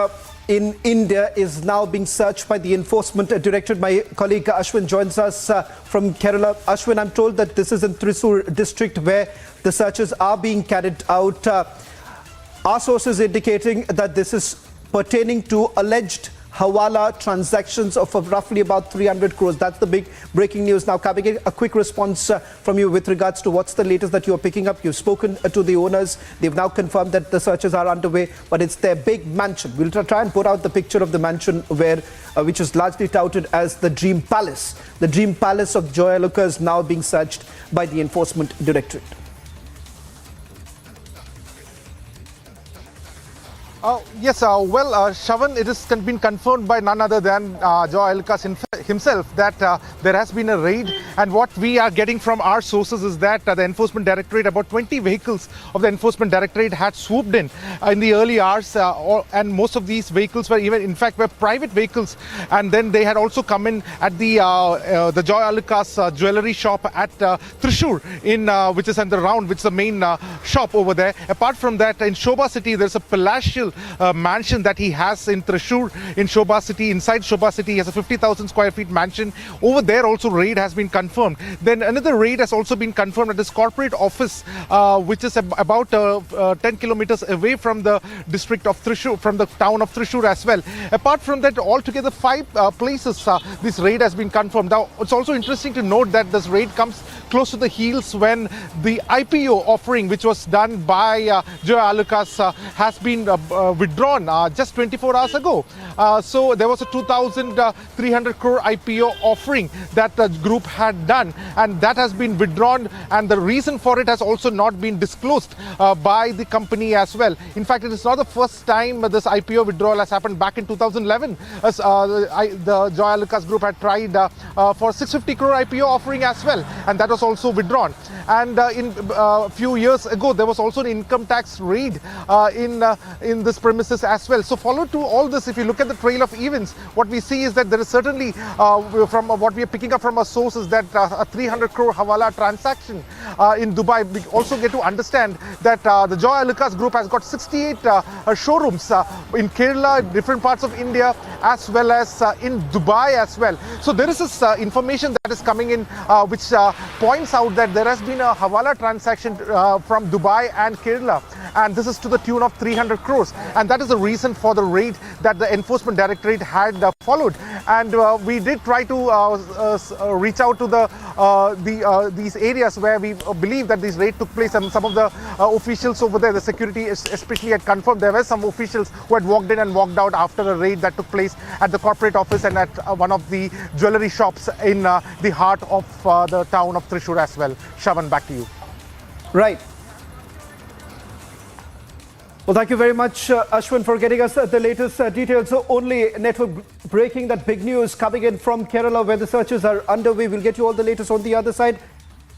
in India is now being searched by the Enforcement Directorate. My colleague Ashwin joins us from Kerala. Ashwin, I'm told that this is in Thrissur district where the searches are being carried out. Our sources indicating that this is pertaining to alleged Hawala transactions of roughly about 300 crores. That's the big breaking news now coming in. A quick response from you with regards to what's the latest that you're picking up. You've spoken to the owners. They've now confirmed that the searches are underway, but it's their big mansion. We'll try and put out the picture of the mansion which is largely touted as the Dream Palace. The Dream Palace of Joy Alukas now being searched by the Enforcement Directorate. Yes, Shavan, it has been confirmed by none other than Joy Alukas himself that there has been a raid, and what we are getting from our sources is that the Enforcement Directorate, about 20 vehicles of the Enforcement Directorate had swooped in the early hours, and most of these vehicles were were private vehicles, and then they had also come in at the Joy Alukas jewellery shop at Thrissur, which is on the round, which is the main shop over there. Apart from that, in Shobha City, there's a palatial mansion that he has in Thrissur, in Shobha City. Inside Shobha City, he has a 50,000 square feet mansion. Over there also raid has been confirmed. Then another raid has also been confirmed at his corporate office, which is about 10 kilometers away from the district of Thrissur, from the town of Thrissur as well. Apart from that, altogether 5 places this raid has been confirmed. Now, it's also interesting to note that this raid comes close to the heels when the IPO offering, which was done by Joy Alukas, has been withdrawn just 24 hours ago. So there was a 2,300 crore IPO offering that the group had done, and that has been withdrawn, and the reason for it has also not been disclosed by the company as well. In fact, it is not the first time this IPO withdrawal has happened. Back in 2011, as the Joy Alucas group had tried for 650 crore IPO offering as well, and that was also withdrawn. And in a few years ago, there was also an income tax raid in this premises as well. So follow to all this, if you look at the trail of events, what we see is that there is certainly, from what we are picking up from our sources, that a 300 crore Hawala transaction in Dubai. We also get to understand that the Joy Alucas group has got 68 showrooms in Kerala, different parts of India, as well as in Dubai as well. So there is this information that is coming in which points out that there has been a Hawala transaction from Dubai and Kerala, and this is to the tune of 300 crores, and that is the reason for the raid that the Enforcement Directorate had followed. And we did try to reach out to these areas where we believe that this raid took place, and some of the officials over there, the security especially, had confirmed there were some officials who had walked in and walked out after a raid that took place at the corporate office and at one of the jewellery shops in the heart of the town of Thrissur as well. Shavan, back to you. Right. Well, thank you very much, Ashwin, for getting us the latest details. So only network breaking, that big news coming in from Kerala, where the searches are underway. We'll get you all the latest on the other side.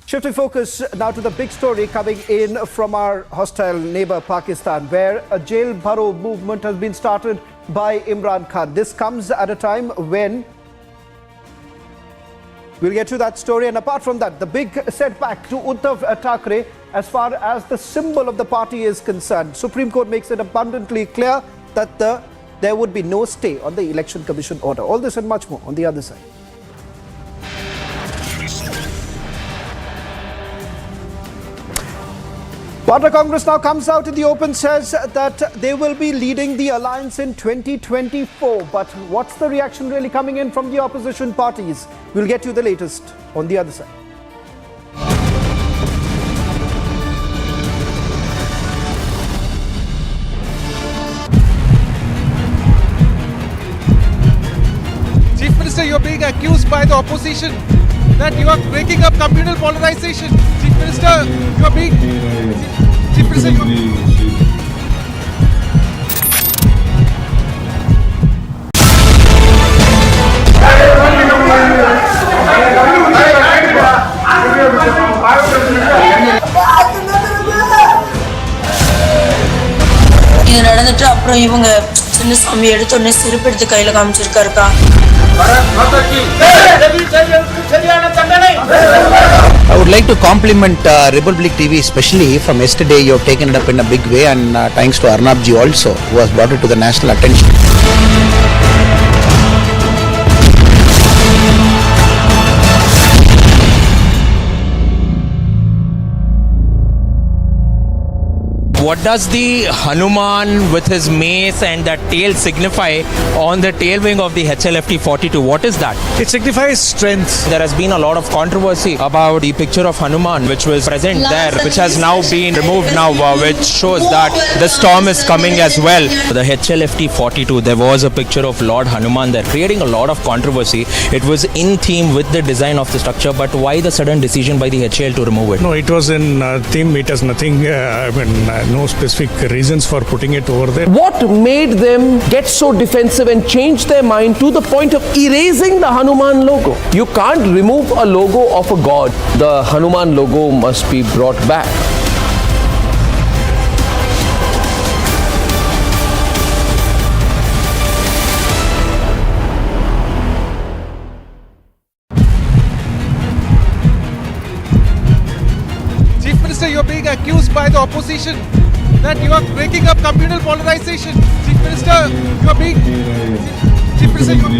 Shifting focus now to the big story coming in from our hostile neighbor Pakistan, where a jail baro movement has been started by Imran Khan. This comes at a time when we'll get to that story. And apart from that, the big setback to Uddhav Thackeray as far as the symbol of the party is concerned. Supreme Court makes it abundantly clear that there would be no stay on the Election Commission order. All this and much more on the other side. Wada Congress now comes out in the open, says that they will be leading the alliance in 2024. But what's the reaction really coming in from the opposition parties? We'll get you the latest on the other side. Chief Minister, you're being accused by the opposition that you are breaking up communal polarization. Chief Minister, you are being... Chief Minister, you are... இது நடந்துட்டு அப்புறம் இவங்க சின்ன சாமி எடுத்த உடனே செருப்பு எடுத்து கையில காமிச்சிருக்காருக்கா. I would like to compliment Republic TV, especially from yesterday. You have taken it up in a big way, and thanks to Arnab ji also, who has brought it to the national attention. What does the Hanuman with his mace and that tail signify on the tail wing of the HLFT 42? What is that? It signifies strength. There has been a lot of controversy about the picture of Hanuman which was present there, which has now been removed now, which shows that the storm is coming as well. The HLFT 42, there was a picture of Lord Hanuman there, creating a lot of controversy. It was in theme with the design of the structure, but why the sudden decision by the HL to remove it? No, it was in theme. It has nothing, no specific reasons for putting it over there. What made them get so defensive and change their mind to the point of erasing the Hanuman logo? You can't remove a logo of a god. The Hanuman logo must be brought back. Chief Minister, you're being accused by the opposition that you are breaking up communal polarization. Chief Minister, you are being... Chief Minister, you are...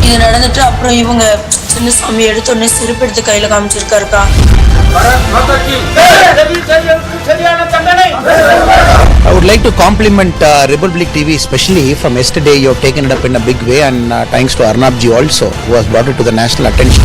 இது நடந்துட்டு அப்புறம் இவங்க சின்ன சாமி எடுத்த உடனே செருப்பு எடுத்து கையில காமிச்சிருக்காருக்கா. I would like to compliment Republic TV, especially from yesterday. You have taken it up in a big way, and thanks to Arnab ji also, who has brought it to the national attention.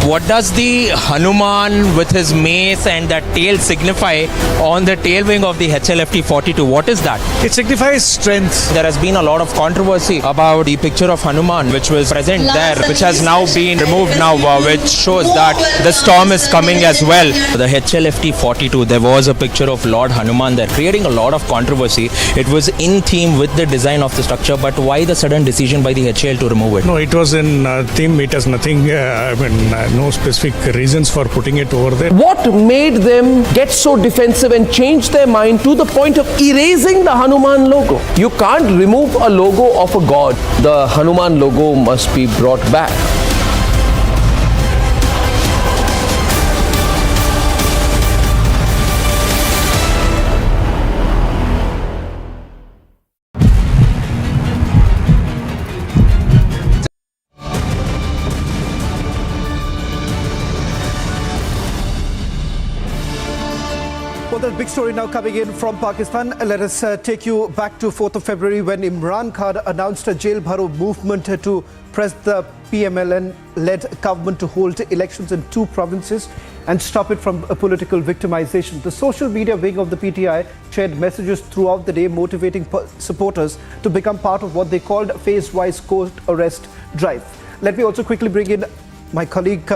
What does the Hanuman with his mace and that tail signify on the tail wing of the HLFT 42? What is that? It signifies strength. There has been a lot of controversy about the picture of Hanuman which was present there, which has now been removed now, which shows that the storm is coming as well. The HLFT 42, there was a picture of Lord Hanuman there, creating a lot of controversy. It was in theme with the design of the structure, but why the sudden decision by the HAL to remove it? No, it was in theme. It has nothing, no specific reasons for putting it over there. What made them get so defensive and change their mind to the point of erasing the Hanuman logo? You can't remove a logo of a god. The Hanuman logo must be brought back. Well, there's a big story now coming in from Pakistan. Let us take you back to 4th of February when Imran Khan announced a jail bharo movement to press the PMLN-led government to hold elections in 2 provinces and stop it from a political victimization. The social media wing of the PTI shared messages throughout the day motivating supporters to become part of what they called phase-wise court arrest drive. Let me also quickly bring in my colleague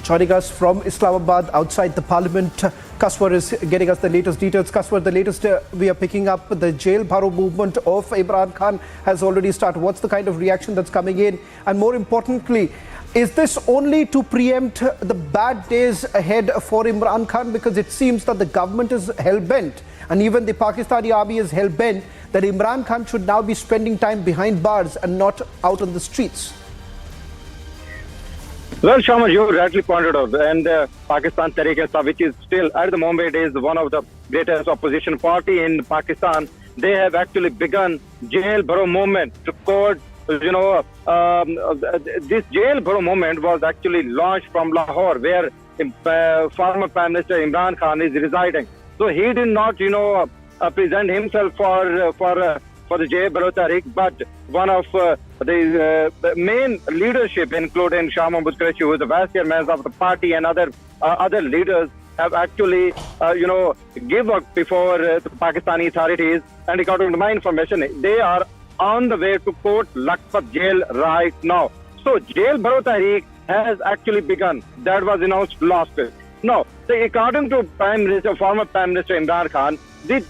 joining us from Islamabad outside the parliament. Kaswar is getting us the latest details. Kaswar, the latest we are picking up, the jail bharo movement of Imran Khan has already started. What's the kind of reaction that's coming in? And more importantly, is this only to preempt the bad days ahead for Imran Khan? Because it seems that the government is hell-bent, and even the Pakistani army is hell-bent, that Imran Khan should now be spending time behind bars and not out on the streets. Well, Sharma, you rightly pointed out, and Pakistan Tehreek-e-Insaf, which is still at the moment is one of the greatest opposition party in Pakistan, they have actually begun jail bharo movement to court. This jail bharo movement was actually launched from Lahore, where former Prime Minister Imran Khan is residing. So he did not, present himself for the jail bharo Tehreek, but one of the main leadership, including Shah Mahmood Qureshi, who is the vice chairman of the party, and other leaders have actually, give up before the Pakistani authorities. And according to my information, they are on the way to Port Lakhpat jail right now. So jail bharo Tehreek has actually begun. That was announced last week. Now, according to former Prime Minister Imran Khan, the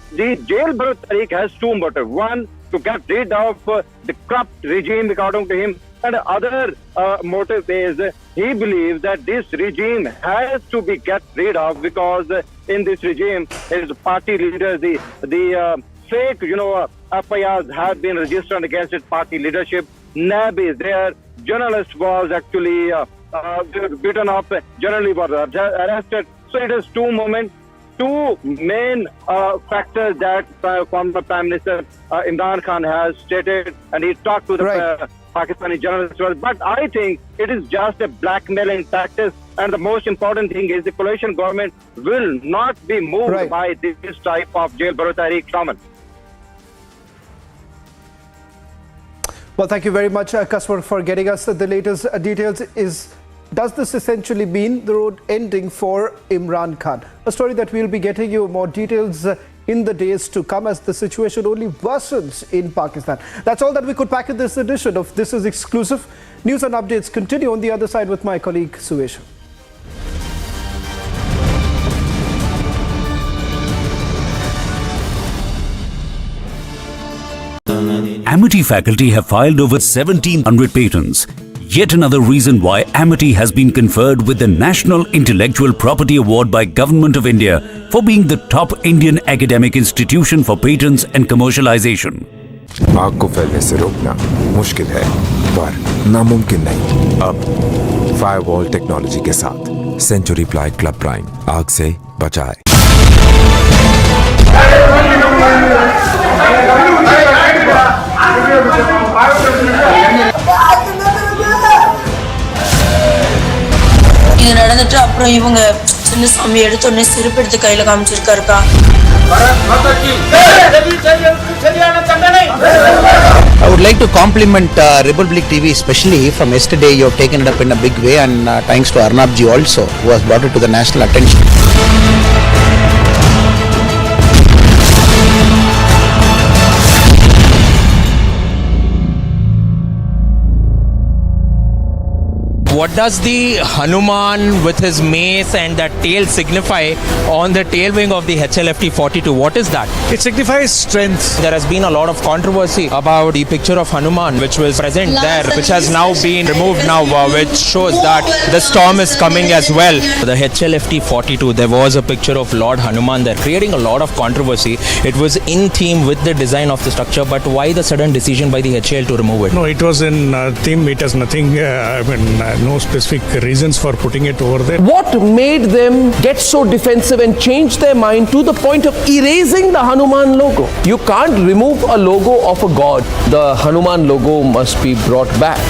jail bharo Tehreek has 2 motives. One, to get rid of the corrupt regime, according to him. And the other motive is he believes that this regime has to be get rid of, because in this regime, his party leaders, the fake, FIRs have been registered against its party leadership. NAB is there. Journalist was actually beaten up. Journalist was arrested. So it is 2 moments. 2 main factors that former Prime Minister Imran Khan has stated, and he talked to the Pakistani journalists. But I think it is just a blackmailing tactic, and the most important thing is the coalition government will not be moved by this type of jail bharo Tehreek, Shaman. Well, thank you very much, Kaswar, for getting us the latest details. Does this essentially mean the road ending for Imran Khan? A story that we'll be getting you more details in the days to come as the situation only worsens in Pakistan. That's all that we could pack in this edition of This Is Exclusive. News and updates continue on the other side with my colleague Suesh. Amity faculty have filed over 1,700 patents. Yet another reason why Amity has been conferred with the National Intellectual Property Award by Government of India for being the top Indian academic institution for patents and commercialization. आग को फैलने से रोकना मुश्किल है, पर नामुमकिन नहीं। अब फायरवॉल टेक्नोलॉजी के साथ सेंचुरी प्लाई क्लब प्राइम आग से बचाए। இது நடந்துட்டு அப்புறம் இவங்க சின்ன சாமி எடுத்த உடனே செருப்பு எடுத்து கையில காமிச்சிருக்காருக்கா. I would like to compliment Republic TV, especially from yesterday. You have taken it up in a big way, and thanks to Arnab ji also, who has brought it to the national attention. What does the Hanuman with his mace and that tail signify on the tail wing of the HLFT 42? What is that? It signifies strength. There has been a lot of controversy about the picture of Hanuman which was present there, which has now been removed now, which shows that the storm is coming as well. The HLFT 42, there was a picture of Lord Hanuman there, creating a lot of controversy. It was in theme with the design of the structure, but why the sudden decision by the HAL to remove it? No, it was in theme. It has nothing, no specific reasons for putting it over there. What made them get so defensive and change their mind to the point of erasing the Hanuman logo? You can't remove a logo of a god. The Hanuman logo must be brought back.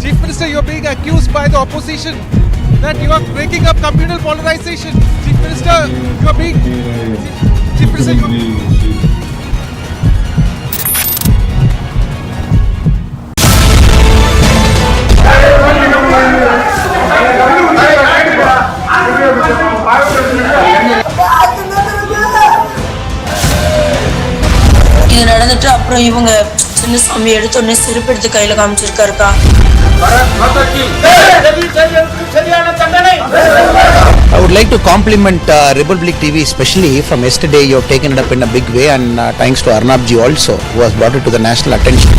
Chief Minister, you're being accused by the opposition that you are breaking up communal polarization. Chief Minister, you're being... Chief Minister, you're... இது நடந்துட்டு அப்புறம் இவங்க சின்ன சாமி எடுத்த உடனே செருப்பு எடுத்து கையில காமிச்சிருக்காருக்கா. I would like to compliment Republic TV, especially from yesterday. You have taken it up in a big way, and thanks to Arnab ji also, who has brought it to the national attention.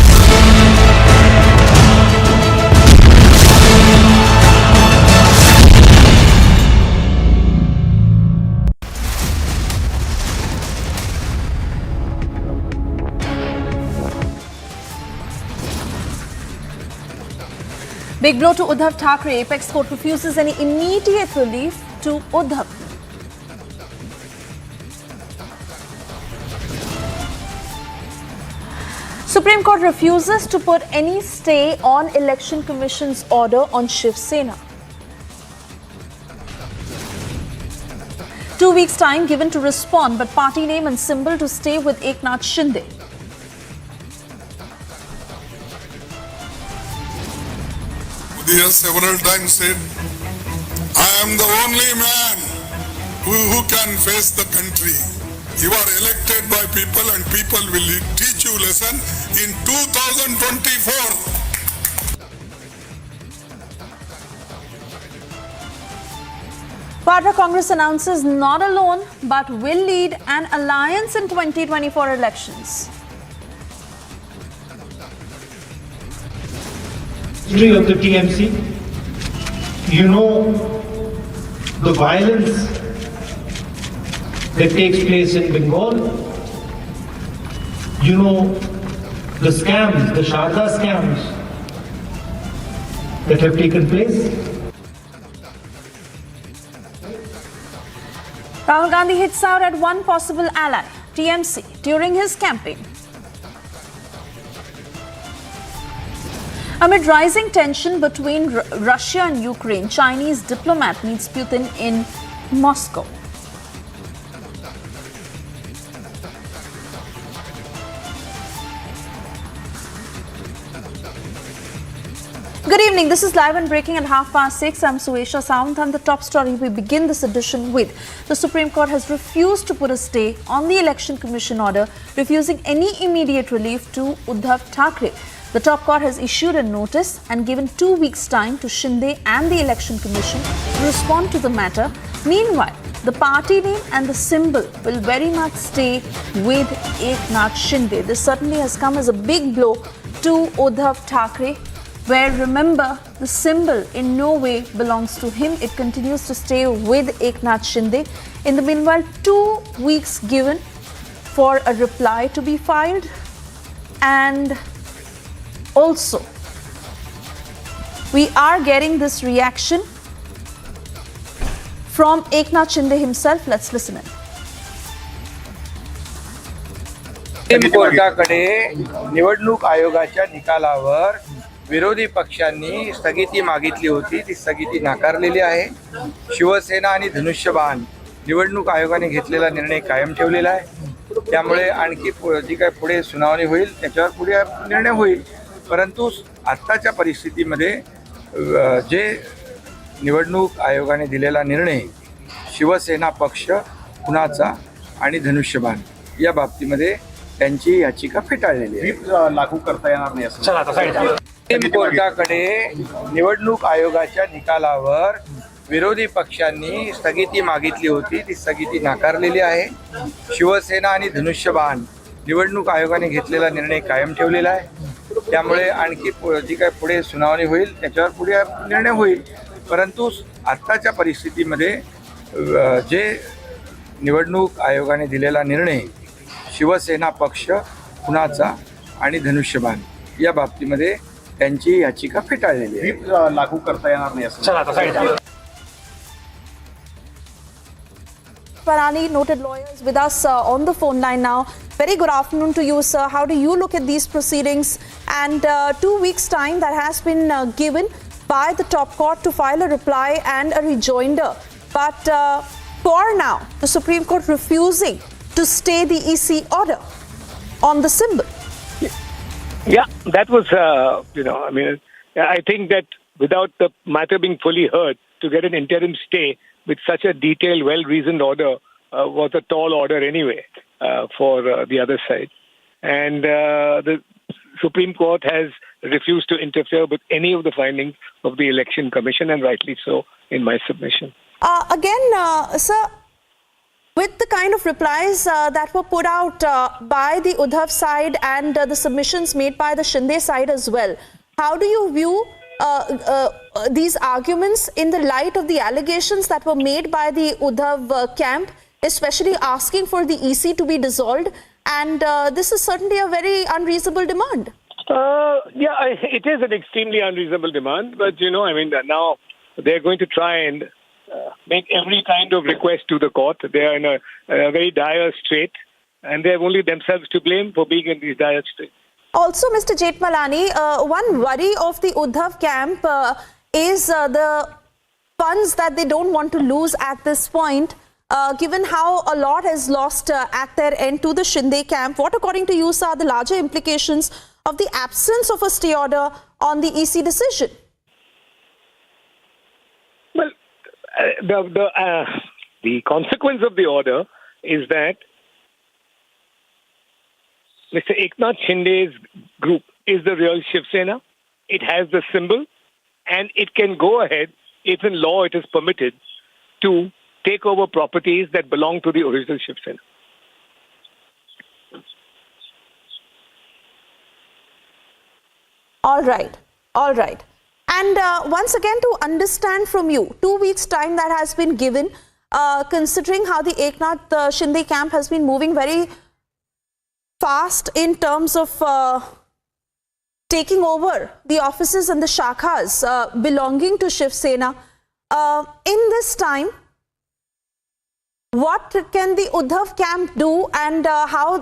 Big blow to Uddhav Thackeray. Apex Court refuses any immediate relief to Uddhav. Supreme Court refuses to put any stay on Election Commission's order on Shiv Sena. 2 weeks' time given to respond, but party name and symbol to stay with Eknath Shinde. He has several times said, I am the only man who can face the country. You are elected by people and people will teach you lesson in 2024. Patra Congress announces not alone but will lead an alliance in 2024 elections. History of the TMC, you know the violence that takes place in Bengal, you know the scams, the Sharda scams that have taken place. Rahul Gandhi hits out at one possible ally, TMC, during his campaign. Amid rising tension between Russia and Ukraine, Chinese diplomat meets Putin in Moscow. Good evening. This is live and breaking at 6:30. I'm Suesha Sawant, and the top story we begin this edition with. The Supreme Court has refused to put a stay on the Election Commission order, refusing any immediate relief to Uddhav Thackeray. The top court has issued a notice and given 2 weeks' time to Shinde and the Election Commission to respond to the matter. Meanwhile, the party name and the symbol will very much stay with Eknath Shinde. This certainly has come as a big blow to Uddhav Thackeray, where, remember, the symbol in no way belongs to him. It continues to stay with Eknath Shinde. In the meanwhile, 2 weeks given for a reply to be filed, and also, we are getting this reaction from Eknath Shinde himself. Let's listen in. Supreme कोर्टाकडे निवडणूक आयोगाच्या निकालावर विरोधी पक्षांनी स्थगिती मागितली होती. ती स्थगिती नाकारलेली आहे. शिवसेना आणि धनुष्यबाण निवडणूक आयोगाने घेतलेला निर्णय कायम ठेवलेला आहे. त्यामुळे आणखी जी काय पुढे सुनावणी होईल त्याच्यावर पुढे निर्णय होईल. परंतु आत्ताच्या परिस्थितीमध्ये जे निवडणूक आयोगाने दिलेला निर्णय शिवसेना पक्ष कुणाचा आणि धनुष्यबाण या बाबतीमध्ये त्यांची याचिका फेटाळलेली आहे. लागू करता येणार नाही असं सुप्रीम कोर्टाकडे निवडणूक आयोगाच्या निकालावर विरोधी पक्षांनी स्थगिती मागितली होती. ती स्थगिती नाकारलेली आहे. शिवसेना आणि धनुष्यबाण निवडणूक आयोगाने घेतलेला निर्णय कायम ठेवलेला आहे. त्यामुळे आणखी जी काय पुढे सुनावणी होईल त्याच्यावर पुढे निर्णय होईल. परंतु आत्ताच्या परिस्थितीमध्ये जे निवडणूक आयोगाने दिलेला निर्णय शिवसेना पक्ष कुणाचा आणि धनुष्यबाण या बाबतीमध्ये त्यांची याचिका फेटाळलेली आहे. लागू करता येणार नाही असं Parani, noted lawyer, is with us on the phone line now. Very good afternoon to you, sir. How do you look at these proceedings? And 2 weeks' time that has been given by the top court to file a reply and a rejoinder. But for now, the Supreme Court refusing to stay the EC order on the symbol. Yeah, that was, I think that without the matter being fully heard, to get an interim stay with such a detailed, well-reasoned order was a tall order anyway for the other side. And the Supreme Court has refused to interfere with any of the findings of the Election Commission, and rightly so in my submission. Sir, with the kind of replies that were put out by the Uddhav side and the submissions made by the Shinde side as well, how do you view these arguments in the light of the allegations that were made by the Uddhav camp, especially asking for the EC to be dissolved? And this is certainly a very unreasonable demand. It is an extremely unreasonable demand. But, now they're going to try and make every kind of request to the court. They are in a very dire strait, and they have only themselves to blame for being in these dire straits. Also, Mr. Jethmalani, one worry of the Uddhav camp is the funds that they don't want to lose at this point, given how a lot is lost at their end to the Shinde camp. What, according to you, are the larger implications of the absence of a stay order on the EC decision? Well, the consequence of the order is that Mr. Eknath Shinde's group is the real Shiv Sena. It has the symbol, and it can go ahead, if in law it is permitted, to take over properties that belong to the original Shiv Sena. All right. And once again, to understand from you, 2 weeks' time that has been given, considering how the Eknath Shinde camp has been moving very fast in terms of taking over the offices and the shakhas belonging to Shiv Sena. In this time, what can the Uddhav camp do, and how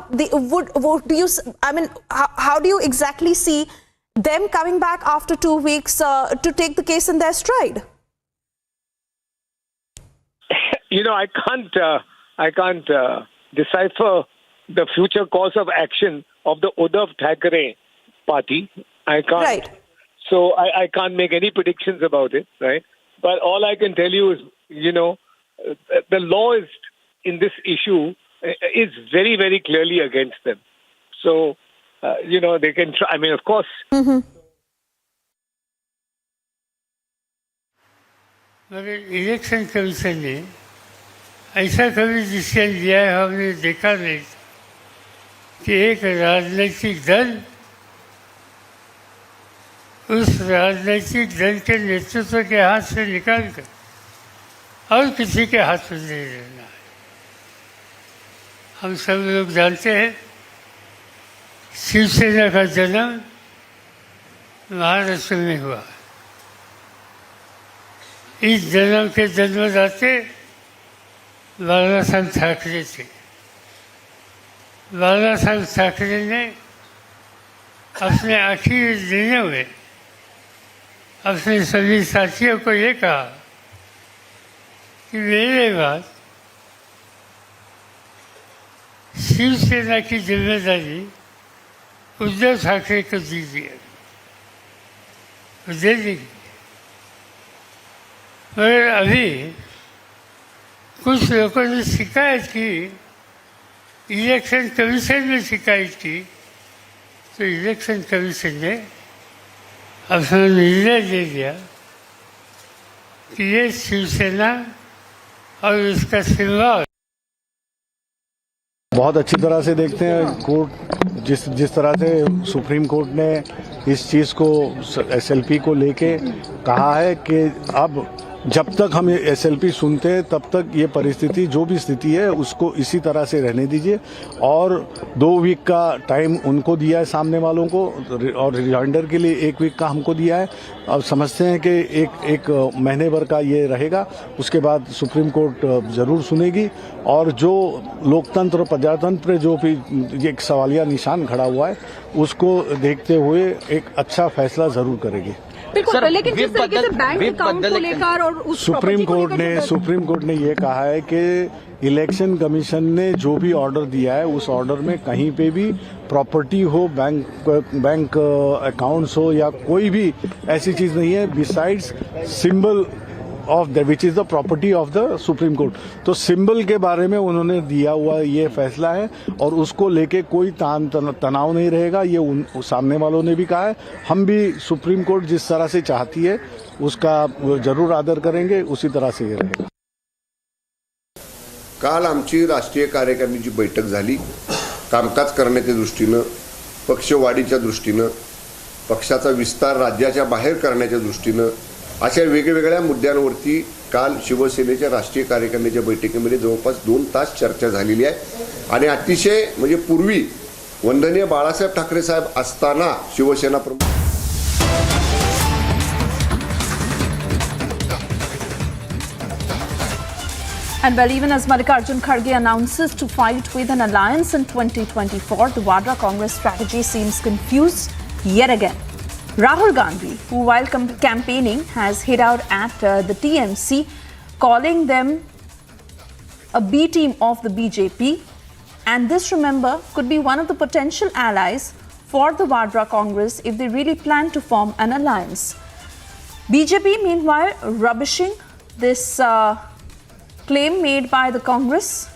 do you exactly see them coming back after 2 weeks to take the case in their stride? I can't decipher the future course of action of the Uddhav Thackeray party. I can't. Right. So I can't make any predictions about it, right? But all I can tell you is, the law is in this issue is very, very clearly against them. So, they can try. Of course. मगर election commission ने ऐसा कभी decision लिया है हमने देखा नहीं कि एक राजनीतिक दल उस राजनीतिक दल के नेतृत्व के हाथ से निकाल कर और किसी के हाथ में नहीं रहना है. हम सब लोग जानते हैं शिवसेना का जन्म महाराष्ट्र में हुआ। इस जन्म के जन्मदाते बाला साहब ठाकरे थे। बाला साहब ठाकरे ने अपने आखिरी दिनों में अपने सभी साथियों को ये कहा कि मेरे बाद शिवसेना की जिम्मेदारी उद्धव ठाकरे को दी दिया, दे दी। मगर अभी कुछ लोगों ने शिकायत की, इलेक्शन कमीशन में शिकायत की, तो इलेक्शन कमीशन ने अपना निर्णय दे दिया कि ये शिवसेना और इसका सिंबल। बहुत अच्छी तरह से देखते हैं कोर्ट जिस तरह से सुप्रीम कोर्ट ने इस चीज़ को एसएलपी को लेके कहा है कि अब जब तक हम एसएलपी सुनते हैं तब तक ये परिस्थिति जो भी स्थिति है उसको इसी तरह से रहने दीजिए, और 2 वीक का टाइम उनको दिया है सामने वालों को, और रिमाइंडर के लिए 1 वीक का हमको दिया है। अब समझते हैं कि एक महीने भर का ये रहेगा, उसके बाद सुप्रीम कोर्ट ज़रूर सुनेगी, और जो लोकतंत्र और प्रजातंत्र जो भी एक सवालिया निशान खड़ा हुआ है उसको देखते हुए एक अच्छा फैसला ज़रूर करेगी। बिल्कुल, लेकिन जिस तरीके से बैंक अकाउंट को लेकर और उस सुप्रीम कोर्ट ने ये कहा है कि इलेक्शन कमीशन ने जो भी ऑर्डर दिया है उस ऑर्डर में कहीं पे भी प्रॉपर्टी हो, बैंक अकाउंट्स हो या कोई भी ऐसी चीज नहीं है besides symbol of the which is the property of the supreme court. तो सिंबल के बारे में उन्होंने दिया हुआ ये फैसला है और उसको लेके कोई तनाव नहीं रहेगा, ये सामने वालों ने भी कहा है। हम भी सुप्रीम कोर्ट जिस तरह से चाहती है उसका जरूर आदर करेंगे, उसी तरह से ये रहेगा। काल आमची राष्ट्रीय कार्यकारिणीची बैठक झाली। कामकाज करण्याच्या दृष्टीनं, पक्षवाढीच्या दृष्टीनं, पक्षाचा विस्तार राज्याच्या बाहेर करण्याच्या दृष्टीनं अशा वेगवेगळ्या मुद्द्यांवरती काल शिवसेनेच्या राष्ट्रीय कार्यकारिणीच्या बैठकीमध्ये जवळपास 2 तास चर्चा झालेली आहे। आणि अतिशय म्हणजे पूर्वी वंदनीय बाळासाहेब ठाकरे साहेब असताना शिवसेना प्रमुख And well, even as Mallikarjun Kharge announces to fight with an alliance in 2024, the Vadra Congress strategy seems confused yet again. Rahul Gandhi, who while campaigning has hit out at the TMC, calling them a B team of the BJP, and this, remember, could be one of the potential allies for the Vadra Congress if they really plan to form an alliance. BJP, meanwhile, rubbishing this claim made by the Congress,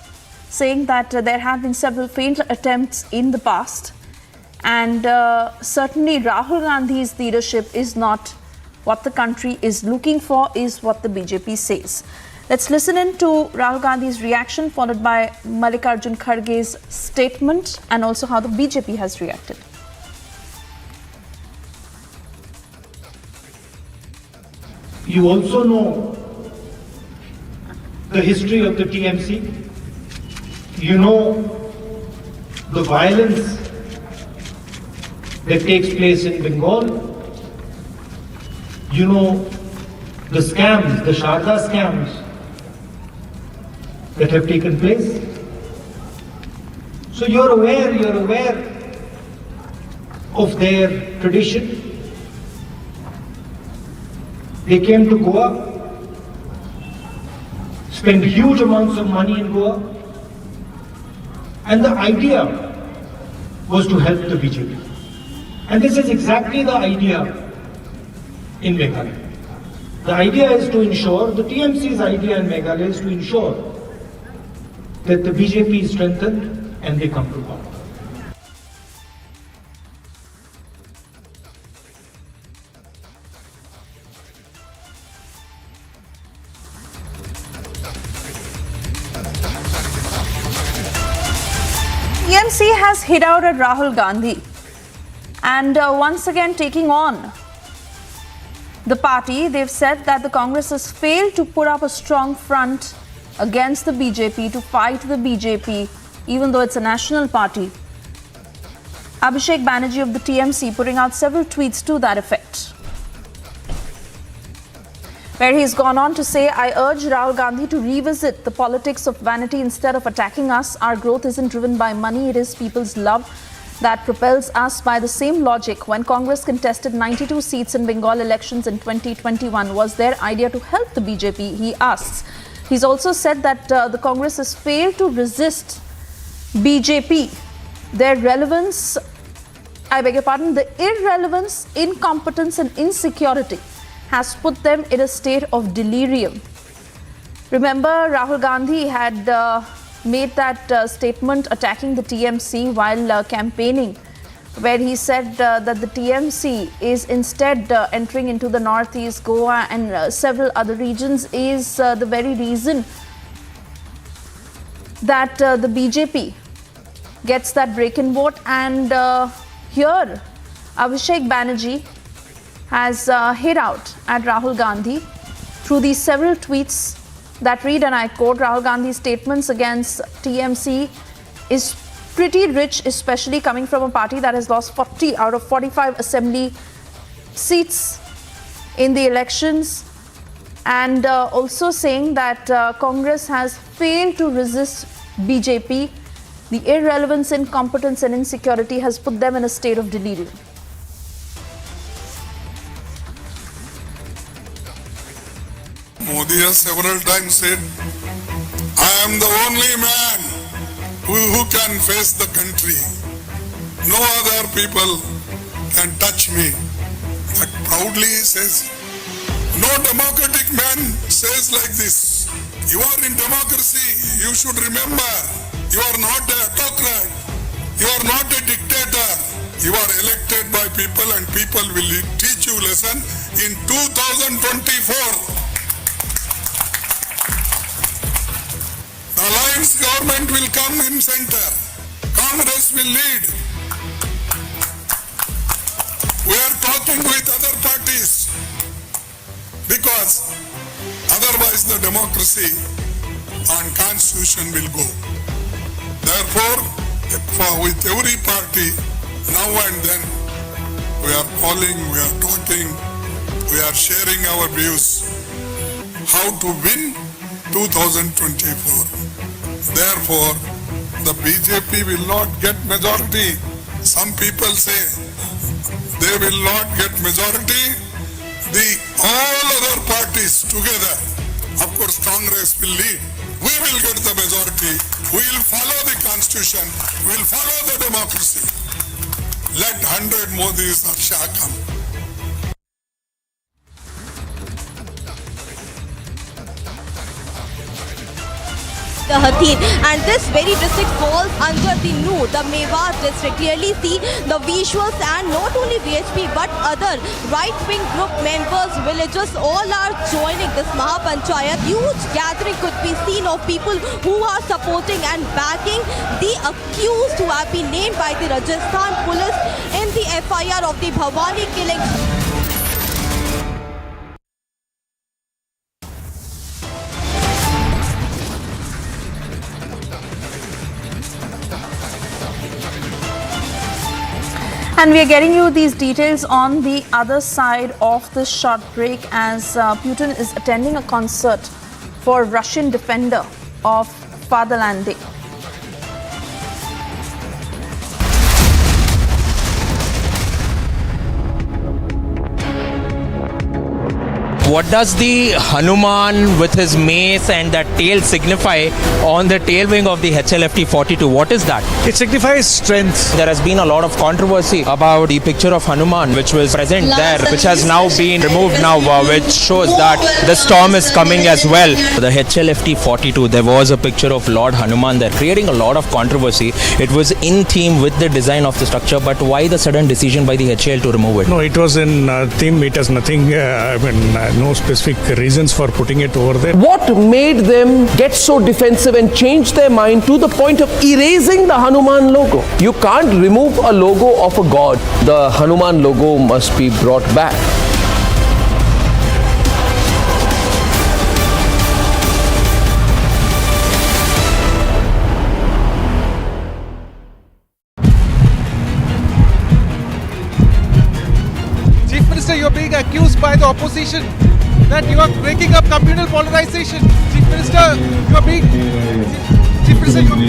saying that there have been several failed attempts in the past, and certainly Rahul Gandhi's leadership is not what the country is looking for, is what the BJP says. Let's listen in to Rahul Gandhi's reaction, followed by Mallikarjun Kharge's statement, and also how the BJP has reacted. You also know the history of the TMC. You know the violence that takes place in Bengal. You know the scams, the Sharda scams that have taken place. So you're aware of their tradition. They came to Goa, spent huge amounts of money in Goa, and the idea was to help the BJP. And this is exactly the idea in Meghalaya. The idea is to ensure, the TMC's idea in Meghalaya is to ensure that the BJP is strengthened and they come to power. TMC has hit out at Rahul Gandhi and once again taking on the party. They've said that the Congress has failed to put up a strong front against the BJP, to fight the BJP, even though it's a national party. Abhishek Banerjee of the TMC putting out several tweets to that effect, where he's gone on to say, I urge Rahul Gandhi to revisit the politics of vanity instead of attacking us. Our growth isn't driven by money, it is people's love that propels us. By the same logic, when Congress contested 92 seats in Bengal elections in 2021, was their idea to help the BJP, he asks. He's also said that the Congress has failed to resist BJP. Their relevance, the irrelevance, incompetence and insecurity has put them in a state of delirium. Remember, Rahul Gandhi had made that statement attacking the TMC while campaigning, where he said that the TMC is instead entering into the northeast, Goa and several other regions is the very reason that the BJP gets that break-in vote. And here, Abhishek Banerjee has hit out at Rahul Gandhi through these several tweets that read, and I quote, Rahul Gandhi's statements against TMC is pretty rich, especially coming from a party that has lost 40 out of 45 assembly seats in the elections, and also saying that Congress has failed to resist BJP. The irrelevance, incompetence and insecurity has put them in a state of delirium. Modi has several times said, I am the only man who can face the country. No other people can touch me. That proudly says. No democratic man says like this. You are in democracy. You should remember, you are not a autocrat. You are not a dictator. You are elected by people and people will teach you lesson in 2024. The alliance government will come in center. Congress will lead. We are talking with other parties because otherwise the democracy and constitution will go. Therefore, with every party, now and then, we are calling, we are talking, we are sharing our views how to win 2024. Therefore, the BJP will not get majority. Some people say they will not get majority. All other parties together, of course Congress will lead. We will get the majority. We will follow the constitution. We will follow the democracy. Let 100 Modis or Shah come. The Hathin, and this very district falls under the Nu, the Mewat district. Clearly see the visuals, and not only VHP but other right-wing group members, villagers, all are joining this Mahapanchayat. Huge gathering could be seen of people who are supporting and backing the accused who have been named by the Rajasthan police in the FIR of the Bhavani killing. And we are getting you these details on the other side of this short break, as Putin is attending a concert for Russian defender of Fatherland Day. What does the Hanuman with his mace and that tail signify on the tail wing of the HLFT 42? What is that? It signifies strength. There has been a lot of controversy about the picture of Hanuman which was present there, which has now been removed now, which shows that the storm is coming as well. The HLFT 42, there was a picture of Lord Hanuman there, creating a lot of controversy. It was in theme with the design of the structure, but why the sudden decision by the HAL to remove it? No, it was in theme. It has nothing, no specific reasons for putting it over there. What made them get so defensive and change their mind to the point of erasing the Hanuman logo? You can't remove a logo of a god. The Hanuman logo must be brought back. being accused by the opposition that you are breaking up communal polarization. Chief Minister, you are being... Chief Minister, you are...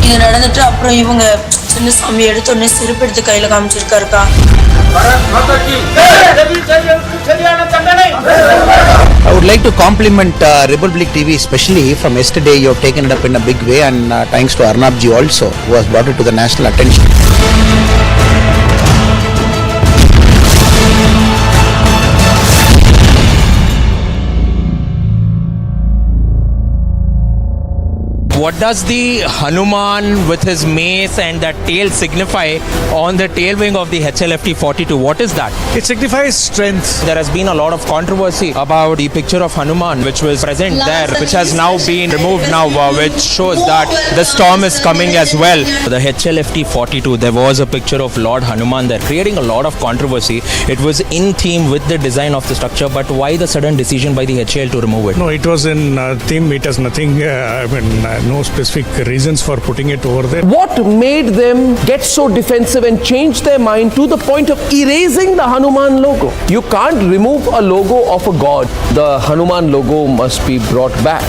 இது நடந்துட்டு அப்புறம் இவங்க சின்ன சாமி எடுத்த உடனே செருப்பு எடுத்து கையில காமிச்சிருக்காருக்கா. I would like to compliment Republic TV, especially from yesterday. You have taken it up in a big way, and thanks to Arnab ji also, who has brought it to the national attention. What does the Hanuman with his mace and that tail signify on the tail wing of the HLFT 42? What is that? It signifies strength. There has been a lot of controversy about the picture of Hanuman which was present there, which has now been removed now, which shows that the storm is coming as well. The HLFT 42, there was a picture of Lord Hanuman there, creating a lot of controversy. It was in theme with the design of the structure, but why the sudden decision by the HL to remove it? No, it was in theme. It has nothing, no specific reasons for putting it over there. What made them get so defensive and change their mind to the point of erasing the Hanuman logo? You can't remove a logo of a god. The Hanuman logo must be brought back.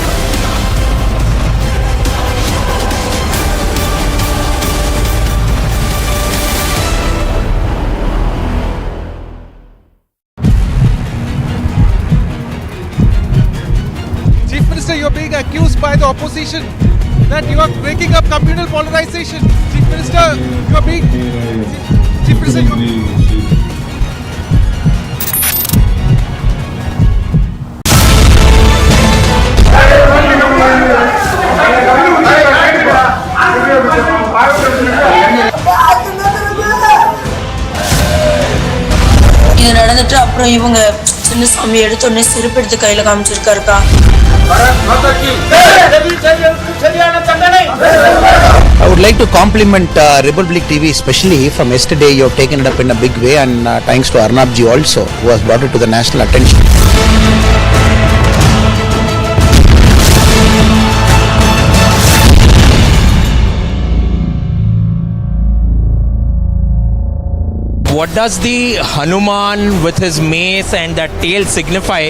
Chief Minister, you are being accused by the opposition that you are breaking up communal polarization. Chief Minister, you are being... Chief Minister, you are... இது நடந்துட்டு அப்புறம் இவங்க சின்ன சாமி எடுத்த உடனே செருப்பு எடுத்து கையில காமிச்சிருக்காருக்கா. I would like to compliment Republic TV, especially from yesterday. You have taken it up in a big way, and thanks to Arnab ji also, who has brought it to the national attention. What does the Hanuman with his mace and that tail signify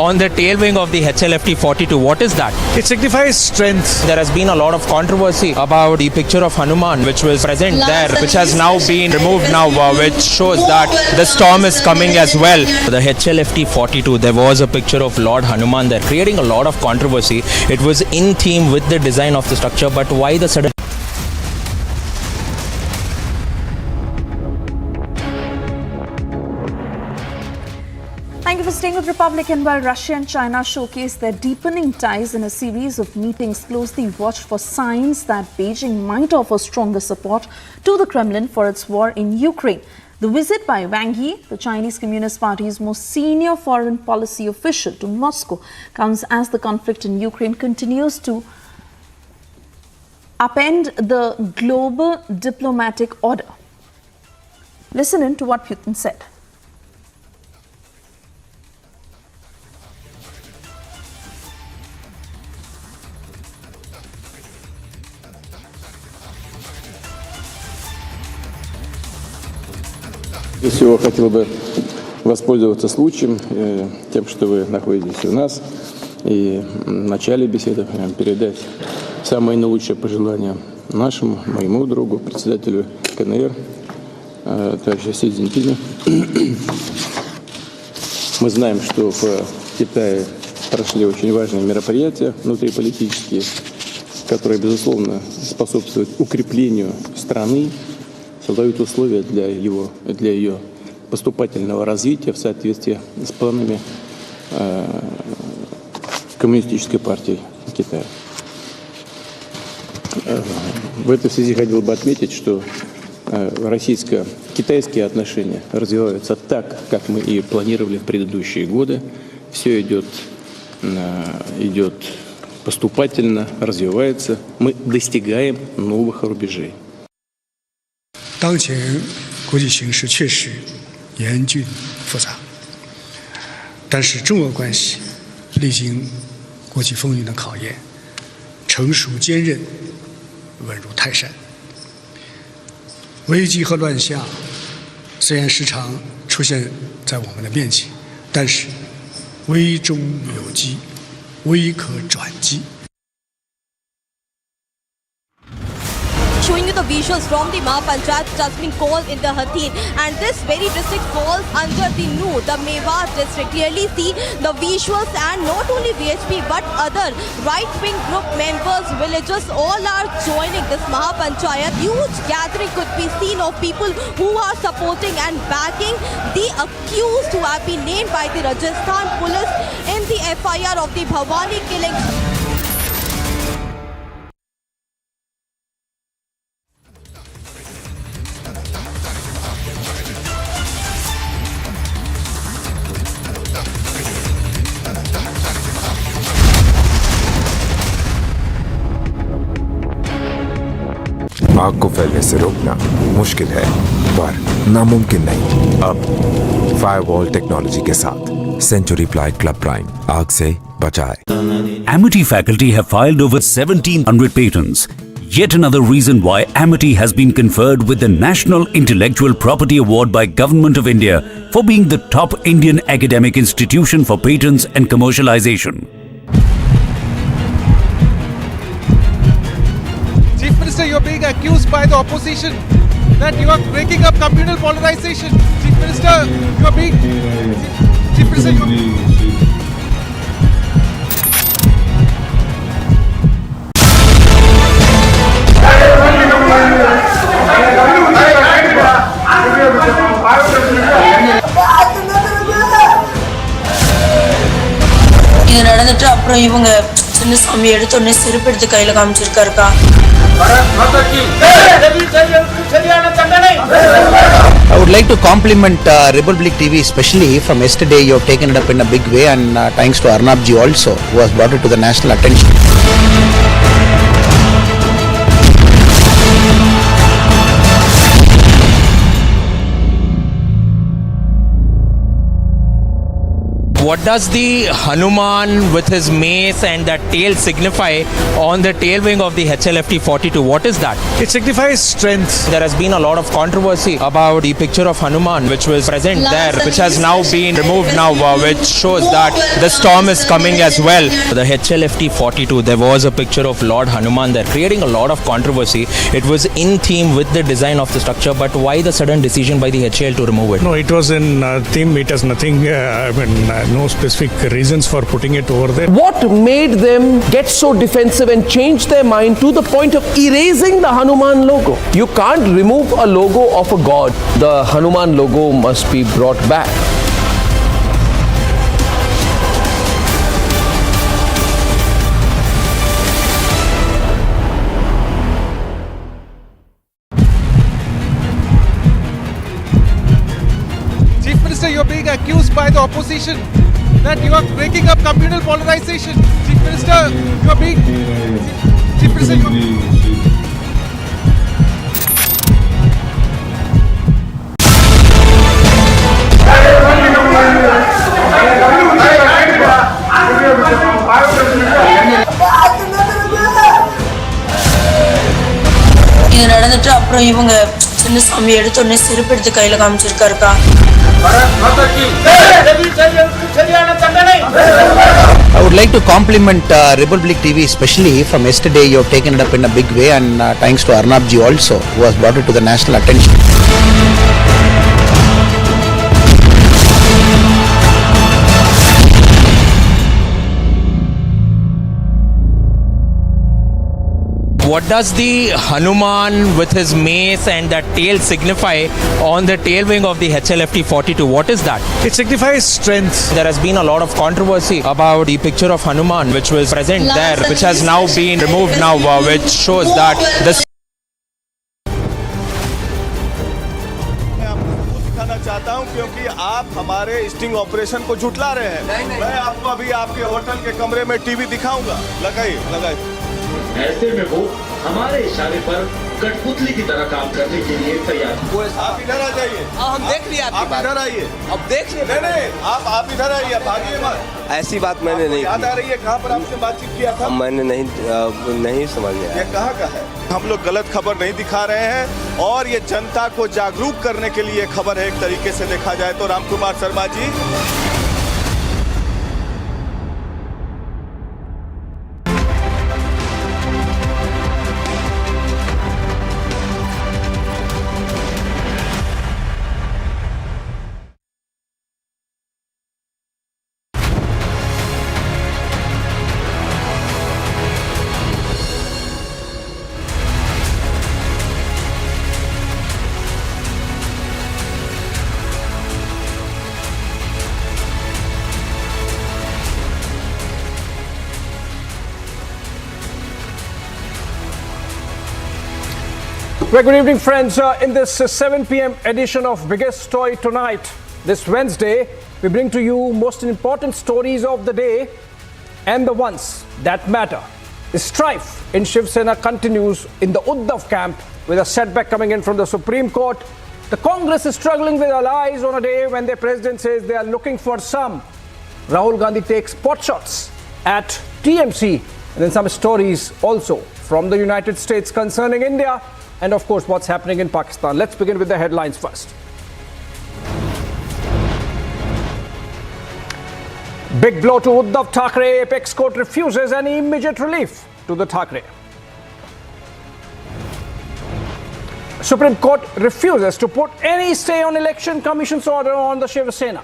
on the tail wing of the HLFT 42? What is that? It signifies strength. There has been a lot of controversy about the picture of Hanuman which was present there, which has now been removed now, which shows that the storm is coming as well. The HLFT 42, there was a picture of Lord Hanuman there, creating a lot of controversy. It was in theme with the design of the structure, but why the sudden... Thank you for staying with Republic. And while Russia and China showcase their deepening ties in a series of meetings, closely watched for signs that Beijing might offer stronger support to the Kremlin for its war in Ukraine. The visit by Wang Yi, the Chinese Communist Party's most senior foreign policy official, to Moscow comes as the conflict in Ukraine continues to upend the global diplomatic order. Listen in to what Putin said. Прежде всего, хотел бы воспользоваться случаем, тем, что вы находитесь у нас, и в начале беседы передать самые наилучшие пожелания нашему, моему другу, председателю КНР, товарищу Си Цзиньпину. Мы знаем, что в Китае прошли очень важные мероприятия внутриполитические, которые, безусловно, способствуют укреплению страны, создают условия для ее поступательного развития в соответствии с планами Коммунистической партии Китая. В этой связи хотел бы отметить, что российско-китайские отношения развиваются так, как мы и планировали в предыдущие годы. Все идет поступательно, развивается. Мы достигаем новых рубежей. 当前国际形势确实严峻复杂，但是中俄关系历经国际风云的考验，成熟坚韧，稳如泰山。危机和乱象虽然时常出现在我们的面前，但是危中有机，危可转机。 Showing you the visuals from the Mahapanchayat which has been called in the Hathin, and this very district falls under the Noor, the Mewat district. Clearly see the visuals, and not only VHP but other right-wing group members, villagers, all are joining this Mahapanchayat. Huge gathering could be seen of people who are supporting and backing the accused who have been named by the Rajasthan police in the FIR of the Bhavani killing. आग को फैलने से रोकना मुश्किल है पर नामुमकिन नहीं। अब फायरवॉल टेक्नोलॉजी के साथ सेंचुरी प्लाई क्लब प्राइम आग से बचाए। Amity faculty have filed over 1700 patents. Yet another reason why Amity has been conferred with the National Intellectual Property Award by Government of India for being the top Indian academic institution for patents and commercialization. Chief Minister, you're being accused by the opposition that you are breaking up communal polarization. Chief Minister, you are being... Chief Minister, you are... இது நடந்துட்டு அப்புறம் இவங்க சின்ன சாமி எடுத்த உடனே செருப்பு எடுத்து கையில காமிச்சிருக்காருக்கா. I would like to compliment Republic TV, especially from yesterday. You have taken it up in a big way, and thanks to Arnab ji also, who has brought it to the national attention. What does the Hanuman with his mace and that tail signify on the tail wing of the HLFT 42? What is that? It signifies strength. There has been a lot of controversy about the picture of Hanuman which was present there, which has now been removed now, which shows that the storm is coming as well. The HLFT 42, there was a picture of Lord Hanuman there, creating a lot of controversy. It was in theme with the design of the structure, but why the sudden decision by the HL to remove it? No, it was in theme. It has nothing, no specific reasons for putting it over there. What made them get so defensive and change their mind to the point of erasing the Hanuman logo? You can't remove a logo of a god. The Hanuman logo must be brought back. Chief Minister, you're being accused by the opposition that you are breaking up communal polarization. Chief Minister, you are being... Chief Minister, you are... இது நடந்துட்டு அப்புறம் இவங்க சின்ன சாமி எடுத்த உடனே செருப்பு எடுத்து கையில காமிச்சிருக்காருக்கா. I would like to compliment Republic TV, especially from yesterday. You have taken it up in a big way, and thanks to Arnab ji also, who has brought it to the national attention. What does the Hanuman with his mace and that tail signify on the tail wing of the HLFT 42? What is that? It signifies strength. There has been a lot of controversy about the picture of Hanuman which was present there, which has now been removed now, which shows that the... चाहता हूं क्योंकि आप हमारे sting operation को झुठला रहे हैं। मैं आपको अभी आपके होटल के कमरे में टीवी दिखाऊंगा। लगाइए। ऐसे में वो हमारे इशारे पर कठपुतली की तरह काम करने के लिए तैयार। आप इधर आ जाइए। हम देख लिया आप इधर आइए। अब देख लिए। नहीं, आप इधर आइए, भागिए मत। ऐसी बात मैंने नहीं याद आ रही है कहाँ पर आपसे बातचीत किया था? मैंने नहीं समझ में आया। ये कहाँ का है? हम लोग गलत खबर नहीं दिखा रहे हैं और ये जनता को जागरूक करने के लिए खबर है। एक तरीके से देखा जाए तो Ramkumar Sharma ji, Well, good evening, friends. In this 7 p.m. edition of Biggest Story Tonight, this Wednesday, we bring to you most important stories of the day and the ones that matter. The strife in Shiv Sena continues in the Uddhav camp with a setback coming in from the Supreme Court. The Congress is struggling with allies on a day when their president says they are looking for some. Rahul Gandhi takes pot shots at TMC, and then some stories also from the United States concerning India. And of course, what's happening in Pakistan. Let's begin with the headlines first. Big blow to Uddhav Thackeray. Apex Court refuses any immediate relief to the Thackeray. Supreme Court refuses to put any stay on Election Commission's order on the Shiv Sena.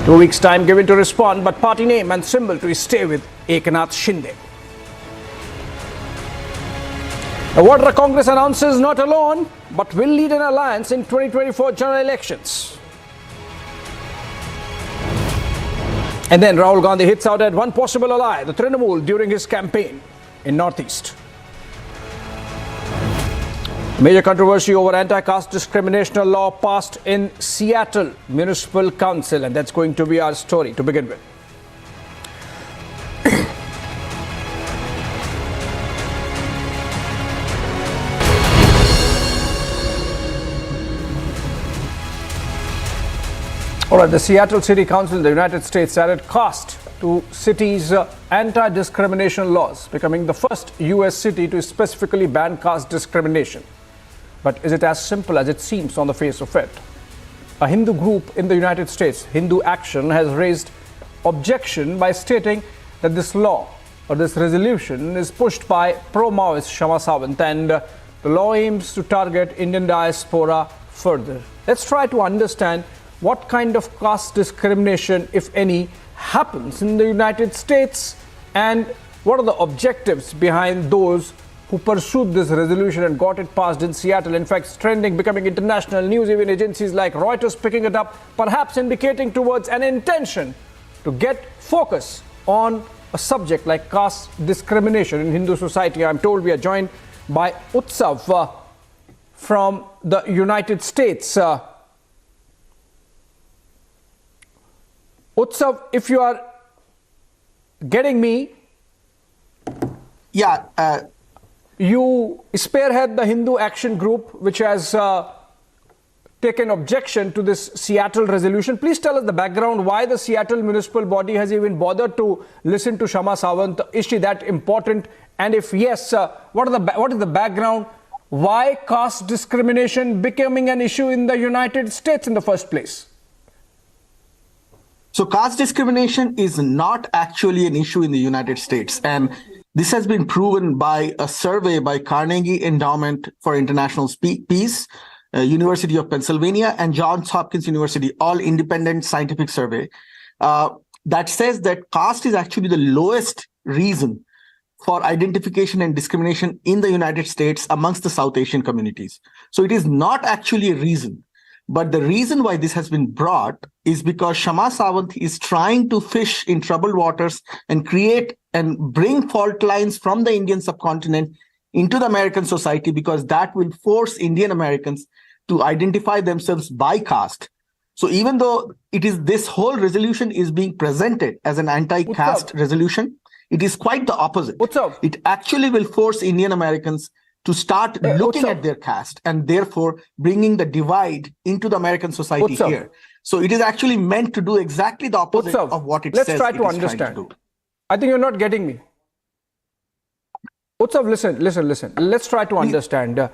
Two weeks' time given to respond, but party name and symbol to stay with Eknath Shinde. The Vadra Congress announces not alone, but will lead an alliance in 2024 general elections. And then Rahul Gandhi hits out at one possible ally, the Trinamool, during his campaign in Northeast. Major controversy over anti-caste discriminational law passed in Seattle Municipal Council, and that's going to be our story to begin with. All right, the Seattle City Council in the United States added caste to city's anti-discrimination laws, becoming the first U.S. city to specifically ban caste discrimination. But is it as simple as it seems on the face of it? A Hindu group in the United States, Hindu Action, has raised objection by stating that this law or this resolution is pushed by pro-Maoist Shama Sawant, and the law aims to target Indian diaspora further. Let's try to understand what kind of caste discrimination, if any, happens in the United States, and what are the objectives behind those who pursued this resolution and got it passed in Seattle. In fact, it's trending, becoming international news, even agencies like Reuters picking it up, perhaps indicating towards an intention to get focus on a subject like caste discrimination in Hindu society. I'm told we are joined by Utsav from the United States. Utsav, if you are getting me. Yeah. You spearhead the Hindu Action Group, which has taken objection to this Seattle resolution. Please tell us the background, why the Seattle municipal body has even bothered to listen to Shama Sawant. Is she that important? And if yes, what is the background? Why caste discrimination becoming an issue in the United States in the first place? So caste discrimination is not actually an issue in the United States. And this has been proven by a survey by Carnegie Endowment for International Peace, University of Pennsylvania, and Johns Hopkins University, all independent scientific survey, that says that caste is actually the lowest reason for identification and discrimination in the United States amongst the South Asian communities. So it is not actually a reason. But the reason why this has been brought is because Shama Sawant is trying to fish in troubled waters and create and bring fault lines from the Indian subcontinent into the American society, because that will force Indian Americans to identify themselves by caste. So even though this whole resolution is being presented as an anti-caste resolution, it is quite the opposite. It actually will force Indian Americans to start looking at their caste and therefore bringing the divide into the American society here. So it is actually meant to do exactly the opposite of what it says. Let's try to understand. I think you're not getting me. Utsav, listen. Let's try to understand.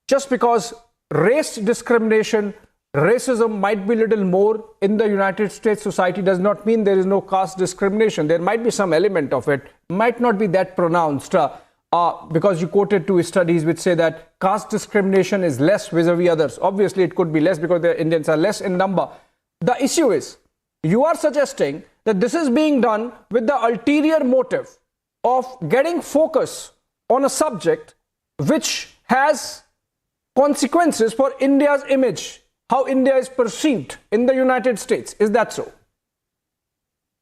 Just because race discrimination, racism might be a little more in the United States society does not mean there is no caste discrimination. There might be some element of it, might not be that pronounced. Because you quoted two studies which say that caste discrimination is less vis-a-vis others. Obviously, it could be less because the Indians are less in number. The issue is, you are suggesting that this is being done with the ulterior motive of getting focus on a subject which has consequences for India's image, how India is perceived in the United States. Is that so?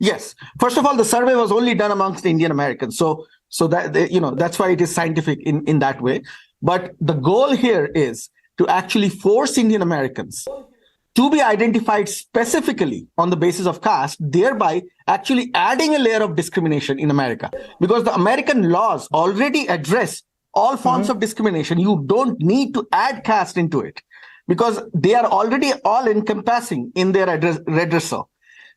Yes. First of all, the survey was only done amongst Indian Americans. So that, that's why it is scientific in that way. But the goal here is to actually force Indian Americans to be identified specifically on the basis of caste, thereby actually adding a layer of discrimination in America. Because the American laws already address all forms of discrimination. You don't need to add caste into it because they are already all encompassing in their redressal.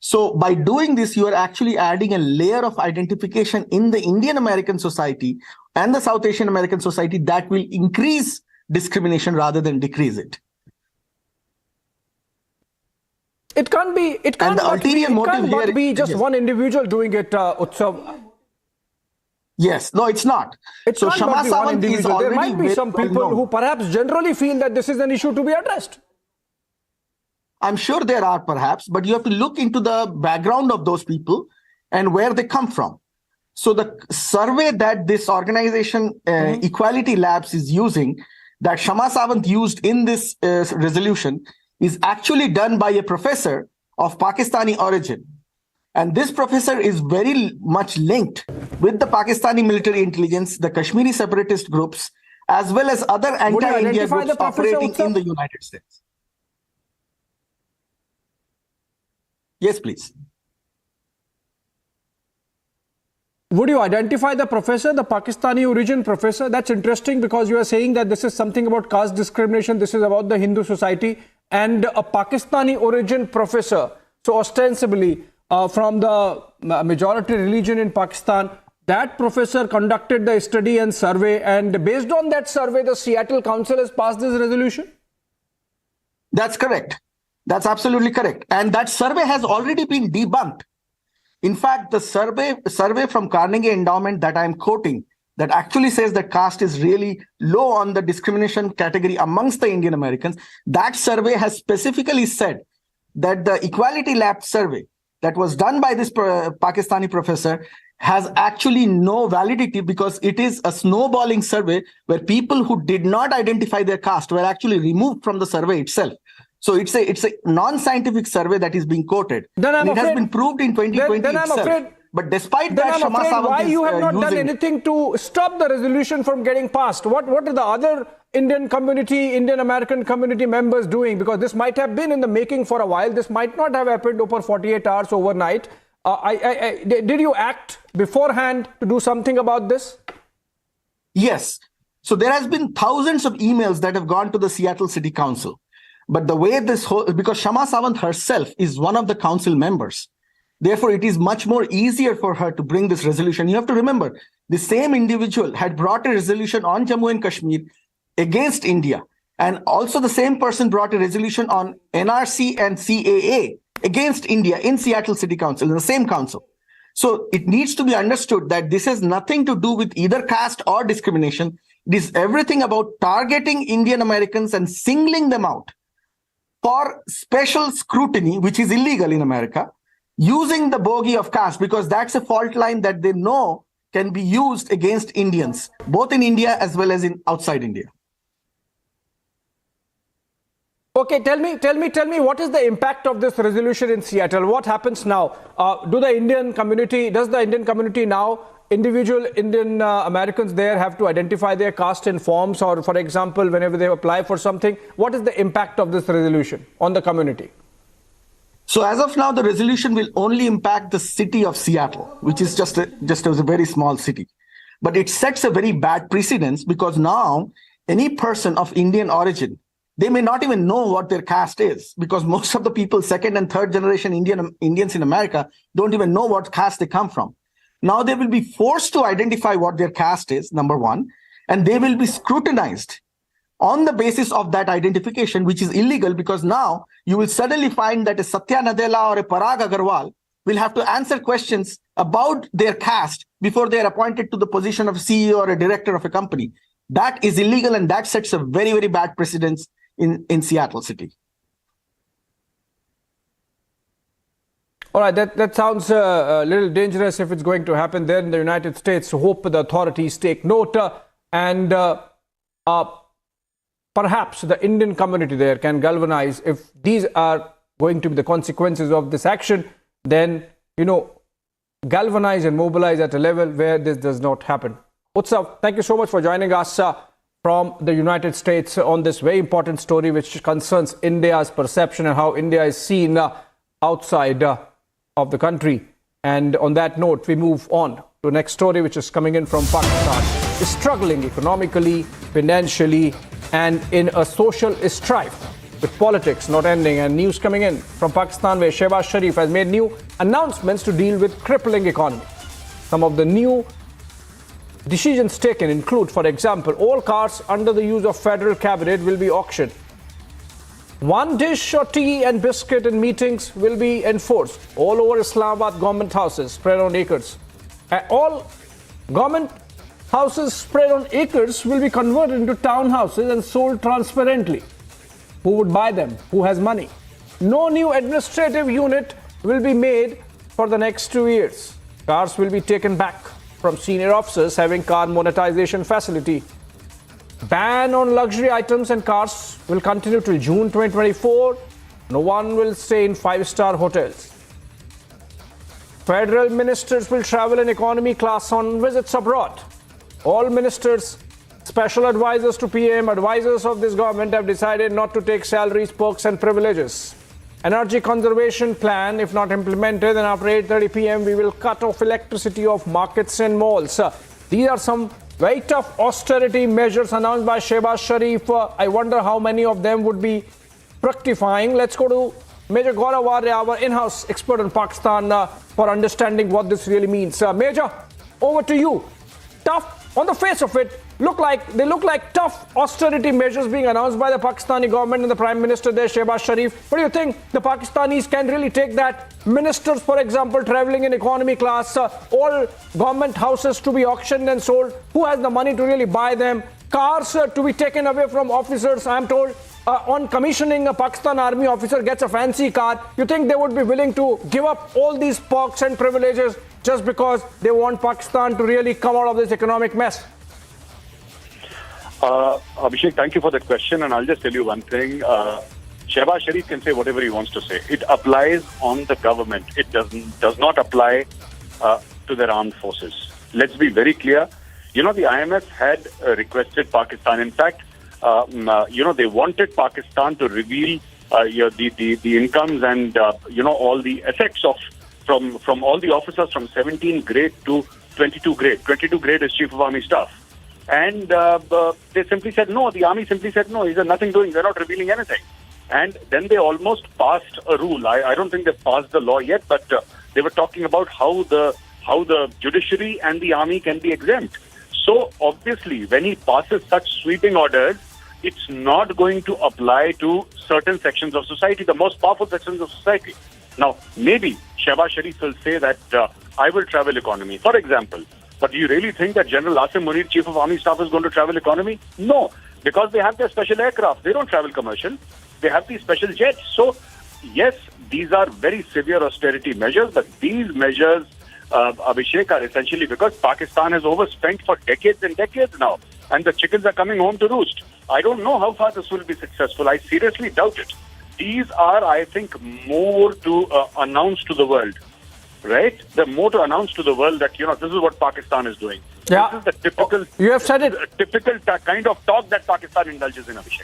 So by doing this, you are actually adding a layer of identification in the Indian American society and the South Asian American society that will increase discrimination rather than decrease it. It can't be. It can't be just one individual doing it, Utsav. Yes, no, it's not. So Shama Sawant is already. There might be some people who perhaps generally feel that this is an issue to be addressed. I'm sure there are perhaps, but you have to look into the background of those people and where they come from. So the survey that this organization, Equality Labs, is using, that Shama Sawant used in this resolution, is actually done by a professor of Pakistani origin. And this professor is very much linked with the Pakistani military intelligence, the Kashmiri separatist groups, as well as other anti-India groups operating in the United States. Yes, please. Would you identify the professor, the Pakistani origin professor? That's interesting because you are saying that this is something about caste discrimination. This is about the Hindu society and a Pakistani origin professor. So ostensibly from the majority religion in Pakistan, that professor conducted the study and survey, and based on that survey, the Seattle Council has passed this resolution? That's correct. That's absolutely correct. And that survey has already been debunked. In fact, the survey from Carnegie Endowment that I'm quoting, that actually says that caste is really low on the discrimination category amongst the Indian Americans, that survey has specifically said that the Equality Lab survey that was done by this Pakistani professor has actually no validity because it is a snowballing survey where people who did not identify their caste were actually removed from the survey itself. So it's a non-scientific survey that is being quoted. It has been proved in 2020 itself. But despite that, Shama Sawant why you have not done anything to stop the resolution from getting passed? What are the other Indian American community members doing? Because this might have been in the making for a while. This might not have happened over 48 hours overnight. Did you act beforehand to do something about this? Yes. So there has been thousands of emails that have gone to the Seattle City Council. But the way because Shama Sawant herself is one of the council members. Therefore, it is much more easier for her to bring this resolution. You have to remember, the same individual had brought a resolution on Jammu and Kashmir against India. And also the same person brought a resolution on NRC and CAA against India in Seattle City Council, in the same council. So it needs to be understood that this has nothing to do with either caste or discrimination. It is everything about targeting Indian Americans and singling them out for special scrutiny, which is illegal in America, using the bogey of caste, because that's a fault line that they know can be used against Indians, both in India as well as in outside India. Okay, tell me what is the impact of this resolution in Seattle? What happens now? Does the Indian community now, individual Indian Americans there have to identify their caste in forms, or for example, whenever they apply for something? What is the impact of this resolution on the community? So as of now, the resolution will only impact the city of Seattle, which is just a very small city. But it sets a very bad precedence because now any person of Indian origin, they may not even know what their caste is because most of the people, second and third generation Indians in America, don't even know what caste they come from. Now they will be forced to identify what their caste is, number one, and they will be scrutinized on the basis of that identification, which is illegal because now you will suddenly find that a Satya Nadella or a Parag Agarwal will have to answer questions about their caste before they are appointed to the position of CEO or a director of a company. That is illegal, and that sets a very, very bad precedence in Seattle City. All right, that sounds a little dangerous if it's going to happen there in the United States. Hope the authorities take note and perhaps the Indian community there can galvanize. If these are going to be the consequences of this action, then, galvanize and mobilize at a level where this does not happen. Utsav, thank you so much for joining us from the United States on this very important story which concerns India's perception and how India is seen outside of the country. And on that note, we move on to the next story which is coming in from Pakistan. Is struggling economically, financially, and in a social strife with politics not ending. And news coming in from Pakistan where Shehbaz Sharif has made new announcements to deal with crippling economy. Some of the new decisions taken include, for example, all cars under the use of federal cabinet will be auctioned. One dish of tea and biscuit in meetings will be enforced all over Islamabad government houses spread on acres. All government houses spread on acres will be converted into townhouses and sold transparently. Who would buy them? Who has money? No new administrative unit will be made for the next 2 years. Cars will be taken back from senior officers having car monetization facility. Ban on luxury items and cars will continue till June 2024. No one will stay in 5-star hotels. Federal ministers will travel in economy class on visits abroad. All ministers, special advisors to PM, advisors of this government have decided not to take salaries, perks and privileges. Energy conservation plan, if not implemented, then after 8:30 p.m. we will cut off electricity of markets and malls. These are some very tough austerity measures announced by Shehbaz Sharif. I wonder how many of them would be fructifying. Let's go to Major Gaurav Arya, our in-house expert in Pakistan, for understanding what this really means. Major, over to you. Tough, on the face of it, they look like tough austerity measures being announced by the Pakistani government and the Prime Minister there, Shehbaz Sharif. But do you think the Pakistanis can really take that? Ministers, for example, traveling in economy class, all government houses to be auctioned and sold. Who has the money to really buy them? Cars to be taken away from officers. I'm told on commissioning, a Pakistan army officer gets a fancy car. You think they would be willing to give up all these perks and privileges just because they want Pakistan to really come out of this economic mess? Abhishek, thank you for that question, and I'll just tell you one thing. Shehbaz Sharif can say whatever he wants to say. It applies on the government. It does not apply to their armed forces. Let's be very clear. The IMF had requested Pakistan. In fact, they wanted Pakistan to reveal the incomes and all the effects of from all the officers from 17 grade to 22 grade. 22 grade is Chief of Army Staff. And they simply said no. The army simply said no. He's nothing doing. They're not revealing anything. And then they almost passed a rule. I don't think they've passed the law yet, but they were talking about how the judiciary and the army can be exempt. So obviously, when he passes such sweeping orders, it's not going to apply to certain sections of society, the most powerful sections of society. Now, maybe Shehbaz Sharif will say that I will travel economy, for example. But do you really think that General Asim Munir, Chief of Army Staff, is going to travel economy? No, because they have their special aircraft. They don't travel commercial. They have these special jets. So, yes, these are very severe austerity measures, but these measures, Abhishek, are essentially because Pakistan has overspent for decades and decades now, and the chickens are coming home to roost. I don't know how far this will be successful. I seriously doubt it. These are, I think, more to announce to the world. Right? They're more to announce to the world that, this is what Pakistan is doing. Yeah. This is the typical... You have said it. Typical kind of talk that Pakistan indulges in, Abhishek.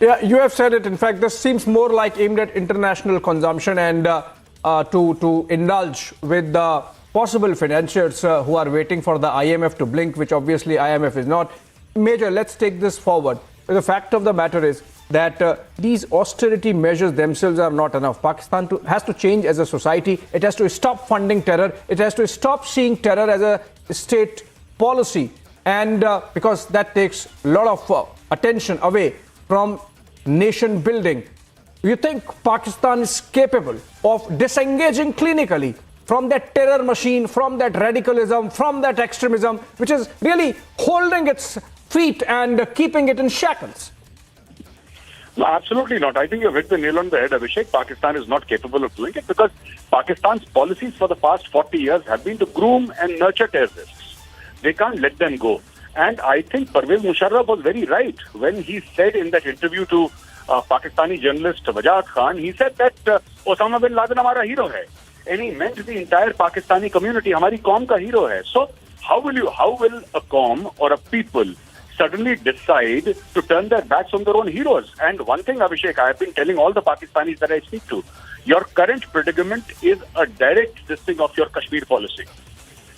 Yeah, you have said it. In fact, this seems more like aimed at international consumption and to indulge with the possible financiers who are waiting for the IMF to blink, which obviously IMF is not. Major, let's take this forward. The fact of the matter is that these austerity measures themselves are not enough. Pakistan has to change as a society. It has to stop funding terror. It has to stop seeing terror as a state policy. And because that takes a lot of attention away from nation building. You think Pakistan is capable of disengaging clinically from that terror machine, from that radicalism, from that extremism, which is really holding its feet and keeping it in shackles? No, absolutely not. I think you've hit the nail on the head, Abhishek. Pakistan is not capable of doing it because Pakistan's policies for the past 40 years have been to groom and nurture terrorists. They can't let them go. And I think Parvez Musharraf was very right when he said in that interview to Pakistani journalist Wajad Khan, he said that Osama bin Laden hamara hero hai. And he meant the entire Pakistani community, hamari qaum ka hero hai. So how will a qaum or a people suddenly decide to turn their backs on their own heroes? And one thing, Abhishek, I have been telling all the Pakistanis that I speak to, your current predicament is a direct listing of your Kashmir policy.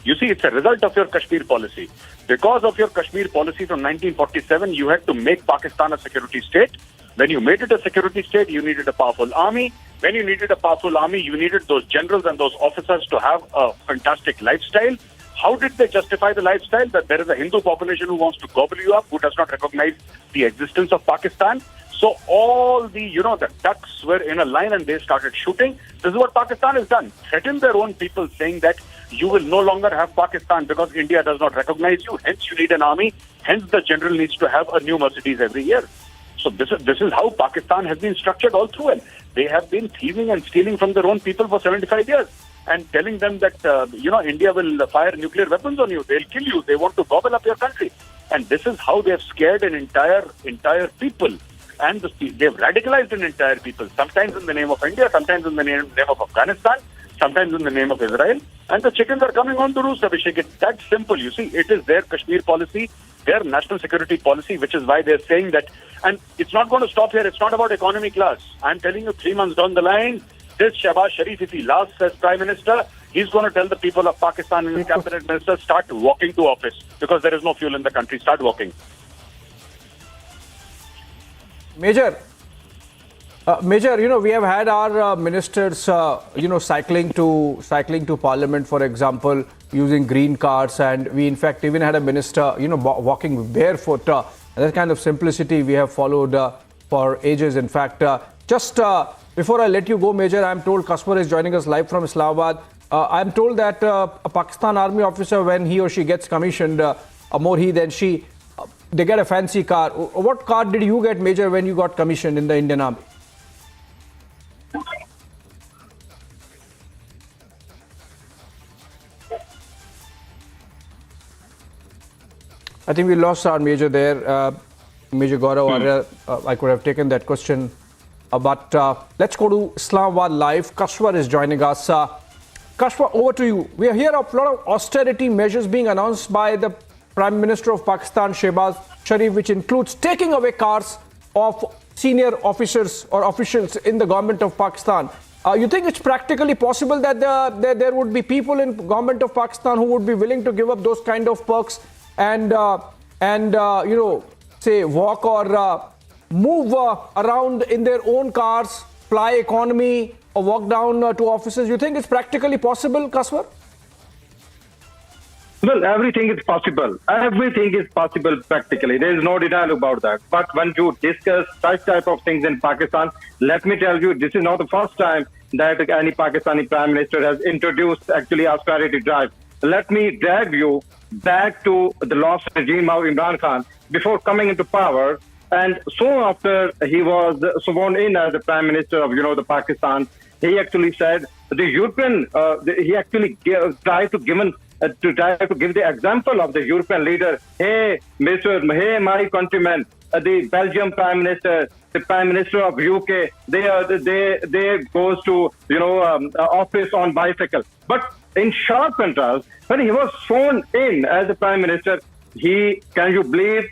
You see, it's a result of your Kashmir policy. Because of your Kashmir policy from 1947, you had to make Pakistan a security state. When you made it a security state, you needed a powerful army. When you needed a powerful army, you needed those generals and those officers to have a fantastic lifestyle. How did they justify the lifestyle? That there is a Hindu population who wants to gobble you up, who does not recognize the existence of Pakistan. So all the ducks were in a line and they started shooting. This is what Pakistan has done. Threatened their own people, saying that you will no longer have Pakistan because India does not recognize you. Hence, you need an army. Hence, the general needs to have a new Mercedes every year. So this is how Pakistan has been structured all through. And they have been thieving and stealing from their own people for 75 years. And telling them that, India will fire nuclear weapons on you. They'll kill you. They want to gobble up your country. And this is how they have scared an entire people. And they've radicalized an entire people. Sometimes in the name of India, sometimes in the name of Afghanistan, sometimes in the name of Israel. And the chickens are coming on the roost, Abhishek. It's that simple. You see, it is their Kashmir policy, their national security policy, which is why they're saying that. And it's not going to stop here. It's not about economy class. I'm telling you, 3 months down the line, this Shehbaz Sharif, if he lasts as Prime Minister, he's going to tell the people of Pakistan and his cabinet ministers, start walking to office because there is no fuel in the country. Start walking. Major, we have had our ministers, cycling to Parliament, for example, using green cars, and we in fact even had a minister, walking barefoot. That kind of simplicity we have followed for ages. In fact, just before I let you go, Major, I'm told Kasper is joining us live from Islamabad. I'm told that a Pakistan army officer, when he or she gets commissioned, more he than she, they get a fancy car. What car did you get, Major, when you got commissioned in the Indian Army? I think we lost our Major there. Major Gaurav, I could have taken that question. But let's go to Islamabad live. Kashwar is joining us. Kashwar, over to you. We hear of a lot of austerity measures being announced by the Prime Minister of Pakistan, Shehbaz Sharif, which includes taking away cars of senior officers or officials in the government of Pakistan. You think it's practically possible that there would be people in government of Pakistan who would be willing to give up those kind of perks and say walk or move around in their own cars, fly economy, or walk down to offices? You think it's practically possible, Kaswar? Well, everything is possible. Everything is possible practically. There is no denial about that. But when you discuss such type of things in Pakistan, let me tell you, this is not the first time that any Pakistani Prime Minister has introduced actually austerity drive. Let me drag you back to the last regime of Imran Khan before coming into power. And soon after he was sworn in as the Prime Minister of, the Pakistan, he actually said the European, he actually tried to give the example of the European leader. Hey, my countrymen, the Belgium Prime Minister, the Prime Minister of UK, they goes to, office on bicycle. But in sharp contrast, when he was sworn in as the Prime Minister, can you believe,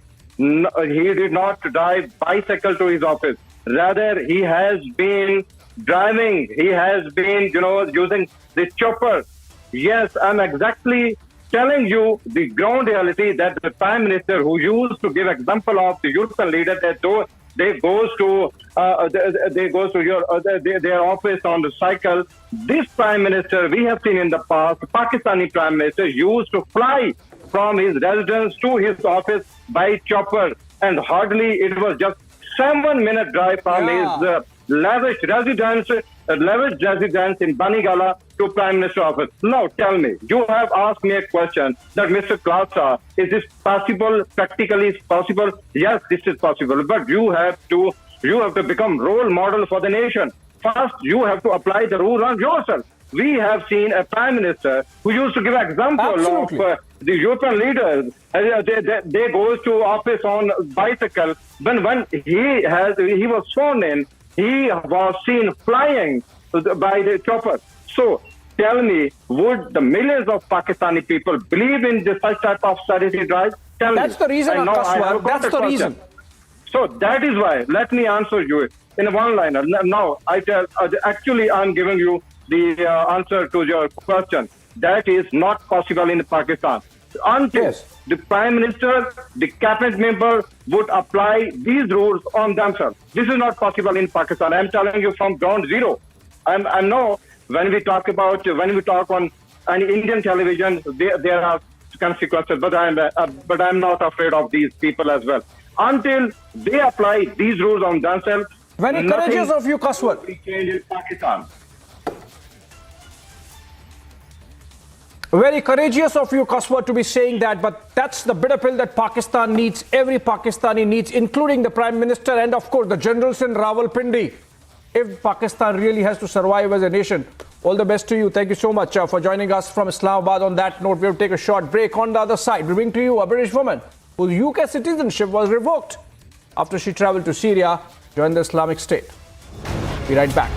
he did not drive bicycle to his office. Rather, he has been driving. He has been, using the chopper. Yes, I'm exactly telling you the ground reality that the Prime Minister, who used to give example of the European leader, that though they goes to their office on the cycle. This Prime Minister, we have seen in the past, Pakistani Prime Minister used to fly from his residence to his office by chopper, and hardly it was just 7-minute drive from his lavish residence in Banigala to Prime Minister office. Now tell me, you have asked me a question that Mr. Klasa, is this possible, practically possible? Yes, this is possible, but you have to become role model for the nation. First, you have to apply the rule on yourself. We have seen a Prime Minister who used to give example of the European leaders. They goes to office on bicycle. When he was sworn in, he was seen flying by the chopper. So tell me, would the millions of Pakistani people believe in this type of strategy drive? That's the reason, Akaswar. That's the reason. So that is why. Let me answer you in a one-liner. Now, actually, I'm giving you the answer to your question. That is not possible in Pakistan. Until the Prime Minister, the cabinet member would apply these rules on themselves. This is not possible in Pakistan. I'm telling you from ground zero. I know when we talk on an Indian television, there are consequences, but I'm not afraid of these people as well. Until they apply these rules on themselves, very courageous of you, Kaswar. Change in Pakistan. Very courageous of you, Kaswar, to be saying that, but that's the bitter pill that Pakistan needs, every Pakistani needs, including the Prime Minister and, of course, the generals in Rawalpindi. If Pakistan really has to survive as a nation, all the best to you. Thank you so much for joining us from Islamabad. On that note, we'll take a short break. On the other side, we bring to you a British woman whose UK citizenship was revoked after she traveled to Syria, joined the Islamic State. Be right back.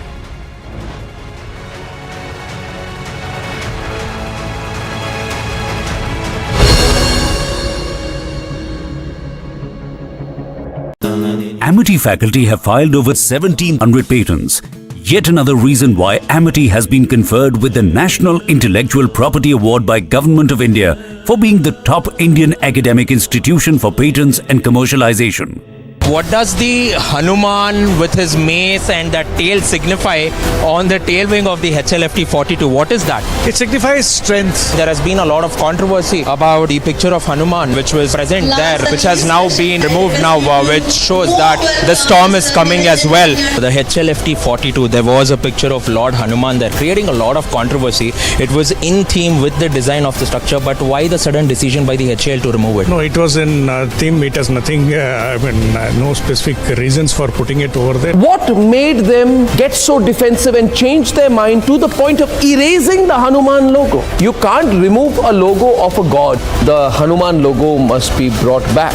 Amity faculty have filed over 1,700 patents. Yet another reason why Amity has been conferred with the National Intellectual Property Award by Government of India for being the top Indian academic institution for patents and commercialization. What does the Hanuman with his mace and that tail signify on the tail wing of the HLFT 42? What is that? It signifies strength. There has been a lot of controversy about the picture of Hanuman which was present there, which has now been removed now, which shows that the storm is coming as well. The HLFT 42, there was a picture of Lord Hanuman there, creating a lot of controversy. It was in theme with the design of the structure, but why the sudden decision by the HAL to remove it? No, it was in theme. It has nothing, no specific reasons for putting it over there. What made them get so defensive and change their mind to the point of erasing the Hanuman logo? You can't remove a logo of a god. The Hanuman logo must be brought back.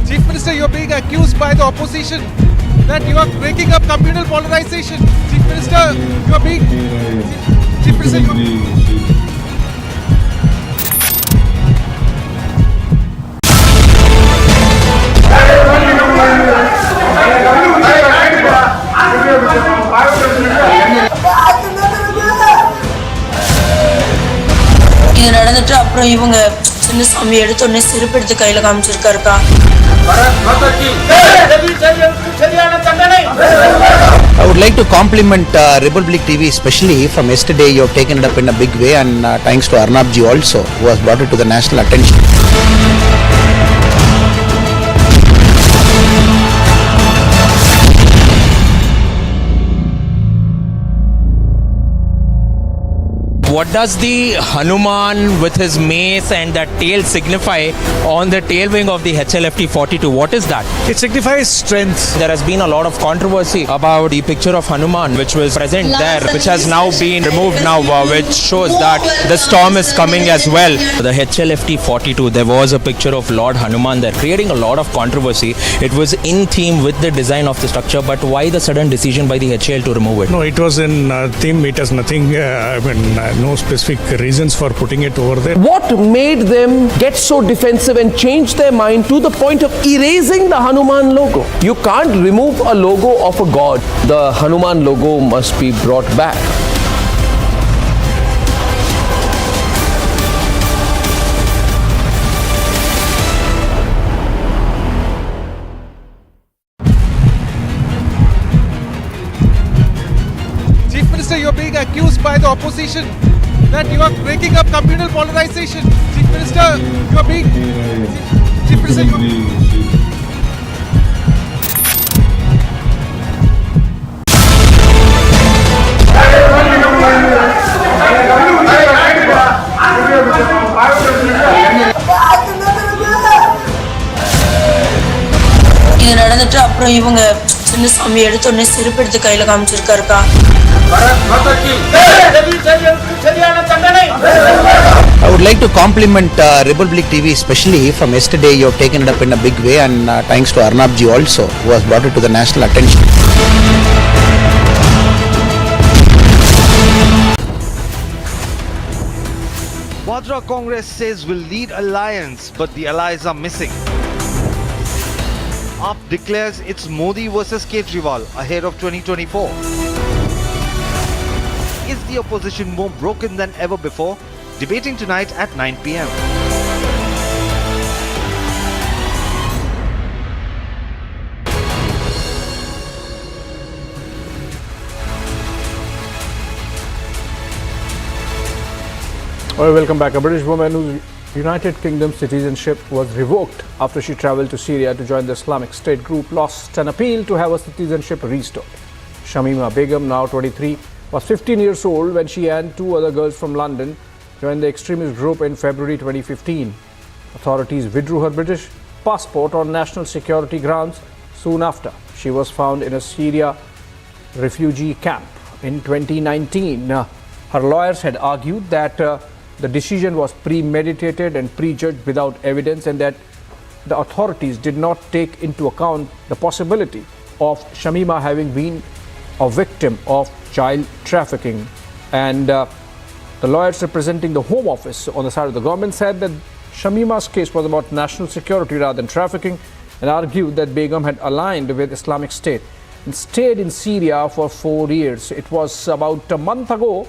Chief Minister, you're being accused by the opposition that you are breaking up communal polarization. Chief Minister, you are being... Chief Minister, you are... இது நடந்துட்டு அப்புறம் இவங்க சின்ன சாமி எடுத்த உடனே செருப்பு எடுத்து கையில காமிச்சிருக்காருக்கா. I would like to compliment Republic TV, especially from yesterday. You have taken it up in a big way, and thanks to Arnab ji also, who has brought it to the national attention. what does the Hanuman with his mace and that tail signify on the tail wing of the HLFT 42? What is that? It signifies strength. There has been a lot of controversy about the picture of Hanuman which was present there, which has now been removed now, which shows that the storm is coming as well. The HLFT 42, there was a picture of Lord Hanuman there, creating a lot of controversy. It was in theme with the design of the structure, but why the sudden decision by the HAL to remove it? No, it was in theme. It has nothing, no specific reasons for putting it over there. What made them get so defensive and change their mind to the point of erasing the Hanuman logo? You can't remove a logo of a god. The Hanuman logo must be brought back. Chief Minister, you're being accused by the opposition that you are breaking up communal polarization. Chief Minister, you're being... Chief Minister, you're... இது நடந்துட்டு அப்புறம் இவங்க சின்ன சாமி எடுத்த உடனே செருப்பு எடுத்து கையில காமிச்சிருக்காருக்கா. I would like to compliment Republic TV, especially from yesterday. You have taken it up in a big way, and thanks to Arnab ji also, who has brought it to the national attention. Vadra Congress says will lead alliance, but the allies are missing. AAP declares it's Modi versus Kejriwal ahead of 2024. Is the opposition more broken than ever before? Debating tonight at 9 p.m. Well, welcome back. A British woman whose United Kingdom citizenship was revoked after she travelled to Syria to join the Islamic State group lost an appeal to have her citizenship restored. Shamima Begum, now 23, was 15 years old when she and two other girls from London joined the extremist group in February 2015. Authorities withdrew her British passport on national security grounds soon after. She was found in a Syria refugee camp in 2019. Her lawyers had argued that the decision was premeditated and prejudged without evidence, and that the authorities did not take into account the possibility of Shamima having been a victim of child trafficking. And the lawyers representing the Home Office on the side of the government said that Shamima's case was about national security rather than trafficking, and argued that Begum had aligned with Islamic State and stayed in Syria for 4 years. It was about a month ago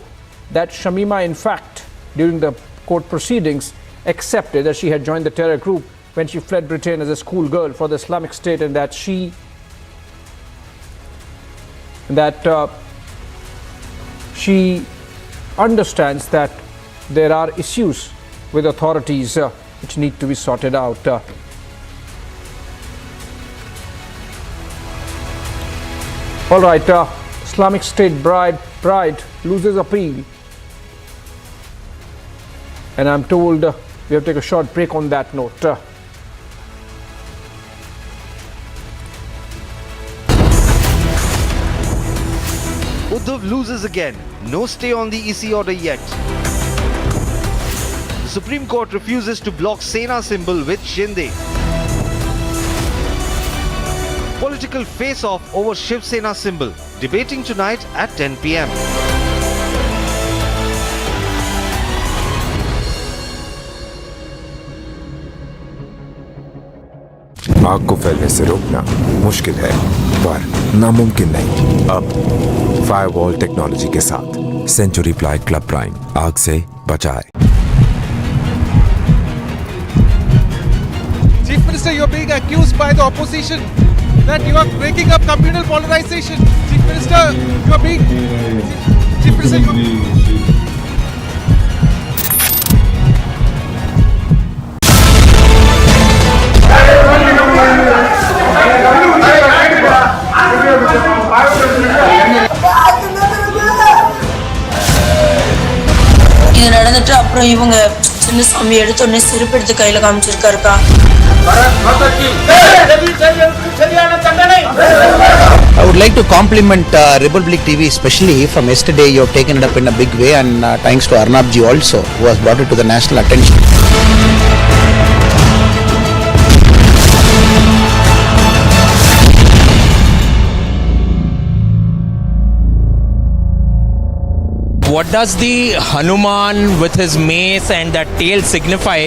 that Shamima, in fact, during the court proceedings, accepted that she had joined the terror group when she fled Britain as a schoolgirl for the Islamic State, and that she understands that there are issues with authorities which need to be sorted out. All right, Islamic State bride loses appeal. And I'm told we have to take a short break on that note. Uddhav loses again. No stay on the EC order yet. The Supreme Court refuses to block Sena symbol with Shinde. Political face-off over Shiv Sena symbol. Debating tonight at 10 p.m. आग को फैलने से रोकना मुश्किल है, पर नामुमकिन नहीं। अब फायरवॉल टेक्नोलॉजी के साथ सेंचुरी प्लाई क्लब प्राइम आग से बचाए। Chief Minister, you're being accused by the opposition that you are breaking up communal polarization. Chief Minister, you're being... Chief Minister, you're... இது நடந்துட்டு அப்புறம் இவங்க சின்ன சாமி எடுத்தோடனே செருப்பு எடுத்து கையில காமிச்சிருக்காருக்கா. I would like to compliment Republic TV, especially from yesterday. You have taken it up in a big way, and thanks to Arnab ji also, who has brought it to the national attention. What does the Hanuman with his mace and that tail signify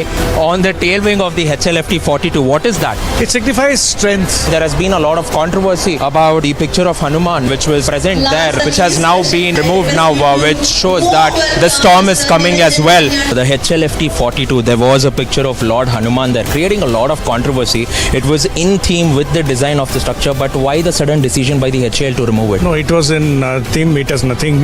on the tail wing of the HLFT 42? What is that? It signifies strength. There has been a lot of controversy about the picture of Hanuman which was present there, which has now been removed now, which shows that the storm is coming as well. The HLFT 42, there was a picture of Lord Hanuman there, creating a lot of controversy. It was in theme with the design of the structure, but why the sudden decision by the HAL to remove it? No, it was in theme. It has nothing,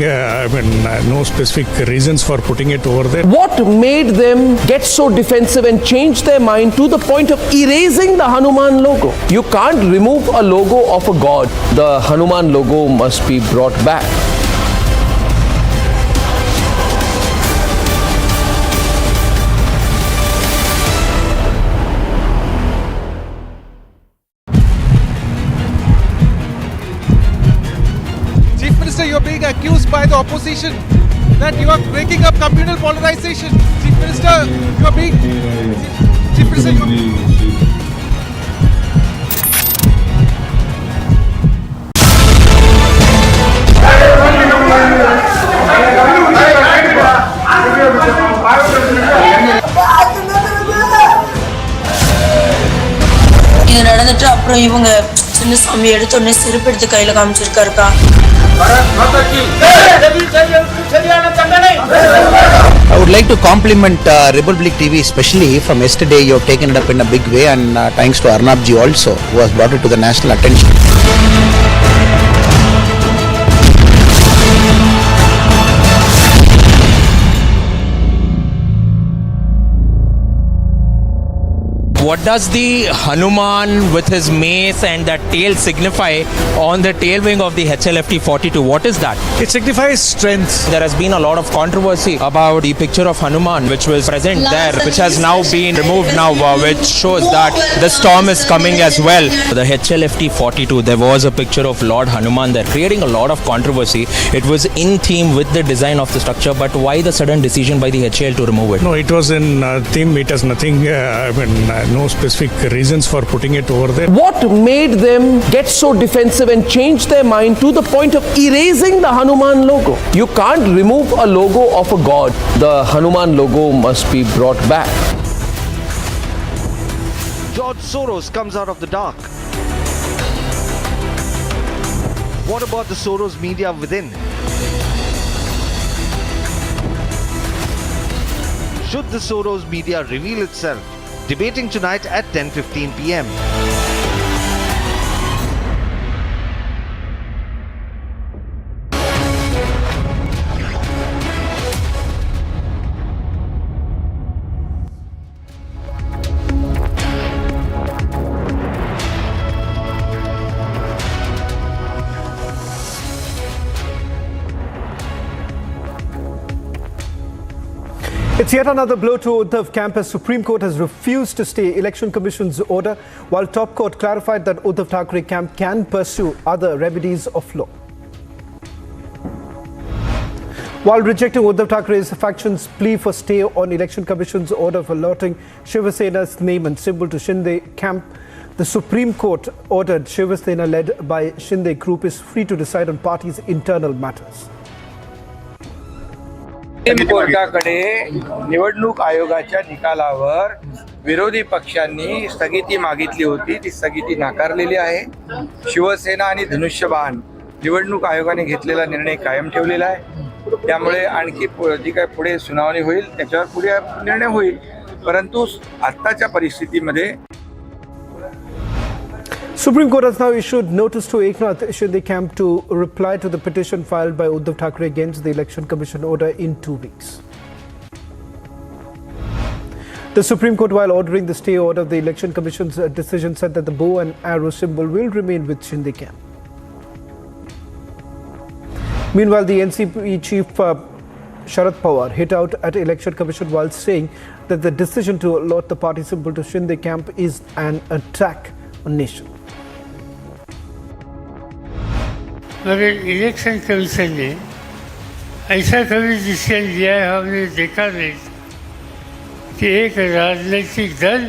no specific reasons for putting it over there. What made them get so defensive and change their mind to the point of erasing the Hanuman logo? You can't remove a logo of a god. The Hanuman logo must be brought back. Chief Minister, you're being accused by the opposition that you are breaking up communal polarization. Chief Minister, you are being... Chief Minister, you are... இது நடந்துட்டு அப்புறம் இவங்க சின்ன சாமி எடுத்தோடனே செருப்பு எடுத்து கையில காமிச்சிருக்காருக்கா. I would like to compliment Republic TV, especially from yesterday. You have taken it up in a big way, and thanks to Arnab ji also, who has brought it to the national attention. What does the Hanuman with his mace and that tail signify on the tail wing of the HLFT 42? What is that? It signifies strength. There has been a lot of controversy about the picture of Hanuman which was present there, which has now been removed now, which shows that the storm is coming as well. The HLFT 42, there was a picture of Lord Hanuman there, creating a lot of controversy. It was in theme with the design of the structure, but why the sudden decision by the HAL to remove it? No, it was in theme. It has nothing, no specific reasons for putting it over there. What made them get so defensive and change their mind to the point of erasing the Hanuman logo? You can't remove a logo of a god. The Hanuman logo must be brought back. George Soros comes out of the dark. What about the Soros media within? Should the Soros media reveal itself? Debating tonight at 10:15 p.m. It's yet another blow to Uddhav camp as Supreme Court has refused to stay Election Commission's order, while Top Court clarified that Uddhav Thackeray camp can pursue other remedies of law. While rejecting Uddhav Thackeray's faction's plea for stay on Election Commission's order for allotting Shiva Sena's name and symbol to Shinde camp, the Supreme Court ordered Shiva Sena led by Shinde group is free to decide on party's internal matters. कोर्टाकडे निवडणूक आयोगाच्या निकालावर विरोधी पक्षांनी स्थगिती मागितली होती. ती स्थगिती नाकारलेली आहे. शिवसेना आणि धनुष्यबाण निवडणूक आयोगाने घेतलेला निर्णय कायम ठेवलेला आहे. त्यामुळे आणखी जी काय पुढे सुनावणी होईल त्याच्यावर पुढे निर्णय होईल. परंतु आत्ताच्या परिस्थितीमध्ये Supreme Court has now issued notice to Eknath Shinde camp to reply to the petition filed by Uddhav Thackeray against the Election Commission order in 2 weeks. The Supreme Court, while ordering the stay order of the Election Commission's decision, said that the bow and arrow symbol will remain with Shinde camp. Meanwhile, the NCP chief Sharad Pawar hit out at Election Commission while saying that the decision to allot the party symbol to Shinde camp is an attack on nation. मगर election commission ने ऐसा कभी decision लिया है हमने देखा नहीं कि एक राजनीतिक दल